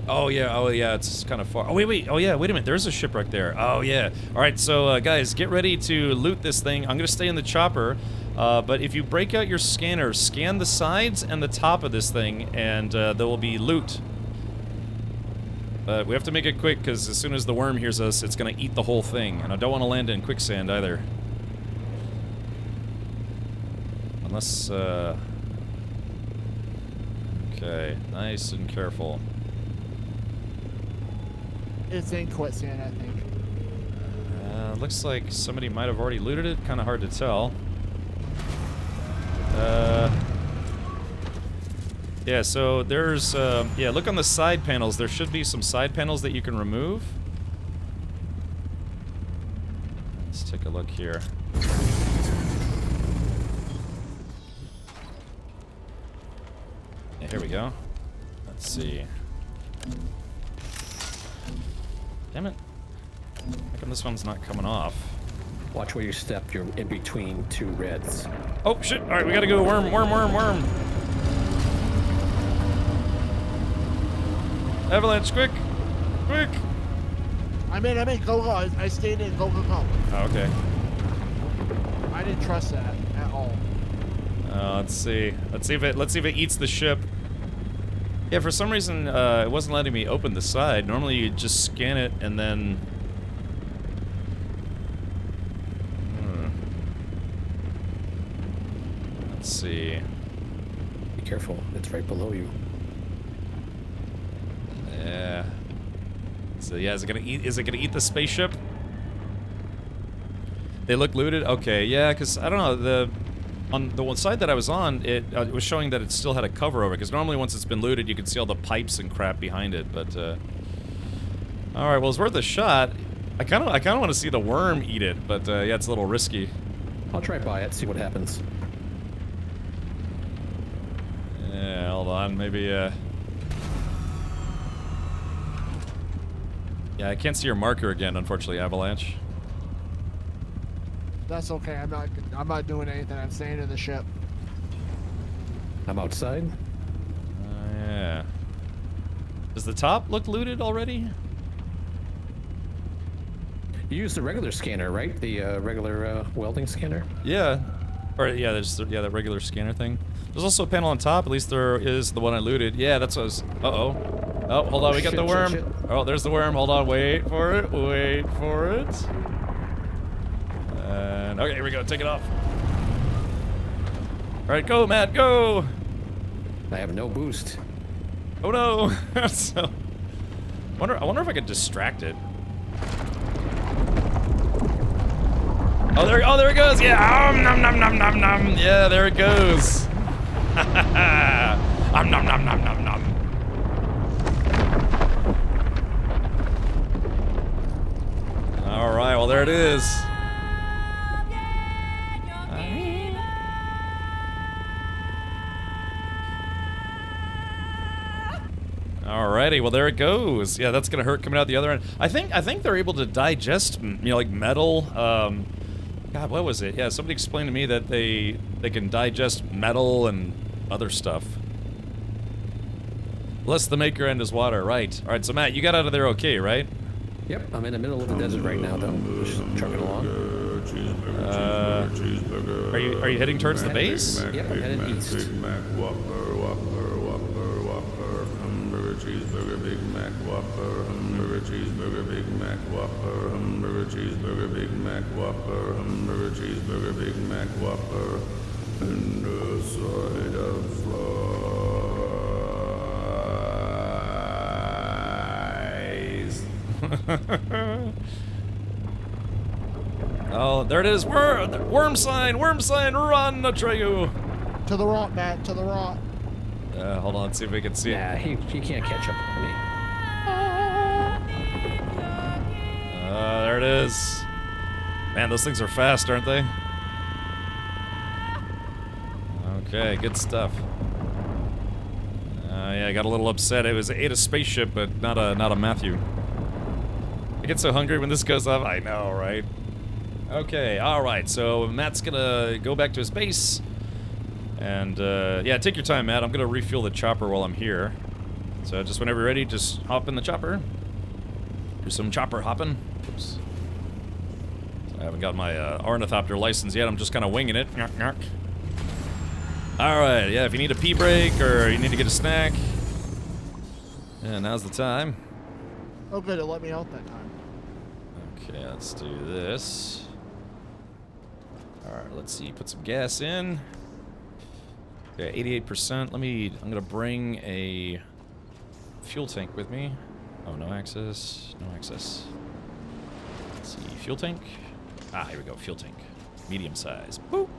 [SPEAKER 1] Oh yeah, it's kind of far. Oh wait, oh yeah, wait a minute, there's a shipwreck there. Oh yeah. Alright, so guys, get ready to loot this thing. I'm gonna stay in the chopper, but if you break out your scanner, scan the sides and the top of this thing, and there will be loot. But we have to make it quick, because as soon as the worm hears us, it's gonna eat the whole thing, and I don't want to land in quicksand either. Unless, okay, nice and careful.
[SPEAKER 9] It's in quicksand, I think.
[SPEAKER 1] Looks like somebody might have already looted it. Kind of hard to tell. Yeah, so there's, yeah, look on the side panels. There should be some side panels that you can remove. Let's take a look here. Yeah, here we go. Let's see. Damn it. How come this one's not coming off?
[SPEAKER 16] Watch where you step. You're in between two reds.
[SPEAKER 1] Oh, shit. All right, we gotta go. Worm. Avalanche, quick. Quick.
[SPEAKER 9] I'm in. Go. I stayed in. Go.
[SPEAKER 1] Oh, okay.
[SPEAKER 9] I didn't trust that at all.
[SPEAKER 1] Let's see. Let's see if it eats the ship. Yeah, for some reason, it wasn't letting me open the side. Normally, you just scan it and then... Let's see.
[SPEAKER 16] Be careful. It's right below you.
[SPEAKER 1] Yeah. So yeah, is it gonna eat the spaceship? They look looted? Okay, yeah, because I don't know, on the one side that I was on, it was showing that it still had a cover over it, because normally once it's been looted, you can see all the pipes and crap behind it, but, alright, well, it's worth a shot. I kinda want to see the worm eat it, but, yeah, it's a little risky.
[SPEAKER 16] I'll try by it, see what happens.
[SPEAKER 1] Yeah, hold on, maybe, yeah, I can't see your marker again, unfortunately, Avalanche.
[SPEAKER 9] That's okay. I'm not doing anything. I'm staying in the ship.
[SPEAKER 16] I'm outside.
[SPEAKER 1] Yeah. Does the top look looted already?
[SPEAKER 16] You use the regular scanner, right? The regular welding scanner.
[SPEAKER 1] Yeah. Or yeah, there's that regular scanner thing. There's also a panel on top. At least there is the one I looted. Yeah, that's what I was. Uh-oh. Oh, hold on. We got the worm. Shit. Oh, there's the worm. Hold on. Wait for it. Wait for it. And okay, here we go. Take it off. All right, go, Matt. Go.
[SPEAKER 16] I have no boost.
[SPEAKER 1] Oh no. So, I wonder if I could distract it. Oh, there it goes. Yeah. Nom nom nom nom nom. Yeah, there it goes. Nom nom nom nom nom nom. All right. Well, there it is. Alrighty, well there it goes. Yeah, that's gonna hurt coming out the other end. I think they're able to digest, you know, like metal. God, what was it? Yeah, somebody explained to me that they can digest metal and other stuff. Bless the maker and his water, right. Alright, so Matt, you got out of there okay, right?
[SPEAKER 16] Yep, I'm in the middle of the desert right now, though. Just trucking along.
[SPEAKER 1] Are you heading towards the base?
[SPEAKER 16] Yep, I'm headed east.
[SPEAKER 6] Big Mac Whopper, Whopper, Whopper, Whopper, hamburger, cheeseburger, Big Mac Whopper, hamburger, cheeseburger, Big Mac Whopper, hamburger, cheeseburger, Big Mac Whopper, hamburger, cheeseburger, Big Mac Whopper, and a side of fries.
[SPEAKER 1] Oh, there it is. Worm sign, run, Atreyu.
[SPEAKER 9] To the rock, Matt, to the rock.
[SPEAKER 1] Hold on, let's see if we can see it.
[SPEAKER 16] Yeah, he can't catch up with me.
[SPEAKER 1] There it is. Man, those things are fast, aren't they? Okay, good stuff. Yeah, I got a little upset. It ate a spaceship, but not a Matthew. I get so hungry when this goes up. I know, right? Okay, alright, so Matt's gonna go back to his base. And, yeah, take your time, Matt. I'm gonna refuel the chopper while I'm here. So just whenever you're ready, just hop in the chopper. Do some chopper hopping. Oops. I haven't got my ornithopter license yet. I'm just kind of winging it. Alright, yeah, if you need a pee break or you need to get a snack, yeah, now's the time.
[SPEAKER 9] Oh, good, it let me out that time.
[SPEAKER 1] Okay, let's do this. Alright, let's see. Put some gas in. Okay, 88%. I'm gonna bring a fuel tank with me. Oh, no access. No access. Let's see. Fuel tank. Ah, here we go. Fuel tank. Medium size. Boop.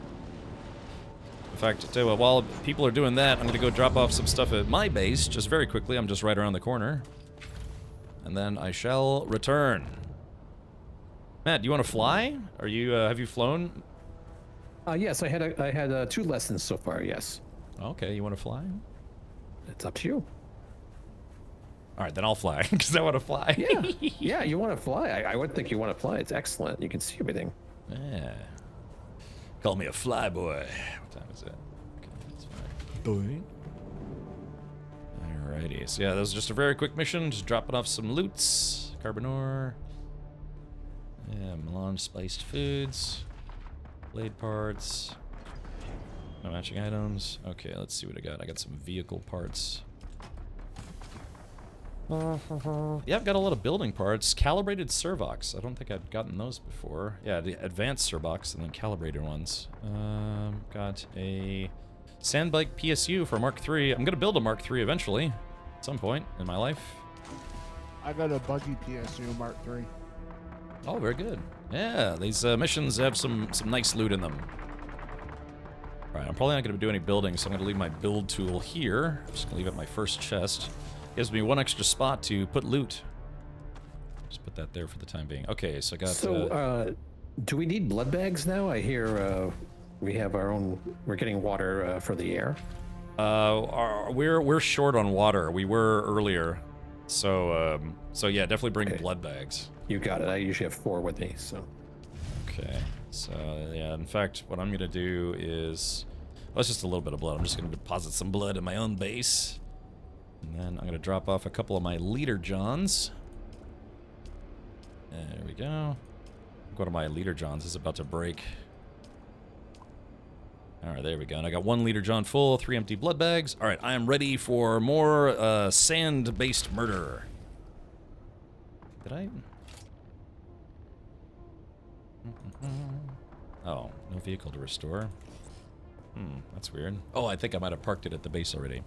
[SPEAKER 1] In fact, tell you what, while people are doing that, I'm gonna go drop off some stuff at my base, just very quickly. I'm just right around the corner. And then I shall return. Matt, do you want to fly? Are you, have you flown?
[SPEAKER 16] Yes, I had 2 lessons so far, yes.
[SPEAKER 1] Okay, you want to fly?
[SPEAKER 16] It's up to you.
[SPEAKER 1] Alright, then I'll fly, because I want to fly.
[SPEAKER 16] Yeah, yeah, you want to fly. I would think you want to fly. It's excellent. You can see everything.
[SPEAKER 1] Yeah. Call me a fly boy. What time is it? Okay, that's fine. Alrighty, so yeah, that was just a very quick mission. Just dropping off some loots. Carbon ore. Yeah, melange spiced foods. Blade parts. No matching items. Okay, let's see what I got. I got some vehicle parts. Yeah, I've got a lot of building parts. Calibrated servox. I don't think I'd gotten those before. Yeah, the advanced servox and then calibrated ones. Got a sandbike PSU for Mark III. I'm gonna build a Mark III eventually, at some point in my life.
[SPEAKER 9] I got a buggy PSU Mark III.
[SPEAKER 1] Oh, very good. Yeah, these missions have some nice loot in them. Alright, I'm probably not going to do any building, so I'm going to leave my build tool here. I'm just going to leave it at my first chest. Gives me 1 extra spot to put loot. Just put that there for the time being. Okay, so I got...
[SPEAKER 16] So, do we need blood bags now? I hear we have our own... We're getting water for the air.
[SPEAKER 1] We're short on water. We were earlier. So yeah, definitely bring blood bags.
[SPEAKER 16] You got it. I usually have 4 with me, so...
[SPEAKER 1] Okay, so yeah, in fact, what I'm gonna do is... Well, it's just a little bit of blood. I'm just gonna deposit some blood in my own base. And then I'm gonna drop off a couple of my leader johns. There we go. Go to my leader johns. It's about to break. Alright, there we go. And I got 1 leader john full, 3 empty blood bags. Alright, I am ready for more sand-based murder. Did I... Oh, no vehicle to restore. That's weird. Oh, I think I might have parked it at the base already.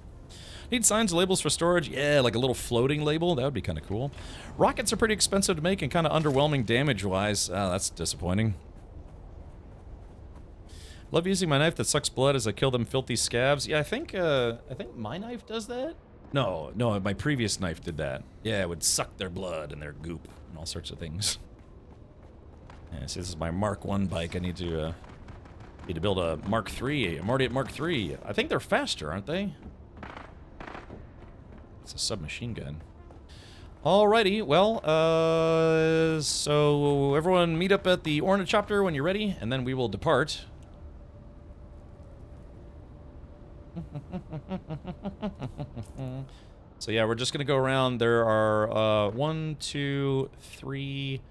[SPEAKER 1] Need signs and labels for storage? Yeah, like a little floating label. That would be kind of cool. Rockets are pretty expensive to make and kind of underwhelming damage-wise. Oh, that's disappointing. Love using my knife that sucks blood as I kill them filthy scabs. Yeah, I think my knife does that. No, my previous knife did that. Yeah, it would suck their blood and their goop and all sorts of things. Yeah, see, this is my Mark I bike. I need to build a Mark III. I'm already at Mark III. I think they're faster, aren't they? It's a submachine gun. Alrighty, well, so everyone meet up at the Ornithopter when you're ready, and then we will depart. So yeah, we're just gonna go around. There are 1, 2, 3,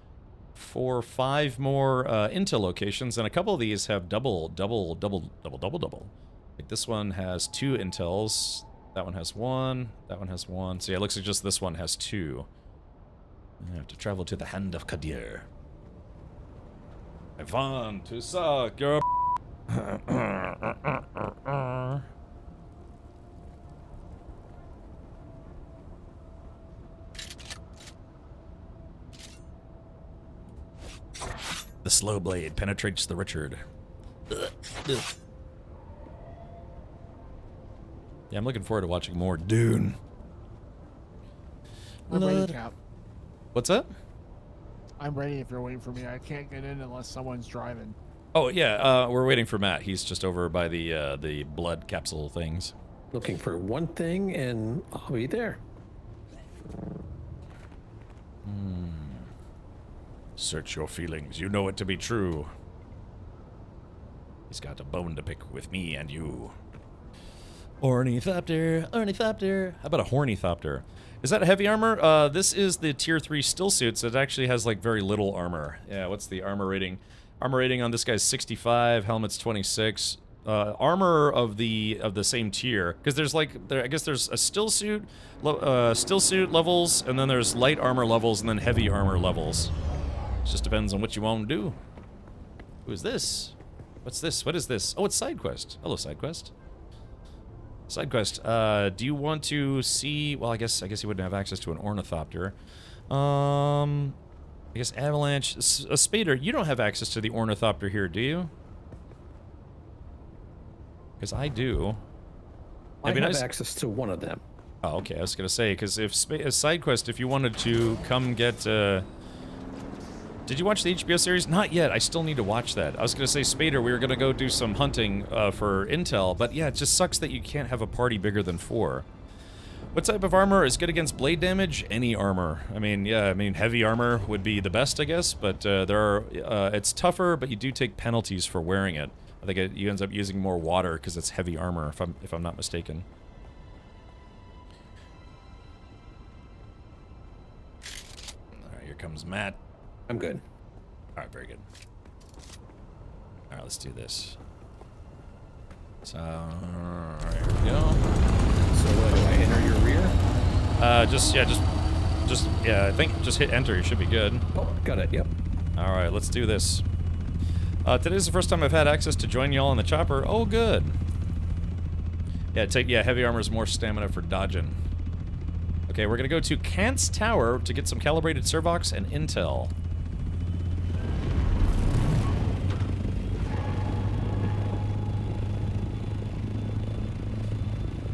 [SPEAKER 1] 4, 5 more intel locations, and a couple of these have double. Like this one has 2 intels. That one has 1. That one has 1. So yeah, it looks like just this one has 2. I have to travel to the Hand of Kadir. I want to suck your. The slow blade penetrates the Richard. Yeah, I'm looking forward to watching more Dune.
[SPEAKER 9] I'm ready, Cap.
[SPEAKER 1] What's up?
[SPEAKER 9] I'm ready if you're waiting for me. I can't get in unless someone's driving.
[SPEAKER 1] Oh yeah, we're waiting for Matt. He's just over by the blood capsule things.
[SPEAKER 16] Looking for one thing, and I'll be there.
[SPEAKER 1] Search your feelings. You know it to be true. He's got a bone to pick with me and you. Ornithopter, ornithopter. How about a hornythopter? Is that heavy armor? This is the tier 3 still suits. It actually has like very little armor. Yeah, what's the armor rating? Armor rating on this guy's 65. Helmet's 26. Armor of the same tier, because there's like I guess there's a still suit levels, and then there's light armor levels, and then heavy armor levels. It just depends on what you want to do. Who is this? What's this? What is this? Oh, it's SideQuest. Hello, SideQuest. SideQuest. Do you want to see? Well, I guess you wouldn't have access to an ornithopter. I guess Avalanche. Spader, you don't have access to the ornithopter here, do you? Because I do.
[SPEAKER 16] I have access to one of them.
[SPEAKER 1] Oh, okay. I was gonna say, because if SideQuest, if you wanted to come get, did you watch the HBO series? Not yet. I still need to watch that. I was gonna say, Spader, we were gonna go do some hunting for intel, but yeah, it just sucks that you can't have a party bigger than 4. What type of armor is good against blade damage? Any armor. I mean, yeah, I mean, heavy armor would be the best, I guess, but there are, it's tougher, but you do take penalties for wearing it. I think you ends up using more water because it's heavy armor, if I'm not mistaken. All right, here comes Matt.
[SPEAKER 16] I'm good.
[SPEAKER 1] All right, very good. All right, let's do this. So, all right, here we go.
[SPEAKER 16] So, what, do I enter your rear?
[SPEAKER 1] Yeah, I think just hit enter. You should be good.
[SPEAKER 16] Oh, got it. Yep.
[SPEAKER 1] All right, let's do this. Today's the first time I've had access to join y'all on the chopper. Oh, good. Yeah, heavy armor is more stamina for dodging. Okay, we're gonna go to Kant's Tower to get some calibrated servox and intel.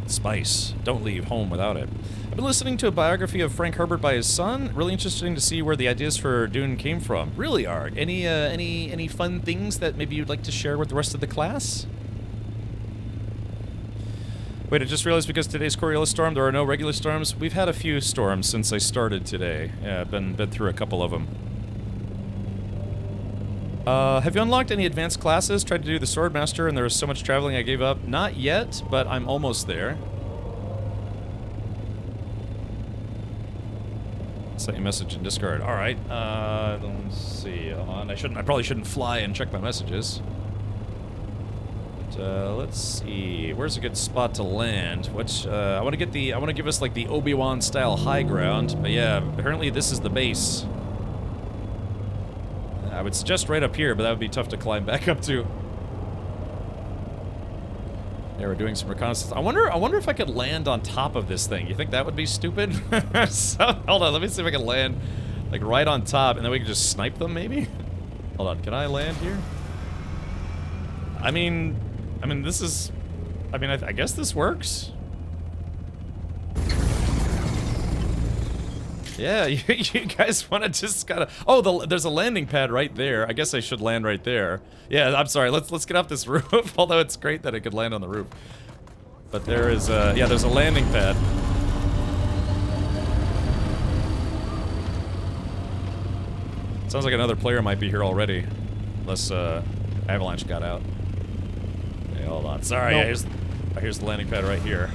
[SPEAKER 1] Spice. Don't leave home without it. I've been listening to a biography of Frank Herbert by his son. Really interesting to see where the ideas for Dune came from. Really, Art. Any fun things that maybe you'd like to share with the rest of the class? Wait, I just realized because today's Coriolis storm, there are no regular storms. We've had a few storms since I started today. Yeah, I've been through a couple of them. Have you unlocked any advanced classes? Tried to do the Swordmaster and there was so much traveling I gave up. Not yet, but I'm almost there. Sent you a message in Discord. All right. Let's see. Hold on. I probably shouldn't fly and check my messages. But let's see. Where's a good spot to land? Which I want to give us like the Obi-Wan style high ground. But yeah, apparently this is the base. I would suggest right up here, but that would be tough to climb back up to. Yeah, we're doing some reconnaissance. I wonder if I could land on top of this thing. You think that would be stupid? So, hold on, let me see if I can land like right on top, and then we can just snipe them, maybe? Hold on, can I land here? I mean, this is... I guess this works. Yeah, you guys want to just gotta... Oh, there's a landing pad right there. I guess I should land right there. Yeah, I'm sorry. Let's get off this roof. Although it's great that I could land on the roof. But there is yeah, there's a landing pad. Sounds like another player might be here already. Unless, Avalanche got out. Okay, hold on. Sorry,
[SPEAKER 9] Nope.
[SPEAKER 1] yeah, here's the landing pad right here.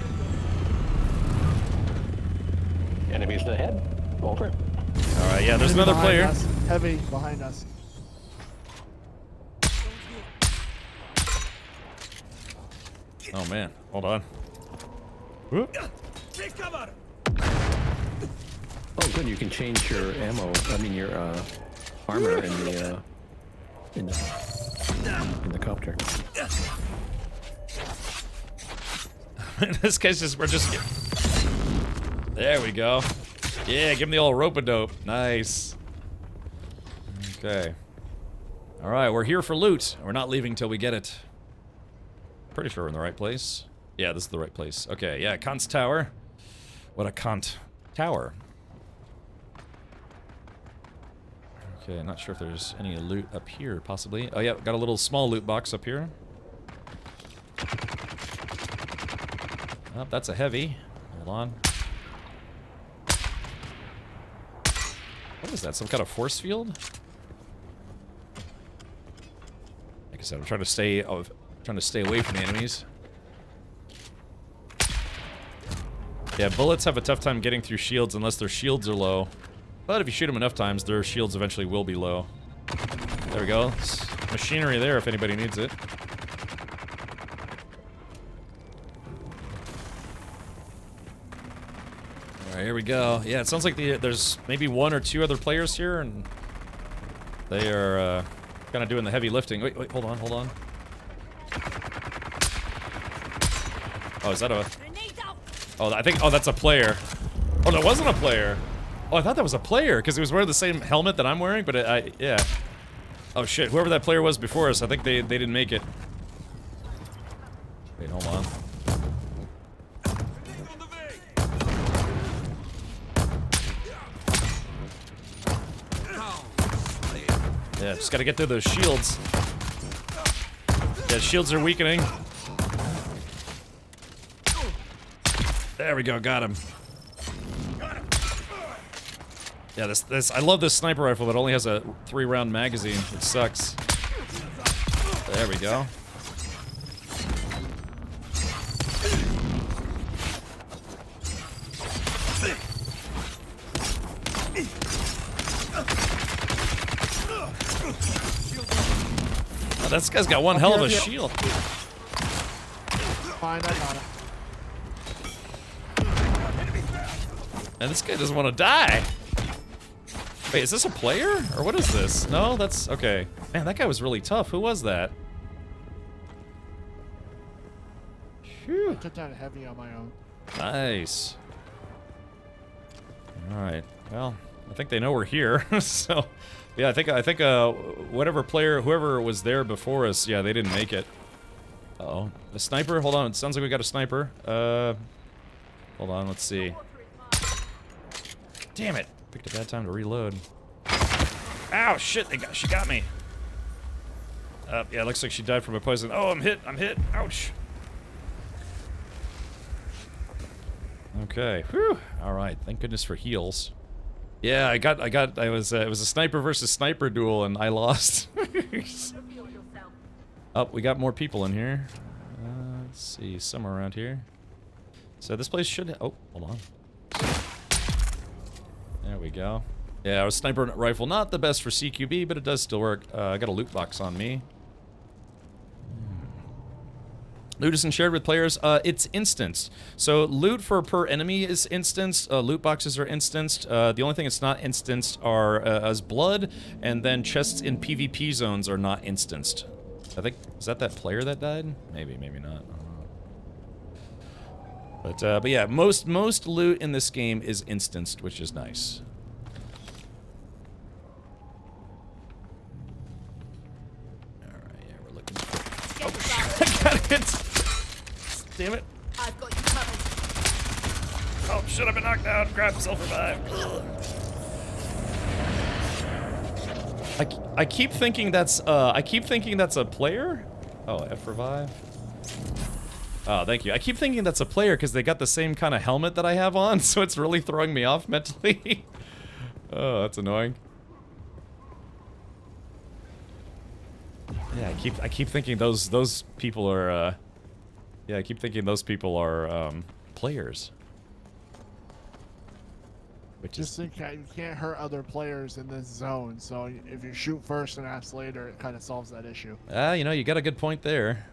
[SPEAKER 16] Enemies ahead. Over.
[SPEAKER 1] Alright, yeah, there's another
[SPEAKER 9] Behind
[SPEAKER 1] player.
[SPEAKER 9] us. Heavy behind us.
[SPEAKER 1] Oh man, hold on. Whoop.
[SPEAKER 16] Oh, good. You can change your ammo. I mean, your armor in the copter.
[SPEAKER 1] This guy's just, we're just... There we go. Yeah, give him the old rope-a-dope. Nice. Okay. Alright, we're here for loot. We're not leaving till we get it. Pretty sure we're in the right place. Yeah, this is the right place. Okay, yeah, Kant's Tower. What a Kant Tower. Okay, not sure if there's any loot up here, possibly. Oh yeah, got a little small loot box up here. Oh, that's a heavy. Hold on. What is that? Some kind of force field? Like I said, I'm trying to stay away from the enemies. Yeah, bullets have a tough time getting through shields unless their shields are low. But if you shoot them enough times, their shields eventually will be low. There we go. It's machinery there if anybody needs it. Alright, here we go. Yeah, it sounds like there's maybe one or two other players here, and they are kind of doing the heavy lifting. Wait, hold on, hold on. Oh, is that a... Oh, I think... Oh, that's a player. Oh, that wasn't a player. Oh, I thought that was a player, because he was wearing the same helmet that I'm wearing, but yeah. Oh, shit. Whoever that player was before us, I think they didn't make it. Wait, hold on. Yeah, just gotta get through those shields. Yeah, shields are weakening. There we go, got him. Yeah, this I love this sniper rifle that only has a 3-round magazine. It sucks. There we go. Oh, this guy's got one hell of a shield.
[SPEAKER 9] Fine, I got it.
[SPEAKER 1] And this guy doesn't want to die. Wait, is this a player? Or what is this? No, that's... Okay. Man, that guy was really tough. Who was that?
[SPEAKER 9] I took down heavy on my own.
[SPEAKER 1] Nice. Alright. Well, I think they know we're here. So, yeah, I think whatever player, whoever was there before us, yeah, they didn't make it. Uh-oh. A sniper? Hold on. It sounds like we got a sniper. Hold on. Let's see. Damn it. Picked a bad time to reload. Ow, shit, she got me. Yeah, looks like she died from a poison. Oh, I'm hit, ouch. Okay, whew, alright, thank goodness for heals. Yeah, it was a sniper versus sniper duel and I lost. Oh, we got more people in here. Let's see, somewhere around here. So this place should, oh, hold on. There we go. Yeah, our sniper rifle, not the best for CQB, but it does still work. I got a loot box on me. Loot isn't shared with players. It's instanced. So loot for per enemy is instanced. Loot boxes are instanced. The only thing it's not instanced are as blood, and then chests in PvP zones are not instanced. I think, is that player that died? Maybe, maybe not. But yeah, most loot in this game is instanced, which is nice. Alright, yeah, we're looking for... Oh, shit, I got it! Damn it.
[SPEAKER 11] I've got you covered.
[SPEAKER 1] Oh, shit, I've been knocked down. Crap, self-revive. I keep thinking that's, a player? Oh, F-revive? Oh, thank you. I keep thinking that's a player because they got the same kind of helmet that I have on, so it's really throwing me off mentally. Oh, that's annoying. Yeah, I keep thinking those people are. Yeah, I keep thinking those people are players. Which
[SPEAKER 9] Just think that you can't hurt other players in this zone, so if you shoot first and ask later, it kind of solves that issue.
[SPEAKER 1] You know, you got a good point there.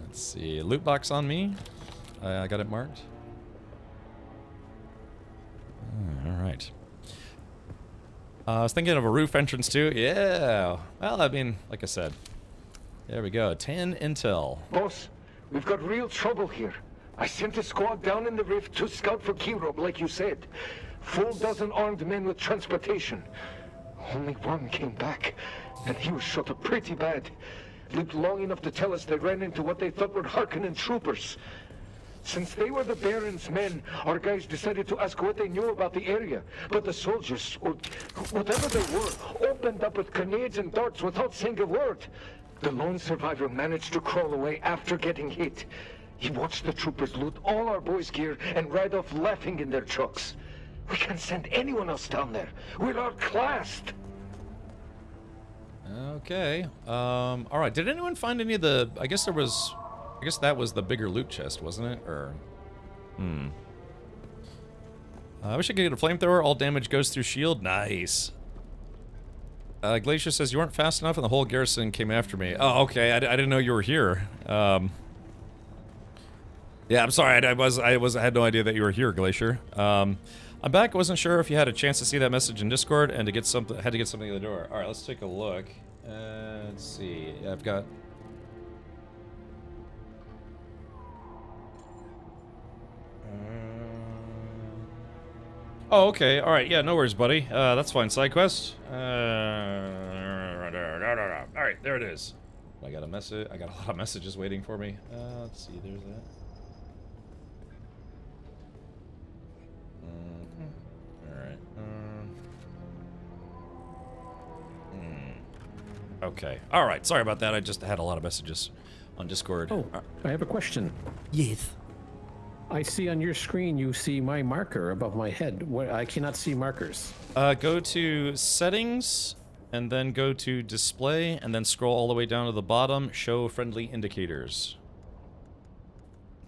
[SPEAKER 1] Let's see, loot box on me. I got it marked. All right. I was thinking of a roof entrance too. Yeah. Well, I mean, like I said, there we go. 10 intel.
[SPEAKER 12] Boss, we've got real trouble here. I sent a squad down in the rift to scout for Kirov, like you said. Full dozen armed men with transportation. Only one came back, and he was shot up pretty bad. Lived long enough to tell us they ran into what they thought were Harkonnen troopers. Since they were the Baron's men, our guys decided to ask what they knew about the area. But the soldiers, or whatever they were, opened up with grenades and darts without saying a word. The lone survivor managed to crawl away after getting hit. He watched the troopers loot all our boys' gear and ride off laughing in their trucks. We can't send anyone else down there. We're outclassed.
[SPEAKER 1] Okay. All right. Did anyone find any of the? I guess there was. I guess that was the bigger loot chest, wasn't it? Or, I wish I could get a flamethrower. All damage goes through shield. Nice. Glacier says you weren't fast enough, and the whole garrison came after me. Oh, okay. I didn't know you were here. Yeah, I'm sorry. I had no idea that you were here, Glacier. I'm back. I wasn't sure if you had a chance to see that message in Discord and to get something. Had to get something at the door. All right, let's take a look. Let's see. I've got. Oh, okay. All right. Yeah, no worries, buddy. That's fine. Side quest. All right, there it is. I got a message. I got a lot of messages waiting for me. Let's see. There's that. All right. Okay. All right. Sorry about that. I just had a lot of messages on Discord.
[SPEAKER 16] Oh, I have a question.
[SPEAKER 1] Yes.
[SPEAKER 16] I see on your screen you see my marker above my head. What? I cannot see markers.
[SPEAKER 1] Go to settings and then go to display and then scroll all the way down to the bottom. Show friendly indicators.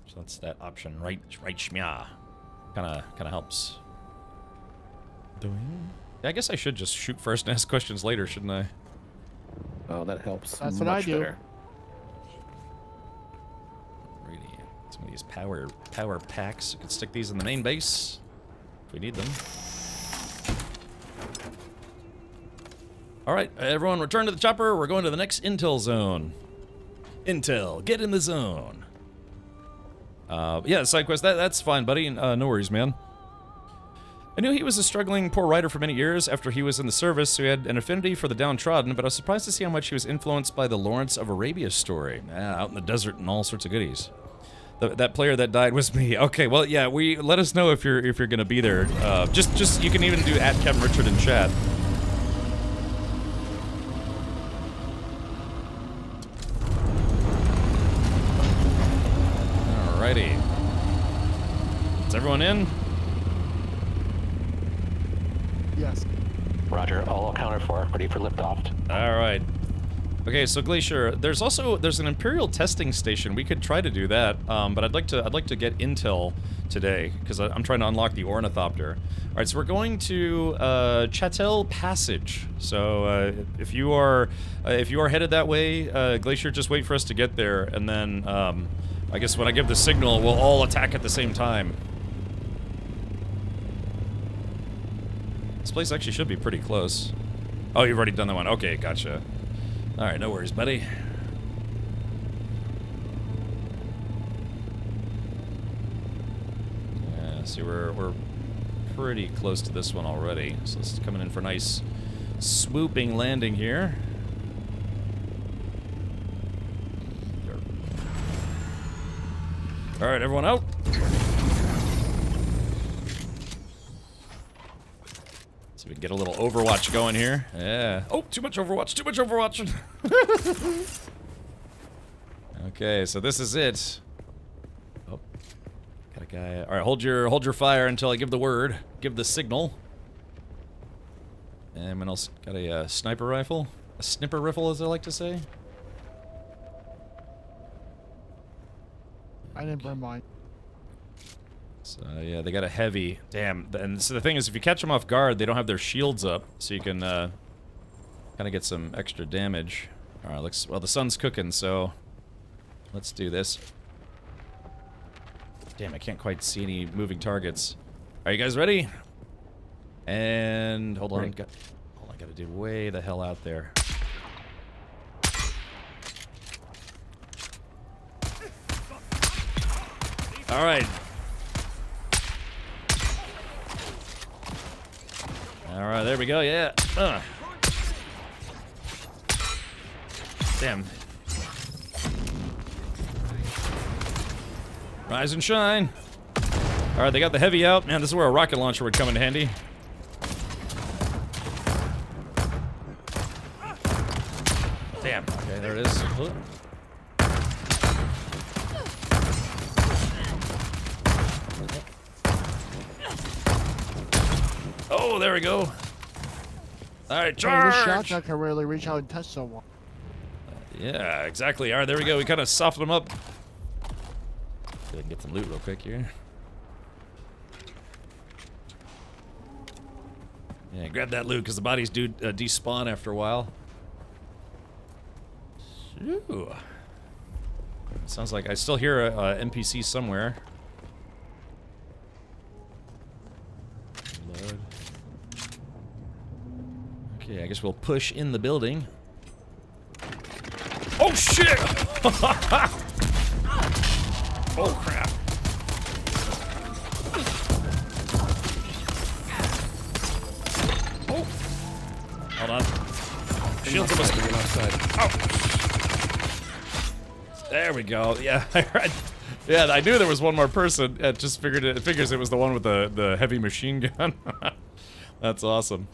[SPEAKER 1] So that's that option, right? Shmya. Kind of helps. Yeah, I guess I should just shoot first and ask questions later, shouldn't I?
[SPEAKER 16] Oh, that helps.
[SPEAKER 9] That's what I do.
[SPEAKER 16] Better.
[SPEAKER 1] Some of these power packs. I could stick these in the main base if we need them. All right, everyone, return to the chopper. We're going to the next intel zone. Intel, get in the zone. Yeah, side quest. That's fine, buddy. No worries, man. I knew he was a struggling poor writer for many years after he was in the service, so he had an affinity for the downtrodden, but I was surprised to see how much he was influenced by the Lawrence of Arabia story. Out in the desert and all sorts of goodies. That player that died was me. Okay, well, yeah, let us know if you're gonna be there. Just you can even do @KevinRichard in chat. Alrighty. Is everyone in?
[SPEAKER 9] Yes.
[SPEAKER 16] Roger, all accounted for. Ready for liftoff.
[SPEAKER 1] All right. Okay, so Glacier, there's an Imperial testing station. We could try to do that, but I'd like to get intel today because I'm trying to unlock the Ornithopter. All right, so we're going to Chatel Passage. So if you are headed that way, Glacier, just wait for us to get there, and then I guess when I give the signal, we'll all attack at the same time. This place actually should be pretty close. Oh, you've already done that one. Okay, gotcha. All right, no worries, buddy. Yeah, see, we're pretty close to this one already. So it's coming in for a nice swooping landing here. All right, everyone out. So we can get a little Overwatch going here. Yeah. Oh, too much Overwatch, too much Overwatch. Okay, so this is it. Oh, got a guy. All right, hold your fire until I give the word. Give the signal. Anyone else got a sniper rifle? A snipper rifle, as I like to say?
[SPEAKER 9] I didn't bring mine.
[SPEAKER 1] So, yeah, they got a heavy. Damn. And so the thing is, if you catch them off guard, they don't have their shields up, so you can kind of get some extra damage. Alright, looks... Well, the sun's cooking, so... Let's do this. Damn, I can't quite see any moving targets. Are you guys ready? And... Hold on. Hold on, I gotta do way the hell out there. Alright. Alright, there we go, yeah. Damn. Rise and shine. Alright, they got the heavy out. Man, this is where a rocket launcher would come in handy. Damn. Okay, there it is. Oh, there we go. Alright, charge!
[SPEAKER 9] This shotgun can really reach out and touch someone.
[SPEAKER 1] Yeah, exactly. Alright, there we go. We kind of softened them up. I can get some loot real quick here. Yeah, grab that loot because the bodies do despawn after a while. Ooh. Sounds like I still hear a NPC somewhere. Load. Okay, I guess we'll push in the building. Oh shit! Oh crap. Oh. Hold on. Shields almost be outside. Oh. There we go. Yeah, I heard. Yeah, I knew there was one more person. I just figured it figures it was the one with the heavy machine gun. That's awesome.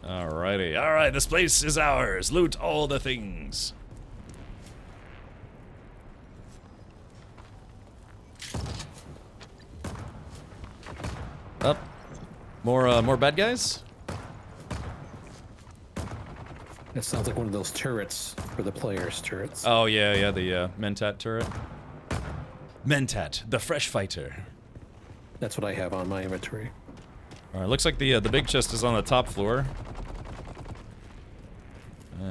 [SPEAKER 1] Alrighty. Alright, this place is ours. Loot all the things. Up. More bad guys?
[SPEAKER 16] It sounds like one of those turrets for the players' turrets.
[SPEAKER 1] Oh, yeah, yeah, the Mentat turret. Mentat, the fresh fighter.
[SPEAKER 16] That's what I have on my inventory.
[SPEAKER 1] Alright, looks like the big chest is on the top floor.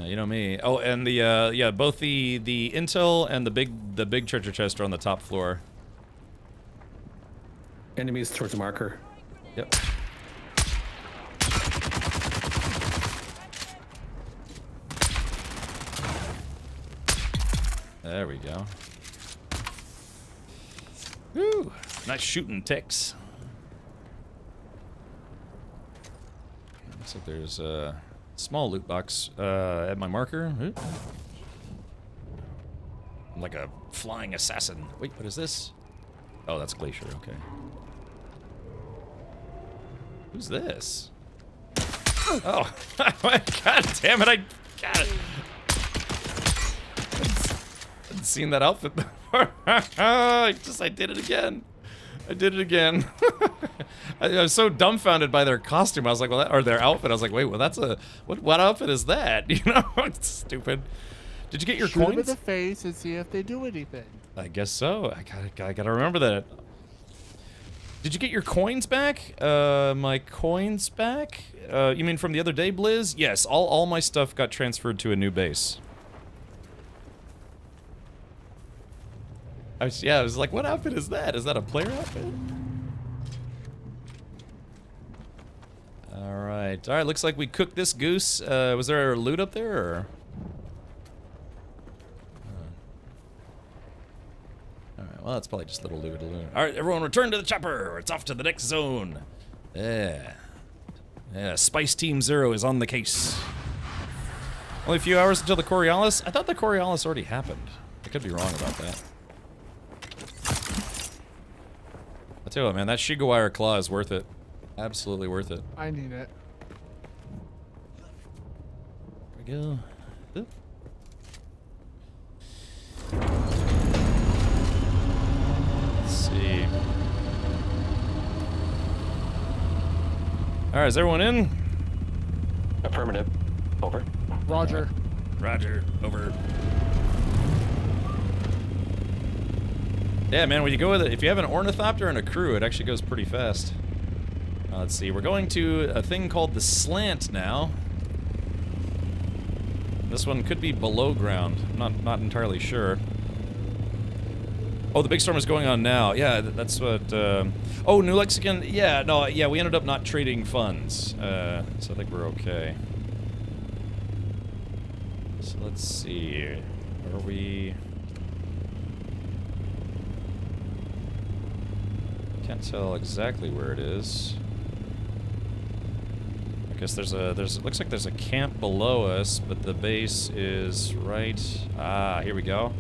[SPEAKER 1] You know me. Oh, and the yeah, both the intel and the big treasure chest are on the top floor.
[SPEAKER 16] Enemies towards the marker.
[SPEAKER 1] Yep. There we go. Woo! Nice shooting, Tex. Looks like there's a small loot box at my marker. Ooh. I'm like a flying assassin. Wait, what is this? Oh, that's Glacier, okay. Who's this? Oh, god damn it, I got it. I hadn't seen that outfit before. I did it again. I did it again. I was so dumbfounded by their costume. I was like, well, or their outfit. I was like, wait, well, that's a what outfit is that? You know, it's stupid. Did you get your
[SPEAKER 9] Shoot
[SPEAKER 1] coins?
[SPEAKER 9] them in the face and see if they do anything.
[SPEAKER 1] I guess so. I gotta remember that. Did you get your coins back? My coins back? You mean from the other day, Blizz? Yes, all my stuff got transferred to a new base. I was like, what outfit is that? Is that a player outfit? Alright, looks like we cooked this goose. Was there loot up there, or? Alright, well, that's probably just little loot. Alright, everyone return to the chopper! It's off to the next zone! Yeah. Yeah, Spice Team 0 is on the case. Only a few hours until the Coriolis? I thought the Coriolis already happened. I could be wrong about that. I'll tell you what, man, that Shigawire Claw is worth it. Absolutely worth it.
[SPEAKER 9] I need it.
[SPEAKER 1] There we go. Oop. Let's see. Alright, is everyone in?
[SPEAKER 16] Affirmative. Over.
[SPEAKER 9] Roger.
[SPEAKER 1] Roger. Over. Yeah, man, when you go with it, if you have an ornithopter and a crew, it actually goes pretty fast. Let's see, we're going to a thing called the slant now. This one could be below ground. I'm not entirely sure. Oh, the big storm is going on now. Yeah, that's what, oh, New Lexicon, yeah, no, yeah, we ended up not trading funds. So I think we're okay. So let's see, where are we? Can't tell exactly where it is. I guess it looks like there's a camp below us, but the base is right, here we go.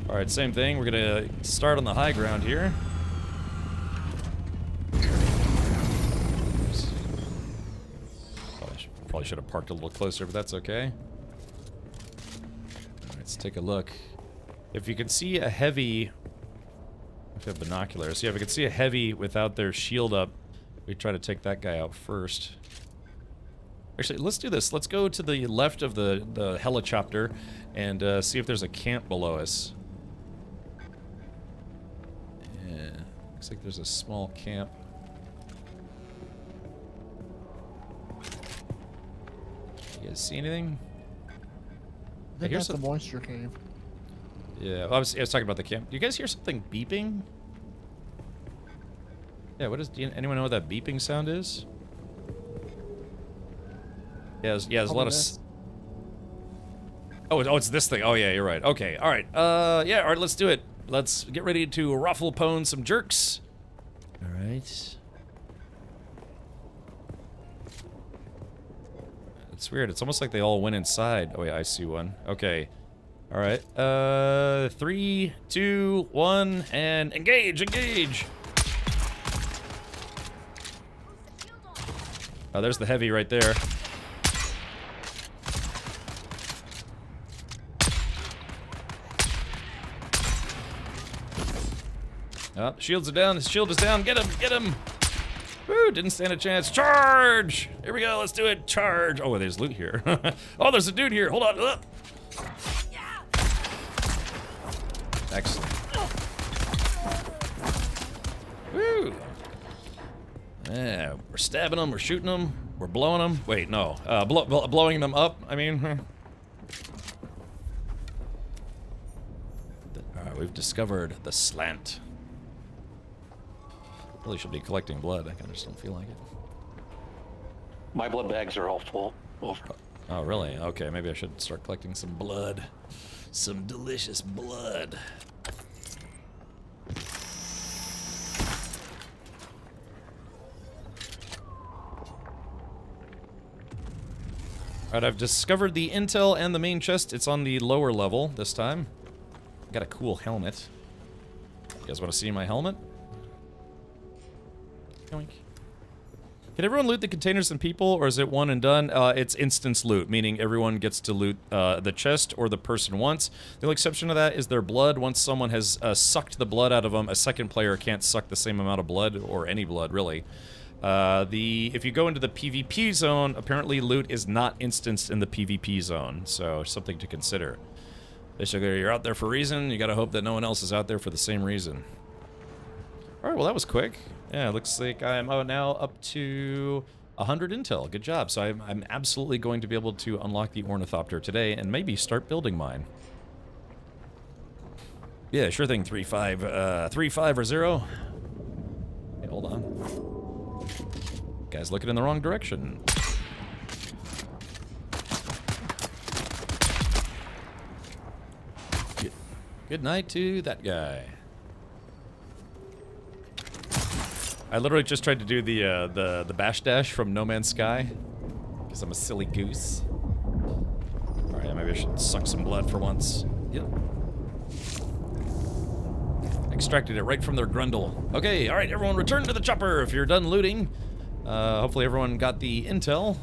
[SPEAKER 1] Alright, same thing, we're gonna start on the high ground here. Oops. Probably should have parked a little closer, but that's okay. Let's take a look. If you can see a heavy, if you have binoculars, yeah, if we can see a heavy without their shield up, we try to take that guy out first. Actually, let's do this. Let's go to the left of the helicopter and see if there's a camp below us. Yeah, looks like there's a small camp. You guys see anything?
[SPEAKER 9] I think that's the moisture cave.
[SPEAKER 1] Yeah, I was talking about the camp. Do you guys hear something beeping? Yeah, what is? Anyone know what that beeping sound is? Yeah, there's a lot of. Oh, it's this thing. Oh yeah, you're right. Okay, all right. Yeah, all right. Let's do it. Let's get ready to ruffle pone some jerks. All right. It's weird. It's almost like they all went inside. Oh yeah, I see one. Okay. All right. 3, 2, 1, and engage! Engage! Oh, there's the heavy right there. Oh, shields are down. His shield is down. Get him! Get him! Woo! Didn't stand a chance. Charge! Here we go. Let's do it. Charge! Oh, there's loot here. Oh, there's a dude here. Hold on. Excellent. Woo! Yeah, we're stabbing them, we're shooting them, we're blowing them. Wait, no. Blowing them up, I mean. Alright, we've discovered the slant. Really should be collecting blood. I just don't feel like it.
[SPEAKER 16] My blood bags are all full. Over.
[SPEAKER 1] Oh, really? Okay, maybe I should start collecting some blood. Some delicious blood. Alright, I've discovered the intel and the main chest. It's on the lower level this time. Got a cool helmet. You guys want to see my helmet? Yoink. Can everyone loot the containers and people, or is it one and done? It's instance loot, meaning everyone gets to loot the chest or the person once. The only exception to that is their blood. Once someone has sucked the blood out of them, a second player can't suck the same amount of blood, or any blood, really. If you go into the PvP zone, apparently loot is not instanced in the PvP zone, so something to consider. Basically, you're out there for a reason, you gotta hope that no one else is out there for the same reason. Alright, well that was quick. Yeah, it looks like I'm now up to 100 intel. Good job. So I'm absolutely going to be able to unlock the ornithopter today and maybe start building mine. Yeah, sure thing, 3-5 or 0. Hey, hold on. Guy's looking in the wrong direction. Good night to that guy. I literally just tried to do the bash dash from No Man's Sky because I'm a silly goose. All right, maybe I should suck some blood for once. Yep. Extracted it right from their grundle. Okay, all right, everyone, return to the chopper if you're done looting. Hopefully everyone got the intel.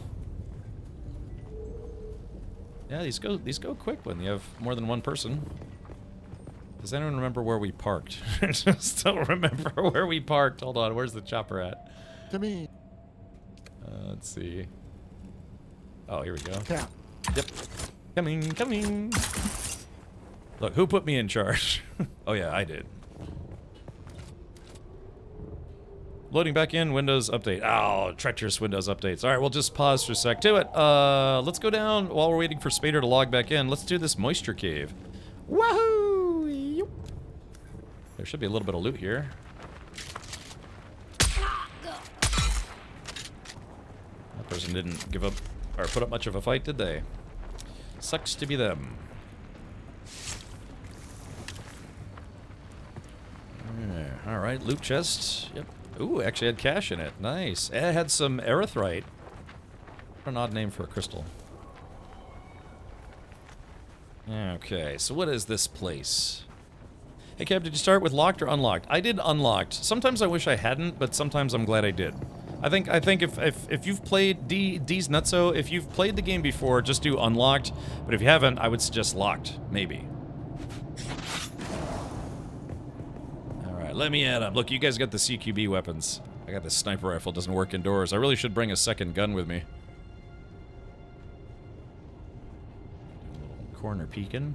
[SPEAKER 1] Yeah, these go quick when you have more than one person. Does anyone remember where we parked? I just don't remember where we parked. Hold on, where's the chopper at?
[SPEAKER 9] To me.
[SPEAKER 1] Let's see. Oh, here we go.
[SPEAKER 9] Yeah.
[SPEAKER 1] Yep. Coming. Look, who put me in charge? Oh yeah, I did. Loading back in, Windows update. Oh, treacherous Windows updates. All right, we'll just pause for a sec. Do it. Let's go down while we're waiting for Spader to log back in. Let's do this moisture cave. Wahoo! Yep. There should be a little bit of loot here. That person didn't give up or put up much of a fight, did they? Sucks to be them. Yeah, all right, loot chest. Yep. Ooh, actually had cash in it. Nice. It had some erythrite. What an odd name for a crystal. Okay, so what is this place? Hey, Kev, did you start with locked or unlocked? I did unlocked. Sometimes I wish I hadn't, but sometimes I'm glad I did. I think if you've played D's Nutso, if you've played the game before, just do unlocked. But if you haven't, I would suggest locked, maybe. Let me add up. Look, you guys got the CQB weapons. I got the sniper rifle. Doesn't work indoors. I really should bring a second gun with me. Corner peeking.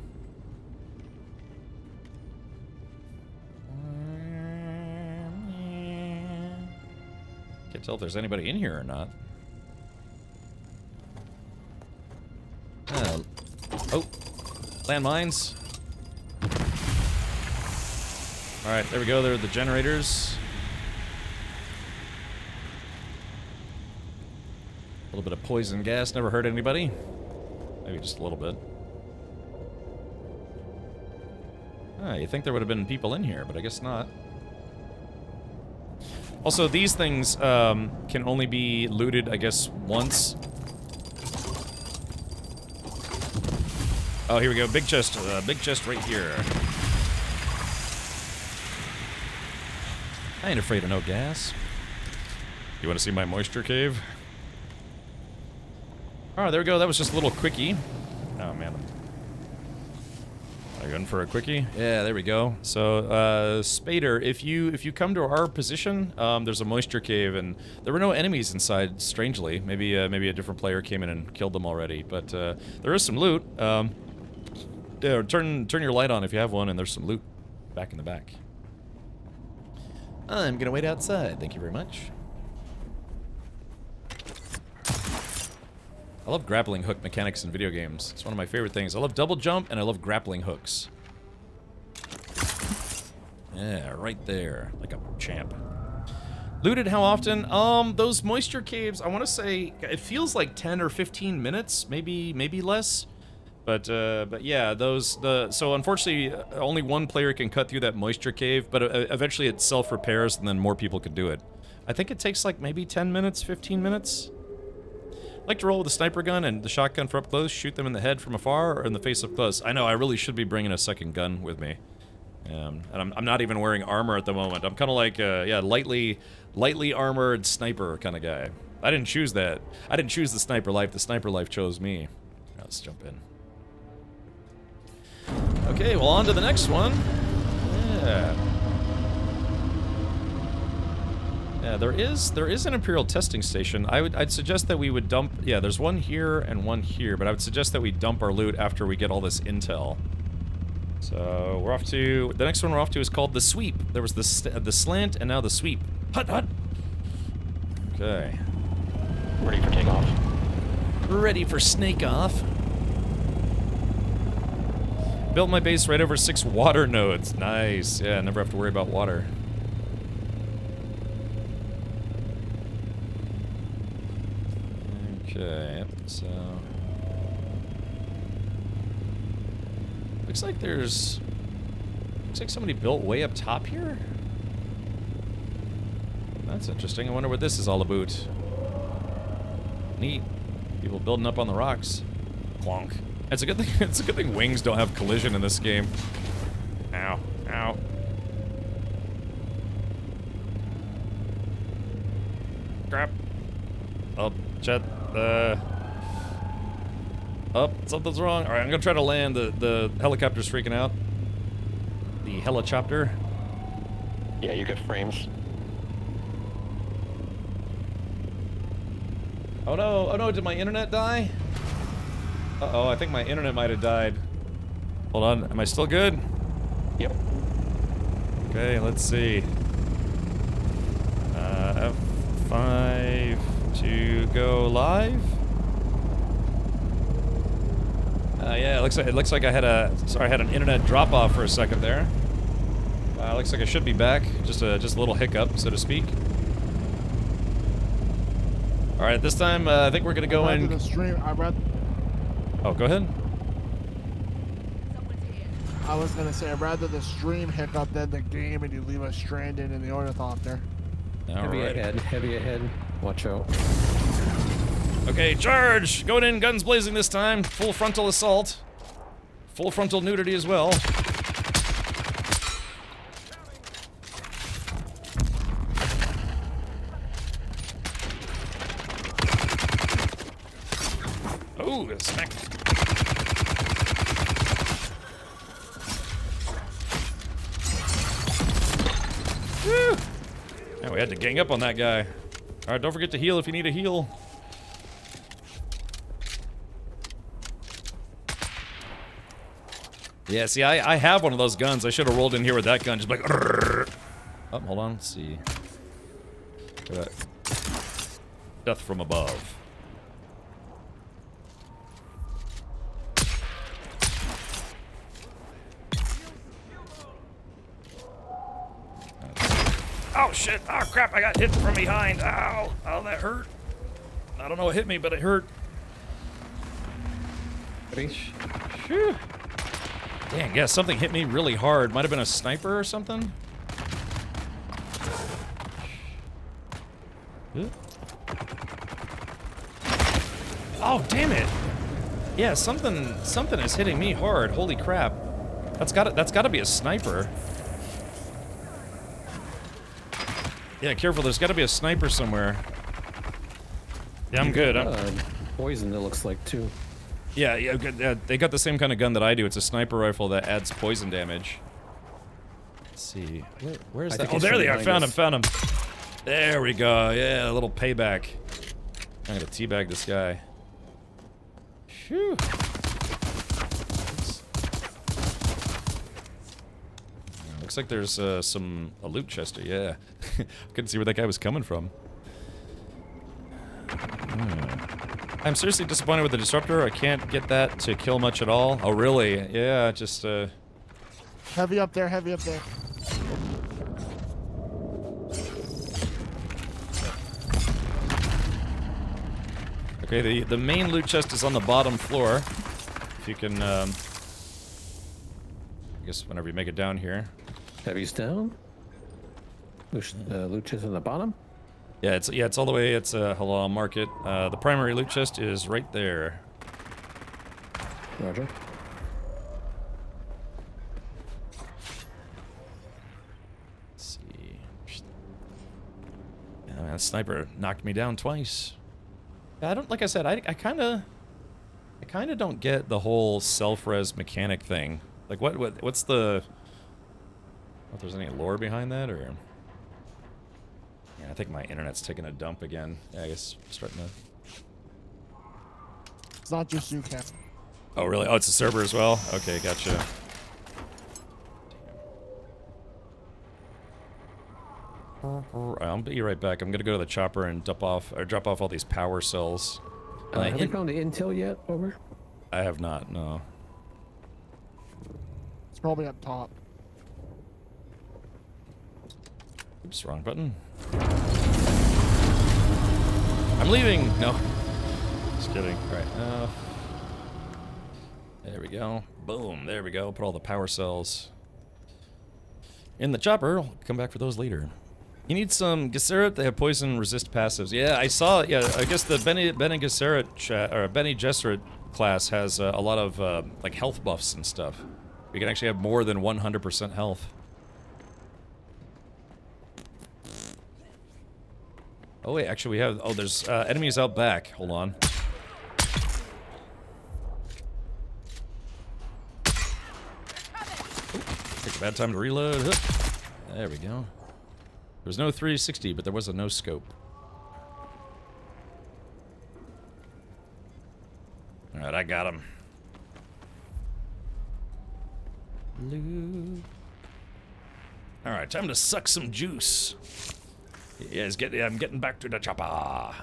[SPEAKER 1] Can't tell if there's anybody in here or not. Oh, landmines. Alright, there we go. There are the generators. A little bit of poison gas. Never hurt anybody. Maybe just a little bit. Ah, you think there would have been people in here, but I guess not. Also, these things can only be looted, I guess, once. Oh, here we go. Big chest right here. I ain't afraid of no gas. You want to see my moisture cave? Oh, there we go. That was just a little quickie. Oh, man. Are you in for a quickie? Yeah, there we go. So, Spader, if you come to our position, there's a moisture cave, and there were no enemies inside, strangely. Maybe a different player came in and killed them already. But there is some loot. Yeah, turn your light on if you have one, and there's some loot back in the back. I'm gonna wait outside. Thank you very much. I love grappling hook mechanics in video games. It's one of my favorite things. I love double jump and I love grappling hooks. Yeah, right there. Like a champ. Looted how often? Those moisture caves, I want to say, it feels like 10 or 15 minutes, maybe less. But yeah, so unfortunately, only one player can cut through that moisture cave, but eventually it self-repairs and then more people can do it. I think it takes like maybe 10 minutes, 15 minutes. I like to roll with a sniper gun and the shotgun for up close, shoot them in the head from afar or in the face up close. I know, I really should be bringing a second gun with me. And I'm not even wearing armor at the moment. I'm kind of like, yeah, lightly armored sniper kind of guy. I didn't choose that. I didn't choose the sniper life. The sniper life chose me. Let's jump in. Okay, well, on to the next one. Yeah. Yeah, there is an Imperial testing station. I'd suggest that we would dump. Yeah, there's one here and one here, but I would suggest that we dump our loot after we get all this intel. So we're off to the next one. We're off to is called the sweep. There was the slant and now the sweep. Hut hut. Okay.
[SPEAKER 16] Ready for takeoff.
[SPEAKER 1] Ready for snake off. Built my base right over 6 water nodes. Nice. Yeah, never have to worry about water. Okay, so looks like somebody built way up top here. That's interesting. I wonder what this is all about. Neat. People building up on the rocks. Clonk. It's a good thing. It's a good thing wings don't have collision in this game. Ow! Ow! Crap! Oh, jet. Oh, something's wrong. All right, I'm gonna try to land. The helicopter's freaking out. The helichopter.
[SPEAKER 16] Yeah, you get frames.
[SPEAKER 1] Oh no, did my internet die? Uh-oh, I think my internet might have died. Hold on, am I still good?
[SPEAKER 16] Yep.
[SPEAKER 1] Okay, let's see. F5 to go live. Yeah, it looks like I had an internet drop off for a second there. Looks like I should be back. Just a little hiccup, so to speak. All right, this time I think we're gonna go in.
[SPEAKER 9] The stream,
[SPEAKER 1] Oh, go ahead.
[SPEAKER 9] I was gonna say, I'd rather the stream hiccup than the game and you leave us stranded in the ornithopter.
[SPEAKER 16] Heavy ahead. Watch out.
[SPEAKER 1] Okay, charge! Going in, guns blazing this time. Full frontal assault. Full frontal nudity as well. Oh, smack. Woo! Man, we had to gang up on that guy. Alright, don't forget to heal if you need a heal. Yeah, see, I have one of those guns. I should have rolled in here with that gun, just like... Rrr. Oh, hold on, let's see. Look at that. Death from above. Oh shit! Oh crap! I got hit from behind. Ow! Oh, that hurt. I don't know what hit me, but it hurt. Phew. Dang, yeah, something hit me really hard. Might have been a sniper or something. Oh, damn it! Yeah, something is hitting me hard. Holy crap! That's gotta be a sniper. Yeah, careful. There's got to be a sniper somewhere. Yeah, I'm good.
[SPEAKER 16] Poison, it looks like, too.
[SPEAKER 1] Yeah, they got the same kind of gun that I do. It's a sniper rifle that adds poison damage. Let's see. Where's that? Oh, there they are. Found him. There we go. Yeah, a little payback. I'm gonna teabag this guy. Phew. Looks like there's a loot chester, yeah. Couldn't see where that guy was coming from. I'm seriously disappointed with the disruptor. I can't get that to kill much at all. Oh, really? Yeah, just
[SPEAKER 9] Heavy up there, heavy up there.
[SPEAKER 1] Okay, the main loot chest is on the bottom floor. If you can, I guess whenever you make it down here.
[SPEAKER 16] Heavy's down. Loot chest on the bottom.
[SPEAKER 1] Yeah, it's all the way. It's hold on, I'll mark it. The primary loot chest is right there.
[SPEAKER 16] Roger.
[SPEAKER 1] Let's see. Yeah, man, that sniper knocked me down twice. Yeah, like I said, I kind of don't get the whole self-res mechanic thing. Like, what's the? If there's any lore behind that, or? Yeah, I think my internet's taking a dump again. Yeah, I guess starting to.
[SPEAKER 9] It's not just you, Cap.
[SPEAKER 1] Oh, really? Oh, it's a server as well? Okay, gotcha. I'll be right back. I'm gonna go to the chopper and drop off all these power cells.
[SPEAKER 16] Have you found the intel yet? Over.
[SPEAKER 1] I have not. No.
[SPEAKER 9] It's probably up top.
[SPEAKER 1] Oops, wrong button. I'm leaving. No. Just kidding. All right. There we go. Boom. There we go. Put all the power cells in the chopper. I'll come back for those later. You need some Gesserit. They have poison resist passives. Yeah, I saw. Yeah, I guess the Bene Gesserit or Bene Gesserit class has a lot of like health buffs and stuff. You can actually have more than 100% health. Oh wait, actually we have. Oh, there's enemies out back. Hold on. Take a bad time to reload. There we go. There was no 360, but there was a no scope. Alright, I got him. Loot. Alright, time to suck some juice. Yeah, I'm getting back to the chopper.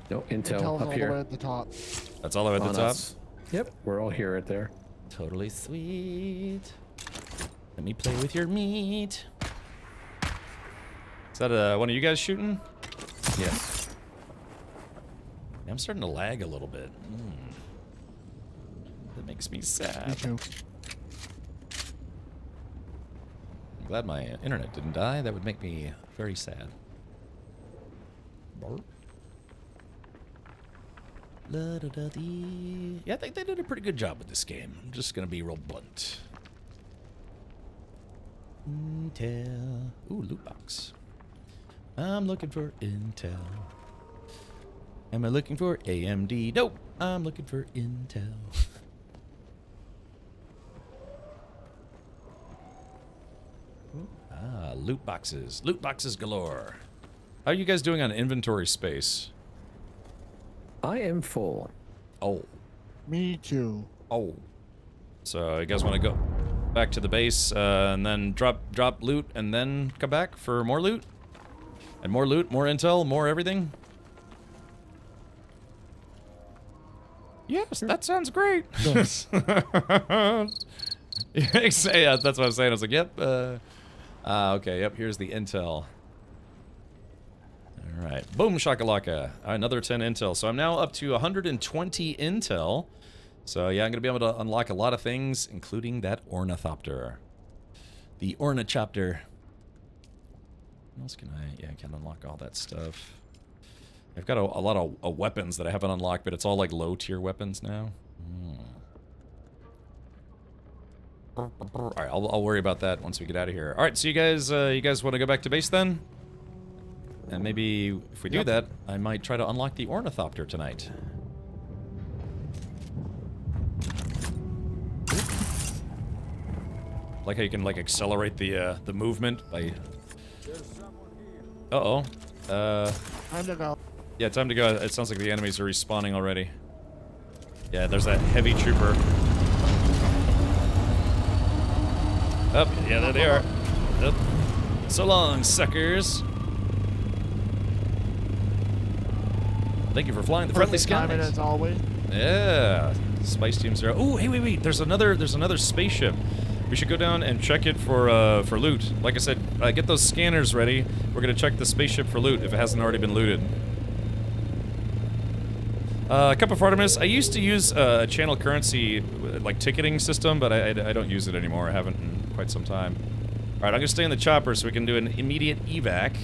[SPEAKER 16] No, intel
[SPEAKER 9] Intel's
[SPEAKER 16] up
[SPEAKER 9] all
[SPEAKER 16] here.
[SPEAKER 9] the way at the top.
[SPEAKER 1] That's all the way at the
[SPEAKER 16] On
[SPEAKER 1] top?
[SPEAKER 16] us. Yep, we're all here right there.
[SPEAKER 1] Totally sweet. Let me play with your meat. Is that one of you guys shooting?
[SPEAKER 16] Yes.
[SPEAKER 1] I'm starting to lag a little bit. That makes me sad.
[SPEAKER 9] Me too.
[SPEAKER 1] I'm glad my internet didn't die. That would make me very sad. Burp. La-da-da-dee. Yeah, I think they did a pretty good job with this game. I'm just gonna be real blunt. Intel. Ooh, loot box. I'm looking for Intel. Am I looking for AMD? Nope. I'm looking for Intel. Ah, loot boxes. Loot boxes galore. How are you guys doing on inventory space?
[SPEAKER 16] I am full.
[SPEAKER 1] Oh.
[SPEAKER 9] Me too.
[SPEAKER 1] Oh. So you guys want to go back to the base and then drop loot and then come back for more loot? And more loot, more intel, more everything? Yes, that sounds great. Yes. Yeah, that's what I'm saying. I was like, yep. Okay, yep, here's the intel. Alright, boom shakalaka. Another 10 intel. So I'm now up to 120 intel. So yeah, I'm going to be able to unlock a lot of things, including that ornithopter. The ornichopter. What else can I... Yeah, I can unlock all that stuff. I've got a lot of weapons that I haven't unlocked, but it's all like low-tier weapons now. Alright, I'll worry about that once we get out of here. Alright, so you guys want to go back to base then? And maybe if we do that, I might try to unlock the ornithopter tonight. Like how you can like accelerate the movement by... Uh-oh.
[SPEAKER 9] Time to go.
[SPEAKER 1] Yeah, time to go. It sounds like the enemies are respawning already. Yeah, there's that heavy trooper. Oh, yeah, there they are. Yep. So long, suckers. Thank you for flying the friendly skies.
[SPEAKER 9] Timing as always.
[SPEAKER 1] Yeah, spice teams are. Oh, hey, wait. There's another spaceship. We should go down and check it for loot. Like I said, get those scanners ready. We're gonna check the spaceship for loot if it hasn't already been looted. Cup of Artemis. I used to use a channel currency like ticketing system, but I don't use it anymore. I haven't in quite some time. All right, I'm gonna stay in the chopper so we can do an immediate evac.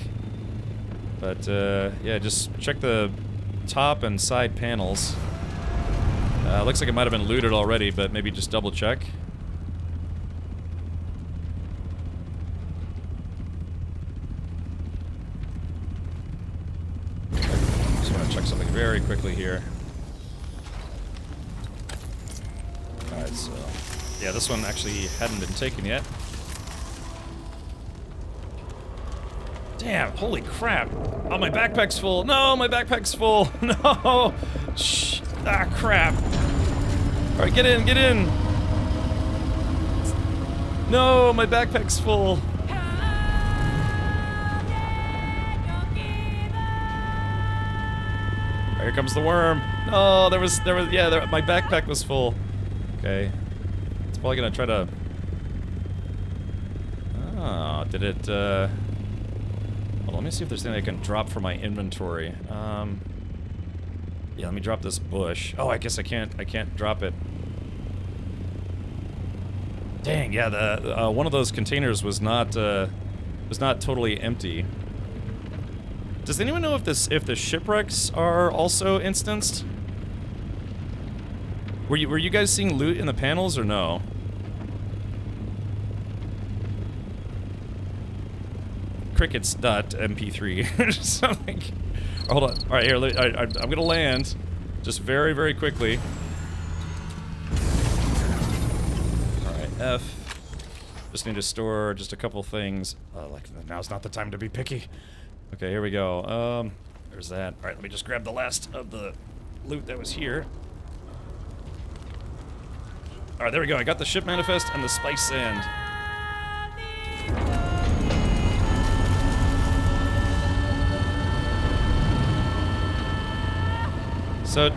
[SPEAKER 1] But yeah, just check the top and side panels. Looks like it might have been looted already, but maybe just double check. Just want to check something very quickly here. Alright, so... yeah, this one actually hadn't been taken yet. Damn, holy crap. Oh, my backpack's full. No, my backpack's full. No. Shh. Ah, crap. All right, get in, get in. No, my backpack's full. Right, here comes the worm. No, yeah, my backpack was full. Okay. It's probably gonna try to... oh, did it, well, let me see if there's anything I can drop from my inventory. Yeah, let me drop this bush. Oh, I guess I can't drop it. Dang, yeah, the one of those containers was not totally empty. Does anyone know if the shipwrecks are also instanced? Were you guys seeing loot in the panels or no? Crickets.mp3 or something. Oh, hold on. All right, here. I'm gonna land, just very, very quickly. All right, F. Just need to store just a couple things. Like now's not the time to be picky. Okay, here we go. There's that. All right, let me just grab the last of the loot that was here. Alright, there we go. I got the ship manifest and the spice sand. So,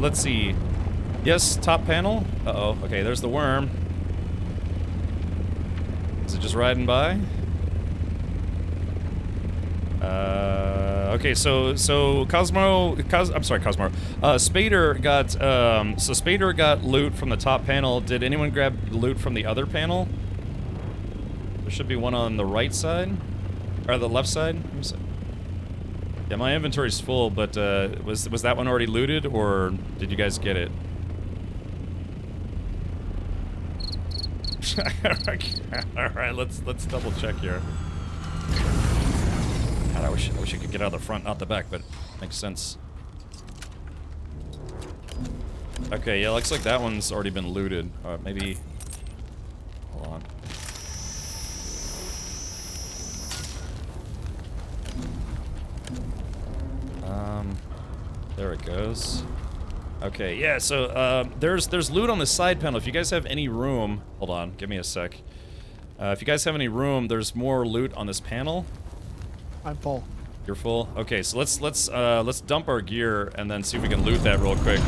[SPEAKER 1] let's see. Yes, top panel. Uh-oh. Okay, there's the worm. Is it just riding by? Okay, so Cosmo, I'm sorry, Cosmo. Spader got loot from the top panel. Did anyone grab loot from the other panel? There should be one on the right side, or the left side. Yeah, my inventory's full, but was that one already looted, or did you guys get it? All right, let's double check here. God, I wish I could get out of the front, not the back, but makes sense. Okay, yeah, looks like that one's already been looted. Maybe. Hold on. There it goes. Okay, yeah, so, there's loot on the side panel. If you guys have any room... Hold on, give me a sec. If you guys have any room, there's more loot on this panel.
[SPEAKER 9] I'm full.
[SPEAKER 1] You're full? Okay, so let's dump our gear and then see if we can loot that real quick.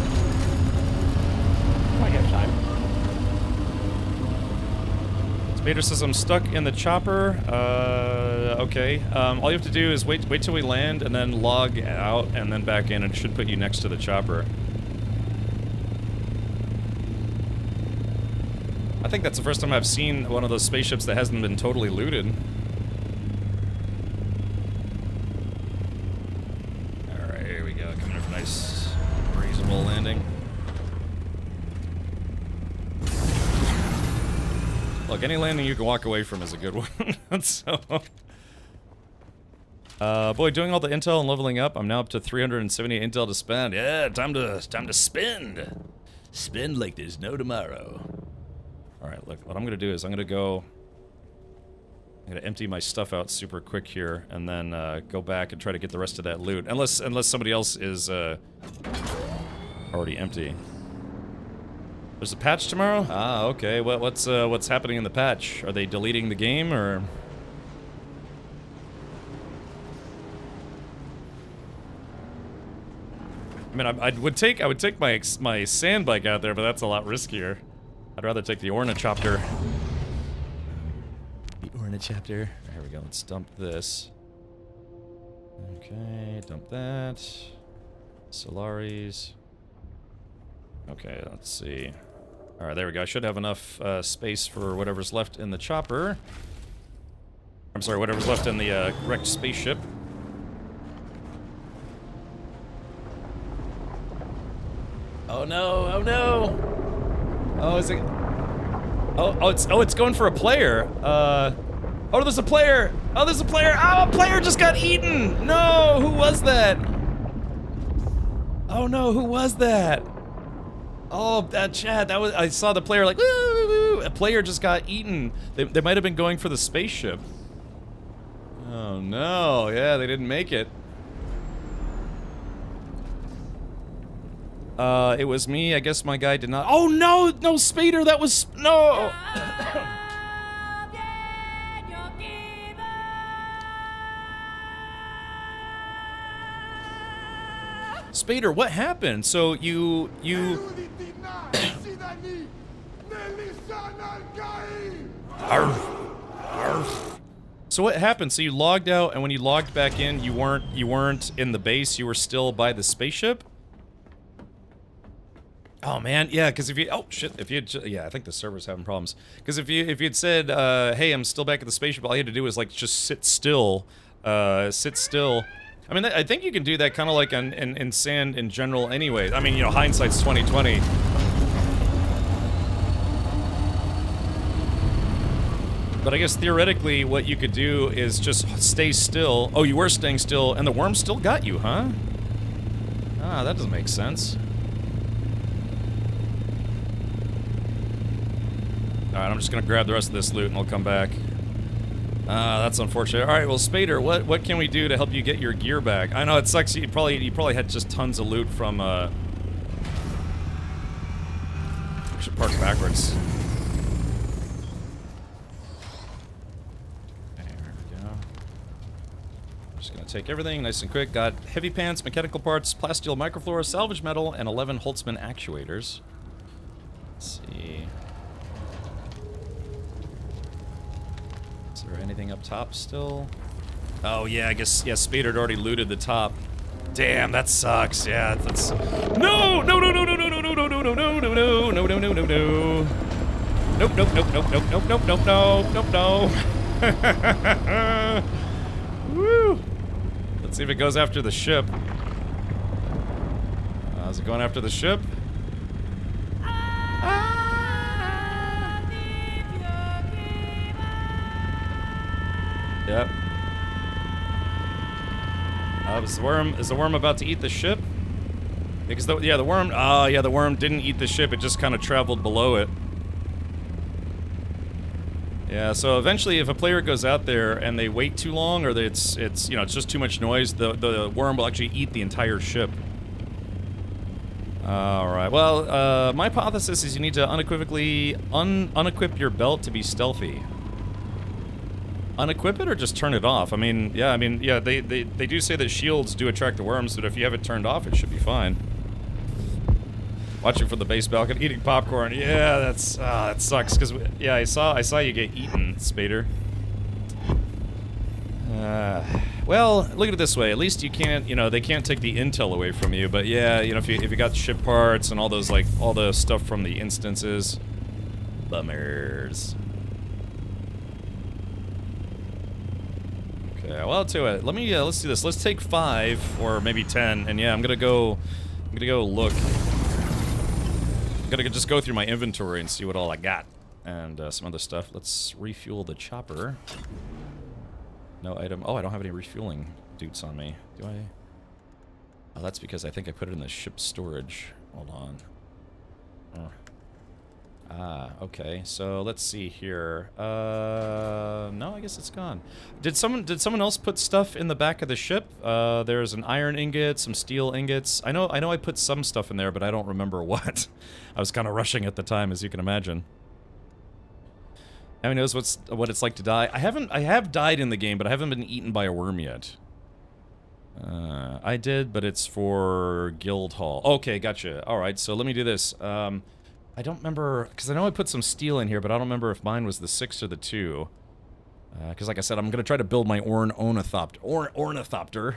[SPEAKER 16] I have time.
[SPEAKER 1] Spader says I'm stuck in the chopper. Okay. All you have to do is wait till we land and then log out and then back in, and it should put you next to the chopper. I think that's the first time I've seen one of those spaceships that hasn't been totally looted. Alright, here we go. Coming in for a nice, reasonable landing. Look, any landing you can walk away from is a good one. So, boy, doing all the intel and leveling up, I'm now up to 370 intel to spend. Yeah, time to spend. Spend like there's no tomorrow. All right, look, what I'm gonna do is I'm gonna empty my stuff out super quick here, and then go back and try to get the rest of that loot. Unless somebody else is already empty. There's a patch tomorrow? Ah, okay. What's happening in the patch? Are they deleting the game, or? I mean, I would take my sand bike out there, but that's a lot riskier. I'd rather take the ornithopter. The ornithopter. Here we go. Let's dump this. Okay, dump that. Solaris. Okay, let's see. All right, there we go. I should have enough space for whatever's left in the chopper. I'm sorry, whatever's left in the wrecked spaceship. Oh no! Oh no! Oh, is it? Oh, it's going for a player. Oh, there's a player. Oh, there's a player. Oh, a player just got eaten. No, who was that? Oh no, who was that? Oh, that chat. That was. I saw the player like, woo, woo, woo. A player just got eaten. They might have been going for the spaceship. Oh no, yeah, they didn't make it. It was me. I guess my guy did not. Oh no, no, Spader, that was no. Spader, what happened? So you. So what happened? So you logged out, and when you logged back in, you weren't in the base. You were still by the spaceship. Oh man, yeah, because if you, oh shit, if you, yeah, I think the server's having problems. Because if you'd said, hey, I'm still back at the spaceship, all you had to do was like just sit still. I mean, I think you can do that kind of like in sand in general anyway. I mean, you know, hindsight's 20/20. But I guess theoretically what you could do is just stay still. Oh, you were staying still, and the worm still got you, huh? Ah, that doesn't make sense. Alright, I'm just gonna grab the rest of this loot and I'll come back. That's unfortunate. Alright, well, Spader, what can we do to help you get your gear back? I know it sucks, you probably had just tons of loot from, should park backwards. There we go. Just gonna take everything nice and quick. Got heavy pants, mechanical parts, plasteel microflora, salvage metal, and 11 Holtzman actuators. Let's see. Is there anything up top still? Oh yeah, I guess, yeah, Spader had already looted the top. Damn, that sucks. Yeah, that's... No! No, no, no, no, no, no, no, no, no, no, no, no, no, no, no, no, no. Nope, nope, nope, nope, nope, nope, nope, nope, nope, nope, no. Woo! Let's see if it goes after the ship. Is it going after the ship? Yep. Is the worm about to eat the ship? Because the worm, the worm didn't eat the ship, it just kind of traveled below it. Yeah, so eventually if a player goes out there and they wait too long, or it's you know, it's just too much noise, the worm will actually eat the entire ship. Alright, well, my hypothesis is you need to unequivocally unequip your belt to be stealthy. Unequip it or just turn it off? I mean, yeah, they do say that shields do attract the worms, but if you have it turned off, it should be fine. Watching from the base balcony, eating popcorn. Yeah, that's that sucks. Cause yeah, I saw you get eaten, Spader. Well, look at it this way. At least you can't, you know, they can't take the intel away from you. But yeah, you know, if you got ship parts and all those, like all the stuff from the instances, bummers. Okay, well, I'll tell you what. Let me let's do this. Let's take 5 or maybe 10, and yeah, I'm gonna go look. I'm gonna just go through my inventory and see what all I got, and some other stuff. Let's refuel the chopper. No item. Oh, I don't have any refueling dudes on me. Do I? Oh, that's because I think I put it in the ship storage. Hold on. Okay. So let's see here. No, I guess it's gone. Did someone else put stuff in the back of the ship? There's an iron ingot, some steel ingots. I know I put some stuff in there, but I don't remember what. I was kind of rushing at the time, as you can imagine. Who knows what it's like to die? I have died in the game, but I haven't been eaten by a worm yet. I did, but it's for Guild Hall. Okay, gotcha. All right, so let me do this. I don't remember, because I know I put some steel in here, but I don't remember if mine was the 6 or the 2. Because like I said, I'm going to try to build my ornithopter. Ornithopter.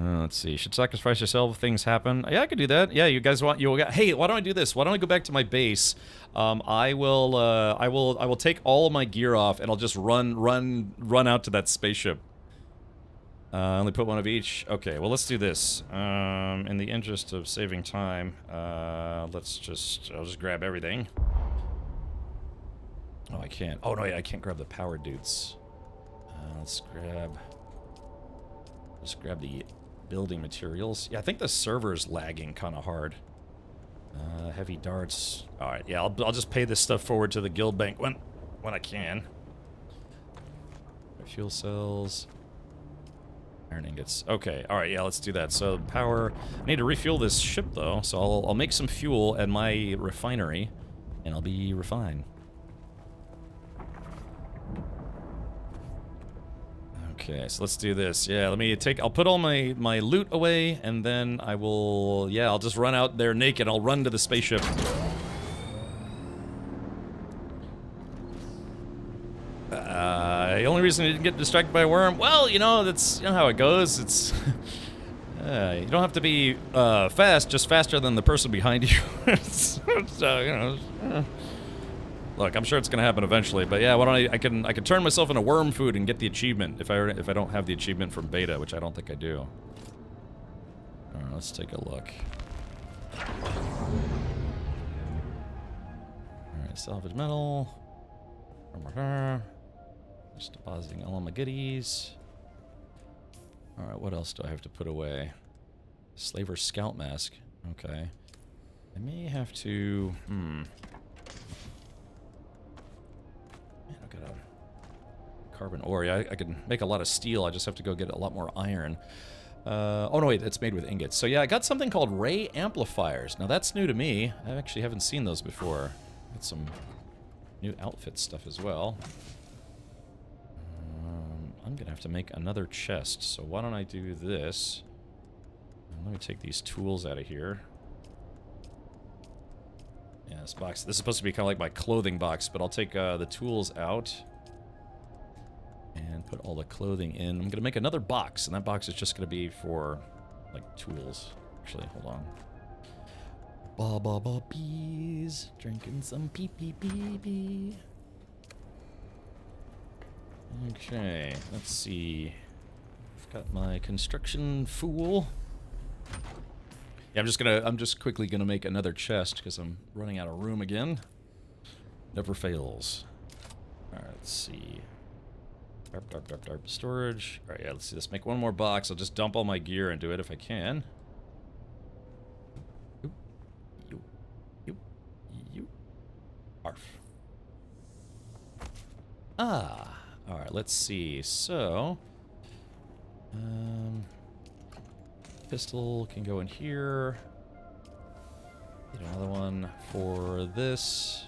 [SPEAKER 1] Let's see. Should sacrifice yourself if things happen. Yeah, I could do that. Yeah, you guys want... Hey, why don't I do this? Why don't I go back to my base? I will take all of my gear off, and I'll just run out to that spaceship. Only put one of each. Okay, well, let's do this. In the interest of saving time, I'll just grab everything. Oh, I can't. Oh, no, yeah, I can't grab the power dudes. Let's just grab the building materials. Yeah, I think the server's lagging kind of hard. Heavy darts. All right, yeah, I'll just pay this stuff forward to the guild bank when I can. Fuel cells. Iron ingots. Okay, alright, yeah, let's do that. So, power... I need to refuel this ship, though, so I'll make some fuel at my refinery, and I'll be refined. Okay, so let's do this. Yeah, I'll put all my loot away, and then I will... Yeah, I'll just run out there naked. I'll run to the spaceship. The only reason I didn't get distracted by a worm, well, you know, that's how it goes. It's you don't have to be fast, just faster than the person behind you. So, you know, look, I'm sure it's gonna happen eventually. But yeah, why don't I can turn myself into worm food and get the achievement if I don't have the achievement from beta, which I don't think I do. All right, let's take a look. All right, salvage metal. Just depositing all my goodies. Alright, what else do I have to put away? Slaver scout mask. Okay. I may have to... Man, I've got a carbon ore. Yeah, I can make a lot of steel. I just have to go get a lot more iron. Oh no, wait, it's made with ingots. So yeah, I got something called ray amplifiers. Now that's new to me. I actually haven't seen those before. Got some new outfit stuff as well. I'm gonna have to make another chest. So why don't I do this? Let me take these tools out of here. Yeah, this box. This is supposed to be kind of like my clothing box, but I'll take the tools out and put all the clothing in. I'm gonna make another box, and that box is just gonna be for like tools. Actually, hold on. Ba ba ba bees, drinking some pee pee pee pee. Okay, let's see. I've got my construction fool. Yeah, I'm just quickly gonna make another chest because I'm running out of room again. Never fails. All right, let's see. Darp, storage. All right, yeah, let's see. Let's make one more box. I'll just dump all my gear into it if I can. You. Arf. Ah. All right, let's see. So, pistol can go in here. Get another one for this.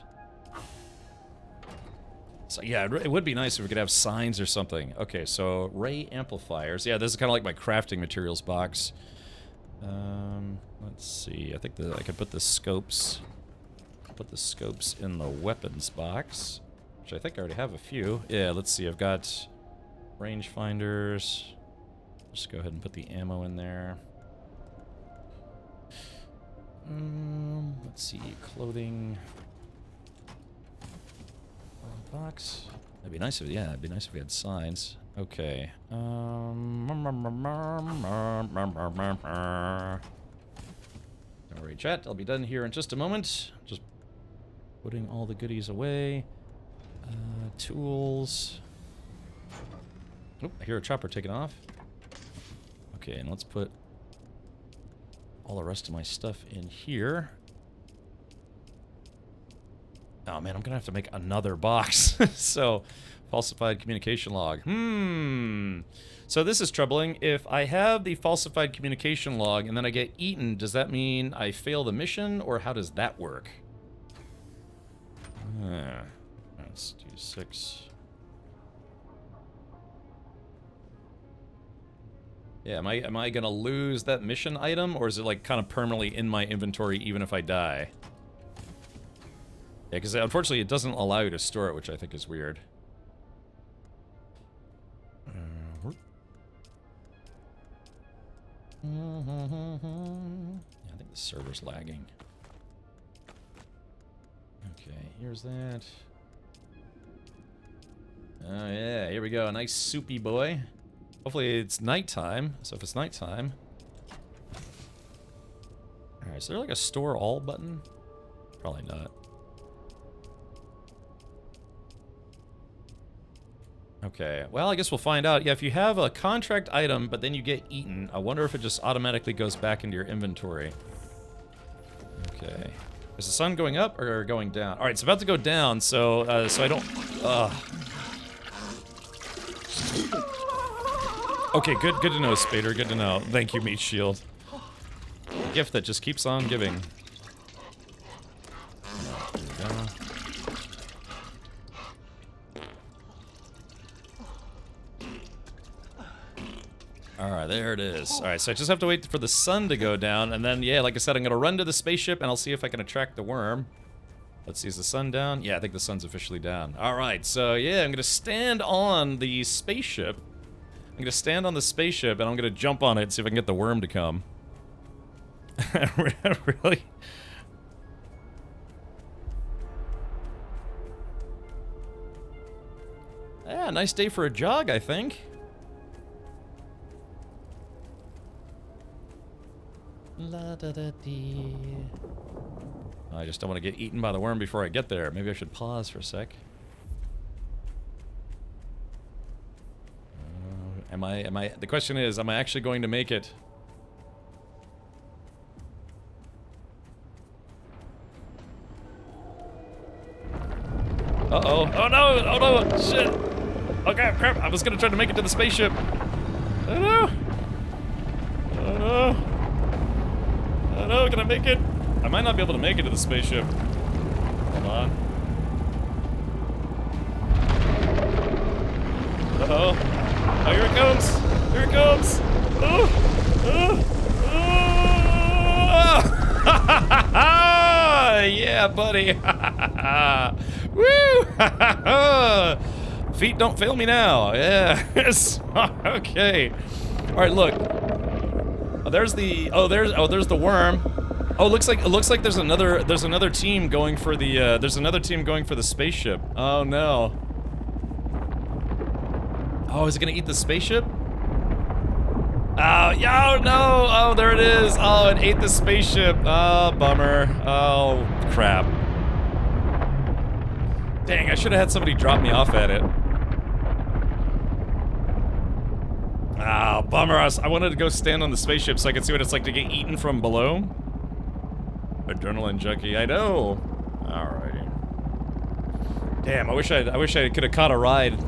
[SPEAKER 1] So yeah, it would be nice if we could have signs or something. Okay, so ray amplifiers. Yeah, this is kind of like my crafting materials box. Let's see. I think I could put the scopes. Put the scopes in the weapons box, which I think I already have a few. Yeah, let's see. I've got rangefinders. Just go ahead and put the ammo in there. Let's see. Clothing. Box. That'd be nice if it'd be nice if we had signs. Okay. Don't worry, chat. I'll be done here in just a moment. Just putting all the goodies away. Tools. Oh, I hear a chopper taking off. Okay, and let's put all the rest of my stuff in here. Oh man, I'm gonna have to make another box. So, falsified communication log. So this is troubling. If I have the falsified communication log and then I get eaten, does that mean I fail the mission, or how does that work? Let's do 6. Yeah, am I gonna lose that mission item, or is it like kind of permanently in my inventory even if I die? Yeah, because unfortunately it doesn't allow you to store it, which I think is weird. Yeah, I think the server's lagging. Okay, here's that. Oh yeah, here we go. A nice soupy boy. Hopefully it's nighttime, so if it's nighttime... Alright, is there like a store all button? Probably not. Okay, well I guess we'll find out. Yeah, if you have a contract item, but then you get eaten, I wonder if it just automatically goes back into your inventory. Okay. Is the sun going up or going down? Alright, it's about to go down, so I don't... Okay, good to know, Spader, good to know. Thank you, Meat Shield. A gift that just keeps on giving. Alright, there it is. Alright, so I just have to wait for the sun to go down, and then, yeah, like I said, I'm gonna run to the spaceship, and I'll see if I can attract the worm. Let's see, is the sun down? Yeah, I think the sun's officially down. Alright, so, yeah, I'm gonna stand on the spaceship. I'm gonna stand on the spaceship, and I'm gonna jump on it and see if I can get the worm to come. Really? Yeah, nice day for a jog, I think. La da da dee. I just don't want to get eaten by the worm before I get there. Maybe I should pause for a sec. The question is, am I actually going to make it? Uh-oh. Oh no! Oh no! Shit! Okay, crap! I was gonna try to make it to the spaceship. Oh no! no, can I make it? I might not be able to make it to the spaceship. Hold on. Uh-oh. Oh, here it comes! Here it comes! Yeah, buddy! Woo! Feet don't fail me now. Yes. Okay. All right, look. Oh, there's the worm. Oh, it looks like there's another team going for the spaceship. Oh no. Oh, is it gonna eat the spaceship? Oh, no! Oh, there it is! Oh, it ate the spaceship. Oh, bummer. Oh, crap. Dang, I should have had somebody drop me off at it. Ah, bummer. I wanted to go stand on the spaceship so I could see what it's like to get eaten from below. Adrenaline junkie, I know. Alrighty. Damn, I wish I could have caught a ride.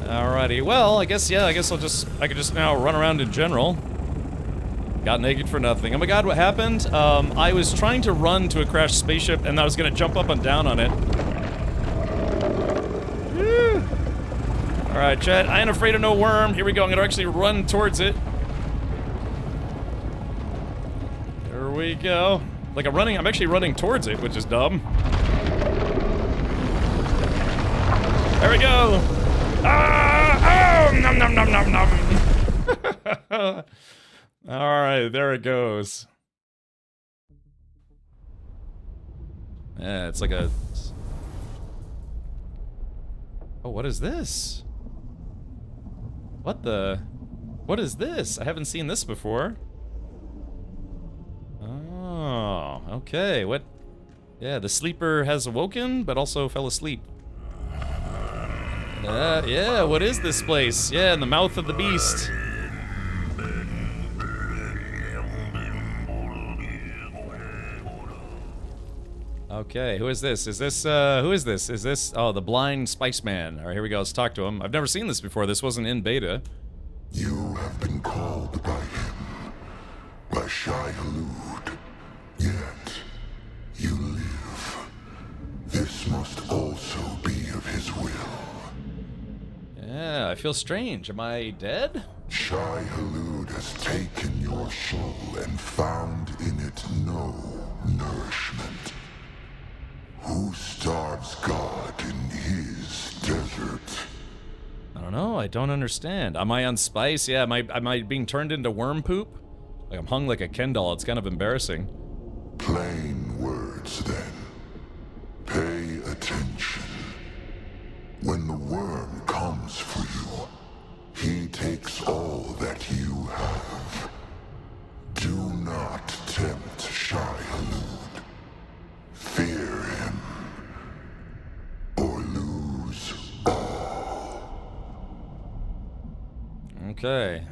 [SPEAKER 1] Alrighty, well, I guess I could just now run around in general. Got naked for nothing. Oh my god, what happened? I was trying to run to a crashed spaceship and I was gonna jump up and down on it. Alright, chat, I ain't afraid of no worm. Here we go, I'm gonna actually run towards it. There we go. Like I'm actually running towards it, which is dumb. There we go! Ah! Oh! Nom nom nom nom nom! Alright, there it goes. Yeah, it's like a... Oh, what is this? What the... What is this? I haven't seen this before. Oh, okay, what... Yeah, the sleeper has awoken, but also fell asleep. Yeah, what is this place? Yeah, in the mouth of the beast. Okay, who is this? Is this, who is this? Is this, oh, the blind Spice Man. Alright, here we go, let's talk to him. I've never seen this before, this wasn't in beta.
[SPEAKER 17] You have been called by him, by Shai Hulud, yet you live. This must also be of his will.
[SPEAKER 1] Yeah, I feel strange. Am I dead?
[SPEAKER 17] Shai Hulud has taken your soul and found in it no nourishment. Who starves God in his desert?
[SPEAKER 1] I don't know, I don't understand. Am I on Spice? Yeah, am I being turned into worm poop? Like I'm hung like a Ken doll, it's kind of embarrassing.
[SPEAKER 17] Plain words then. Pay attention. When the worm comes for you, he takes all that you have. Do not tempt Shai Hulud. Fear him, or lose all.
[SPEAKER 1] Okay,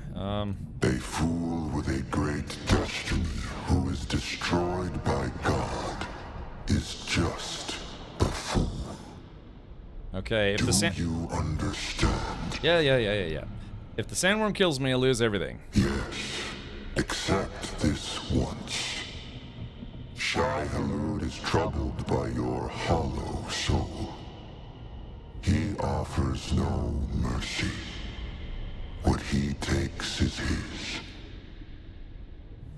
[SPEAKER 17] A fool with a great destiny who is destroyed by God is just a fool.
[SPEAKER 1] Okay, if
[SPEAKER 17] Do you understand?
[SPEAKER 1] Yeah. If the sandworm kills me, I lose everything.
[SPEAKER 17] Yes, except this once. Shai Hulud is troubled by your hollow soul. He offers no mercy. What he takes is his.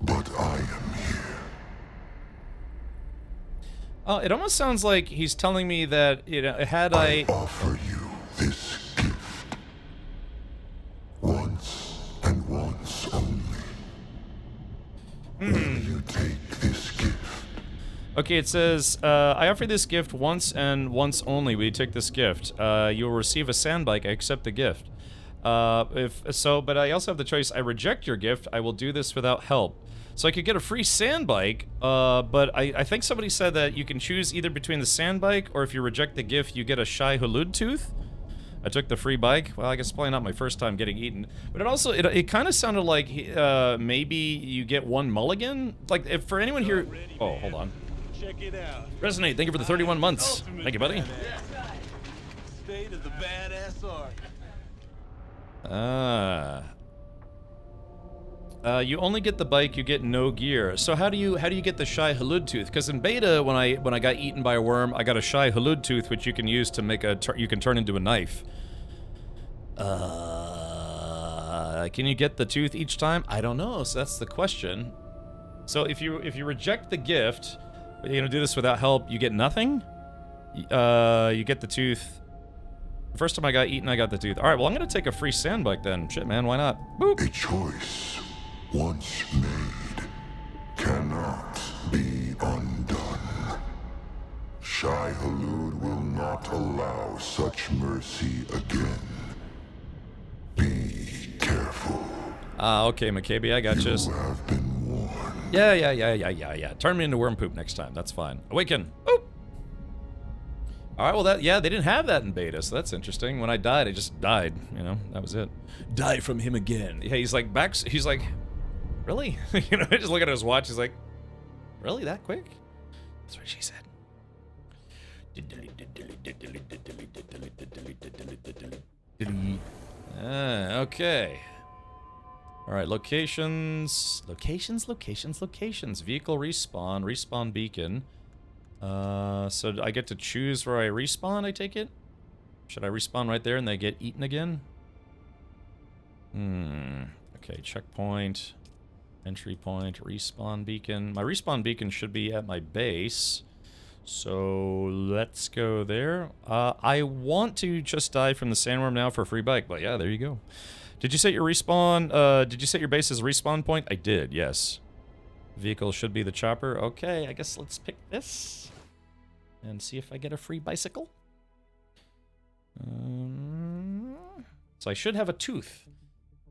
[SPEAKER 17] But I am here.
[SPEAKER 1] Oh, it almost sounds like he's telling me that, you know, had I
[SPEAKER 17] offer you this gift. Once and once only. Will you take this gift?
[SPEAKER 1] Okay, it says, I offer this gift once and once only. Will you take this gift? You will receive a sandbike. I accept the gift. But I also have the choice. I reject your gift. I will do this without help. So I could get a free sandbike, but I think somebody said that you can choose either between the sandbike or if you reject the gift, you get a Shai Hulud tooth. I took the free bike. Well, I guess probably not my first time getting eaten. But it also, it kind of sounded like maybe you get one mulligan. Like, if for anyone here... Oh, hold on.
[SPEAKER 3] Check it out.
[SPEAKER 1] Resonate, thank you for the 31 months. Thank you, buddy.
[SPEAKER 3] State of the badass art.
[SPEAKER 1] You only get the bike, you get no gear. So how do you get the Shai Hulud tooth? Because in beta, when I got eaten by a worm, I got a Shai Hulud tooth, which you can use to make you can turn into a knife. Can you get the tooth each time? I don't know. So that's the question. So if you reject the gift, you're gonna do this without help, you get nothing. You get the tooth. The first time I got eaten, I got the tooth. All right, well I'm gonna take a free sand bike then. Shit, man, why not? Boop.
[SPEAKER 17] A choice once made cannot be undone. Shai Hulud will not allow such mercy again. Be careful.
[SPEAKER 1] Okay, McCabe, I got you.
[SPEAKER 17] You have been warned.
[SPEAKER 1] Yeah. Turn me into worm poop next time. That's fine. Awaken. Boop. All right, well they didn't have that in beta, so that's interesting. When I died, I just died. You know, that was it. Die from him again. Yeah, he's like he's like, really? You know, I just look at his watch. He's like, really that quick? That's what she said. Okay. All right, locations. Vehicle respawn beacon. So I get to choose where I respawn, I take it? Should I respawn right there and they get eaten again? Okay, checkpoint. Entry point, respawn beacon. My respawn beacon should be at my base. So let's go there. I want to just die from the sandworm now for a free bike, but yeah, there you go. Did you set your respawn, did you set your base as a respawn point? I did, yes. Vehicle should be the chopper. Okay, I guess let's pick this. And see if I get a free bicycle. So I should have a tooth.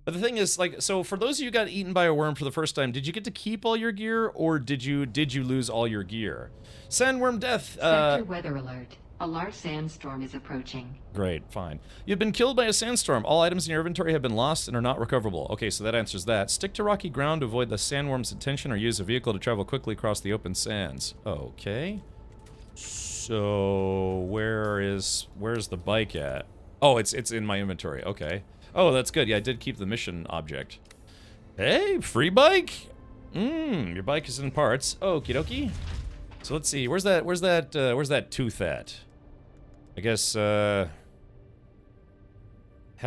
[SPEAKER 1] But the thing is, like, so for those of you who got eaten by a worm for the first time, did you get to keep all your gear, or did you lose all your gear? Sandworm death.
[SPEAKER 7] Sector weather alert. A large sandstorm is approaching.
[SPEAKER 1] Great, fine. You've been killed by a sandstorm. All items in your inventory have been lost and are not recoverable. Okay, so that answers that. Stick to rocky ground to avoid the sandworm's attention, or use a vehicle to travel quickly across the open sands. Okay. So where's the bike at? Oh, it's in my inventory. Okay. Oh, that's good. Yeah, I did keep the mission object. Hey, free bike. Your bike is in parts. Okie dokie. So let's see. Where's that tooth at? I guess. How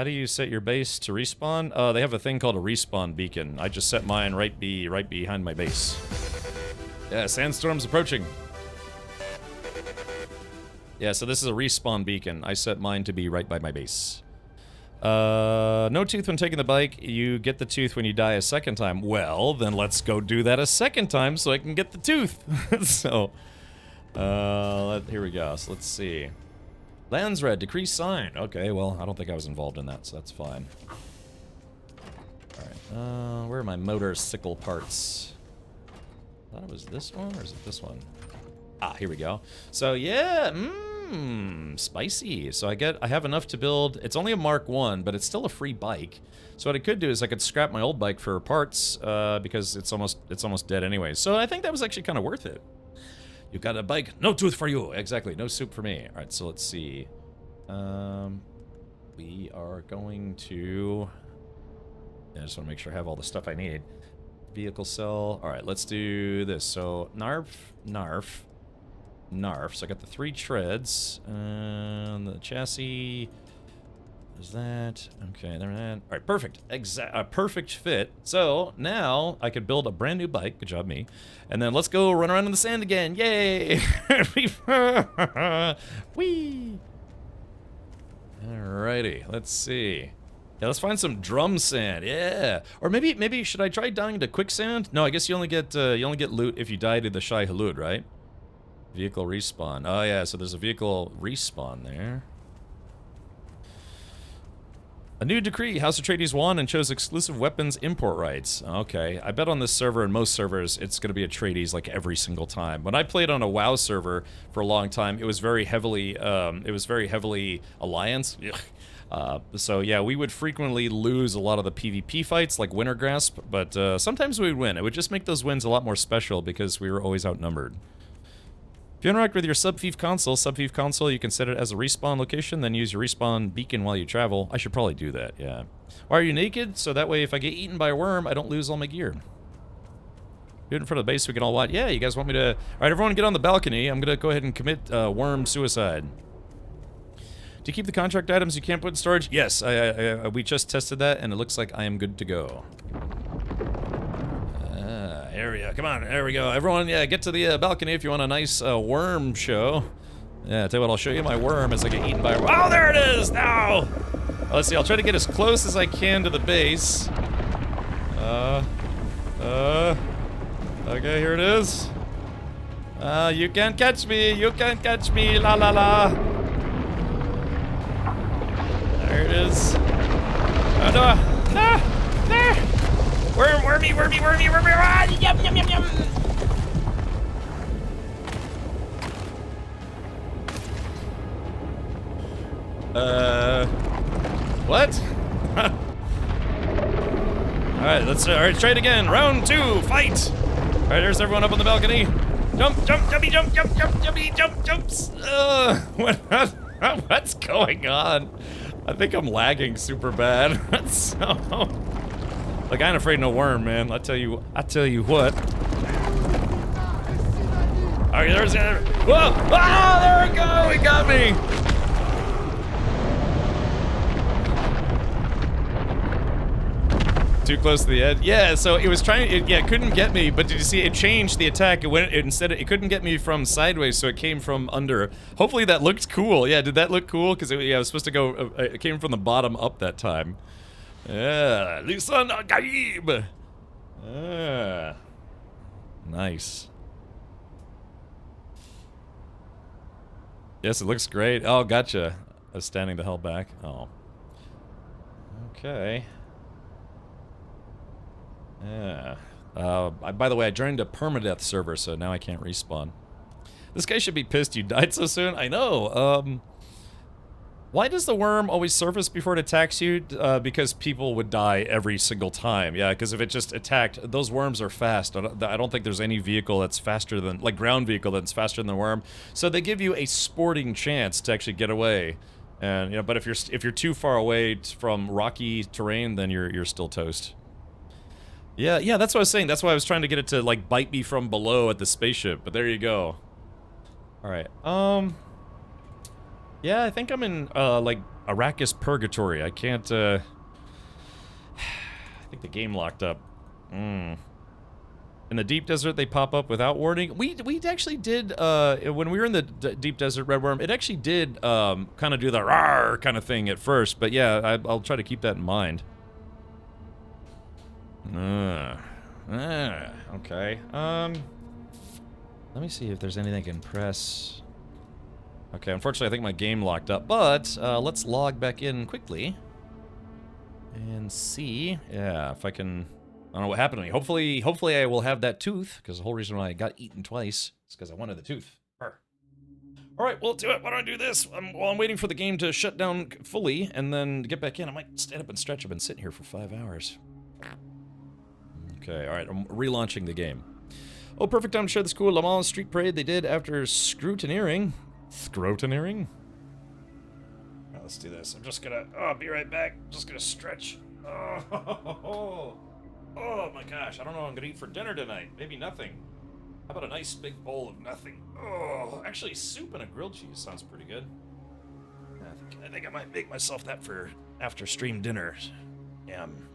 [SPEAKER 1] do you set your base to respawn? They have a thing called a respawn beacon. I just set mine right behind my base. Yeah, sandstorm's approaching. Yeah, so this is a respawn beacon. I set mine to be right by my base. No tooth when taking the bike. You get the tooth when you die a second time. Well, then let's go do that a second time so I can get the tooth. So, here we go. So let's see. Lands red, decrease sign. Okay, well, I don't think I was involved in that, so that's fine. Alright, where are my motorcycle parts? I thought it was this one, or is it this one? Ah, here we go. So, yeah, spicy. So I have enough to build. It's only a Mark 1, but it's still a free bike. So what I could do is I could scrap my old bike for parts, because it's almost dead anyway. So I think that was actually kind of worth it. You got a bike, no tooth for you. Exactly, no soup for me. All right, so let's see. We are going to. I just want to make sure I have all the stuff I need. Vehicle cell. All right, let's do this. So narf. So I got the 3 treads, and the chassis. There's that. Okay, there that. All right, perfect. Perfect fit. So now I could build a brand new bike. Good job, me. And then let's go run around in the sand again. Yay! Whee! Alrighty, let's see. Yeah, let's find some drum sand. Yeah, or maybe should I try dying to quicksand? No, I guess you only get loot if you die to the Shai Hulud, right? Vehicle respawn. Oh yeah, so there's a vehicle respawn there. A new decree. House Atreides won and chose exclusive weapons import rights. Okay, I bet on this server and most servers it's going to be Atreides like every single time. When I played on a WoW server for a long time, it was very heavily Alliance. So yeah, we would frequently lose a lot of the PvP fights like Winter Grasp, but sometimes we would win. It would just make those wins a lot more special because we were always outnumbered. If you interact with your Subfief console, you can set it as a respawn location, then use your respawn beacon while you travel. I should probably do that, yeah. Why are you naked? So that way if I get eaten by a worm, I don't lose all my gear. Do it in front of the base so we can all watch. Yeah, you guys want me to... Alright, everyone get on the balcony. I'm gonna go ahead and commit worm suicide. Do you keep the contract items you can't put in storage? Yes, we just tested that, and it looks like I am good to go. Area, come on, there we go. Everyone, yeah, get to the balcony if you want a nice worm show. Yeah, tell you what, I'll show you my worm as I get eaten by a worm. Oh, there it is! Now! Let's see, I'll try to get as close as I can to the base. Okay, here it is. You can't catch me, you can't catch me, la la la. There it is. Oh no! Ah! There! Wormy! Ah, yum, yum, yum! What? Alright, try it again. Round 2, fight! Alright, there's everyone up on the balcony. Jump, jumpy, jumps! What's going on? I think I'm lagging super bad. So... Like, I ain't afraid no worm, man. I tell you what. Alright, there's the other. Whoa! Oh, there we go! He got me! Too close to the edge. Yeah, so it was trying. It couldn't get me. But did you see? It changed the attack. It couldn't get me from sideways, so it came from under. Hopefully that looked cool. Yeah, did that look cool? Because it was supposed to go. It came from the bottom up that time. Yeah, Lisan Gaib. Nice. Yes, it looks great. Oh, gotcha. I was standing the hell back. Oh. Okay. Yeah. By the way, I joined a permadeath server, so now I can't respawn. This guy should be pissed you died so soon. I know. Why does the worm always surface before it attacks you? Because people would die every single time. Yeah, because if it just attacked, those worms are fast. I don't think there's any vehicle that's faster than, like ground vehicle that's faster than the worm. So they give you a sporting chance to actually get away. And you know, but if you're too far away from rocky terrain, then you're still toast. Yeah, that's what I was saying. That's why I was trying to get it to like bite me from below at the spaceship. But there you go. All right. Yeah, I think I'm in, like, Arrakis Purgatory. I can't, I think the game locked up. In the deep desert, they pop up without warning. We actually did, when we were in the deep desert, Red Worm, it actually did, kind of do the rawr kind of thing at first. But yeah, I'll try to keep that in mind. Okay. Let me see if there's anything I can press. Okay, unfortunately I think my game locked up, but let's log back in quickly and see, yeah, if I can. I don't know what happened to me. Hopefully I will have that tooth, because the whole reason why I got eaten twice is because I wanted the tooth. All right, well, do it. Why don't I do this? While I'm waiting for the game to shut down fully and then get back in, I might stand up and stretch. I've been sitting here for 5 hours. Okay, all right, I'm relaunching the game. Oh, perfect time to share this cool Le Mans street parade they did after scrutineering. Scrutineering? Right, let's do this. I'm just gonna, be right back. Just gonna stretch. Oh my gosh, I don't know what I'm gonna eat for dinner tonight. Maybe nothing. How about a nice big bowl of nothing? Oh, actually soup and a grilled cheese sounds pretty good. I think I might make myself that for after stream dinner. Yum.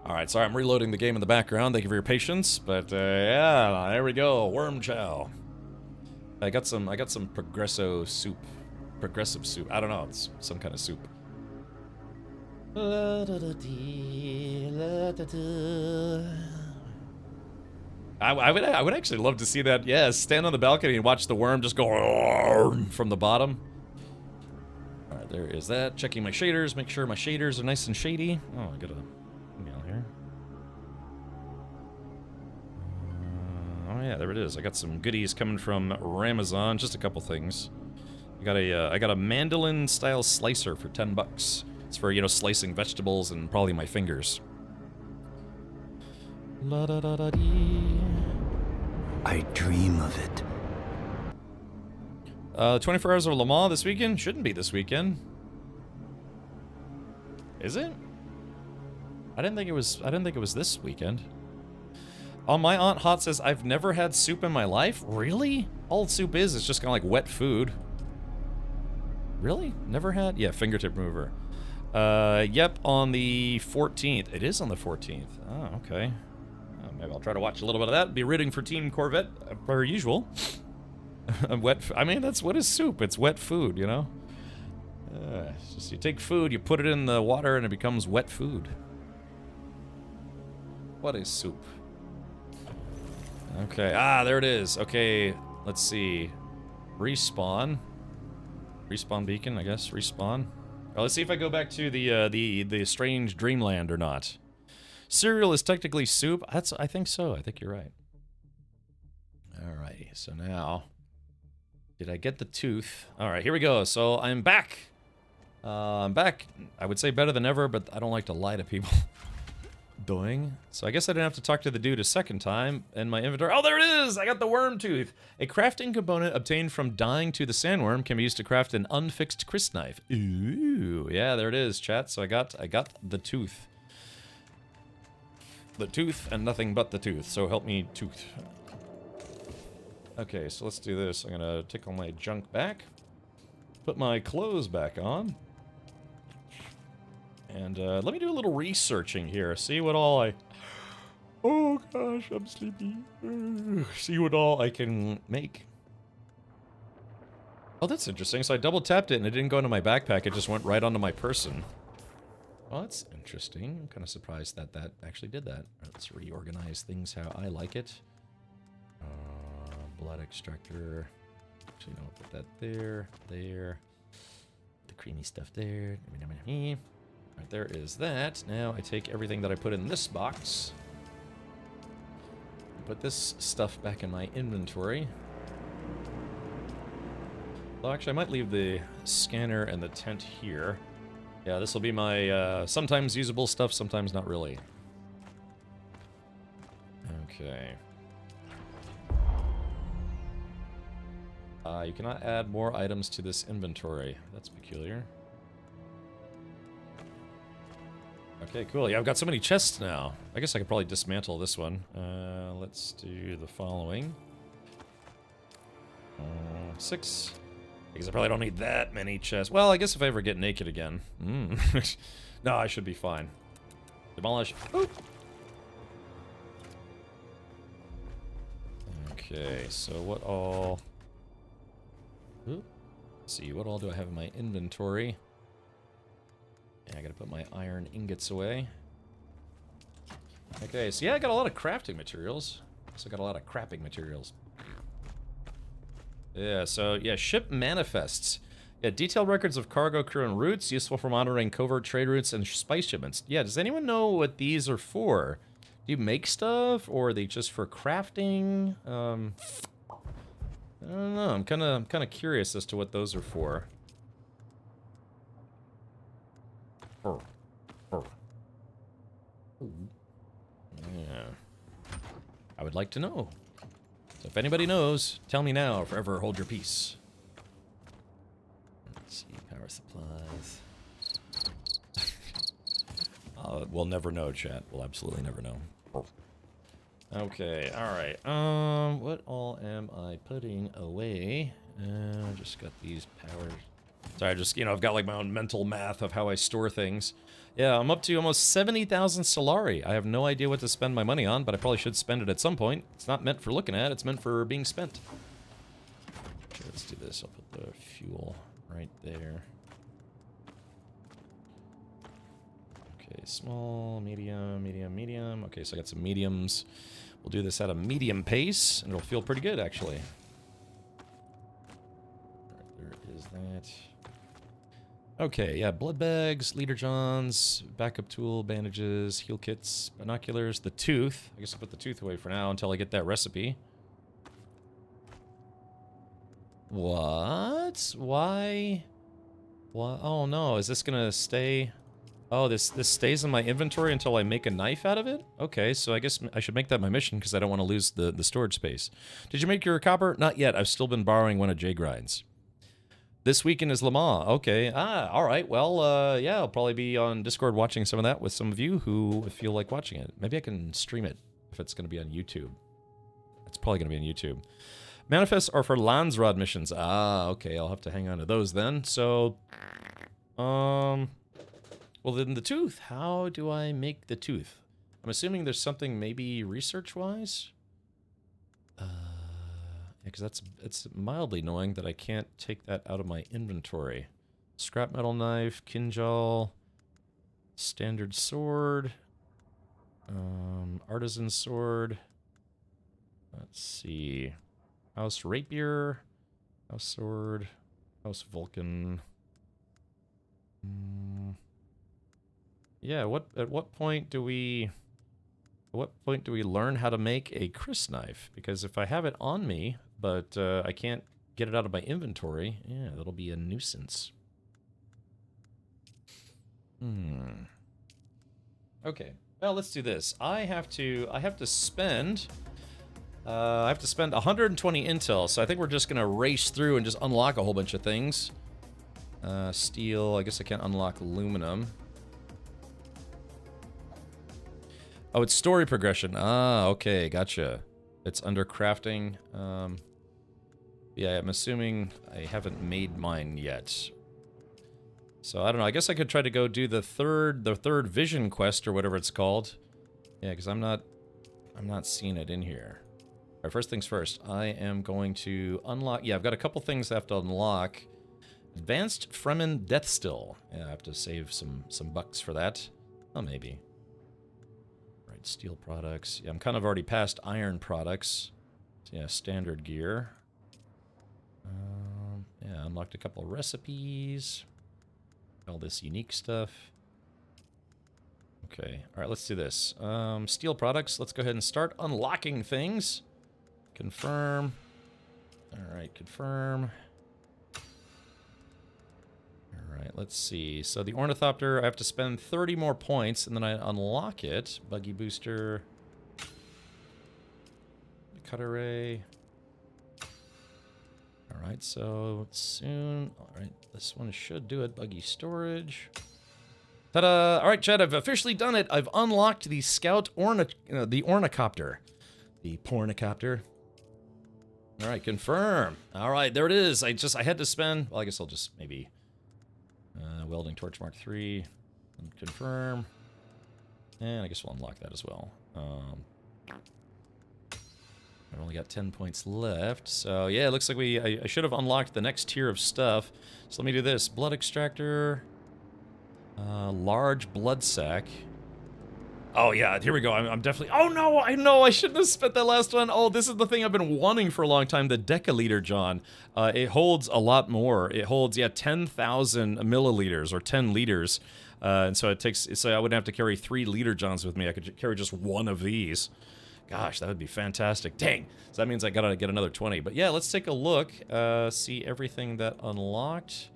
[SPEAKER 1] Alright, sorry, I'm reloading the game in the background. Thank you for your patience. But, yeah, there we go. Worm chow. I got some progressive soup. Progressive soup. I don't know, it's some kind of soup. I would actually love to see that. Yeah, stand on the balcony and watch the worm just go from the bottom. Alright, there is that. Checking my shaders, make sure my shaders are nice and shady. Oh, I got a email here. Oh yeah, there it is. I got some goodies coming from Ramazon. Just a couple things. I got a mandolin-style slicer for $10. It's for, you know, slicing vegetables and probably my fingers. La da da da dee.
[SPEAKER 14] I dream of it.
[SPEAKER 1] 24 Hours of Le Mans this weekend? Shouldn't be this weekend. Is it? I didn't think it was this weekend. Oh, my Aunt Hot says, I've never had soup in my life? Really? All soup is just kind of like wet food. Really? Never had? Yeah, fingertip mover. Yep, on the 14th. It is on the 14th. Oh, okay. Maybe I'll try to watch a little bit of that. Be rooting for Team Corvette, per usual. I mean, that's what is soup. It's wet food, you know? It's just you take food, you put it in the water, and it becomes wet food. What is soup? Okay, there it is. Okay, let's see. Respawn. Respawn beacon, I guess. Respawn. Well, let's see if I go back to the strange dreamland or not. Cereal is technically soup. I think so. I think you're right. Alrighty, so now... Did I get the tooth? Alright, here we go. So, I'm back. I'm back. I would say better than ever, but I don't like to lie to people. Doing. So I guess I didn't have to talk to the dude a second time in my inventory. Oh, there it is! I got the worm tooth! A crafting component obtained from dying to the sandworm can be used to craft an unfixed crisp knife. Ooh, yeah, there it is, chat. So I got the tooth. The tooth and nothing but the tooth. So help me, tooth. Okay, so let's do this. I'm gonna take all my junk back. Put my clothes back on. And let me do a little researching here. See what all I... Oh gosh, I'm sleepy. See what all I can make. Oh, that's interesting. So I double tapped it and it didn't go into my backpack. It just went right onto my person. Well, that's interesting. I'm kind of surprised that that actually did that. Let's reorganize things how I like it. Blood extractor. Actually, no, put that there. There. The creamy stuff there. Alright, there is that. Now I take everything that I put in this box. Put this stuff back in my inventory. Well, actually, I might leave the scanner and the tent here. Yeah, this will be my sometimes usable stuff, sometimes not really. Okay. You cannot add more items to this inventory. That's peculiar. Okay, cool. Yeah, I've got so many chests now. I guess I could probably dismantle this one. Let's do the following. 6. Because I probably don't need that many chests. Well, I guess if I ever get naked again. No, I should be fine. Demolish. Oop. Okay, so what all... Oop. Let's see, what all do I have in my inventory? Yeah, I gotta put my iron ingots away. Okay, so yeah, I got a lot of crafting materials. Also got a lot of crapping materials. Yeah, so yeah, ship manifests. Yeah, detailed records of cargo, crew, and routes, useful for monitoring covert trade routes and spice shipments. Yeah, does anyone know what these are for? Do you make stuff, or are they just for crafting? I don't know. I'm kind of curious as to what those are for. Yeah. I would like to know. So if anybody knows, tell me now, or forever hold your peace. Let's see, power supplies. We'll never know, chat. We'll absolutely never know. Okay, alright. What all am I putting away? Just got these powers. Sorry, I just, I've got like my own mental math of how I store things. Yeah, I'm up to almost 70,000 Solari. I have no idea what to spend my money on, but I probably should spend it at some point. It's not meant for looking at, it's meant for being spent. Okay, let's do this. I'll put the fuel right there. Okay, small, medium, medium, medium. Okay, so I got some mediums. We'll do this at a medium pace, and it'll feel pretty good, actually. Alright, there is that. Okay, yeah, blood bags, leader johns, backup tool, bandages, heal kits, binoculars, the tooth. I guess I'll put the tooth away for now until I get that recipe. What? Why? What? Oh no, is this gonna stay? Oh, this stays in my inventory until I make a knife out of it? Okay, so I guess I should make that my mission because I don't want to lose the storage space. Did you make your copper? Not yet. I've still been borrowing one of Jay Grind's. This weekend is Le Mans. Okay. All right. Well, yeah, I'll probably be on Discord watching some of that with some of you who feel like watching it. Maybe I can stream it if it's going to be on YouTube. It's probably going to be on YouTube. Manifests are for Landsrod missions. Okay. I'll have to hang on to those then. So, well, then the tooth. How do I make the tooth? I'm assuming there's something maybe research-wise? Yeah, because it's mildly annoying that I can't take that out of my inventory. Scrap metal knife, kinjal, standard sword, artisan sword. Let's see. House rapier, house sword, house Vulcan. Yeah, at what point do we learn how to make a Chris knife? Because if I have it on me, but I can't get it out of my inventory, yeah, that'll be a nuisance. Okay. Well, let's do this. I have to spend 120 intel, so I think we're just gonna race through and just unlock a whole bunch of things. Steel, I guess I can't unlock aluminum. Oh, it's story progression. Okay, gotcha. It's under crafting. Yeah, I'm assuming I haven't made mine yet. So I don't know. I guess I could try to go do the third vision quest or whatever it's called. Yeah, because I'm not seeing it in here. All right, first things first. I am going to unlock. Yeah, I've got a couple things I have to unlock. Advanced Fremen Death Still. Yeah, I have to save some bucks for that. Oh, maybe. Steel products. Yeah, I'm kind of already past iron products. So yeah, standard gear. Yeah, unlocked a couple of recipes. All this unique stuff. Okay, all right, let's do this. Steel products. Let's go ahead and start unlocking things. Confirm. All right, confirm. Alright, let's see. So the Ornithopter, I have to spend 30 more points, and then I unlock it. Buggy Booster. Cutter Ray. Alright, so soon. Alright, this one should do it. Buggy Storage. Ta-da! Alright, Chad, I've officially done it. I've unlocked the Scout the Ornicopter. The Pornicopter. Alright, confirm. Alright, there it is. I had to spend... Well, I guess I'll just maybe... Welding Torch Mark III. And confirm. And I guess we'll unlock that as well. I've only got 10 points left. So, yeah, it looks like I should have unlocked the next tier of stuff. So let me do this. Blood Extractor. Large Blood Sac. Oh, yeah, here we go. I'm definitely... Oh, no, I know. I shouldn't have spent that last one. Oh, this is the thing I've been wanting for a long time, the Decaliter, John. It holds a lot more. It holds, yeah, 10,000 milliliters or 10 liters. And so it takes... So I wouldn't have to carry 3 liter Johns with me. I could carry just one of these. Gosh, that would be fantastic. Dang. So that means I gotta get another 20. But yeah, let's take a look. See everything that unlocked.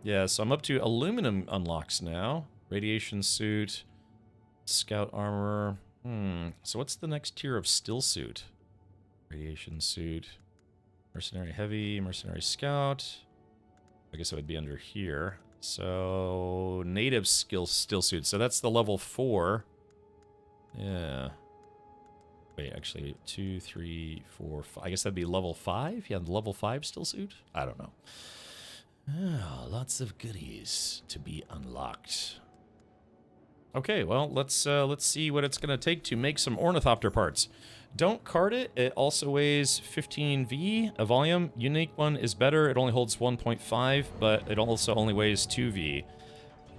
[SPEAKER 1] Yeah, so I'm up to aluminum unlocks now. Radiation suit... Scout armor. So what's the next tier of still suit? Radiation suit. Mercenary heavy. Mercenary scout. I guess it would be under here. So native still suit. So that's the level 4. Yeah. Wait, actually 2, 3, 4, 5. I guess that'd be level 5? Yeah, the level 5 still suit? I don't know. Oh, lots of goodies to be unlocked. Okay, well, let's see what it's going to take to make some Ornithopter parts. Don't cart it. It also weighs 15V, a volume. Unique one is better. It only holds 1.5, but it also only weighs 2V.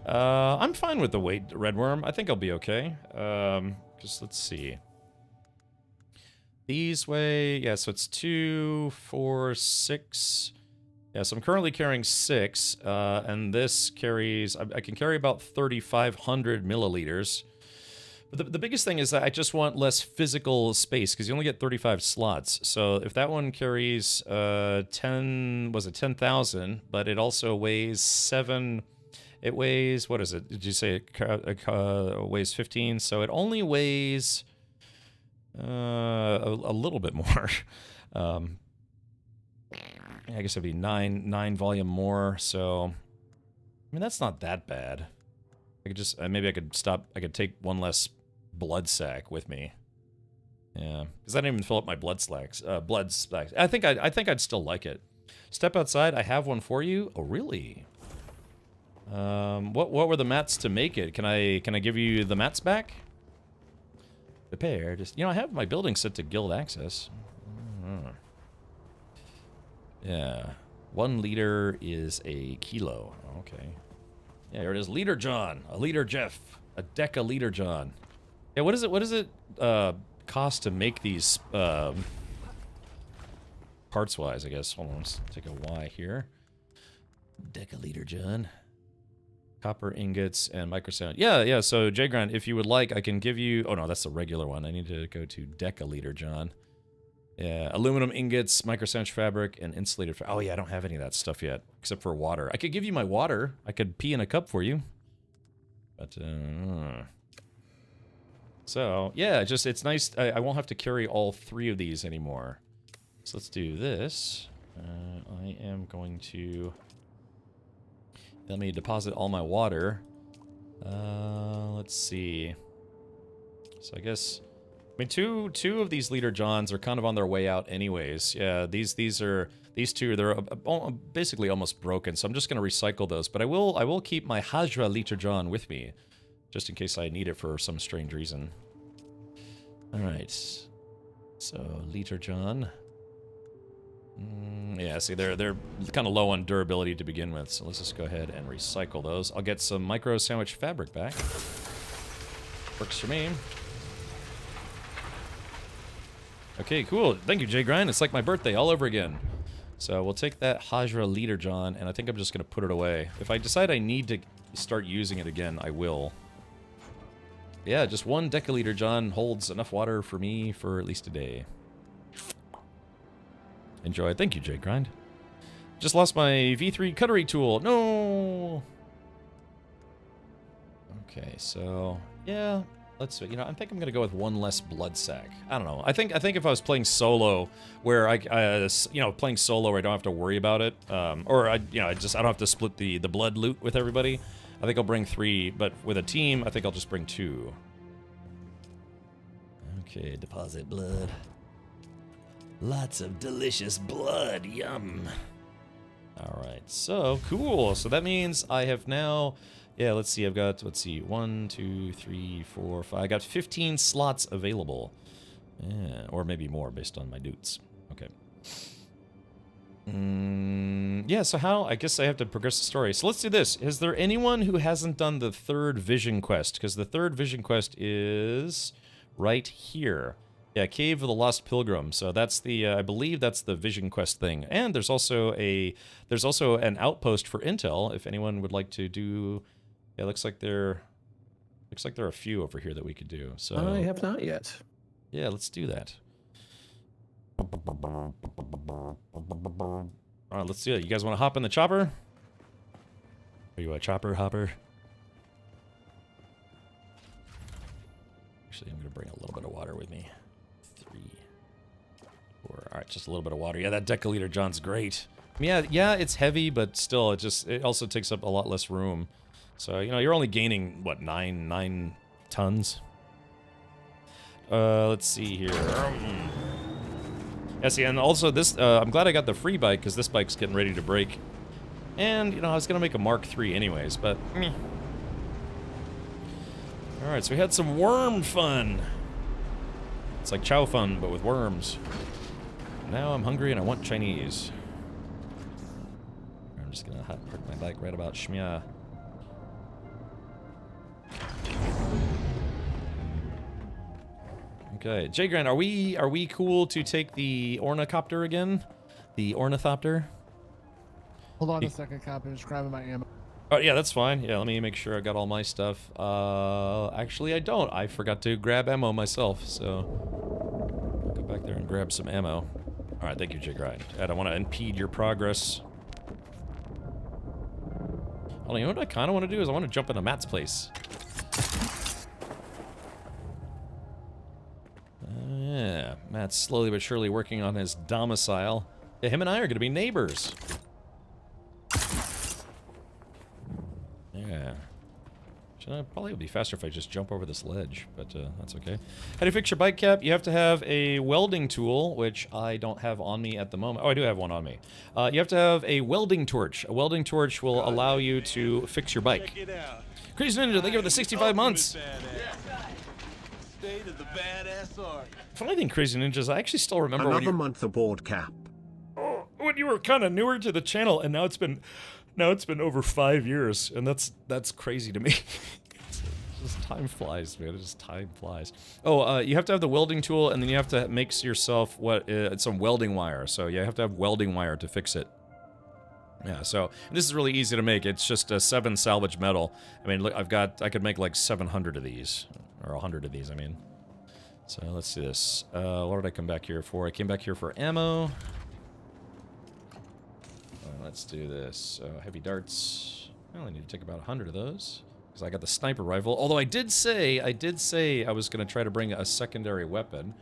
[SPEAKER 1] I'm fine with the weight, Redworm. I think I'll be okay. Just let's see. These weigh... Yeah, so it's 2, 4, 6... Yeah, so I'm currently carrying 6, and this carries... I can carry about 3,500 milliliters. But the biggest thing is that I just want less physical space, because you only get 35 slots. So if that one carries 10,000, but it also weighs 7... It weighs, what is it? Did you say it weighs 15? So it only weighs a little bit more. I guess it'd be nine volume more. So, I mean, that's not that bad. I could just, maybe I could stop, I could take one less blood sack with me. Yeah, because I didn't even fill up my blood slacks. I think I'd still like it. Step outside. I have one for you. Oh, really? What were the mats to make it? Can I give you the mats back? Prepare. Just, you know, I have my building set to guild access. Yeah, 1 liter is a kilo. Okay. Yeah, here it is. Liter John, a liter Jeff, a decaliter John. Yeah, what is it? What does it cost to make these parts wise? I guess. Hold on, let's take a Y here. Decaliter John. Copper ingots and microsand. Yeah. So J-Grind, if you would like, I can give you. Oh no, that's the regular one. I need to go to decaliter John. Yeah, aluminum ingots, microsandwich fabric, and insulated fabric. Oh yeah, I don't have any of that stuff yet, except for water. I could give you my water. I could pee in a cup for you. But, so, yeah, just, it's nice. I won't have to carry all 3 of these anymore. So let's do this. I am going to... Let me deposit all my water. Let's see. So I guess... I mean, two of these liter Johns are kind of on their way out anyways. Yeah, these two, they're basically almost broken, so I'm just going to recycle those. But I will keep my Hajra liter John with me, just in case I need it for some strange reason. All right, so liter John. Yeah, see, they're kind of low on durability to begin with, so let's just go ahead and recycle those. I'll get some micro sandwich fabric back. Works for me. Okay, cool. Thank you, Jay Grind. It's like my birthday all over again. So we'll take that Hajra liter John, and I think I'm just going to put it away. If I decide I need to start using it again, I will. Yeah, just 1 decaliter John holds enough water for me for at least a day. Enjoy. Thank you, Jay Grind. Just lost my V3 cutlery tool. No! Okay, so, yeah... Let's see, you know, I think I'm gonna go with 1 less blood sack. I don't know. I think if I was playing solo, where playing solo where I don't have to worry about it, or I don't have to split the blood loot with everybody. I think I'll bring 3, but with a team, I think I'll just bring 2. Okay, deposit blood. Lots of delicious blood. Yum. All right, so cool. So that means I have now. Yeah, let's see. I've got, 1, 2, 3, 4, 5. I got 15 slots available. Yeah, or maybe more based on my dudes. Okay. Yeah, so how? I guess I have to progress the story. So let's do this. Is there anyone who hasn't done the 3rd vision quest? Because the 3rd vision quest is right here. Yeah, Cave of the Lost Pilgrim. So that's the, I believe that's the vision quest thing. And there's also an outpost for intel if anyone would like to do. Yeah, looks like there are a few over here that we could do. So
[SPEAKER 16] I have not yet.
[SPEAKER 1] Yeah, let's do that. All right, let's do it. You guys want to hop in the chopper? Are you a chopper hopper? Actually, I'm going to bring a little bit of water with me. 3, 4. All right, just a little bit of water. Yeah, that decaliter John's great. Yeah, it's heavy, but still, it also takes up a lot less room. So, you know, you're only gaining, what, 9 tons? Let's see here. Yeah, see, and also this, I'm glad I got the free bike, because this bike's getting ready to break. And, you know, I was going to make a Mark III anyways, but... Alright, so we had some worm fun. It's like chow fun, but with worms. Now I'm hungry and I want Chinese. I'm just going to park my bike right about Shmya. Okay, Jay Grant, are we cool to take the ornithopter again? The ornithopter?
[SPEAKER 9] Hold on a second, Cap. I'm just grabbing my ammo.
[SPEAKER 1] Oh yeah, that's fine. Yeah, let me make sure I got all my stuff. Actually, I don't. I forgot to grab ammo myself, so I'll go back there and grab some ammo. All right, thank you, Jay Grant. I don't want to impede your progress. Oh, you know what I kind of want to do is I want to jump into Matt's place. Yeah, Matt's slowly but surely working on his domicile. Yeah, him and I are going to be neighbors. Yeah. Probably would be faster if I just jump over this ledge, but that's okay. How do you fix your bike cap? You have to have a welding tool, which I don't have on me at the moment. Oh, I do have one on me. You have to have a welding torch. A welding torch will allow you to fix your bike. Crazy Ninja, thank you for the 65 months.
[SPEAKER 3] State of the badass art.
[SPEAKER 1] Funny thing, Crazy Ninjas, I actually still remember
[SPEAKER 4] Another
[SPEAKER 1] when you...
[SPEAKER 4] month aboard cap.
[SPEAKER 1] When you were kind of newer to the channel, and now it's been over 5 years, and that's crazy to me. Just time flies, man. Just time flies. Oh, you have to have the welding tool, and then you have to make yourself some welding wire. So you have to have welding wire to fix it. Yeah. So this is really easy to make. It's just 7 salvage metal. I mean, look, I could make like 700 of these, or 100 of these. I mean. So let's do this. What did I come back here for? I came back here for ammo. Let's do this. Heavy darts. I only need to take about 100 of those. Because I got the sniper rifle. Although I did say I was going to try to bring a secondary weapon.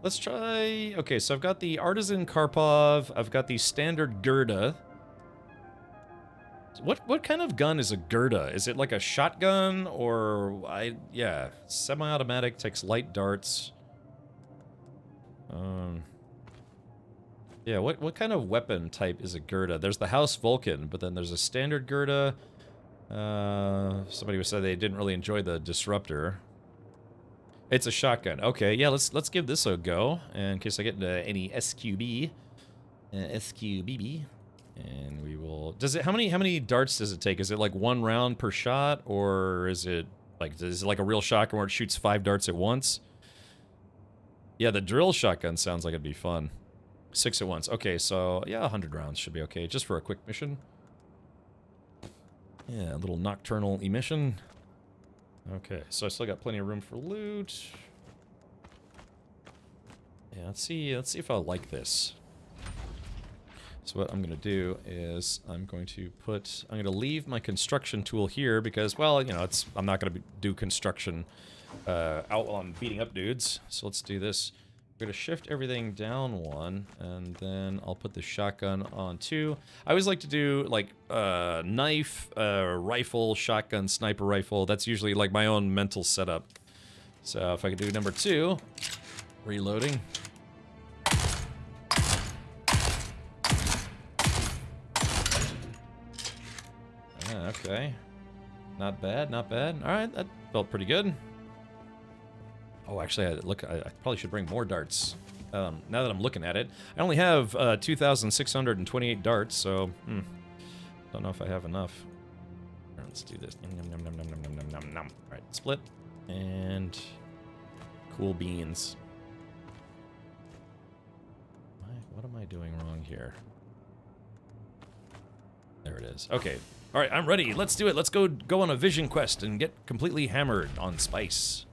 [SPEAKER 1] Let's try... Okay, so I've got the Artisan Karpov. I've got the standard Gerda. What kind of gun is a Gerda? Is it like a shotgun? Or... Yeah. Semi-automatic, takes light darts. Yeah, what kind of weapon type is a Gerda? There's the House Vulcan, but then there's a standard Gerda. Somebody said they didn't really enjoy the Disruptor. It's a shotgun. Okay, yeah, let's give this a go, in case I get into any SQB. SQBB. And we will... How many darts does it take? Is it like 1 round per shot, or is it like a real shotgun where it shoots 5 darts at once? Yeah, the drill shotgun sounds like it'd be fun. 6 at once. Okay, so, yeah, 100 rounds should be okay, just for a quick mission. Yeah, a little nocturnal emission. Okay, so I still got plenty of room for loot. Yeah, let's see if I like this. So what I'm going to do is I'm going to leave my construction tool here because, well, you know, I'm not going to do construction out while I'm beating up dudes. So let's do this. We're going to shift everything down 1, and then I'll put the shotgun on 2. I always like to do, like, knife, rifle, shotgun, sniper rifle. That's usually, like, my own mental setup. So if I could do number 2, reloading. Okay. Not bad, not bad. Alright, that felt pretty good. Oh, actually, I probably should bring more darts. Now that I'm looking at it. I only have 2,628 darts, so... Don't know if I have enough. Right, let's do this. Alright, split. And... Cool beans. What am I doing wrong here? There it is. Okay. Alright, I'm ready. Let's do it. Let's go on a vision quest and get completely hammered on spice.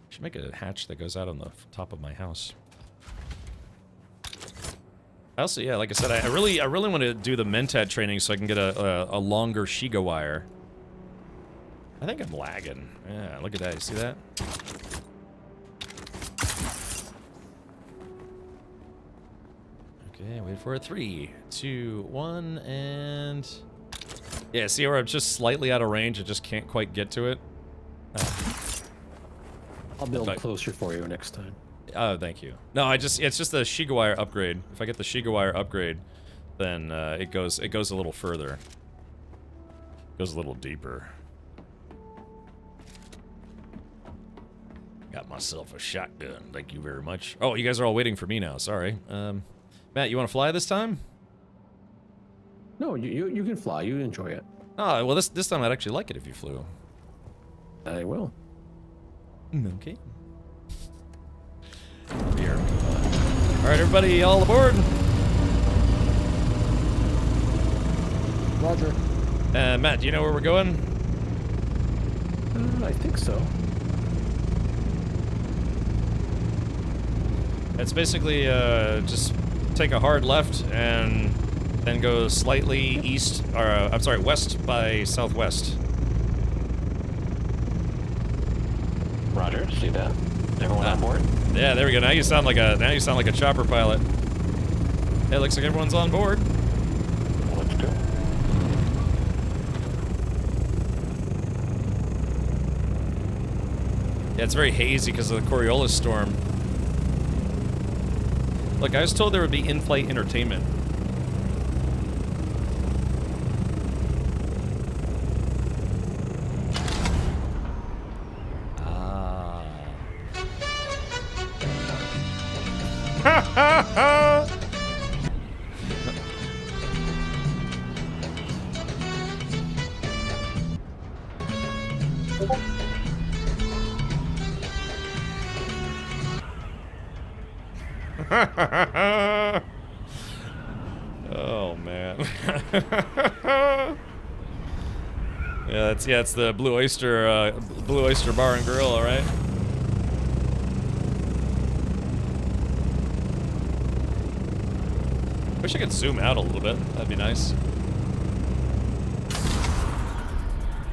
[SPEAKER 1] Should make a hatch that goes out on the top of my house. Also, yeah, like I said, I really want to do the Mentat training so I can get a longer Shiga wire. I think I'm lagging. Yeah, look at that. You see that? Okay, wait for it. 3, 2, 1, and... Yeah, see where I'm just slightly out of range? I just can't quite get to it.
[SPEAKER 16] I'll build closer for you next time.
[SPEAKER 1] Oh, thank you. No, it's just the Shiga wire upgrade. If I get the Shiga wire upgrade, then it goes a little further. Goes a little deeper. Got myself a shotgun. Thank you very much. Oh, you guys are all waiting for me now. Sorry. Matt, you want to fly this time?
[SPEAKER 16] No, you can fly. You enjoy it.
[SPEAKER 1] Oh, well, this time I'd actually like it if you flew.
[SPEAKER 16] I will.
[SPEAKER 1] Okay. Here. All right, everybody, all aboard.
[SPEAKER 9] Roger.
[SPEAKER 1] Matt, do you know where we're going?
[SPEAKER 16] I think so.
[SPEAKER 1] It's basically just take a hard left and then go slightly east, or I'm sorry, west by southwest.
[SPEAKER 16] Roger, see that. Everyone on board?
[SPEAKER 1] Yeah, there we go. Now you sound like a chopper pilot. It looks like everyone's on board.
[SPEAKER 16] Let's go.
[SPEAKER 1] Yeah, it's very hazy because of the Coriolis storm. Look, I was told there would be in-flight entertainment. Oh man. It's the Blue Oyster Bar and Grill, all right. Wish I could zoom out a little bit. That'd be nice.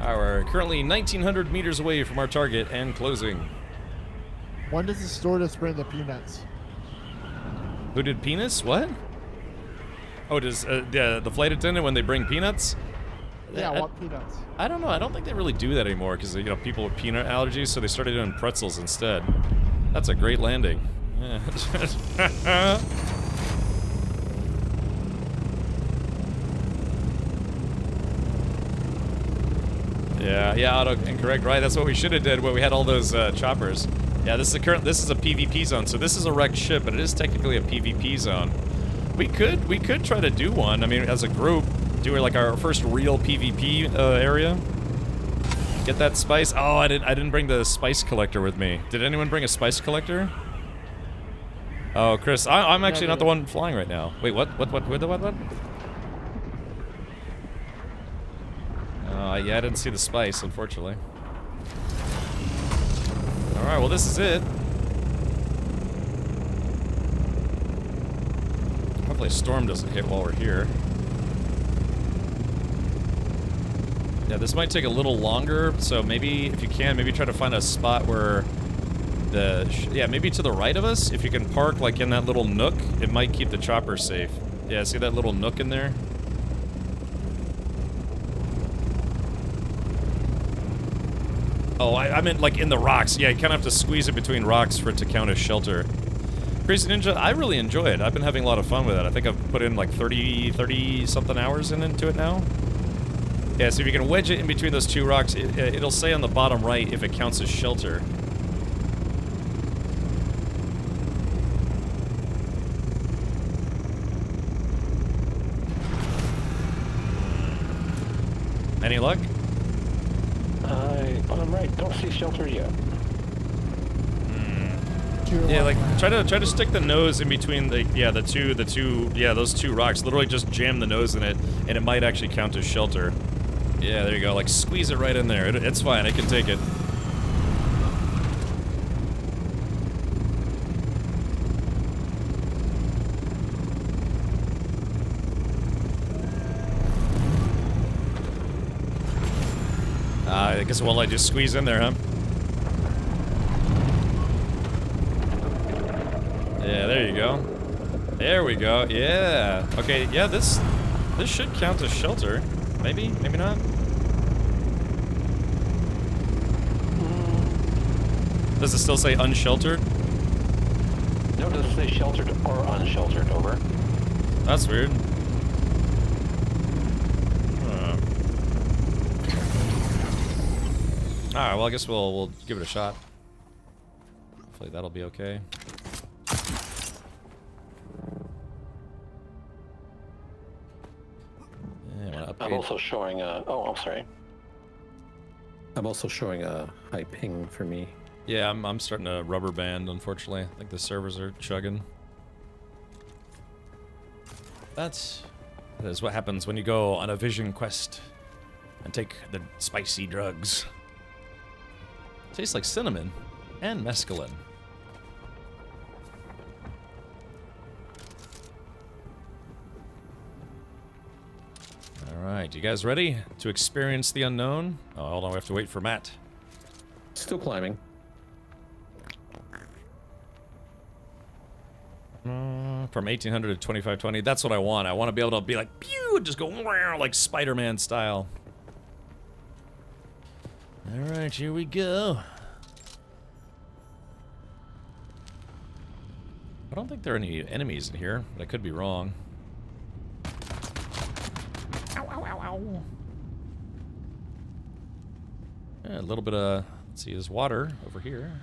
[SPEAKER 1] We're currently 1,900 meters away from our target and closing.
[SPEAKER 9] When does the stewardess bring the peanuts?
[SPEAKER 1] Who did peanuts? What? Oh, does the flight attendant when they bring peanuts?
[SPEAKER 9] Yeah, what peanuts?
[SPEAKER 1] I don't know. I don't think they really do that anymore because people with peanut allergies, so they started doing pretzels instead. That's a great landing. Yeah. Yeah, auto incorrect, right? That's what we should have did when we had all those choppers. Yeah, this is a PvP zone, so this is a wrecked ship, but it is technically a PvP zone. We could try to do one. I mean, as a group, do like our first real PvP area. Get that spice. Oh, I didn't bring the spice collector with me. Did anyone bring a spice collector? Oh, Chris, I'm actually not the one flying right now. Wait, what? Yeah, I didn't see the spice, unfortunately. Alright, well this is it. Hopefully a storm doesn't hit while we're here. Yeah, this might take a little longer, so maybe, if you can, maybe try to find a spot where maybe to the right of us, if you can park like in that little nook, it might keep the chopper safe. Yeah, see that little nook in there? Oh, I meant like in the rocks. Yeah, you kind of have to squeeze it between rocks for it to count as shelter. Crazy Ninja, I really enjoy it. I've been having a lot of fun with it. I think I've put in like 30 something hours into it now. Yeah, so if you can wedge it in between those two rocks, it'll say on the bottom right if it counts as shelter. Any luck?
[SPEAKER 16] Bottom right, don't see shelter yet.
[SPEAKER 1] Yeah, like try to stick the nose in between those two rocks. Literally just jam the nose in it, and it might actually count as shelter. Yeah, there you go. Like squeeze it right in there. It's fine. I can take it. I guess I just squeeze in there, huh? Yeah, there you go. There we go. Yeah. Okay. Yeah, this should count as shelter. Maybe. Maybe not. Does it still say unsheltered?
[SPEAKER 16] No, it doesn't say sheltered or unsheltered. Over.
[SPEAKER 1] That's weird. Alright, well I guess we'll give it a shot. Hopefully that'll be okay. Yeah,
[SPEAKER 16] I'm also showing oh, I'm sorry. I'm also showing a high ping for me.
[SPEAKER 1] Yeah, I'm starting to rubber band, unfortunately. I think the servers are chugging. That is what happens when you go on a vision quest and take the spicy drugs. Tastes like cinnamon and mescaline. Alright, you guys ready to experience the unknown? Oh, hold on, we have to wait for Matt.
[SPEAKER 16] Still climbing.
[SPEAKER 1] From 1800 to 2520. That's what I want. I want to be able to be like, pew, and just go like Spider-Man style. Alright, here we go. I don't think there are any enemies in here, but I could be wrong. Ow, ow, ow, ow. Yeah, a little bit of, let's see, there's water over here.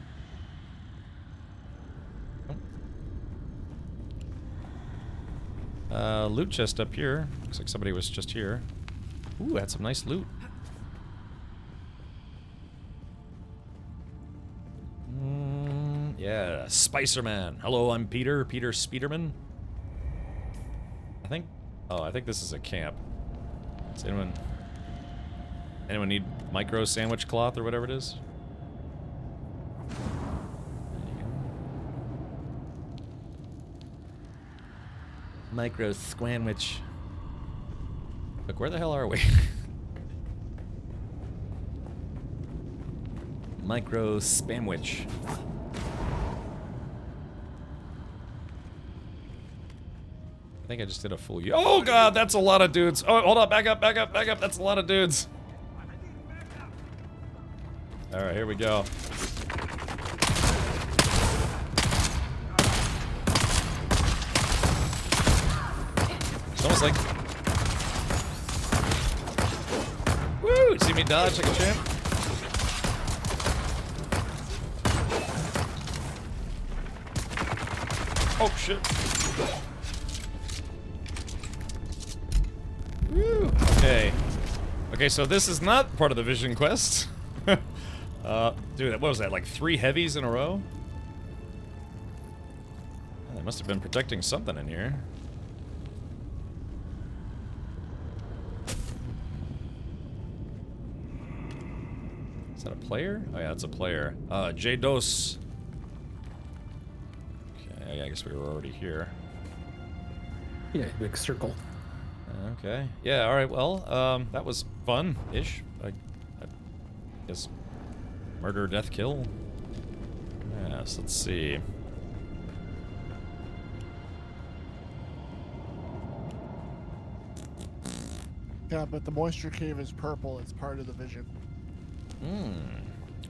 [SPEAKER 1] Loot chest up here. Looks like somebody was just here. Ooh, had some nice loot. Yeah, Spicer-Man. Hello, I'm Peter. Peter Speederman. I think this is a camp. Does anyone need micro sandwich cloth or whatever it is? Micro squanwich. Look, where the hell are we? Micro spamwich. I think I just did a full Oh god, that's a lot of dudes. Oh, hold on, back up, back up, back up. That's a lot of dudes. Alright, here we go. It's almost like... Woo! See me dodge like a champ? Oh, shit. Woo! Okay. Okay, so this is not part of the Vision Quest. Dude, what was that, like 3 heavies in a row? Oh, they must have been protecting something in here. Is that a player? Oh yeah, it's a player. J-Dos. Okay, I guess we were already here.
[SPEAKER 16] Yeah, big circle.
[SPEAKER 1] Okay. Yeah, alright, well, that was fun-ish. I guess murder, death, kill. Yes, let's see.
[SPEAKER 9] Yeah, but the moisture cave is purple. It's part of the vision.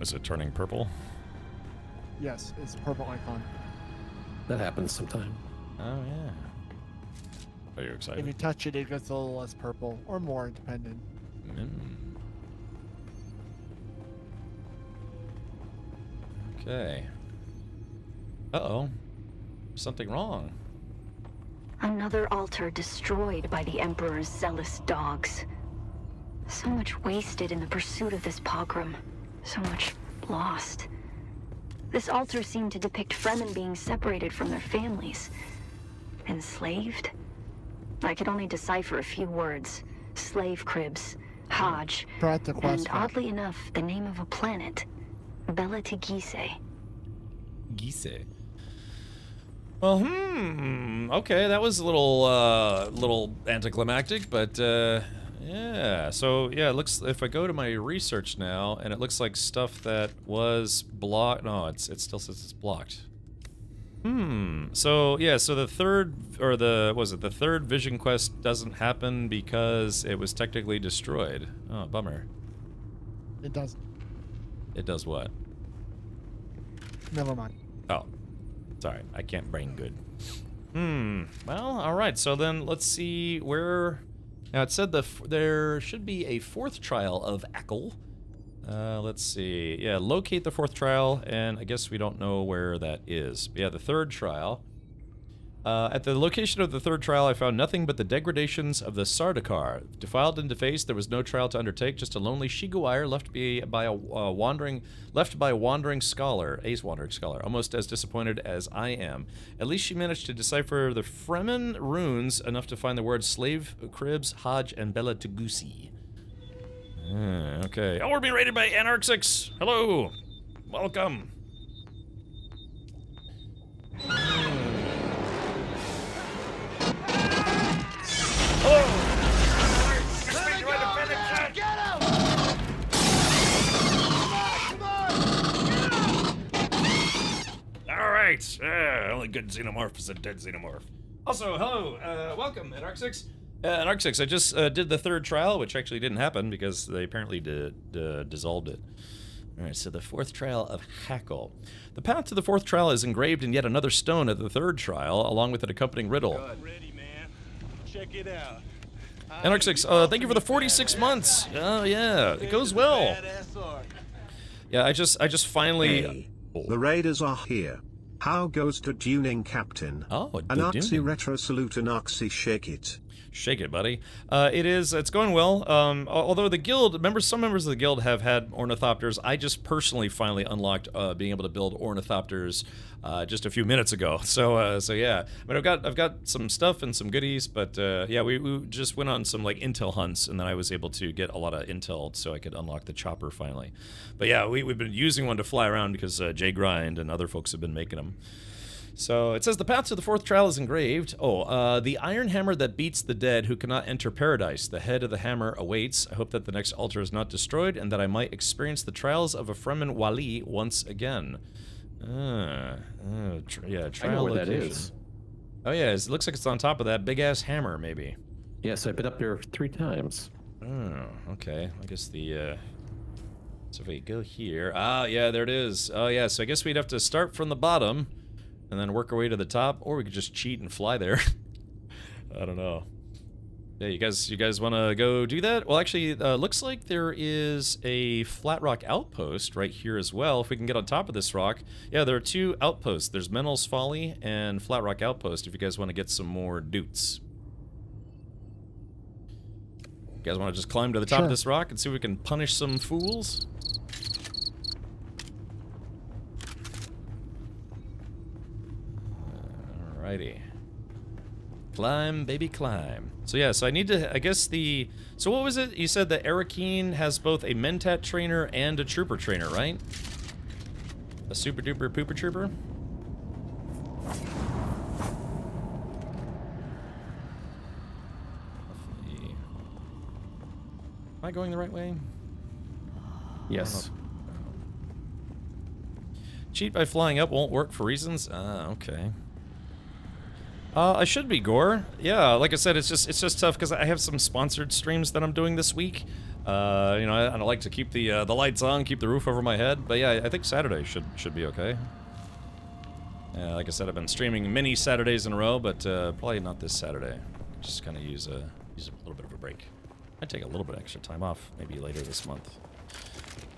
[SPEAKER 1] Is it turning purple?
[SPEAKER 9] Yes, it's a purple icon.
[SPEAKER 16] That happens sometime.
[SPEAKER 1] Oh, yeah. Are you excited?
[SPEAKER 9] If you touch it, it gets a little less purple, or more, depending.
[SPEAKER 1] Okay. Uh-oh. Something wrong.
[SPEAKER 7] Another altar destroyed by the Emperor's zealous dogs. So much wasted in the pursuit of this pogrom. So much lost. This altar seemed to depict Fremen being separated from their families. Enslaved? I could only decipher a few words. Slave cribs, Hajj, and oddly enough, the name of a planet. Bela Tegise.
[SPEAKER 1] Gise. Well, okay, that was a little anticlimactic, but, yeah. So, yeah, it looks, if I go to my research now, and it looks like stuff that was blocked, no, it still says it's blocked. So, yeah, so the third, or the third Vision Quest doesn't happen because it was technically destroyed. Oh, bummer.
[SPEAKER 9] It doesn't.
[SPEAKER 1] It does what?
[SPEAKER 9] Never mind.
[SPEAKER 1] Oh. Sorry, I can't brain good. Well, alright, so then let's see where... Now, it said there should be a 4th trial of Ackle. Let's see. Yeah, locate the 4th trial, and I guess we don't know where that is. But yeah, the 3rd trial. At the location of the 3rd trial, I found nothing but the degradations of the Sardaukar. Defiled and defaced, there was no trial to undertake, just a lonely Shiguire left by a wandering scholar, almost as disappointed as I am. At least she managed to decipher the Fremen runes enough to find the words slave cribs, Hajj, and Bela Tegusi. Okay. Oh, we're being raided by Anarchics. Hello. Welcome. right. Only good xenomorph is a dead xenomorph. Also, hello, welcome at Arc 6. At Arc 6, I just did the third trial, which actually didn't happen because they apparently dissolved it. Alright, so the fourth trial of Hackle. The path to the fourth trial is engraved in yet another stone at the third trial, along with an accompanying riddle.
[SPEAKER 3] Ready, man. Check it out.
[SPEAKER 1] And Arc 6, thank you for the 46 months. Oh yeah, it goes well. Yeah, I just finally.
[SPEAKER 4] Hey, the raiders are here. How goes to tuning, Captain?
[SPEAKER 1] Oh,
[SPEAKER 4] an Oxy retro salute, an Oxy shake it.
[SPEAKER 1] Shake it, buddy. It's going well. Although the guild, some members of the guild have had ornithopters. I just personally finally unlocked being able to build ornithopters just a few minutes ago. So yeah. I mean, I've got some stuff and some goodies, but yeah, we just went on some like intel hunts, and then I was able to get a lot of intel so I could unlock the chopper finally. But yeah, we've been using one to fly around because Jay Grind and other folks have been making them. So it says the path to the fourth trial is engraved. The iron hammer that beats the dead who cannot enter paradise. The head of the hammer awaits. I hope that the next altar is not destroyed and that I might experience the trials of a Fremen Wali once again. Yeah, trial
[SPEAKER 16] I know where
[SPEAKER 1] location.
[SPEAKER 16] that is.
[SPEAKER 1] Oh yeah, it looks like it's on top of that big ass hammer, maybe.
[SPEAKER 16] Yes, I've been up there 3 times.
[SPEAKER 1] Oh, okay. I guess the. So if we go here, yeah, there it is. Oh yeah, so I guess we'd have to start from the bottom. And then work our way to the top, or we could just cheat and fly there. I don't know. Yeah, you guys want to go do that? Well, actually, looks like there is a flat rock outpost right here as well. If we can get on top of this rock, yeah, there are 2 outposts. There's Menel's Folly and Flat Rock Outpost. If you guys want to get some more doots, you guys want to just climb to the top of this rock and see if we can punish some fools. Alrighty. Climb, baby, climb. So yeah, so I need to, I guess the... So what was it? You said that Arakeen has both a Mentat trainer and a Trooper trainer, right? A Super Duper Pooper Trooper? Am I going the right way?
[SPEAKER 16] Yes.
[SPEAKER 1] Cheat by flying up won't work for reasons? Okay. I should be, Gore. Yeah, like I said, it's just tough because I have some sponsored streams that I'm doing this week. You know, I like to keep the lights on, keep the roof over my head. But yeah, I think Saturday should be okay. Yeah, like I said, I've been streaming many Saturdays in a row, but probably not this Saturday. Just kind of use a little bit of a break. I'd take a little bit extra time off, maybe later this month.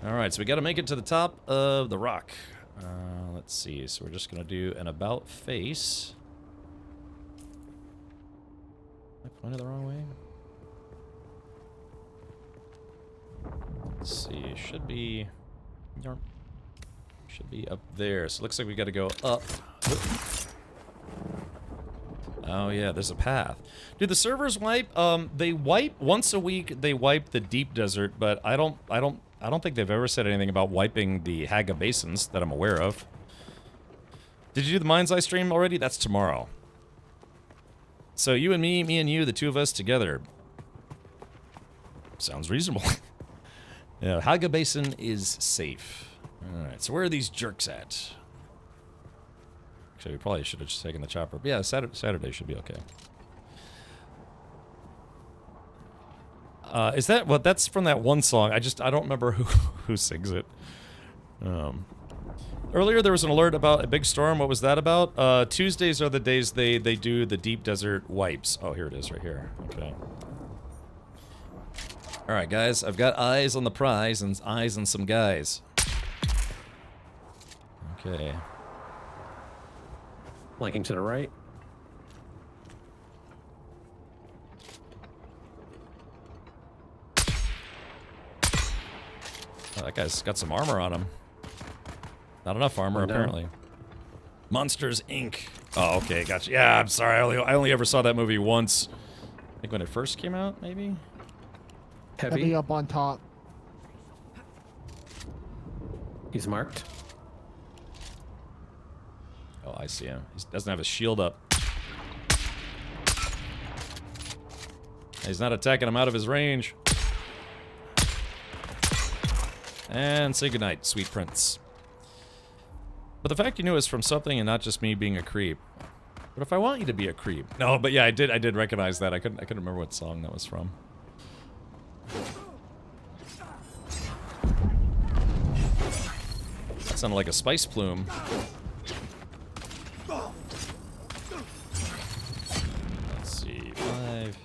[SPEAKER 1] All right, so we got to make it to the top of the rock. Let's see. So we're just gonna do an about face. I pointed the wrong way. Let's see. Should be up there. So it looks like we got to go up. Oh yeah, there's a path. Do the servers wipe? They wipe once a week. They wipe the deep desert, but I don't think they've ever said anything about wiping the Haga basins that I'm aware of. Did you do the Mind's Eye stream already? That's tomorrow. So you and me and you, the 2 of us together. Sounds reasonable. Yeah, Haga Basin is safe. Alright, so where are these jerks at? Actually, we probably should have just taken the chopper. But yeah, Saturday should be okay. Is that what? That's from that one song. I don't remember who sings it. Earlier there was an alert about a big storm. What was that about? Tuesdays are the days they do the deep desert wipes. Oh, here it is right here. Okay. All right, guys. I've got eyes on the prize and eyes on some guys. Okay.
[SPEAKER 16] Flanking to the right.
[SPEAKER 1] Oh, that guy's got some armor on him. Not enough armor, apparently. Monsters, Inc. Oh, okay, gotcha. Yeah, I'm sorry. I only ever saw that movie once. I think when it first came out, maybe?
[SPEAKER 9] Heavy up on top.
[SPEAKER 16] He's marked.
[SPEAKER 1] Oh, I see him. He doesn't have his shield up. He's not attacking him out of his range. And say goodnight, sweet prince. But the fact you knew is from something and not just me being a creep. But if I want you to be a creep. No, but yeah, I did recognize that. I couldn't remember what song that was from. That sounded like a spice plume. Let's see, 5.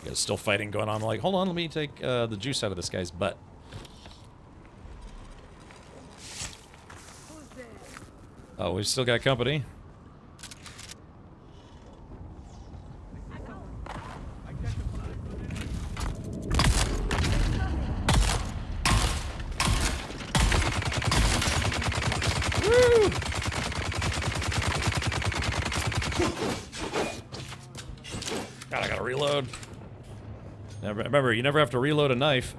[SPEAKER 1] There's still fighting going on. I'm like, hold on, let me take the juice out of this guy's butt. Oh, we've still got company. Woo! God, I gotta reload. Remember, you never have to reload a knife.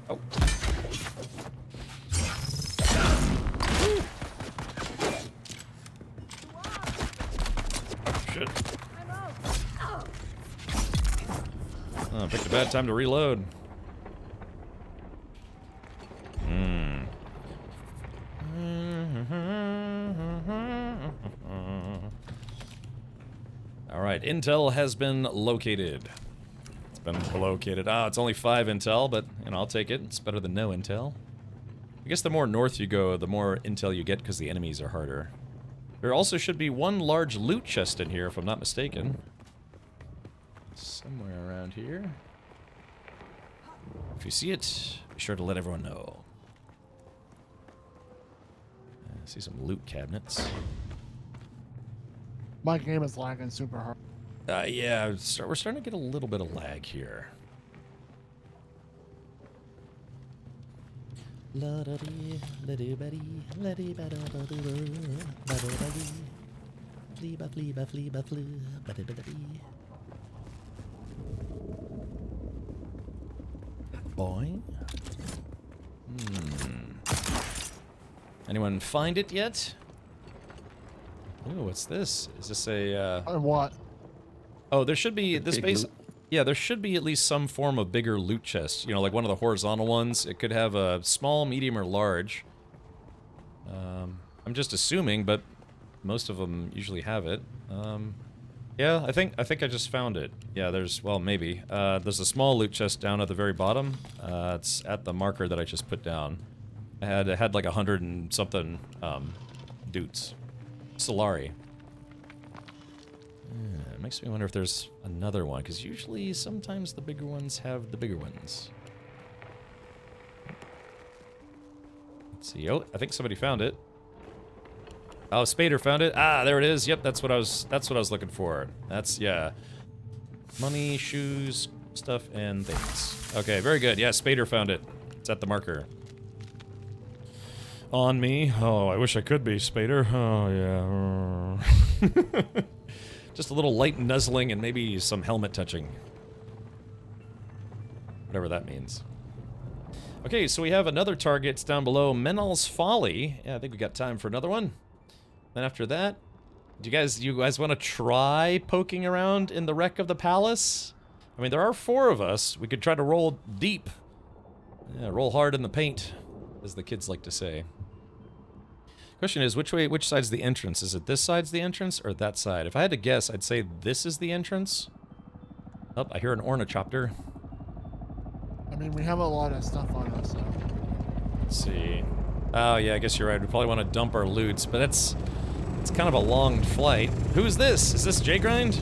[SPEAKER 1] Oh. Shit. Oh, picked a bad time to reload. Alright, intel has been located. It's been located. Ah, it's only 5 intel, but, you know, I'll take it. It's better than no intel. I guess the more north you go, the more intel you get because the enemies are harder. There also should be 1 large loot chest in here, if I'm not mistaken. Somewhere around here. If you see it, be sure to let everyone know. I see some loot cabinets.
[SPEAKER 9] My game is lagging super hard.
[SPEAKER 1] Yeah, we're starting to get a little bit of lag here. Boy. Anyone find it yet? Ooh, what's this? Is this a,
[SPEAKER 9] What?
[SPEAKER 1] Oh, there should be, this base... Yeah, there should be at least some form of bigger loot chest. You know, like one of the horizontal ones. It could have a small, medium, or large. I'm just assuming, but most of them usually have it. Yeah, I think I just found it. Yeah, there's, well, maybe. There's a small loot chest down at the very bottom. It's at the marker that I just put down. It had like 100 and something, dudes. Solari. Yeah, it makes me wonder if there's another one, because usually, sometimes the bigger ones have the bigger ones. Let's see. Oh, I think somebody found it. Oh, Spader found it. Ah, there it is. Yep, that's what I was looking for. That's, yeah. Money, shoes, stuff, and things. Okay, very good. Yeah, Spader found it. It's at the marker. On me. Oh, I wish I could be Spader. Oh, yeah. Just a little light nuzzling and maybe some helmet touching. Whatever that means. Okay, so we have another target. It's down below. Menal's Folly. Yeah, I think we got time for another one. Then after that, do you guys want to try poking around in the wreck of the palace? I mean, there are 4 of us. We could try to roll deep. Yeah, roll hard in the paint, as the kids like to say. Question is, which side's the entrance? Is it this side's the entrance, or that side? If I had to guess, I'd say this is the entrance. Oh, I hear an ornithopter.
[SPEAKER 9] I mean, we have a lot of stuff on us, so.
[SPEAKER 1] Let's see. Oh, yeah, I guess you're right. We probably want to dump our loots, but it's kind of a long flight. Who is this? Is this J-Grind?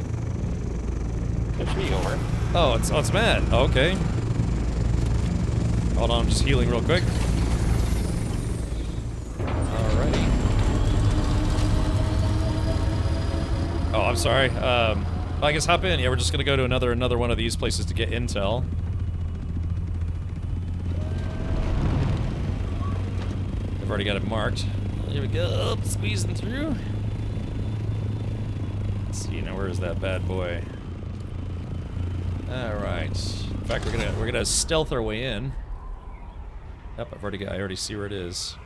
[SPEAKER 15] It's me, over.
[SPEAKER 1] Oh, it's Matt. Oh, okay. Hold on, I'm just healing real quick. Alrighty. Oh, I'm sorry. I guess hop in. Yeah, we're just gonna go to another one of these places to get intel. I've already got it marked. Here we go. Squeezing through. Let's see now. Where is that bad boy? All right. In fact, we're gonna stealth our way in. Yep, I already see where it is.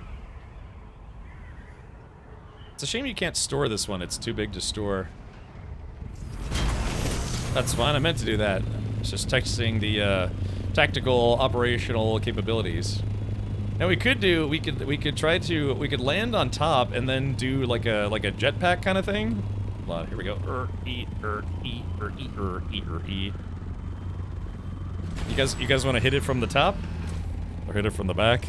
[SPEAKER 1] It's a shame you can't store this one. It's too big to store. That's fine. I meant to do that. It's just texting the tactical operational capabilities. Now we could land on top and then do like a jetpack kind of thing. Hold on, here we go. E. You guys want to hit it from the top or hit it from the back?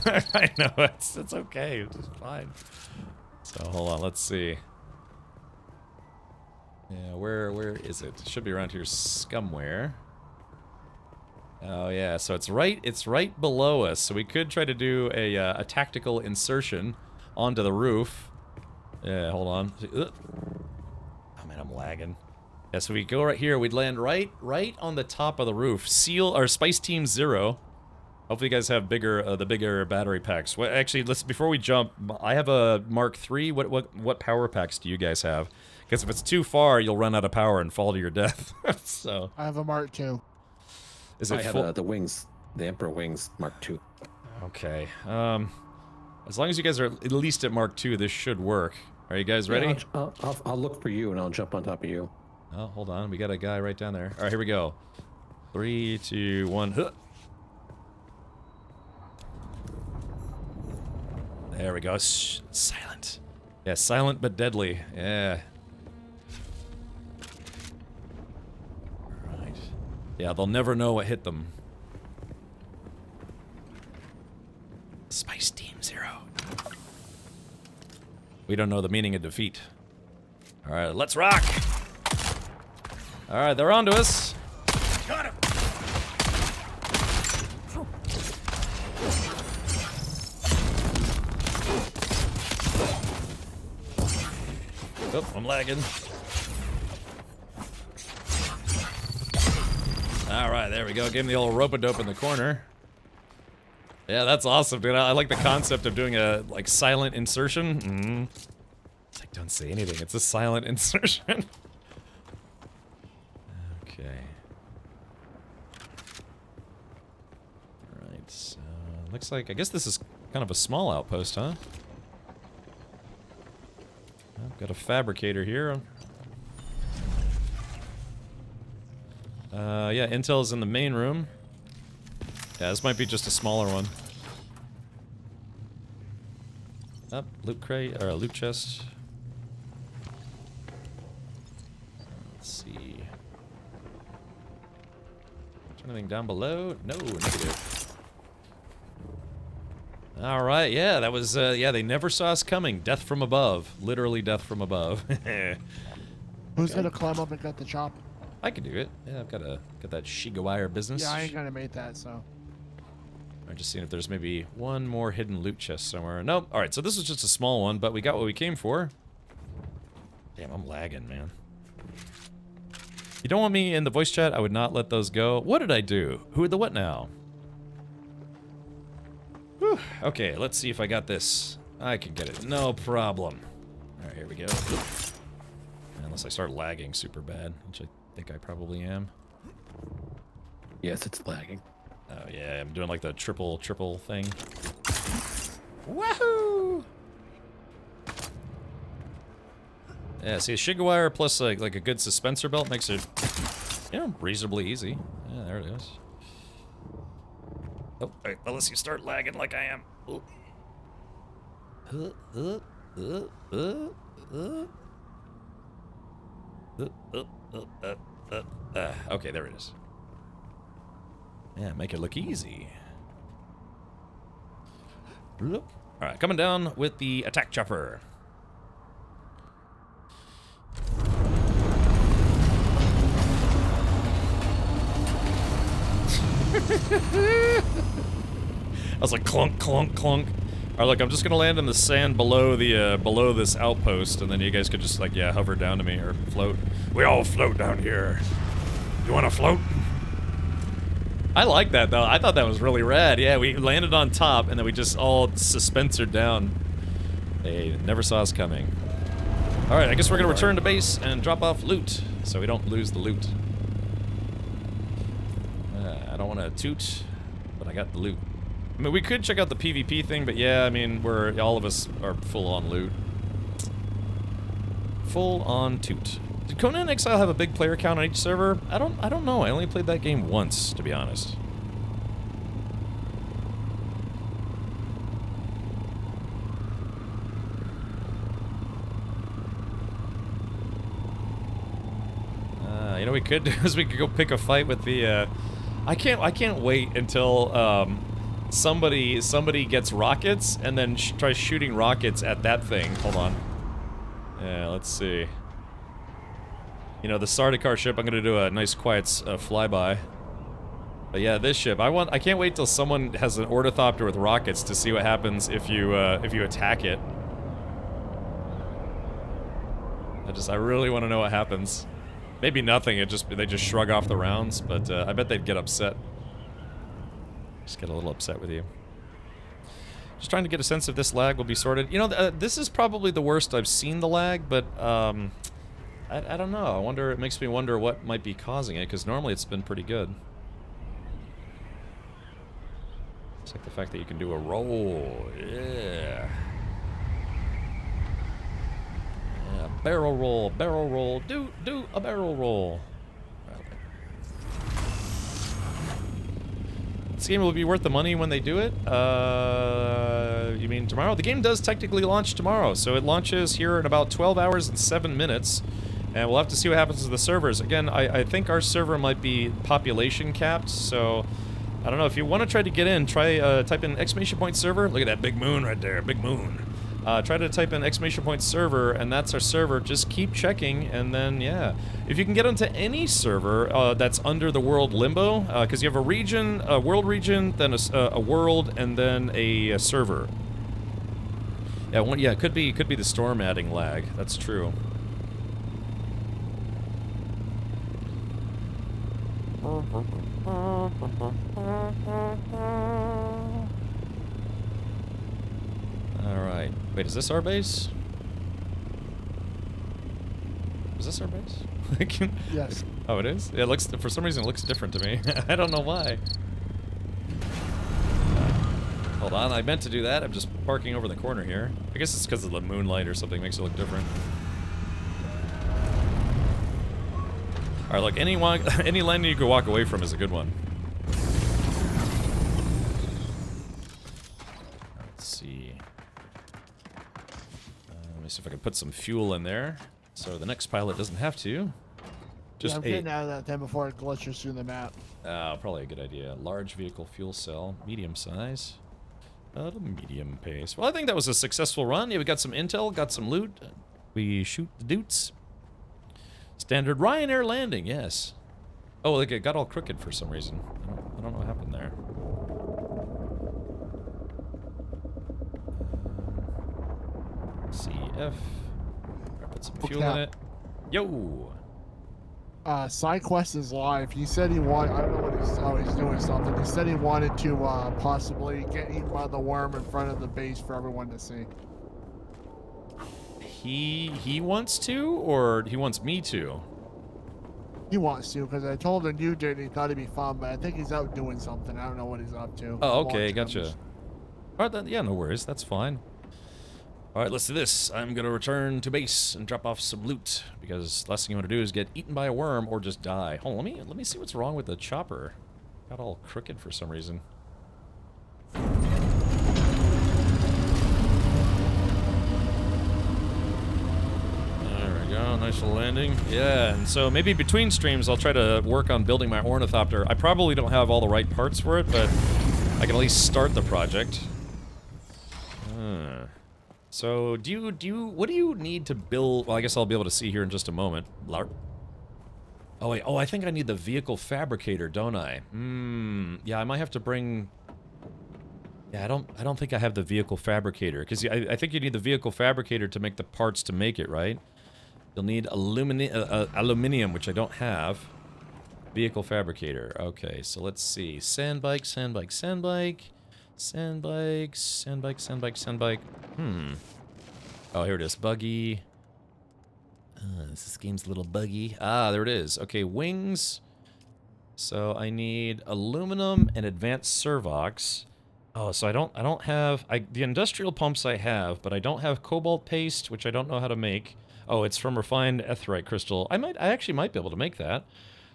[SPEAKER 1] I know, it's okay, it's fine. So hold on, let's see. Yeah, where is it? It should be around here somewhere. Oh yeah, so it's right below us. So we could try to do a tactical insertion onto the roof. Yeah, hold on. Oh man, I'm lagging. Yeah, so we go right here. We'd land right on the top of the roof. Seal or Spice Team 0. Hopefully you guys have the bigger battery packs. Well, actually, before we jump, I have a Mark III. What power packs do you guys have? Because if it's too far, you'll run out of power and fall to your death. So
[SPEAKER 9] I have a Mark II.
[SPEAKER 1] Is it
[SPEAKER 16] I have the wings, the Emperor wings Mark II.
[SPEAKER 1] Okay. As long as you guys are at least at Mark II, this should work. Are you guys ready?
[SPEAKER 16] Yeah, I'll look for you and I'll jump on top of you.
[SPEAKER 1] Oh, hold on. We got a guy right down there. All right, here we go. 3, 2, 1. Huh. There we go. Silent. Yeah, silent but deadly. Yeah. Right. Yeah, they'll never know what hit them. Spice Team 0. We don't know the meaning of defeat. Alright, let's rock! Alright, they're onto us. Got him! Oh, I'm lagging. Alright, there we go. Give him the old rope-a-dope in the corner. Yeah, that's awesome, dude. I like the concept of doing a, like, silent insertion. It's like, don't say anything. It's a silent insertion. Okay. Alright, so... looks like... I guess this is kind of a small outpost, huh? I've got a fabricator here. Yeah, intel's in the main room. Yeah, this might be just a smaller one. Up, loot crate, or a loot chest. Let's see. Is there anything down below? No, negative. Alright, yeah, that was, yeah, they never saw us coming. Death from above. Literally death from above.
[SPEAKER 9] Who's gonna climb up and get the chop?
[SPEAKER 1] I can do it. Yeah, I've got that Shigawire business.
[SPEAKER 9] Yeah, I ain't gonna make that, so.
[SPEAKER 1] I'm just seeing if there's maybe one more hidden loot chest somewhere. Nope. Alright, so this was just a small one, but we got what we came for. Damn, I'm lagging, man. You don't want me in the voice chat? I would not let those go. What did I do? Who the what now? Whew. Okay, let's see if I got this. I can get it. No problem. Alright, here we go. Unless I start lagging super bad, which I think I probably am.
[SPEAKER 16] Yes, it's lagging.
[SPEAKER 1] Oh yeah, I'm doing like the triple thing. Wahoo! Yeah, see, a Shigawire plus like a good suspensor belt makes it, you know, reasonably easy. Yeah, there it is. Oh, wait, unless you start lagging like I am. Okay, there it is. Yeah, make it look easy. Alright, coming down with the attack chopper. I was like clunk, clunk, clunk. Alright, look, I'm just gonna land in the sand below the below this outpost, and then you guys could just like, yeah, hover down to me or float. We all float down here. You wanna float? I like that though. I thought that was really rad. Yeah, we landed on top and then we just all suspensored down. They never saw us coming. Alright, I guess we're gonna return to base and drop off loot so we don't lose the loot. I don't want to toot, but I got the loot. I mean, we could check out the PvP thing, but yeah, I mean, all of us are full on loot. Full on toot. Did Conan Exile have a big player count on each server? I don't know. I only played that game once, to be honest. You know what we could do is we could go pick a fight with the, I can't wait until, somebody gets rockets and then tries shooting rockets at that thing. Hold on. Yeah, let's see. You know, the Sardaukar ship, I'm gonna do a nice quiet flyby. But yeah, this ship, I can't wait till someone has an ornithopter with rockets to see what happens if you attack it. I really want to know what happens. Maybe nothing, they just shrug off the rounds, but I bet they'd get upset. Just get a little upset with you. Just trying to get a sense if this lag will be sorted. You know, this is probably the worst I've seen the lag, but I don't know. I wonder, it makes me wonder what might be causing it, because normally it's been pretty good. It's like the fact that you can do a roll. Yeah. Yeah, barrel roll, do a barrel roll. This game will be worth the money when they do it? You mean tomorrow? The game does technically launch tomorrow, so it launches here in about 12 hours and 7 minutes, and we'll have to see what happens to the servers. Again, I think our server might be population capped, so I don't know. If you want to try to get in, try type in exclamation point server. Look at that big moon right there, big moon. Try to type in exclamation point server, and that's our server. Just keep checking, and then, yeah. If you can get onto any server that's under the world limbo, because you have a region, a world region, then a world, and then a server. Yeah, it could be the storm adding lag. That's true. Alright. Wait, is this our base? Is this our base?
[SPEAKER 9] Yes.
[SPEAKER 1] Oh, it is? It looks, for some reason it looks different to me. I don't know why. Hold on, I meant to do that. I'm just parking over the corner here. I guess it's because of the moonlight or something makes it look different. Alright, look, any landing you can walk away from is a good one. Let's see. Let me see if I can put some fuel in there, so the next pilot doesn't have to. Just
[SPEAKER 9] yeah, I'm getting out of that thing before it glitches through the map.
[SPEAKER 1] Probably a good idea. Large vehicle fuel cell, medium size. At a medium pace. Well, I think that was a successful run. Yeah, we got some intel, got some loot. We shoot the doots. Standard Ryanair landing, yes. Oh, like it got all crooked for some reason. I don't know what happened there. CF. Put some fuel in it. Yo!
[SPEAKER 9] Side quest is live. He said he wanted, I don't know what he's doing something. He said he wanted to possibly get eaten by the worm in front of the base for everyone to see.
[SPEAKER 1] He wants to, or he wants me to?
[SPEAKER 9] He wants to, because I told him you did, and he thought it'd be fun, but I think he's out doing something. I don't know what he's up to.
[SPEAKER 1] Oh, okay, gotcha. Alright, then, yeah, no worries, that's fine. Alright, let's do this. I'm gonna return to base and drop off some loot, because the last thing you want to do is get eaten by a worm or just die. Hold on, let me see what's wrong with the chopper. Got all crooked for some reason. Go, nice little landing. Yeah, and so maybe between streams I'll try to work on building my ornithopter. I probably don't have all the right parts for it, but I can at least start the project. So what do you need to build? Well, I guess I'll be able to see here in just a moment. Oh wait, I think I need the vehicle fabricator, don't I? Yeah, I might have to bring. Yeah, I don't think I have the vehicle fabricator, because I think you need the vehicle fabricator to make the parts to make it, right? You'll need aluminum, which I don't have. Vehicle fabricator. Okay, so let's see. Sandbike, sandbike, sandbike. Sandbike, sandbike, sandbike, sandbike. Oh, here it is. Buggy. This game's a little buggy. Ah, there it is. Okay, wings. So I need aluminum and advanced servox. Oh, so I don't have the industrial pumps I have, but I don't have cobalt paste, which I don't know how to make. Oh, it's from refined etherite crystal. I actually might be able to make that.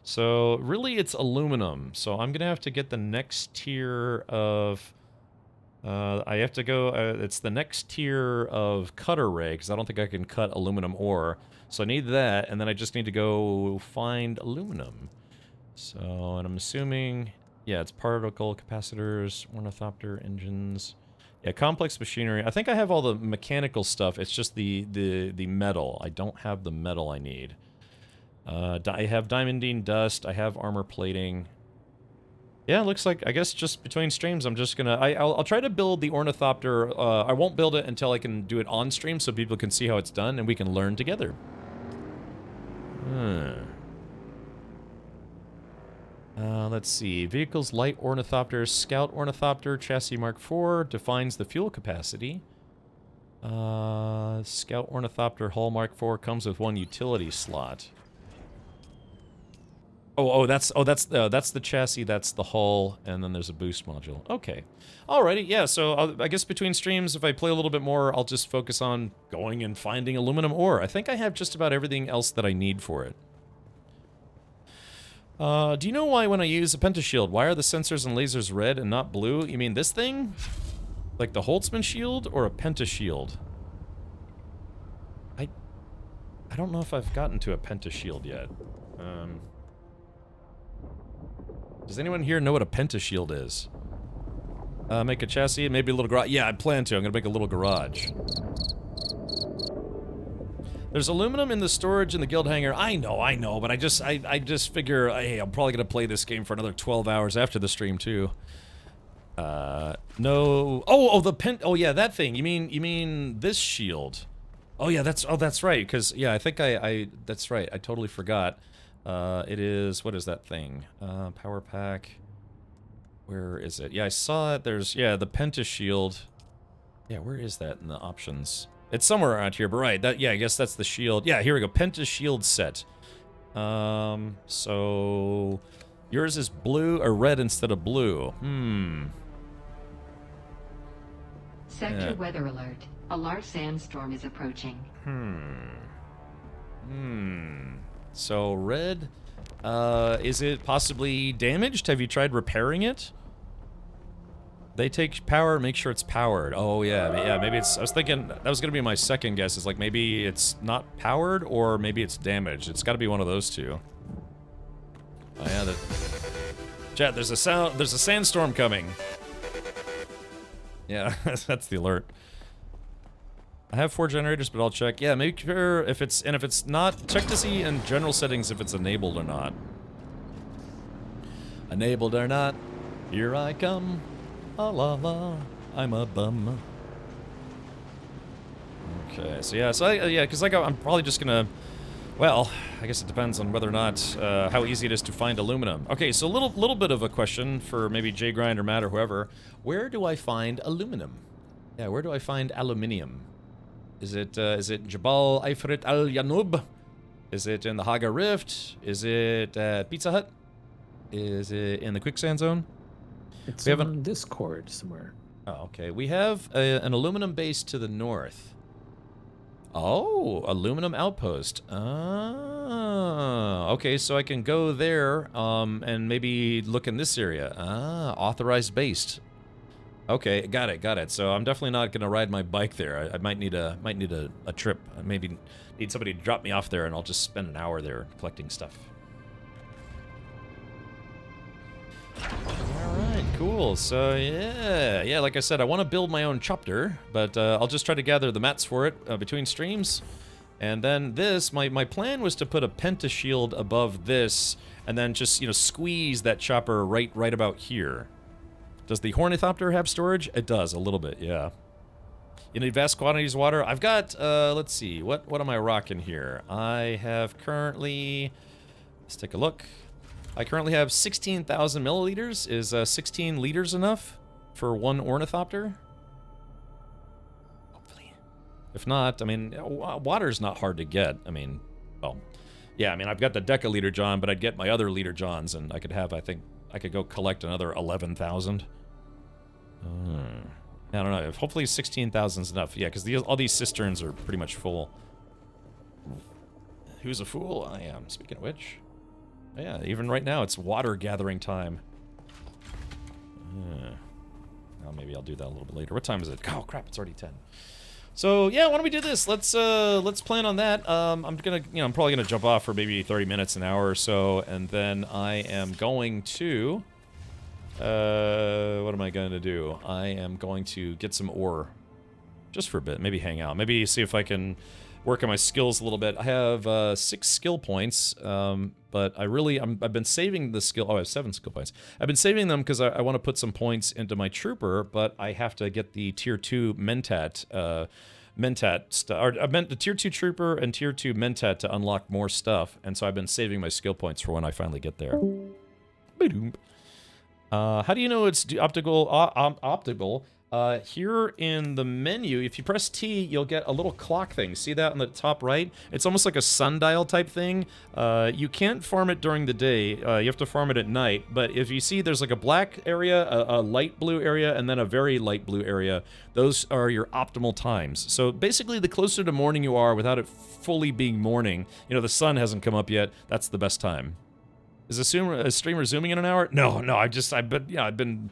[SPEAKER 1] So really, it's aluminum. So I'm gonna have to get the next tier of. I have to go. It's the next tier of cutter ray because I don't think I can cut aluminum ore. So I need that, and then I just need to go find aluminum. So, and I'm assuming, yeah, it's particle capacitors, ornithopter engines. Yeah, complex machinery. I think I have all the mechanical stuff. It's just the metal. I don't have the metal I need. I have diamondine dust. I have armor plating. Yeah, it looks like, I guess just between streams, I'm just gonna... I'll try to build the ornithopter. I won't build it until I can do it on stream so people can see how it's done and we can learn together. Let's see. Vehicles, light ornithopter, scout ornithopter, chassis Mark IV defines the fuel capacity. Scout ornithopter hull Mark IV comes with 1 utility slot. That's the chassis, that's the hull, and then there's a boost module. Okay. Alrighty, yeah, so I guess between streams, if I play a little bit more, I'll just focus on going and finding aluminum ore. I think I have just about everything else that I need for it. Do you know why when I use a pentashield, why are the sensors and lasers red and not blue? You mean this thing? Like the Holtzman shield or a pentashield? I don't know if I've gotten to a pentashield yet. Does anyone here know what a pentashield is? Make a chassis and maybe a little garage. Yeah, I plan to. I'm gonna make a little garage. There's aluminum in the storage in the guild hangar. I know, but I just figure, hey, I'm probably gonna play this game for another 12 hours after the stream too. No. Oh yeah, that thing. You mean this shield? Oh yeah, that's right. Because yeah, I think that's right. I totally forgot. It is, what is that thing? Power pack. Where is it? Yeah, I saw it. There's, yeah, the pentashield. Yeah, where is that in the options? It's somewhere around here, but right, yeah, I guess that's the shield. Yeah, here we go, pentashield set. So yours is blue or red instead of blue.
[SPEAKER 18] Sector weather alert. A large sandstorm is approaching.
[SPEAKER 1] So red, is it possibly damaged? Have you tried repairing it? They take power, make sure it's powered. Oh yeah, maybe it's, I was thinking, that was gonna be my second guess, is like maybe it's not powered or maybe it's damaged. It's gotta be one of those two. Oh yeah, chat, there's a sandstorm coming. Yeah, that's the alert. I have 4 generators, but I'll check. Yeah, make sure if it's not, check to see in general settings if it's enabled or not. Enabled or not, here I come. Ah la la, I'm a bum. Okay, so yeah, because like I'm probably just gonna, well, I guess it depends on whether or not how easy it is to find aluminum. Okay, so a little bit of a question for maybe J Grind or Matt or whoever. Where do I find aluminum? Yeah, where do I find aluminium? Is it Jabal Ifrit Al Yanub? Is it in the Haga Rift? Is it at Pizza Hut? Is it in the Quicksand Zone?
[SPEAKER 16] It's on Discord somewhere.
[SPEAKER 1] Oh, okay. We have an aluminum base to the north. Oh, aluminum outpost. Ah, okay, so I can go there and maybe look in this area. Ah, authorized base. Okay, got it. So I'm definitely not gonna ride my bike there. I might need a trip. I maybe need somebody to drop me off there, and I'll just spend an hour there collecting stuff. All right, cool. So yeah. Like I said, I want to build my own chopper, but I'll just try to gather the mats for it between streams, and then this. My plan was to put a pentashield above this, and then just squeeze that chopper right about here. Does the Ornithopter have storage? It does, a little bit, yeah. You need vast quantities of water? I've got, let's see, what am I rocking here? I have currently, let's take a look. I currently have 16,000 milliliters. Is 16 liters enough for 1 Ornithopter? Hopefully. If not, I mean, water's not hard to get. I mean, well, yeah, I mean, I've got the decaliter John, but I'd get my other liter Johns, and I could have, I think, I could go collect another 11,000. I don't know. Hopefully 16,000 is enough. Yeah, because all these cisterns are pretty much full. Who's a fool? I am. Speaking of which. Yeah, even right now, it's water gathering time. Well, maybe I'll do that a little bit later. What time is it? Oh, crap, it's already 10. So, yeah, why don't we do this? Let's plan on that. I'm probably gonna jump off for maybe 30 minutes, an hour or so, and then I am going to... what am I going to do? I am going to get some ore. Just for a bit. Maybe hang out. Maybe see if I can work on my skills a little bit. I have 6 skill points, but I've been saving the skill... Oh, I have 7 skill points. I've been saving them because I want to put some points into my trooper, but I have to get the tier 2 Mentat... the tier 2 trooper and tier 2 Mentat to unlock more stuff, and so I've been saving my skill points for when I finally get there. How do you know it's optical? Here in the menu, if you press T, you'll get a little clock thing. See that on the top right? It's almost like a sundial type thing. You can't farm it during the day. You have to farm it at night. But if you see, there's like a black area, a light blue area, and then a very light blue area. Those are your optimal times. So basically, the closer to morning you are without it fully being morning, the sun hasn't come up yet, that's the best time. Is a stream resuming in an hour? No, I've been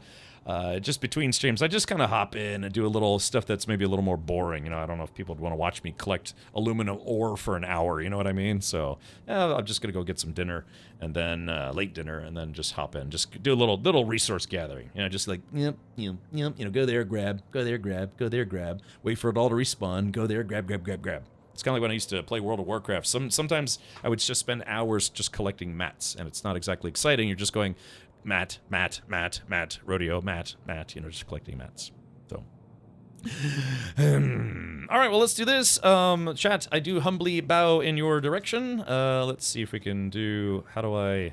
[SPEAKER 1] just between streams, I just kind of hop in and do a little stuff that's maybe a little more boring. I don't know if people would want to watch me collect aluminum ore for an hour, you know what I mean? So, I'm just going to go get some dinner, and then, late dinner, and then just hop in. Just do a little resource gathering. Just like, go there, grab, go there, grab, go there, grab. Wait for it all to respawn, go there, grab, grab, grab, grab. It's kind of like when I used to play World of Warcraft. Sometimes I would just spend hours just collecting mats, and it's not exactly exciting. You're just going mat, rodeo, mat, just collecting mats. So, all right, well, let's do this. Chat, I do humbly bow in your direction. Let's see if we can do. How do I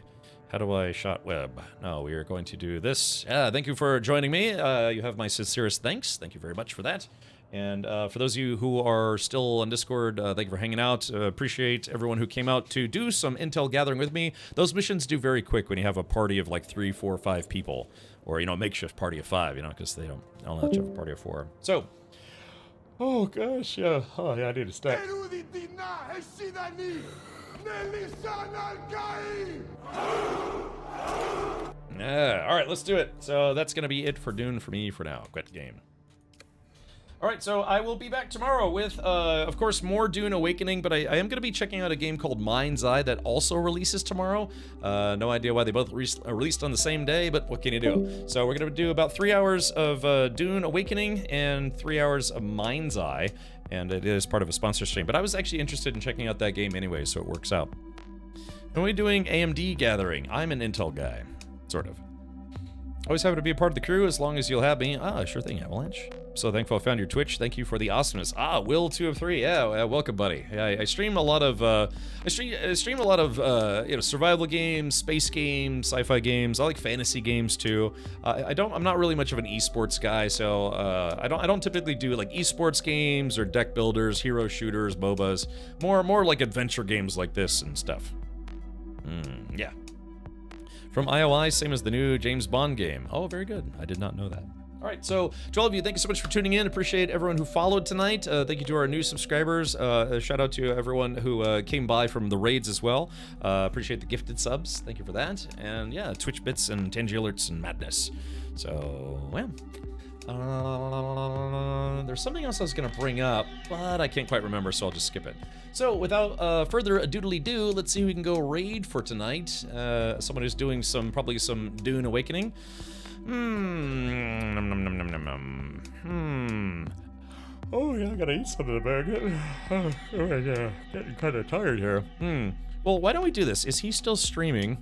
[SPEAKER 1] shot web? No, we are going to do this. Thank you for joining me. You have my sincerest thanks. Thank you very much for that. And for those of you who are still on Discord, thank you for hanging out. Appreciate everyone who came out to do some intel gathering with me. Those missions do very quick when you have a party of like 3, 4, 5 people. Or, a makeshift party of 5, because they don't let you have a party of 4. So, oh gosh, yeah. Oh, yeah, I need to step. Yeah, alright, let's do it. So that's going to be it for Dune for me for now. Quit game. Alright, so I will be back tomorrow with, of course, more Dune Awakening, but I am going to be checking out a game called Mind's Eye that also releases tomorrow. No idea why they both released on the same day, but what can you do? So we're going to do about 3 hours of Dune Awakening and 3 hours of Mind's Eye, and it is part of a sponsor stream. But I was actually interested in checking out that game anyway, so it works out. And we're doing AMD gathering. I'm an Intel guy, sort of. Always happy to be a part of the crew as long as you'll have me. Sure thing, Avalanche. So thankful I found your Twitch. Thank you for the awesomeness. Will 2 of 3. Yeah, welcome, buddy. I stream a lot of survival games, space games, sci-fi games. I like fantasy games too. I'm not really much of an esports guy, so I don't typically do like esports games or deck builders, hero shooters, MOBAs. More like adventure games like this and stuff. Yeah. From IOI, same as the new James Bond game. Oh, very good. I did not know that. All right, so to all of you, thank you so much for tuning in. Appreciate everyone who followed tonight. Thank you to our new subscribers. A shout out to everyone who came by from the raids as well. Appreciate the gifted subs. Thank you for that. And yeah, Twitch bits and Tangy alerts and madness. So, well. There's something else I was going to bring up, but I can't quite remember, so I'll just skip it. So, without further ado-doodly-do, let's see who we can go raid for tonight. Someone who's doing probably some Dune Awakening. Oh yeah, I gotta eat something about it. Getting kind of tired here. Well, why don't we do this? Is he still streaming?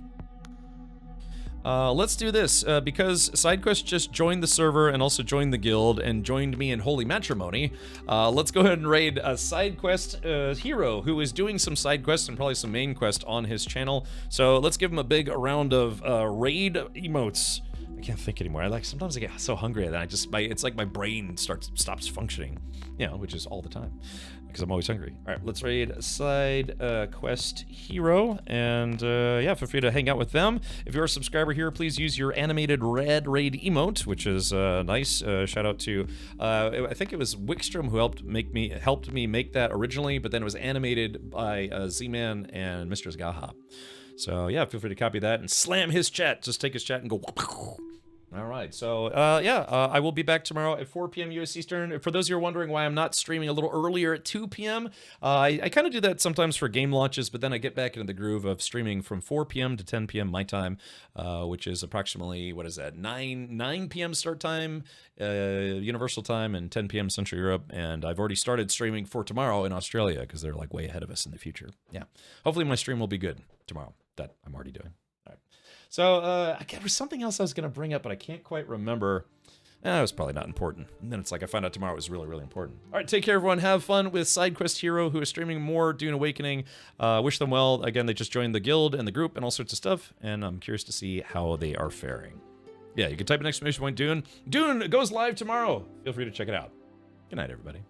[SPEAKER 1] Let's do this, because SideQuest just joined the server and also joined the guild and joined me in Holy Matrimony. Let's go ahead and raid a SideQuest hero who is doing some side quests and probably some main quest on his channel. So let's give him a big round of raid emotes. I can't think anymore. Sometimes I get so hungry that it's like my brain stops functioning, which is all the time. because I'm always hungry. All right, let's raid side quest hero, and yeah, feel free to hang out with them. If you're a subscriber here, please use your animated red raid emote, which is nice. Shout out to I think it was Wickstrom who helped me make that originally, but then it was animated by Z-Man and Mr. Zgaha. So yeah, feel free to copy that and slam his chat. Just take his chat and go. All right, so yeah, I will be back tomorrow at 4 p.m. US Eastern. For those of you who are wondering why I'm not streaming a little earlier at 2 p.m., I kind of do that sometimes for game launches, but then I get back into the groove of streaming from 4 p.m. to 10 p.m. my time, which is approximately, what is that, 9 p.m. start time, Universal time, and 10 p.m. Central Europe. And I've already started streaming for tomorrow in Australia because they're like way ahead of us in the future. Yeah, hopefully my stream will be good tomorrow that I'm already doing. So, there was something else I was going to bring up, but I can't quite remember. It was probably not important. And then it's like I found out tomorrow it was really, really important. All right, take care, everyone. Have fun with SideQuest Hero, who is streaming more Dune Awakening. Wish them well. Again, they just joined the guild and the group and all sorts of stuff, and I'm curious to see how they are faring. Yeah, you can type an exclamation point Dune. Dune goes live tomorrow. Feel free to check it out. Good night, everybody.